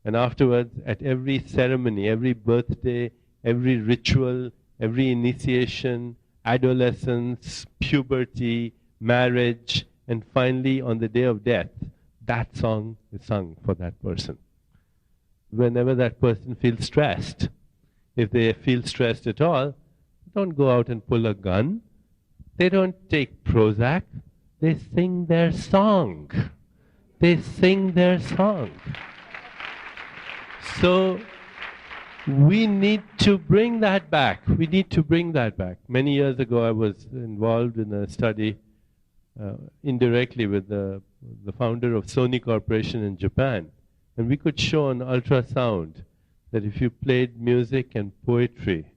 And afterwards, at every ceremony, every birthday, every ritual, every initiation, adolescence, puberty, marriage, and finally on the day of death, that song is sung for that person. Whenever that person feels stressed, if they feel stressed at all, don't go out and pull a gun. They don't take Prozac. They sing their song. They sing their song. So we need to bring that back. We need to bring that back. Many years ago, I was involved in a study indirectly with the founder of Sony Corporation in Japan. And we could show on ultrasound that if you played music and poetry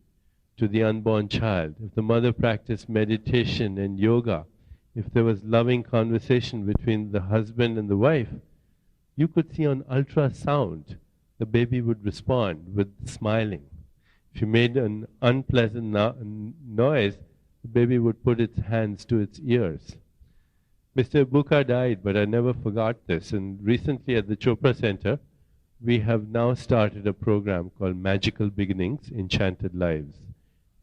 to the unborn child, if the mother practiced meditation and yoga, if there was loving conversation between the husband and the wife, you could see on ultrasound the baby would respond with smiling. If you made an unpleasant noise, the baby would put its hands to its ears. Mr. Buka died, but I never forgot this. And recently at the Chopra Center, we have now started a program called Magical Beginnings, Enchanted Lives.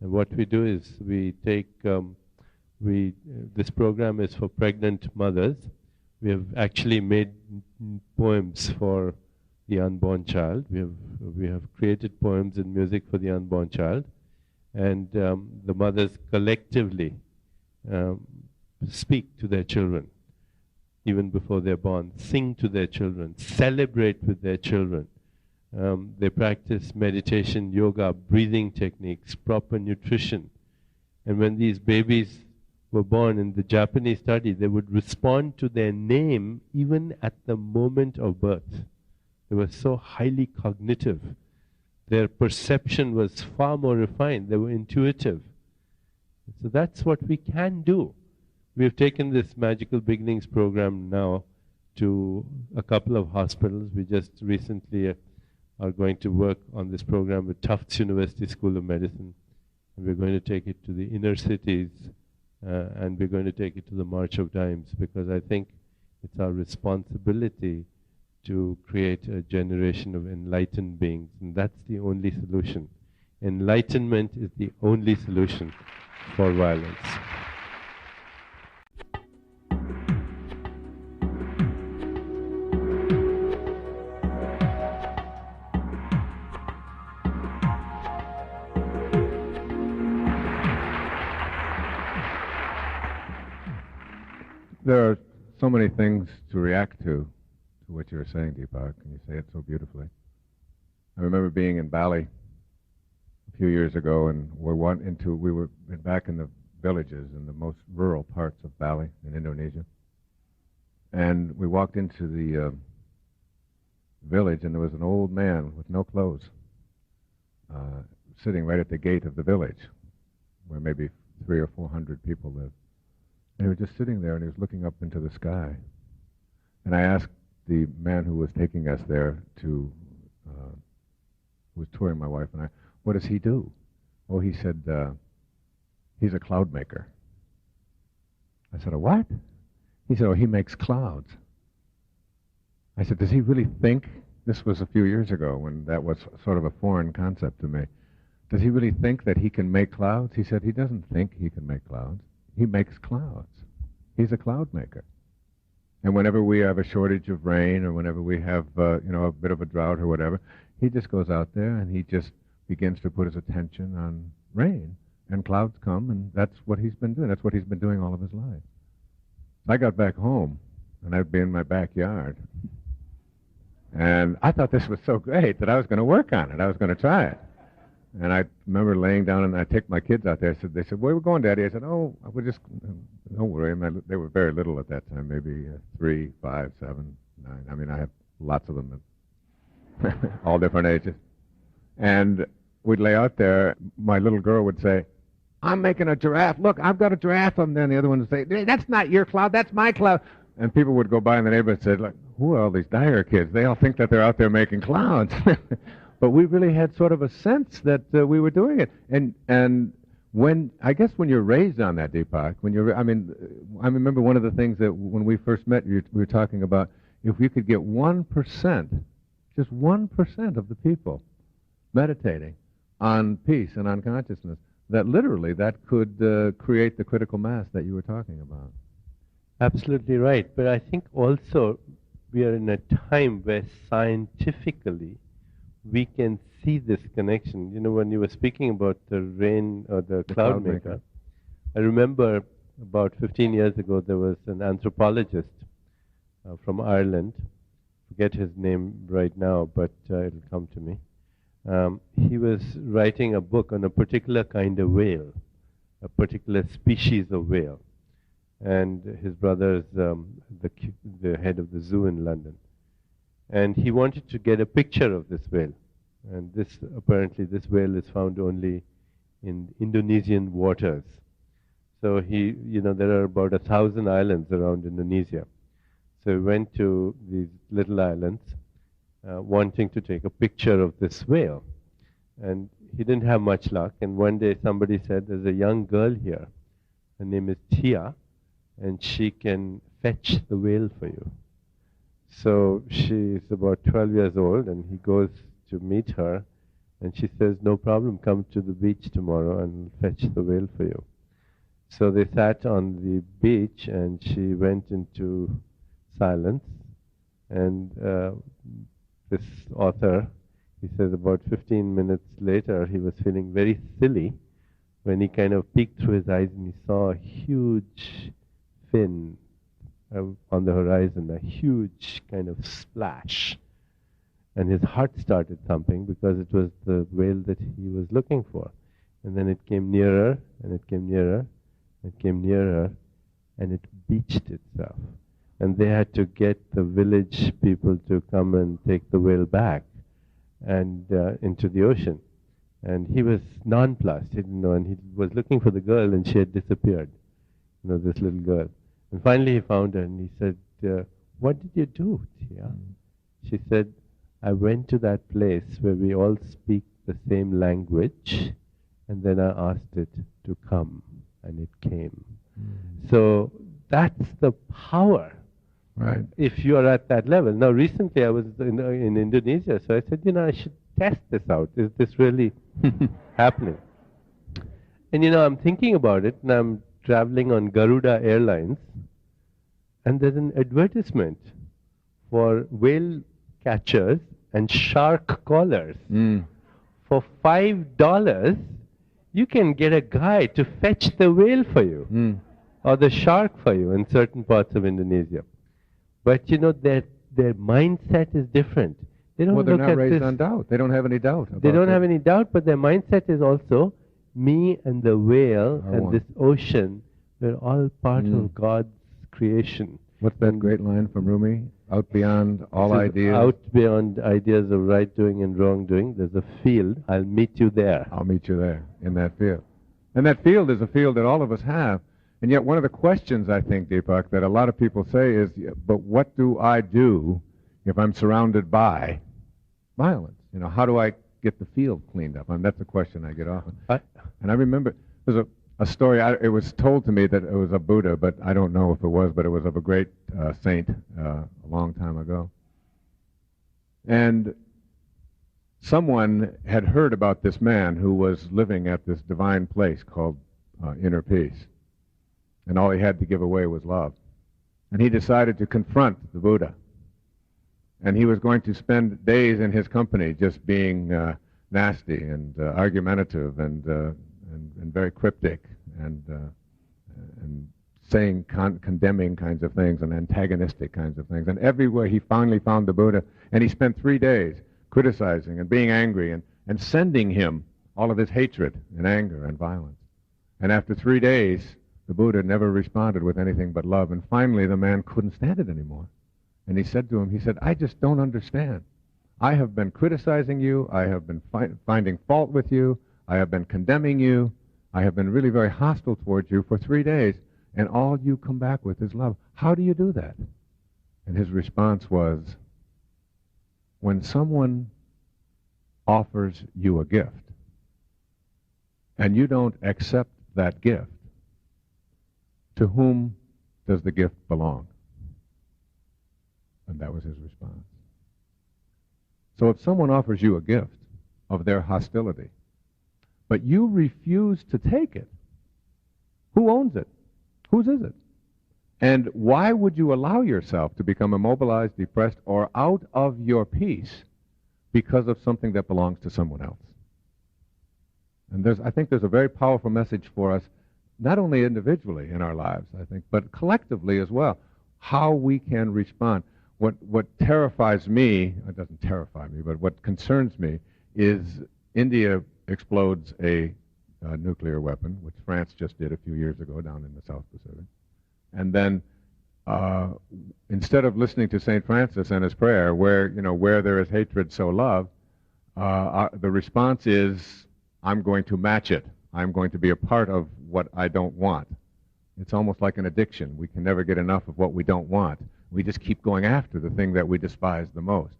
And what we do is we take, this program is for pregnant mothers. We have actually made poems for the unborn child. We have created poems and music for the unborn child. And the mothers collectively speak to their children, even before they're born, sing to their children, celebrate with their children. They practice meditation, yoga, breathing techniques, proper nutrition. And when these babies were born in the Japanese study, they would respond to their name even at the moment of birth. They were so highly cognitive. Their perception was far more refined. They were intuitive. So that's what we can do. We have taken this Magical Beginnings program now to a couple of hospitals. We just recently are going to work on this program with Tufts University School of Medicine. And we're going to take it to the inner cities, and we're going to take it to the March of Dimes, because I think it's our responsibility to create a generation of enlightened beings, and that's the only solution. Enlightenment is the only solution for violence. There are so many things to react to what you're saying, Deepak, and you say it so beautifully. I remember being in Bali a few years ago, and we were back in the villages in the most rural parts of Bali in Indonesia, and we walked into the village, and there was an old man with no clothes sitting right at the gate of the village, where maybe 300 or 400 people lived. And he was just sitting there, and he was looking up into the sky. And I asked the man who was taking us there who was touring my wife and I, what does he do? Oh, he said, he's a cloud maker. I said, a what? He said, oh, he makes clouds. I said, does he really think, this was a few years ago when that was sort of a foreign concept to me, does he really think that he can make clouds? He said, he doesn't think he can make clouds. He makes clouds. He's a cloud maker. And whenever we have a shortage of rain, or whenever we have, a bit of a drought or whatever, he just goes out there and he just begins to put his attention on rain, and clouds come, and that's what he's been doing. That's what he's been doing all of his life. I got back home, and I'd be in my backyard, and I thought this was so great that I was going to work on it. I was going to try it. And I remember laying down, and I take my kids out there. They said, where are we going, Daddy? I said, oh, we're just, don't worry. They were very little at that time, maybe 3, 5, 7, 9. I mean, I have lots of them at all different ages. And we'd lay out there. My little girl would say, I'm making a giraffe. Look, I've got a giraffe. And then the other one would say, that's not your cloud, that's my cloud. And people would go by in the neighborhood and say, like, who are all these Dyer kids? They all think that they're out there making clouds. But we really had sort of a sense that we were doing it. And when you're raised on that, Deepak, I remember one of the things that when we first met, we were talking about, if we could get 1%, just 1% of the people meditating on peace and on consciousness, that literally that could create the critical mass that you were talking about. Absolutely right. But I think also we are in a time where scientifically we can see this connection. When you were speaking about the rain or the cloud maker, I remember about 15 years ago there was an anthropologist from Ireland, forget his name right now, but it'll come to me. He was writing a book on a particular kind of whale, a particular species of whale. And his brother's the head of the zoo in London. And he wanted to get a picture of this whale. And apparently this whale is found only in Indonesian waters. So he, there are about 1,000 islands around Indonesia. So he went to these little islands wanting to take a picture of this whale. And he didn't have much luck. And one day somebody said, there's a young girl here. Her name is Tia, and she can fetch the whale for you. So she's about 12 years old, and he goes to meet her, and she says, no problem, come to the beach tomorrow and I'll fetch the whale for you. So they sat on the beach, and she went into silence, and this author, he says about 15 minutes later, he was feeling very silly when he kind of peeked through his eyes and he saw a huge fin on the horizon, a huge kind of splash. And his heart started thumping because it was the whale that he was looking for. And then it came nearer, and it came nearer, it came nearer, and it beached itself. And they had to get the village people to come and take the whale back and into the ocean. And he was nonplussed, he didn't know, and he was looking for the girl, and she had disappeared, this little girl. And finally he found her, and he said, what did you do, Tia? She said, I went to that place where we all speak the same language, and then I asked it to come, and it came. So that's the power. Right. If you are at that level. Now, recently I was in Indonesia, so I said, I should test this out. Is this really happening? And I'm thinking about it, and I'm traveling on Garuda Airlines, and there's an advertisement for whale catchers and shark collars. For $5, you can get a guy to fetch the whale for you, or the shark for you in certain parts of Indonesia. But their mindset is different. They don't They're look not at raised this. on doubt. They don't have any doubt. They don't have any doubt, but their mindset is also me and the whale and one. this ocean. We're all part of God's creation. What's that great line from Rumi? Out beyond all ideas. Out beyond ideas of right doing and wrong doing, there's a field. I'll meet you there. I'll meet you there, in that field. And that field is a field that all of us have. And yet one of the questions, I think, Deepak, that a lot of people say is, but what do I do if I'm surrounded by violence? How do I get the field cleaned up? That's a question I get often. And I remember there's a story, it was told to me that it was a Buddha, but I don't know if it was, but it was of a great saint a long time ago. And someone had heard about this man who was living at this divine place called inner peace. And all he had to give away was love. And he decided to confront the Buddha. And he was going to spend days in his company just being nasty and argumentative and very cryptic and saying condemning kinds of things and antagonistic kinds of things. And everywhere he finally found the Buddha, and he spent 3 days criticizing and being angry and sending him all of his hatred and anger and violence. And after 3 days, the Buddha never responded with anything but love. And finally, the man couldn't stand it anymore. And he said to him, I just don't understand. I have been criticizing you. I have been finding fault with you. I have been condemning you. I have been really very hostile towards you for 3 days. And all you come back with is love. How do you do that? And his response was, when someone offers you a gift and you don't accept that gift, to whom does the gift belong? And that was his response. So if someone offers you a gift of their hostility, but you refuse to take it, who owns it? Whose is it? And why would you allow yourself to become immobilized, depressed, or out of your peace because of something that belongs to someone else? And I think there's a very powerful message for us, not only individually in our lives, I think, but collectively as well, how we can respond. What terrifies me, it doesn't terrify me, but what concerns me is India explodes a nuclear weapon, which France just did a few years ago down in the South Pacific. And then instead of listening to St. Francis and his prayer, where there is hatred, so love, the response is, I'm going to match it. I'm going to be a part of what I don't want. It's almost like an addiction. We can never get enough of what we don't want. We just keep going after the thing that we despise the most.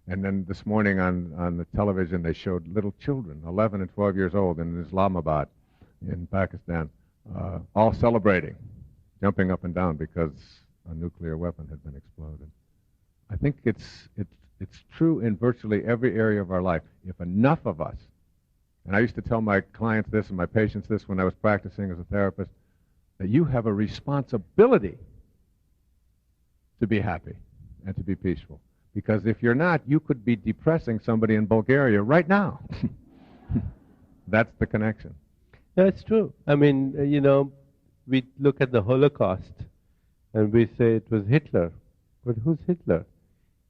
And then this morning on the television they showed little children, 11 and 12 years old, in Islamabad in Pakistan, all celebrating, jumping up and down because a nuclear weapon had been exploded. I think it's true in virtually every area of our life. If enough of us, and I used to tell my clients this and my patients this when I was practicing as a therapist, that you have a responsibility to be happy and to be peaceful. Because if you're not, you could be depressing somebody in Bulgaria right now. That's the connection. That's true. I mean, we look at the Holocaust and we say it was Hitler. But who's Hitler?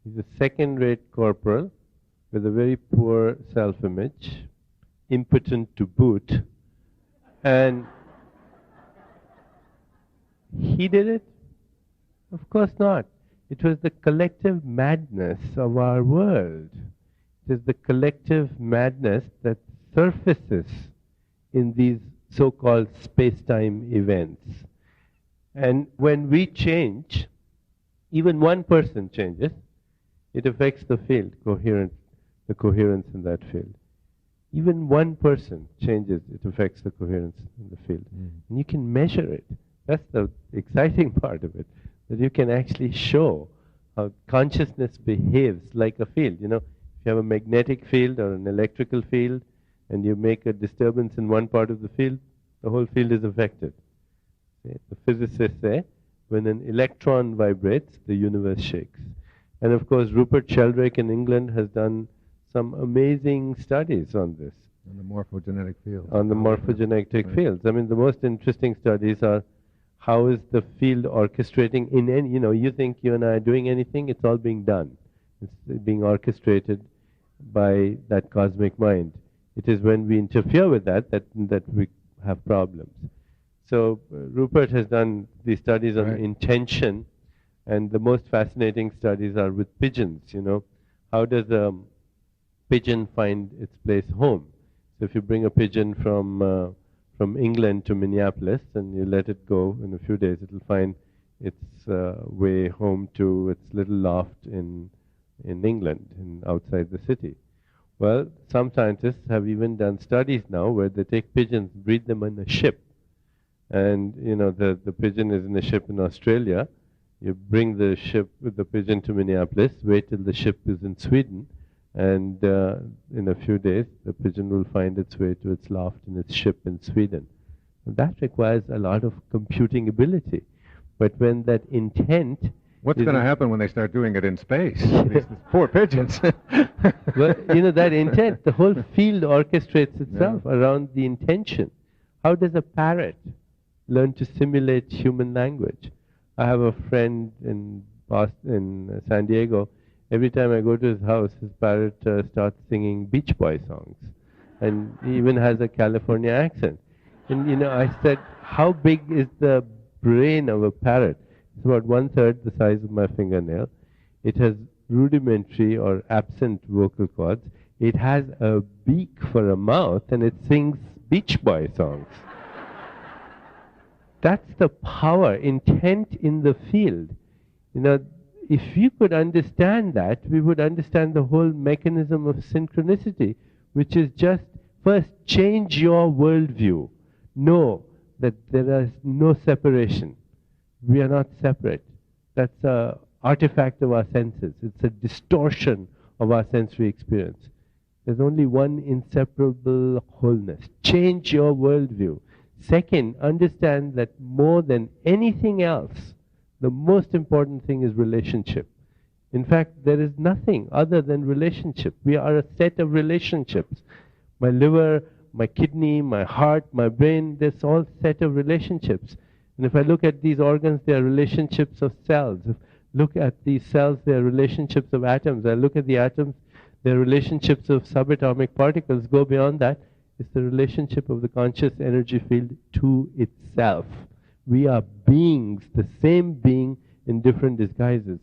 He's a second-rate corporal with a very poor self-image, impotent to boot, and he did it? Of course not. It was the collective madness of our world. It is the collective madness that surfaces in these so-called space-time events. And when we change, even one person changes, it affects the field, the coherence in that field. Even one person changes, it affects the coherence in the field. And you can measure it. That's the exciting part of it, that you can actually show how consciousness behaves like a field. If you have a magnetic field or an electrical field, and you make a disturbance in one part of the field, the whole field is affected. The physicists say, when an electron vibrates, the universe shakes. And of course, Rupert Sheldrake in England has done some amazing studies on this. On the morphogenetic fields. On the morphogenetic fields. I mean, the most interesting studies are how is the field orchestrating in any, you think you and I are doing anything, it's all being done. It's being orchestrated by that cosmic mind. It is when we interfere with that we have problems. So Rupert has done these studies on intention, and the most fascinating studies are with pigeons. How does a pigeon find its place home? So if you bring a pigeon from England to Minneapolis and you let it go, in a few days it will find its way home to its little loft in England, outside the city. Well, some scientists have even done studies now where they take pigeons, breed them in a ship. And, the pigeon is in a ship in Australia. You bring the pigeon to Minneapolis, wait till the ship is in Sweden, and in a few days, the pigeon will find its way to its loft in its ship in Sweden. And that requires a lot of computing ability. But when that intent... What's going to happen when they start doing it in space? These poor pigeons. Well, that intent, the whole field orchestrates itself around the intention. How does a parrot learn to simulate human language? I have a friend in San Diego. Every time I go to his house, his parrot starts singing Beach Boy songs. And he even has a California accent. And, I said, how big is the brain of a parrot? It's about 1/3 the size of my fingernail. It has rudimentary or absent vocal cords. It has a beak for a mouth, and it sings Beach Boy songs. That's the power, intent in the field. If you could understand that, we would understand the whole mechanism of synchronicity, which is just first change your worldview. Know that there is no separation. We are not separate. That's an artifact of our senses. It's a distortion of our sensory experience. There's only one inseparable wholeness. Change your worldview. Second, understand that more than anything else, the most important thing is relationship. In fact, there is nothing other than relationship. We are a set of relationships. My liver, my kidney, my heart, my brain, this all set of relationships. And if I look at these organs, they are relationships of cells. If I look at these cells, they are relationships of atoms. I look at the atoms, they are relationships of subatomic particles. Go beyond that, it's the relationship of the conscious energy field to itself. We are beings, the same being in different disguises.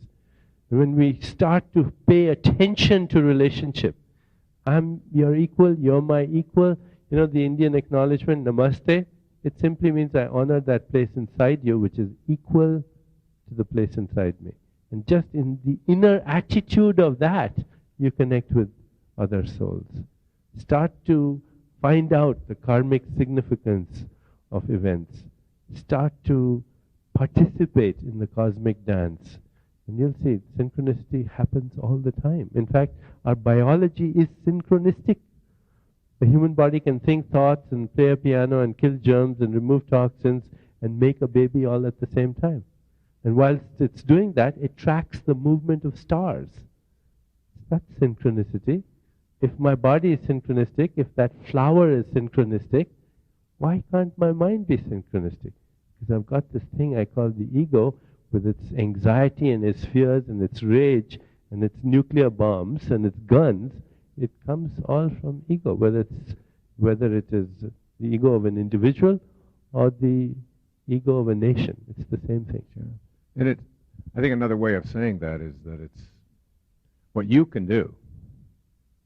When we start to pay attention to relationship, I'm your equal, you're my equal, You know the Indian acknowledgement, namaste, it simply means I honor that place inside you which is equal to the place inside me. And just in the inner attitude of that, you connect with other souls. Start to find out the karmic significance of events. Start to participate in the cosmic dance. And you'll see synchronicity happens all the time. In fact, our biology is synchronistic. The human body can think thoughts and play a piano and kill germs and remove toxins and make a baby all at the same time. And whilst it's doing that, it tracks the movement of stars. That's synchronicity. If my body is synchronistic, if that flower is synchronistic, why can't my mind be synchronistic? Because I've got this thing I call the ego with its anxiety and its fears and its rage and its nuclear bombs and its guns. It comes all from ego, whether it is the ego of an individual or the ego of a nation. It's the same thing. Yeah. And I think another way of saying that is that it's what you can do,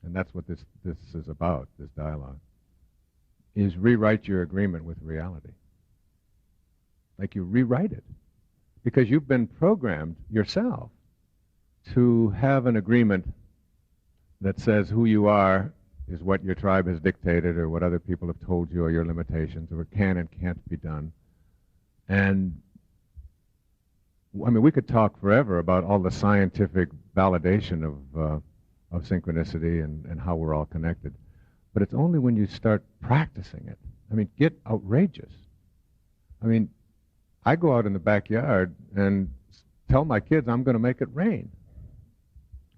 and that's what this is about, this dialogue, is rewrite your agreement with reality. Like you rewrite it. Because you've been programmed yourself to have an agreement that says who you are is what your tribe has dictated or what other people have told you or your limitations or what can and can't be done. And I mean, we could talk forever about all the scientific validation of synchronicity and how we're all connected. But it's only when you start practicing it. I mean, get outrageous. I mean, I go out in the backyard and tell my kids I'm going to make it rain.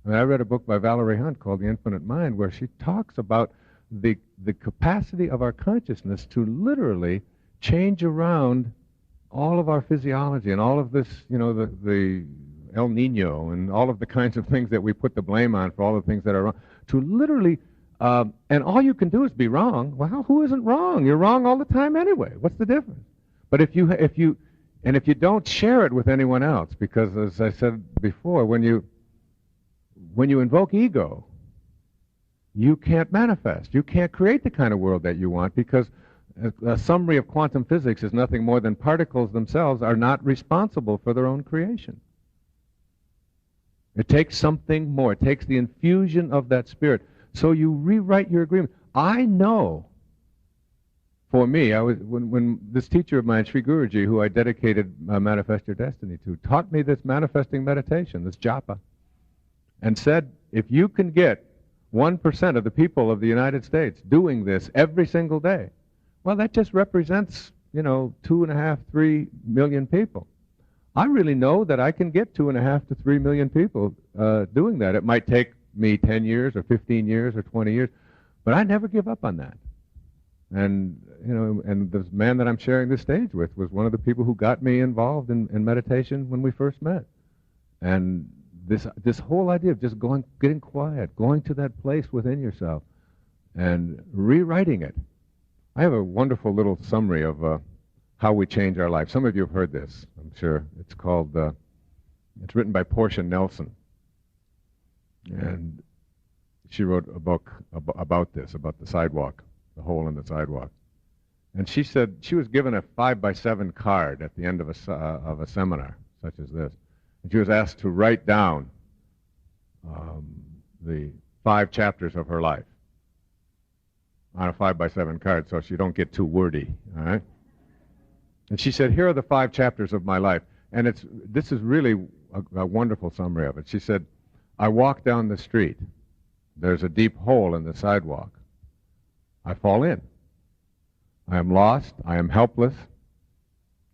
I mean, I read a book by Valerie Hunt called The Infinite Mind where she talks about the capacity of our consciousness to literally change around all of our physiology and all of this, you know, the El Nino and all of the kinds of things that we put the blame on for all the things that are wrong, to literally, and all you can do is be wrong. Well, who isn't wrong? You're wrong all the time anyway. What's the difference? But if you don't share it with anyone else, because as I said before, when you invoke ego, you can't manifest. You can't create the kind of world that you want because a summary of quantum physics is nothing more than particles themselves are not responsible for their own creation. It takes something more. It takes the infusion of that spirit. So you rewrite your agreement. I know, for me, when this teacher of mine, Sri Guruji, who I dedicated Manifest Your Destiny to, taught me this manifesting meditation, this japa, and said, if you can get 1% of the people of the United States doing this every single day, well, that just represents, 2.5, 3 million people. I really know that I can get 2.5 to 3 million people doing that. It might take me 10 years or 15 years or 20 years, but I never give up on that. And, and the man that I'm sharing this stage with was one of the people who got me involved in meditation when we first met. And this whole idea of just getting quiet, going to that place within yourself and rewriting it. I have a wonderful little summary of how we change our life. Some of you have heard this, I'm sure. It's called, it's written by Portia Nelson. And she wrote a book about this, about the sidewalk, the hole in the sidewalk. And she said she was given a 5x7 card at the end of a seminar, such as this. And she was asked to write down the 5 chapters of her life on a 5x7 card so she don't get too wordy, all right? And she said, here are the 5 chapters of my life. And this is really a wonderful summary of it. She said, I walk down the street. There's a deep hole in the sidewalk. I fall in. I am lost. I am helpless.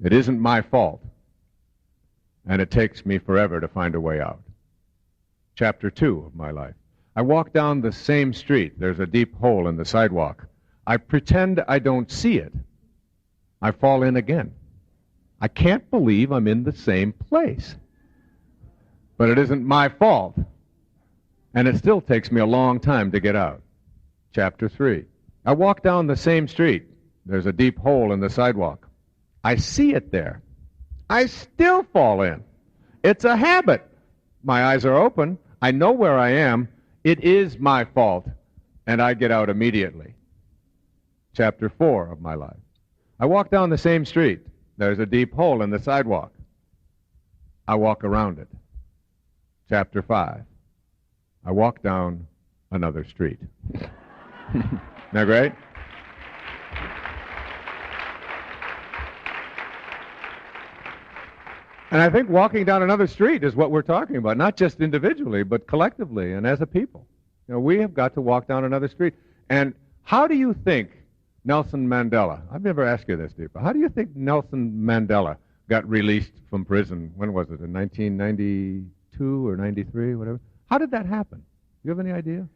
It isn't my fault. And it takes me forever to find a way out. Chapter 2 of my life. I walk down the same street. There's a deep hole in the sidewalk. I pretend I don't see it. I fall in again. I can't believe I'm in the same place. But it isn't my fault. And it still takes me a long time to get out. Chapter 3. I walk down the same street. There's a deep hole in the sidewalk. I see it there. I still fall in. It's a habit. My eyes are open. I know where I am. It is my fault. And I get out immediately. Chapter 4 of my life. I walk down the same street. There's a deep hole in the sidewalk. I walk around it. Chapter 5. I walk down another street. Isn't that great? And I think walking down another street is what we're talking about, not just individually, but collectively and as a people. You know, we have got to walk down another street. And how do you think Nelson Mandela, I've never asked you this, Deepak, how do you think Nelson Mandela got released from prison? When was it, in 1992 or 93, whatever? How did that happen? Do you have any idea?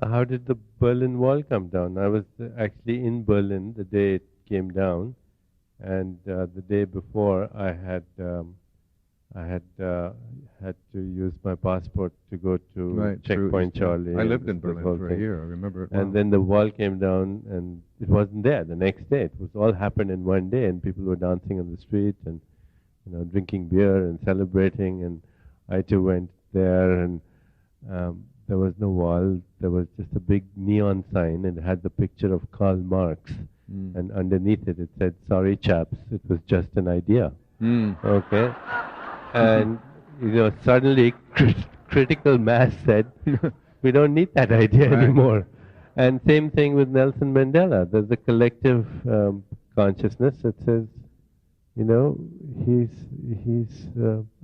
How did the Berlin Wall come down? I was actually in Berlin the day it came down, and the day before I had had to use my passport to go to Checkpoint Charlie. I lived in Berlin for a year. I remember it well. And then the wall came down, and it wasn't there the next day. It was all happened in one day, and people were dancing on the street and drinking beer and celebrating. And I too went there, and there was no wall. There was just a big neon sign, and it had the picture of Karl Marx. And underneath it, it said, "Sorry, chaps, it was just an idea." Okay. And, suddenly critical mass said, we don't need that idea anymore. And same thing with Nelson Mandela. There's a collective consciousness that says, he's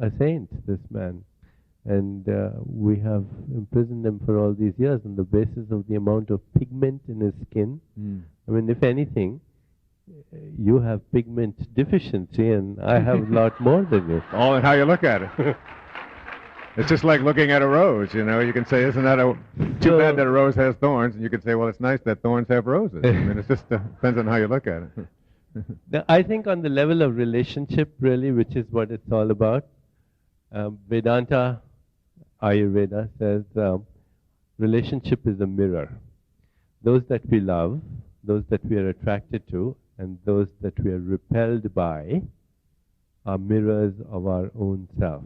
a saint, this man. And we have imprisoned him for all these years on the basis of the amount of pigment in his skin. I mean, if anything, you have pigment deficiency, and I have a lot more than you. All in how you look at it. It's just like looking at a rose, You can say, isn't that too bad that a rose has thorns? And you can say, well, it's nice that thorns have roses. I mean, it just depends on how you look at it. I think on the level of relationship, really, which is what it's all about, Vedanta, Ayurveda says, relationship is a mirror. Those that we love, those that we are attracted to, and those that we are repelled by are mirrors of our own self.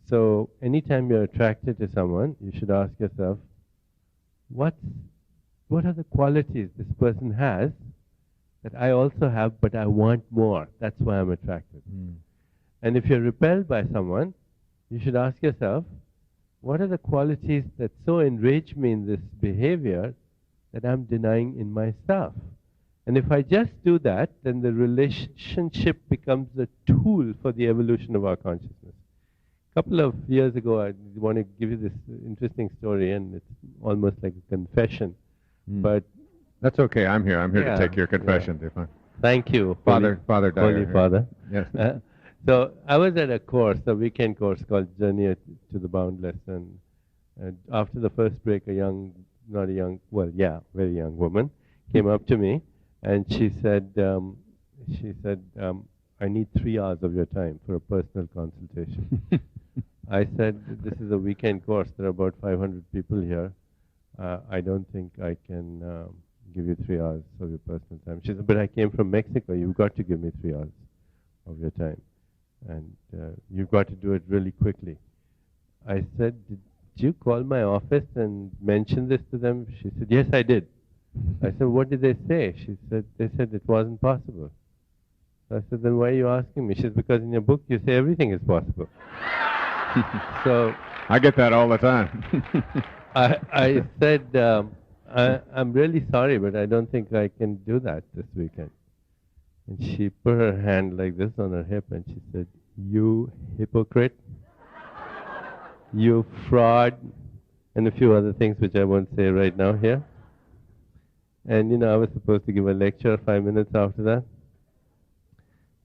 So anytime you're attracted to someone, you should ask yourself, what are the qualities this person has that I also have, but I want more? That's why I'm attracted. And if you're repelled by someone, you should ask yourself, what are the qualities that so enrage me in this behavior that I'm denying in myself? And if I just do that, then the relationship becomes a tool for the evolution of our consciousness. A couple of years ago, I want to give you this interesting story, and it's almost like a confession. But that's okay. I'm here. I'm here to take your confession, Deepak. Thank you, Father Dyer. Holy Father. Yes. So I was at a weekend course called Journey to the Boundless, and after the first break, very young woman came up to me, and she said, I need 3 hours of your time for a personal consultation. I said, this is a weekend course. There are about 500 people here. I don't think I can give you 3 hours of your personal time. She said, but I came from Mexico. You've got to give me 3 hours of your time. And you've got to do it really quickly. I said, did you call my office and mention this to them? She said, yes, I did. I said, what did they say? She said, they said it wasn't possible. So I said, then why are you asking me? She said, because in your book you say everything is possible. So I get that all the time. I said, I'm really sorry, but I don't think I can do that this weekend. And she put her hand like this on her hip and she said, you hypocrite, you fraud, and a few other things which I won't say right now here. And I was supposed to give a lecture 5 minutes after that,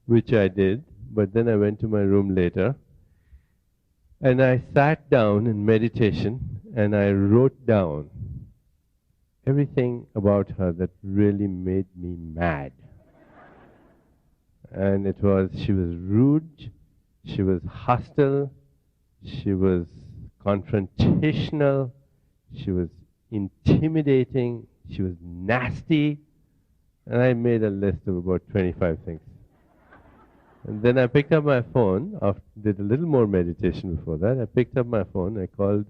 which I did, but then I went to my room later and I sat down in meditation and I wrote down everything about her that really made me mad. And it was, she was rude, she was hostile, she was confrontational, she was intimidating, she was nasty, and I made a list of about 25 things. And then I picked up my phone, did a little more meditation before that. I picked up my phone, I called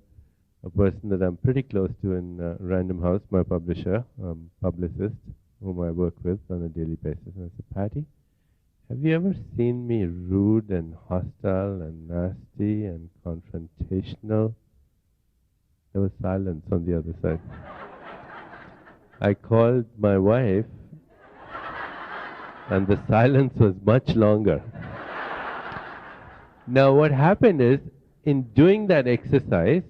a person that I'm pretty close to in Random House, my publisher, publicist, whom I work with on a daily basis, and I said, Patty, have you ever seen me rude and hostile and nasty and confrontational? There was silence on the other side. I called my wife, and the silence was much longer. Now what happened is, in doing that exercise,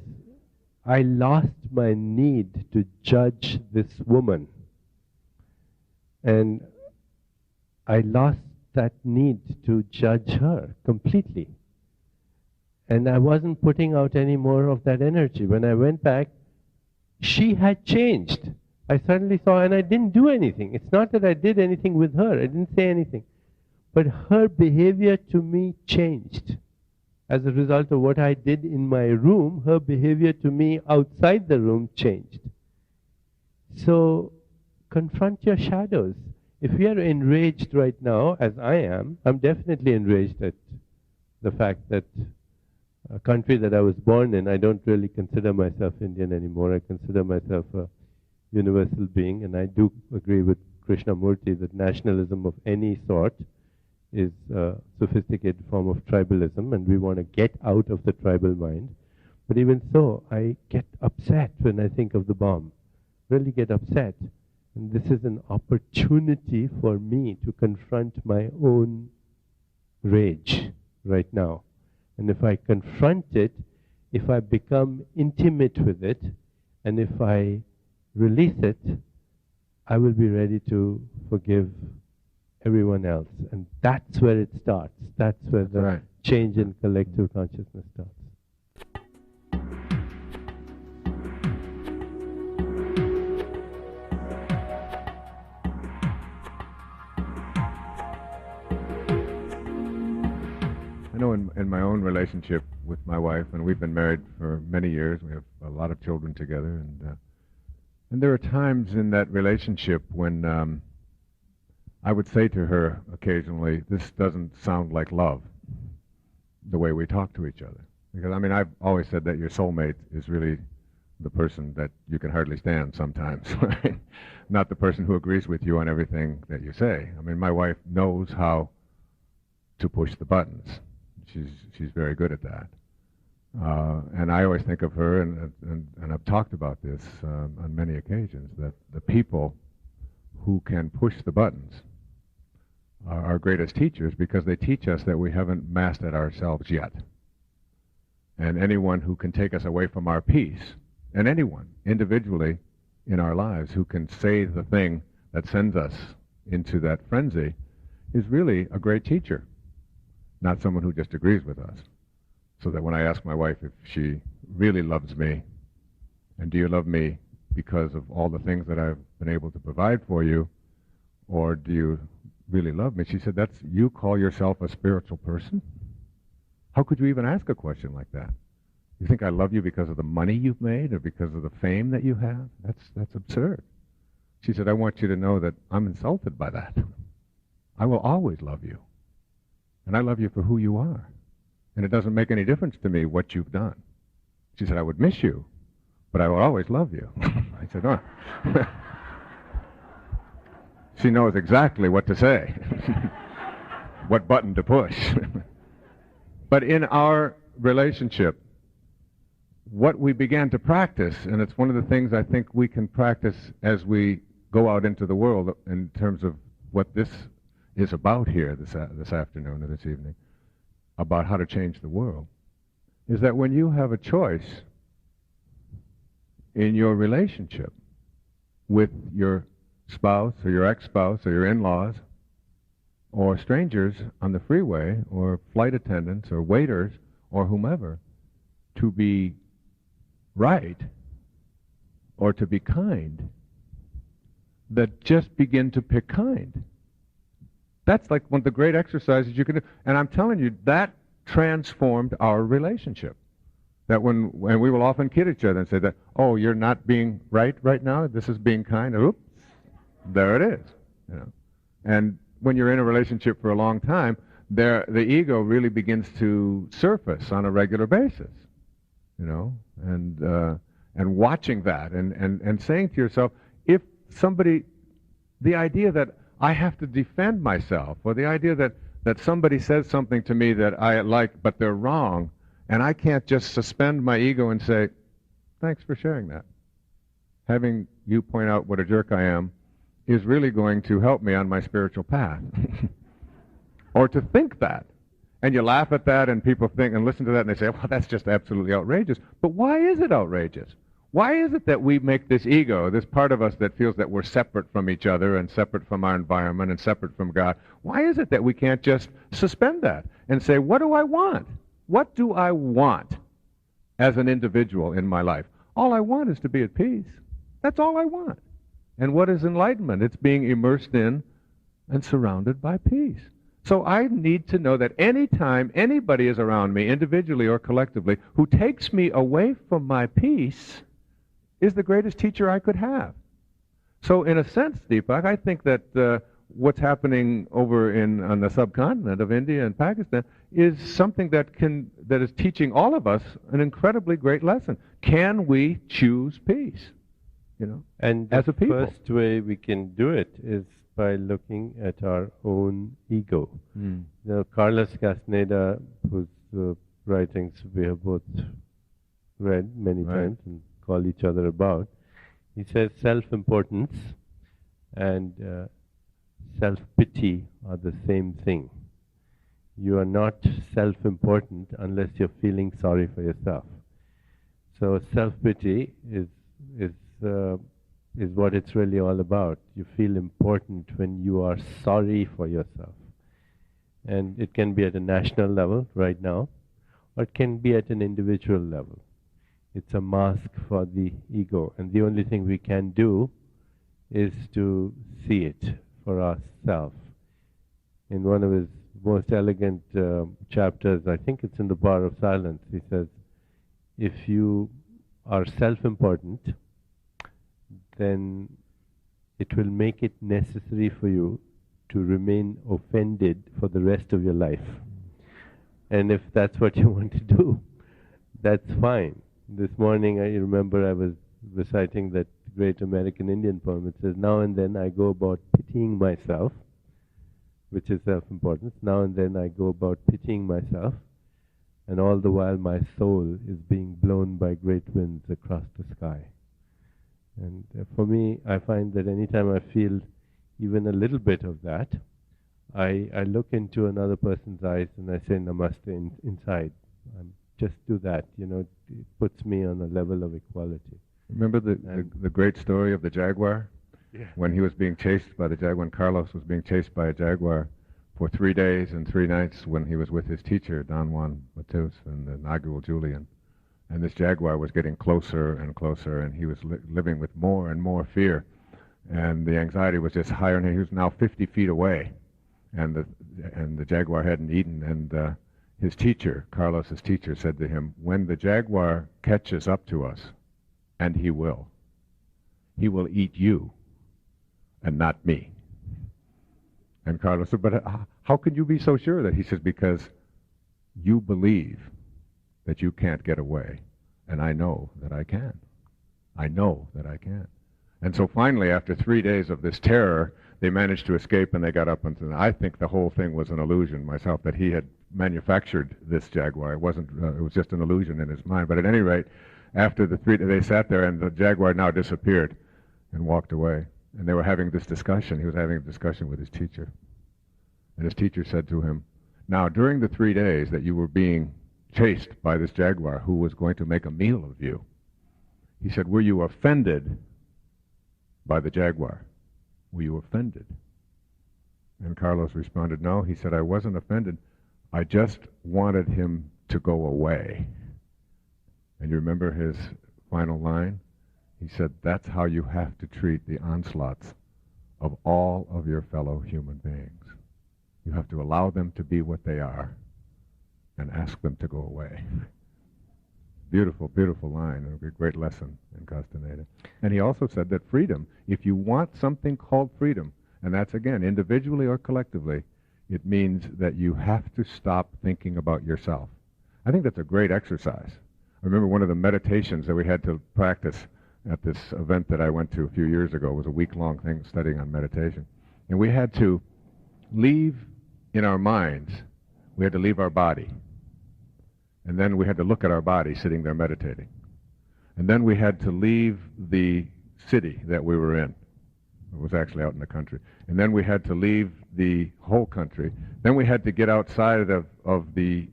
I lost my need to judge this woman. And I lost that need to judge her completely. And I wasn't putting out any more of that energy. When I went back, she had changed. I suddenly saw, and I didn't do anything. It's not that I did anything with her. I didn't say anything. But her behavior to me changed. As a result of what I did in my room, her behavior to me outside the room changed. So, confront your shadows. If you are enraged right now, as I am, I'm definitely enraged at the fact that a country that I was born in, I don't really consider myself Indian anymore. I consider myself a universal being, and I do agree with Krishnamurti that nationalism of any sort is a sophisticated form of tribalism, and we want to get out of the tribal mind. But even so, I get upset when I think of the bomb. Really get upset. And this is an opportunity for me to confront my own rage right now. And if I confront it, if I become intimate with it, and if I release it, I will be ready to forgive everyone else. And that's where it starts. That's where the change in collective consciousness starts. I know in my own relationship with my wife, and we've been married for many years, we have a lot of children together, and there are times in that relationship when I would say to her occasionally, this doesn't sound like love, the way we talk to each other. Because, I mean, I've always said that your soulmate is really the person that you can hardly stand sometimes, right? Not the person who agrees with you on everything that you say. I mean, my wife knows how to push the buttons. She's very good at that. And I always think of her, and I've talked about this on many occasions, that the people who can push the buttons are our greatest teachers, because they teach us that we haven't mastered ourselves yet. And anyone who can take us away from our peace, and anyone individually in our lives who can say the thing that sends us into that frenzy, is really a great teacher, not someone who just agrees with us. So that when I ask my wife if she really loves me, and do you love me because of all the things that I've been able to provide for you, or do you really love me? She said, "That's, you call yourself a spiritual person? How could you even ask a question like that? You think I love you because of the money you've made or because of the fame that you have? That's absurd." She said, "I want you to know that I'm insulted by that. I will always love you. And I love you for who you are. And it doesn't make any difference to me what you've done." She said, "I would miss you, but I will always love you." I said, "Oh." She knows exactly what to say, what button to push. But in our relationship, what we began to practice, and it's one of the things I think we can practice as we go out into the world in terms of what this is about here this afternoon or this evening, about how to change the world, is that when you have a choice in your relationship with your spouse or your ex-spouse or your in-laws or strangers on the freeway or flight attendants or waiters or whomever, to be right or to be kind, that just begin to pick kind. That's like one of the great exercises you can do. And I'm telling you, that transformed our relationship. That and we will often kid each other and say that, "Oh, you're not being right now, this is being kind." Oops, there it is. You know. And when you're in a relationship for a long time, the ego really begins to surface on a regular basis. You know, and watching that and saying to yourself, if somebody The idea that I have to defend myself, or the idea that somebody says something to me that I like but they're wrong, and I can't just suspend my ego and say, thanks for sharing that. Having you point out what a jerk I am is really going to help me on my spiritual path. Or to think that. And you laugh at that, and people think and listen to that, and they say, well, that's just absolutely outrageous. But why is it outrageous? Why is it that we make this ego, this part of us that feels that we're separate from each other and separate from our environment and separate from God, why is it that we can't just suspend that and say, what do I want? What do I want as an individual in my life? All I want is to be at peace. That's all I want. And what is enlightenment? It's being immersed in and surrounded by peace. So I need to know that any time anybody is around me, individually or collectively, who takes me away from my peace is the greatest teacher I could have. So in a sense, Deepak, I think that what's happening over on the subcontinent of India and Pakistan is something that is teaching all of us an incredibly great lesson. Can we choose peace? And as a people. The first way we can do it is by looking at our own ego. Carlos Castaneda, whose writings we have both read many times and call each other about, he says self-importance and self-pity are the same thing. You are not self-important unless you're feeling sorry for yourself. So self-pity is what it's really all about. You feel important when you are sorry for yourself. And it can be at a national level right now, or it can be at an individual level. It's a mask for the ego. And the only thing we can do is to see it for ourselves. In one of his most elegant chapters, I think it's in The Power of Silence, he says, if you are self-important, then it will make it necessary for you to remain offended for the rest of your life. And if that's what you want to do, that's fine. This morning I remember I was reciting that great American Indian poem. It says, now and then I go about pitying myself, which is self-importance. Now and then I go about pitying myself, and all the while my soul is being blown by great winds across the sky. And for me, I find that anytime I feel even a little bit of that, I look into another person's eyes and I say namaste inside. Just do that, it puts me on a level of equality. Remember the great story of the jaguar? Yeah. When he was being chased by the jaguar, when Carlos was being chased by a jaguar for 3 days and 3 nights when he was with his teacher, Don Juan Matus and the Nagul Julian. And this jaguar was getting closer and closer, and he was living with more and more fear. And the anxiety was just higher, and he was now 50 feet away. And the jaguar hadn't eaten, and his teacher, Carlos's teacher, said to him, when the jaguar catches up to us, and he will eat you and not me. And Carlos said, but how can you be so sure that? He says, because you believe that you can't get away, and I know that I can. I know that I can. And so finally, after 3 days of this terror, they managed to escape, and they got up, and I think the whole thing was an illusion myself, that he had manufactured this jaguar. It wasn't. It was just an illusion in his mind. But at any rate, after the 3 days, they sat there, and the jaguar now disappeared and walked away. And they were having this discussion. He was having a discussion with his teacher. And his teacher said to him, now, during the 3 days that you were being chased by this jaguar who was going to make a meal of you, he said, were you offended by the jaguar? Were you offended? And Carlos responded, no. He said, I wasn't offended. I just wanted him to go away. And you remember his final line? He said, that's how you have to treat the onslaughts of all of your fellow human beings. You have to allow them to be what they are and ask them to go away. Beautiful, beautiful line, and a great lesson in Castaneda. And he also said that freedom, if you want something called freedom, and that's again, individually or collectively, it means that you have to stop thinking about yourself. I think that's a great exercise. I remember one of the meditations that we had to practice at this event that I went to a few years ago. It was a week-long thing studying on meditation. And we had to leave in our minds, we had to leave our body. And then we had to look at our body sitting there meditating. And then we had to leave the city that we were in. It was actually out in the country. And then we had to leave the whole country. Then we had to get outside of the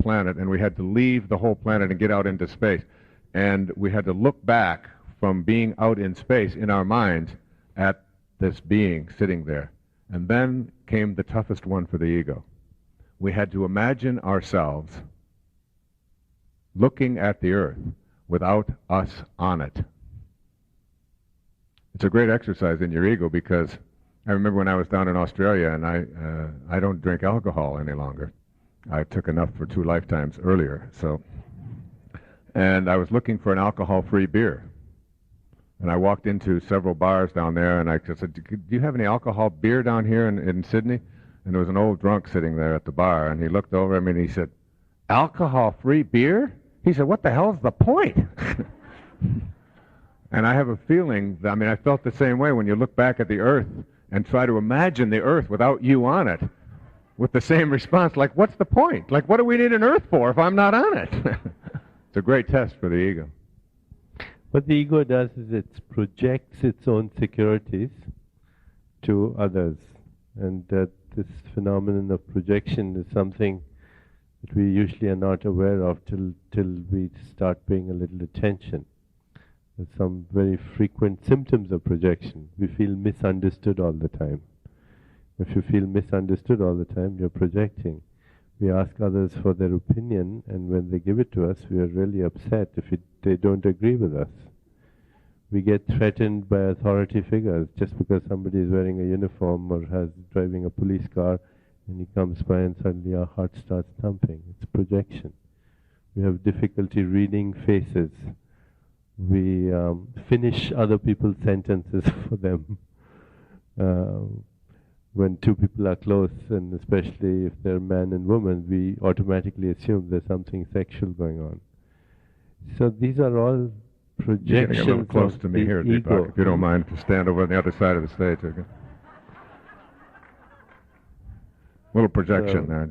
planet, and we had to leave the whole planet and get out into space. And we had to look back from being out in space in our minds at this being sitting there. And then came the toughest one for the ego. We had to imagine ourselves looking at the earth without us on it. It's a great exercise in your ego, because I remember when I was down in Australia, and I don't drink alcohol any longer. I took enough for 2 lifetimes earlier, and I was looking for an alcohol-free beer. And I walked into several bars down there, and I said, "Do you have any alcohol beer down here in Sydney?" And there was an old drunk sitting there at the bar, and he looked over at me and he said, "Alcohol-free beer?" He said, "What the hell's the point?" And I have a feeling, I felt the same way when you look back at the earth and try to imagine the earth without you on it, with the same response, like, what's the point? Like, what do we need an earth for if I'm not on it? It's a great test for the ego. What the ego does is it projects its own securities to others, and that this phenomenon of projection is something that we usually are not aware of till we start paying a little attention. There's some very frequent symptoms of projection. We feel misunderstood all the time. If you feel misunderstood all the time, you're projecting. We ask others for their opinion, and when they give it to us, we are really upset if they don't agree with us. We get threatened by authority figures just because somebody is wearing a uniform or driving a police car, and he comes by and suddenly our heart starts thumping. It's projection. We have difficulty reading faces. We finish other people's sentences for them. When 2 people are close, and especially if they're man and woman, we automatically assume there's something sexual going on. So these are all projections. You're getting a little close to me here, Deepak, if you don't mind, to stand over on the other side of the stage. Okay? Little projection there.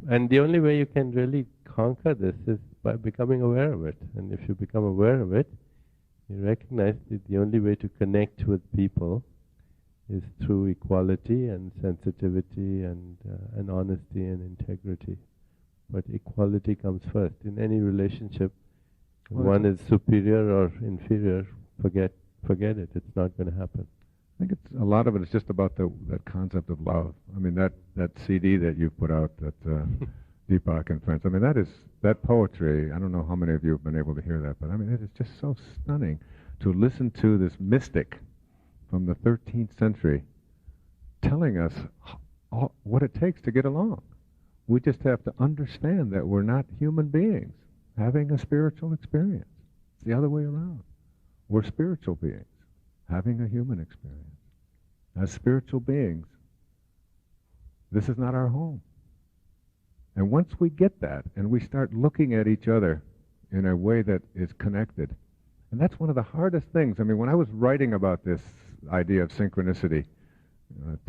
And the only way you can really conquer this is by becoming aware of it. And if you become aware of it, you recognize that the only way to connect with people is through equality and sensitivity and honesty and integrity. But equality comes first. In any relationship, one is superior or inferior, forget it. It's not going to happen. I think a lot of it is just about that concept of love. That CD that you put out, that Deepak and Friends. That poetry. I don't know how many of you have been able to hear that, but it is just so stunning to listen to this mystic from the 13th century telling us what it takes to get along. We just have to understand that we're not human beings having a spiritual experience. It's the other way around. We're spiritual beings having a human experience. As spiritual beings, this is not our home. And once we get that, and we start looking at each other in a way that is connected, and that's one of the hardest things. When I was writing about this idea of synchronicity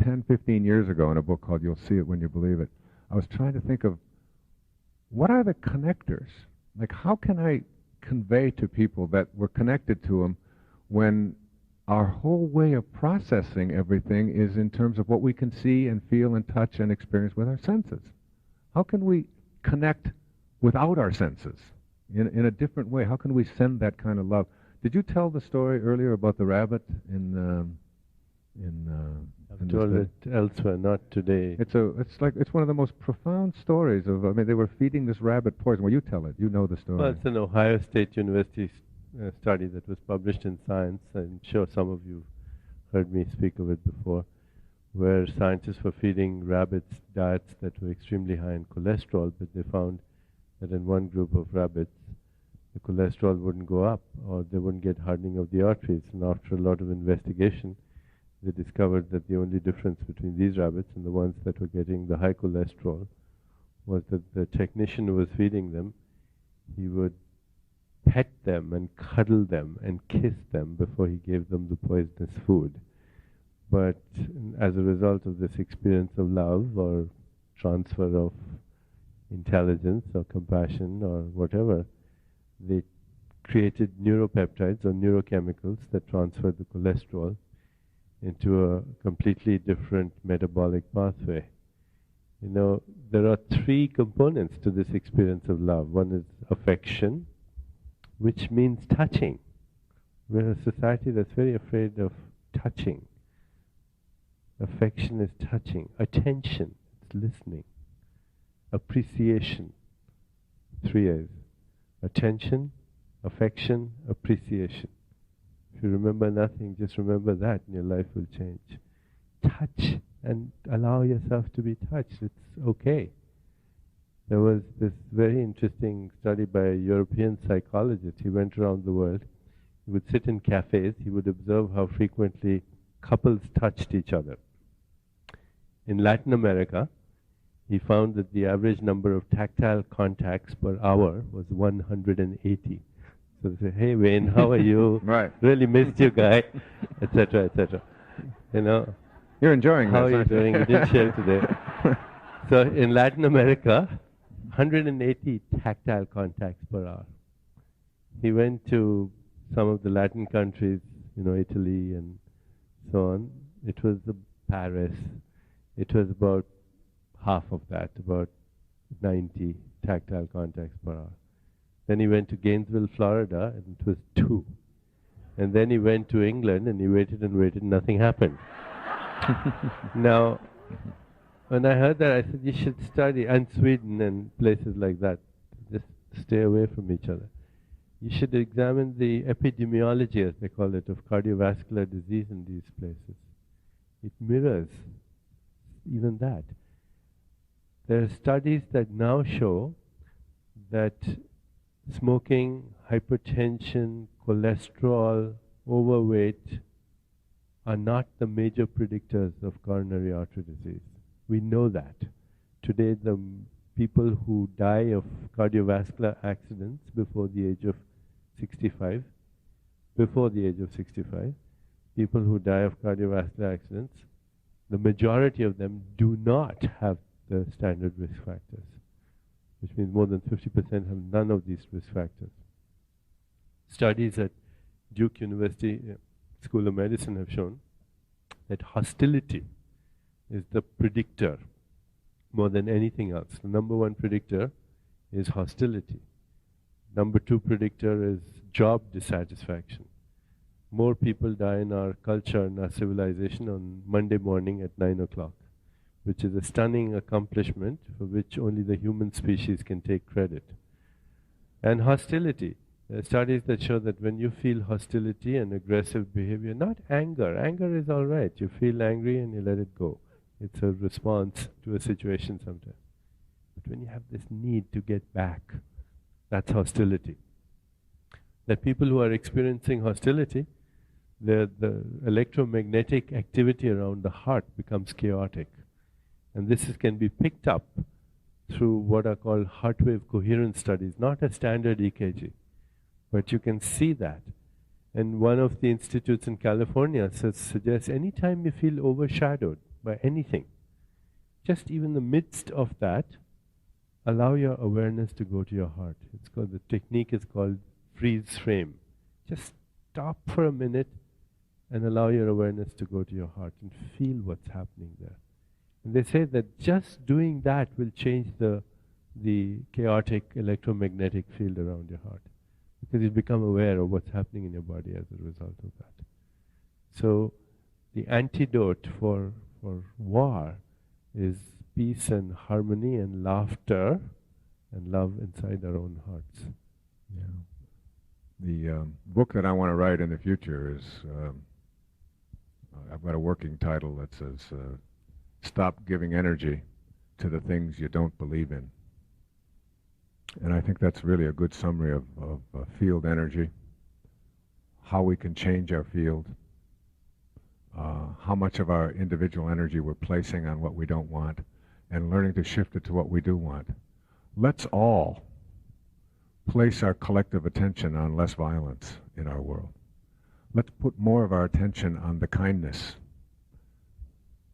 10, 15 years ago in a book called You'll See It When You Believe It, I was trying to think of what are the connectors? Like, how can I convey to people that we're connected to them when our whole way of processing everything is in terms of what we can see and feel and touch and experience with our senses? How can we connect without our senses in a different way? How can we send that kind of love? Did you tell the story earlier about the rabbit I've told it elsewhere, not today. It's one of the most profound stories of. They were feeding this rabbit poison. Well, you tell it. You know the story. Well, it's an Ohio State University study that was published in Science. I'm sure some of you heard me speak of it before, where scientists were feeding rabbits diets that were extremely high in cholesterol, but they found that in one group of rabbits, the cholesterol wouldn't go up, or they wouldn't get hardening of the arteries. And after a lot of investigation, they discovered that the only difference between these rabbits and the ones that were getting the high cholesterol was that the technician who was feeding them, he would pet them and cuddle them and kiss them before he gave them the poisonous food. But as a result of this experience of love or transfer of intelligence or compassion or whatever, they created neuropeptides or neurochemicals that transferred the cholesterol into a completely different metabolic pathway. You know, there are three components to this experience of love. One is affection, which means touching. We're a society that's very afraid of touching. Affection is touching. Attention, it's listening. Appreciation, 3 A's. Attention, affection, appreciation. If you remember nothing, just remember that and your life will change. Touch and allow yourself to be touched. It's okay. There was this very interesting study by a European psychologist. He went around the world. He would sit in cafes. He would observe how frequently couples touched each other. In Latin America, he found that the average number of tactile contacts per hour was 180. So they say, hey Wayne, how are you? Right. Really missed you, guy, etc., etc. You know, You're enjoying how this, are you aren't you? doing? You didn't share today. So in Latin America, 180 tactile contacts per hour. He went to some of the Latin countries, you know, Italy and so on. It was Paris. It was about half of that, about 90 tactile contacts per hour. Then he went to Gainesville, Florida, and it was 2. And then he went to England, and he waited and waited, and nothing happened. Now, when I heard that, I said, you should study, and Sweden and places like that, just stay away from each other. You should examine the epidemiology, as they call it, of cardiovascular disease in these places. It mirrors even that. There are studies that now show that smoking, hypertension, cholesterol, overweight are not the major predictors of coronary artery disease. We know that. Today, the people who die of cardiovascular accidents before the age of 65, people who die of cardiovascular accidents, the majority of them do not have the standard risk factors, which means more than 50% have none of these risk factors. Studies at Duke University School of Medicine have shown that hostility is the predictor more than anything else. The number one predictor is hostility. Number 2 predictor is job dissatisfaction. More people die in our culture and our civilization on Monday morning at 9 o'clock, which is a stunning accomplishment for which only the human species can take credit. And hostility. There are studies that show that when you feel hostility and aggressive behavior, not anger. Anger is all right. You feel angry and you let it go. It's a response to a situation sometimes. But when you have this need to get back, that's hostility. That people who are experiencing hostility, the electromagnetic activity around the heart becomes chaotic. And this can be picked up through what are called heart wave coherence studies, not a standard EKG. But you can see that. And one of the institutes in California suggests anytime you feel overshadowed by anything, just even the midst of that, allow your awareness to go to your heart. It's called, the technique is called freeze frame. Just stop for a minute and allow your awareness to go to your heart and feel what's happening there. And they say that just doing that will change the chaotic electromagnetic field around your heart, because you become aware of what's happening in your body as a result of that. So the antidote for war is peace and harmony and laughter and love inside our own hearts. Yeah. The book that I want to write in the future is, I've got a working title that says, Stop Giving Energy to the Things You Don't Believe in. And I think that's really a good summary of field energy, how we can change our field, how much of our individual energy we're placing on what we don't want, and learning to shift it to what we do want. Let's all place our collective attention on less violence in our world. Let's put more of our attention on the kindness.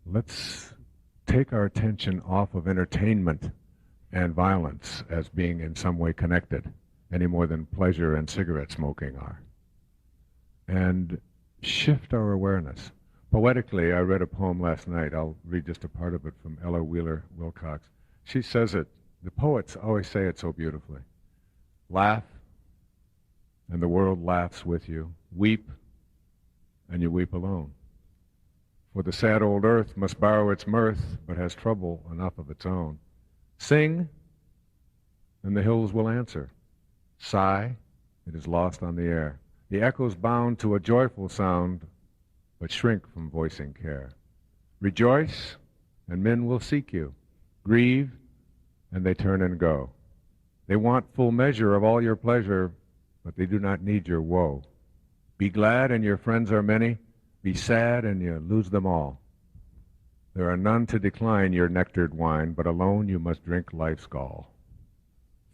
Let's take our attention off of entertainment and violence as being in some way connected, any more than pleasure and cigarette smoking are. And shift our awareness. Poetically, I read a poem last night. I'll read just a part of it from Ella Wheeler Wilcox. She says it, the poets always say it so beautifully. Laugh, and the world laughs with you. Weep, and you weep alone. For the sad old earth must borrow its mirth, but has trouble enough of its own. Sing, and the hills will answer. Sigh, it is lost on the air. The echoes bound to a joyful sound, but shrink from voicing care. Rejoice, and men will seek you. Grieve, and they turn and go. They want full measure of all your pleasure, but they do not need your woe. Be glad, and your friends are many. Be sad, and you lose them all. There are none to decline your nectared wine, but alone you must drink life's gall.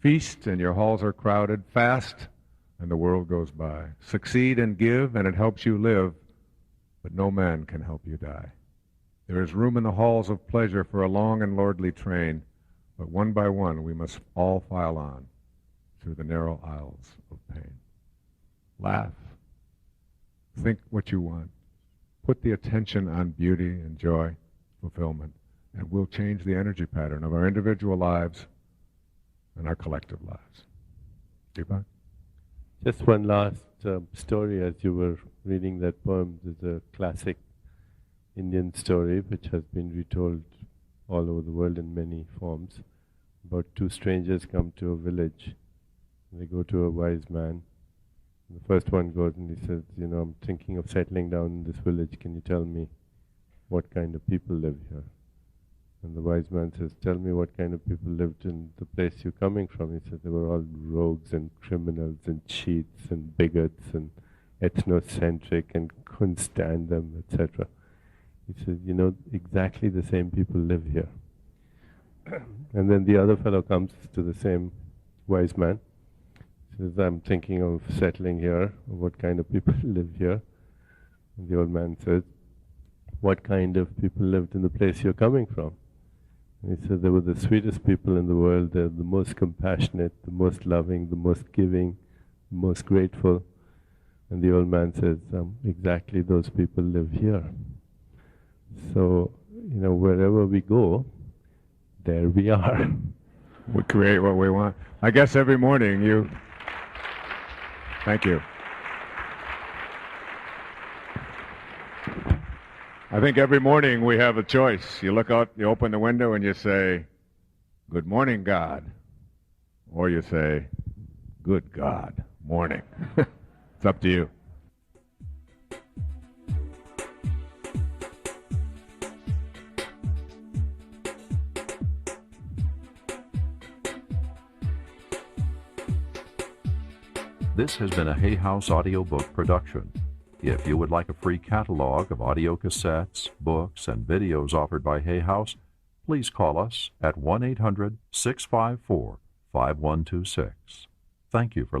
Feast, and your halls are crowded. Fast, and the world goes by. Succeed and give, and it helps you live, but no man can help you die. There is room in the halls of pleasure for a long and lordly train, but one by one we must all file on through the narrow aisles of pain. Laugh. Think what you want. Put the attention on beauty and joy, fulfillment, and we'll change the energy pattern of our individual lives and our collective lives. Deepak? Just one last story. As you were reading that poem, there's a classic Indian story which has been retold all over the world in many forms. About two strangers come to a village. They go to a wise man. The first one goes and he says, I'm thinking of settling down in this village. Can you tell me what kind of people live here? And the wise man says, tell me what kind of people lived in the place you're coming from. He said, they were all rogues and criminals and cheats and bigots and ethnocentric and couldn't stand them, etc. He says, exactly the same people live here. And then the other fellow comes to the same wise man. Says, I'm thinking of settling here. What kind of people live here? And the old man says, what kind of people lived in the place you're coming from? And he said, they were the sweetest people in the world. They're the most compassionate, the most loving, the most giving, the most grateful. And the old man says, exactly those people live here. So, wherever we go, there we are. We create what we want. I guess every morning you... Thank you. I think every morning we have a choice. You look out, you open the window and you say, good morning, God. Or you say, good God, morning. It's up to you. This has been a Hay House audiobook production. If you would like a free catalog of audio cassettes, books, and videos offered by Hay House, please call us at 1-800-654-5126. Thank you for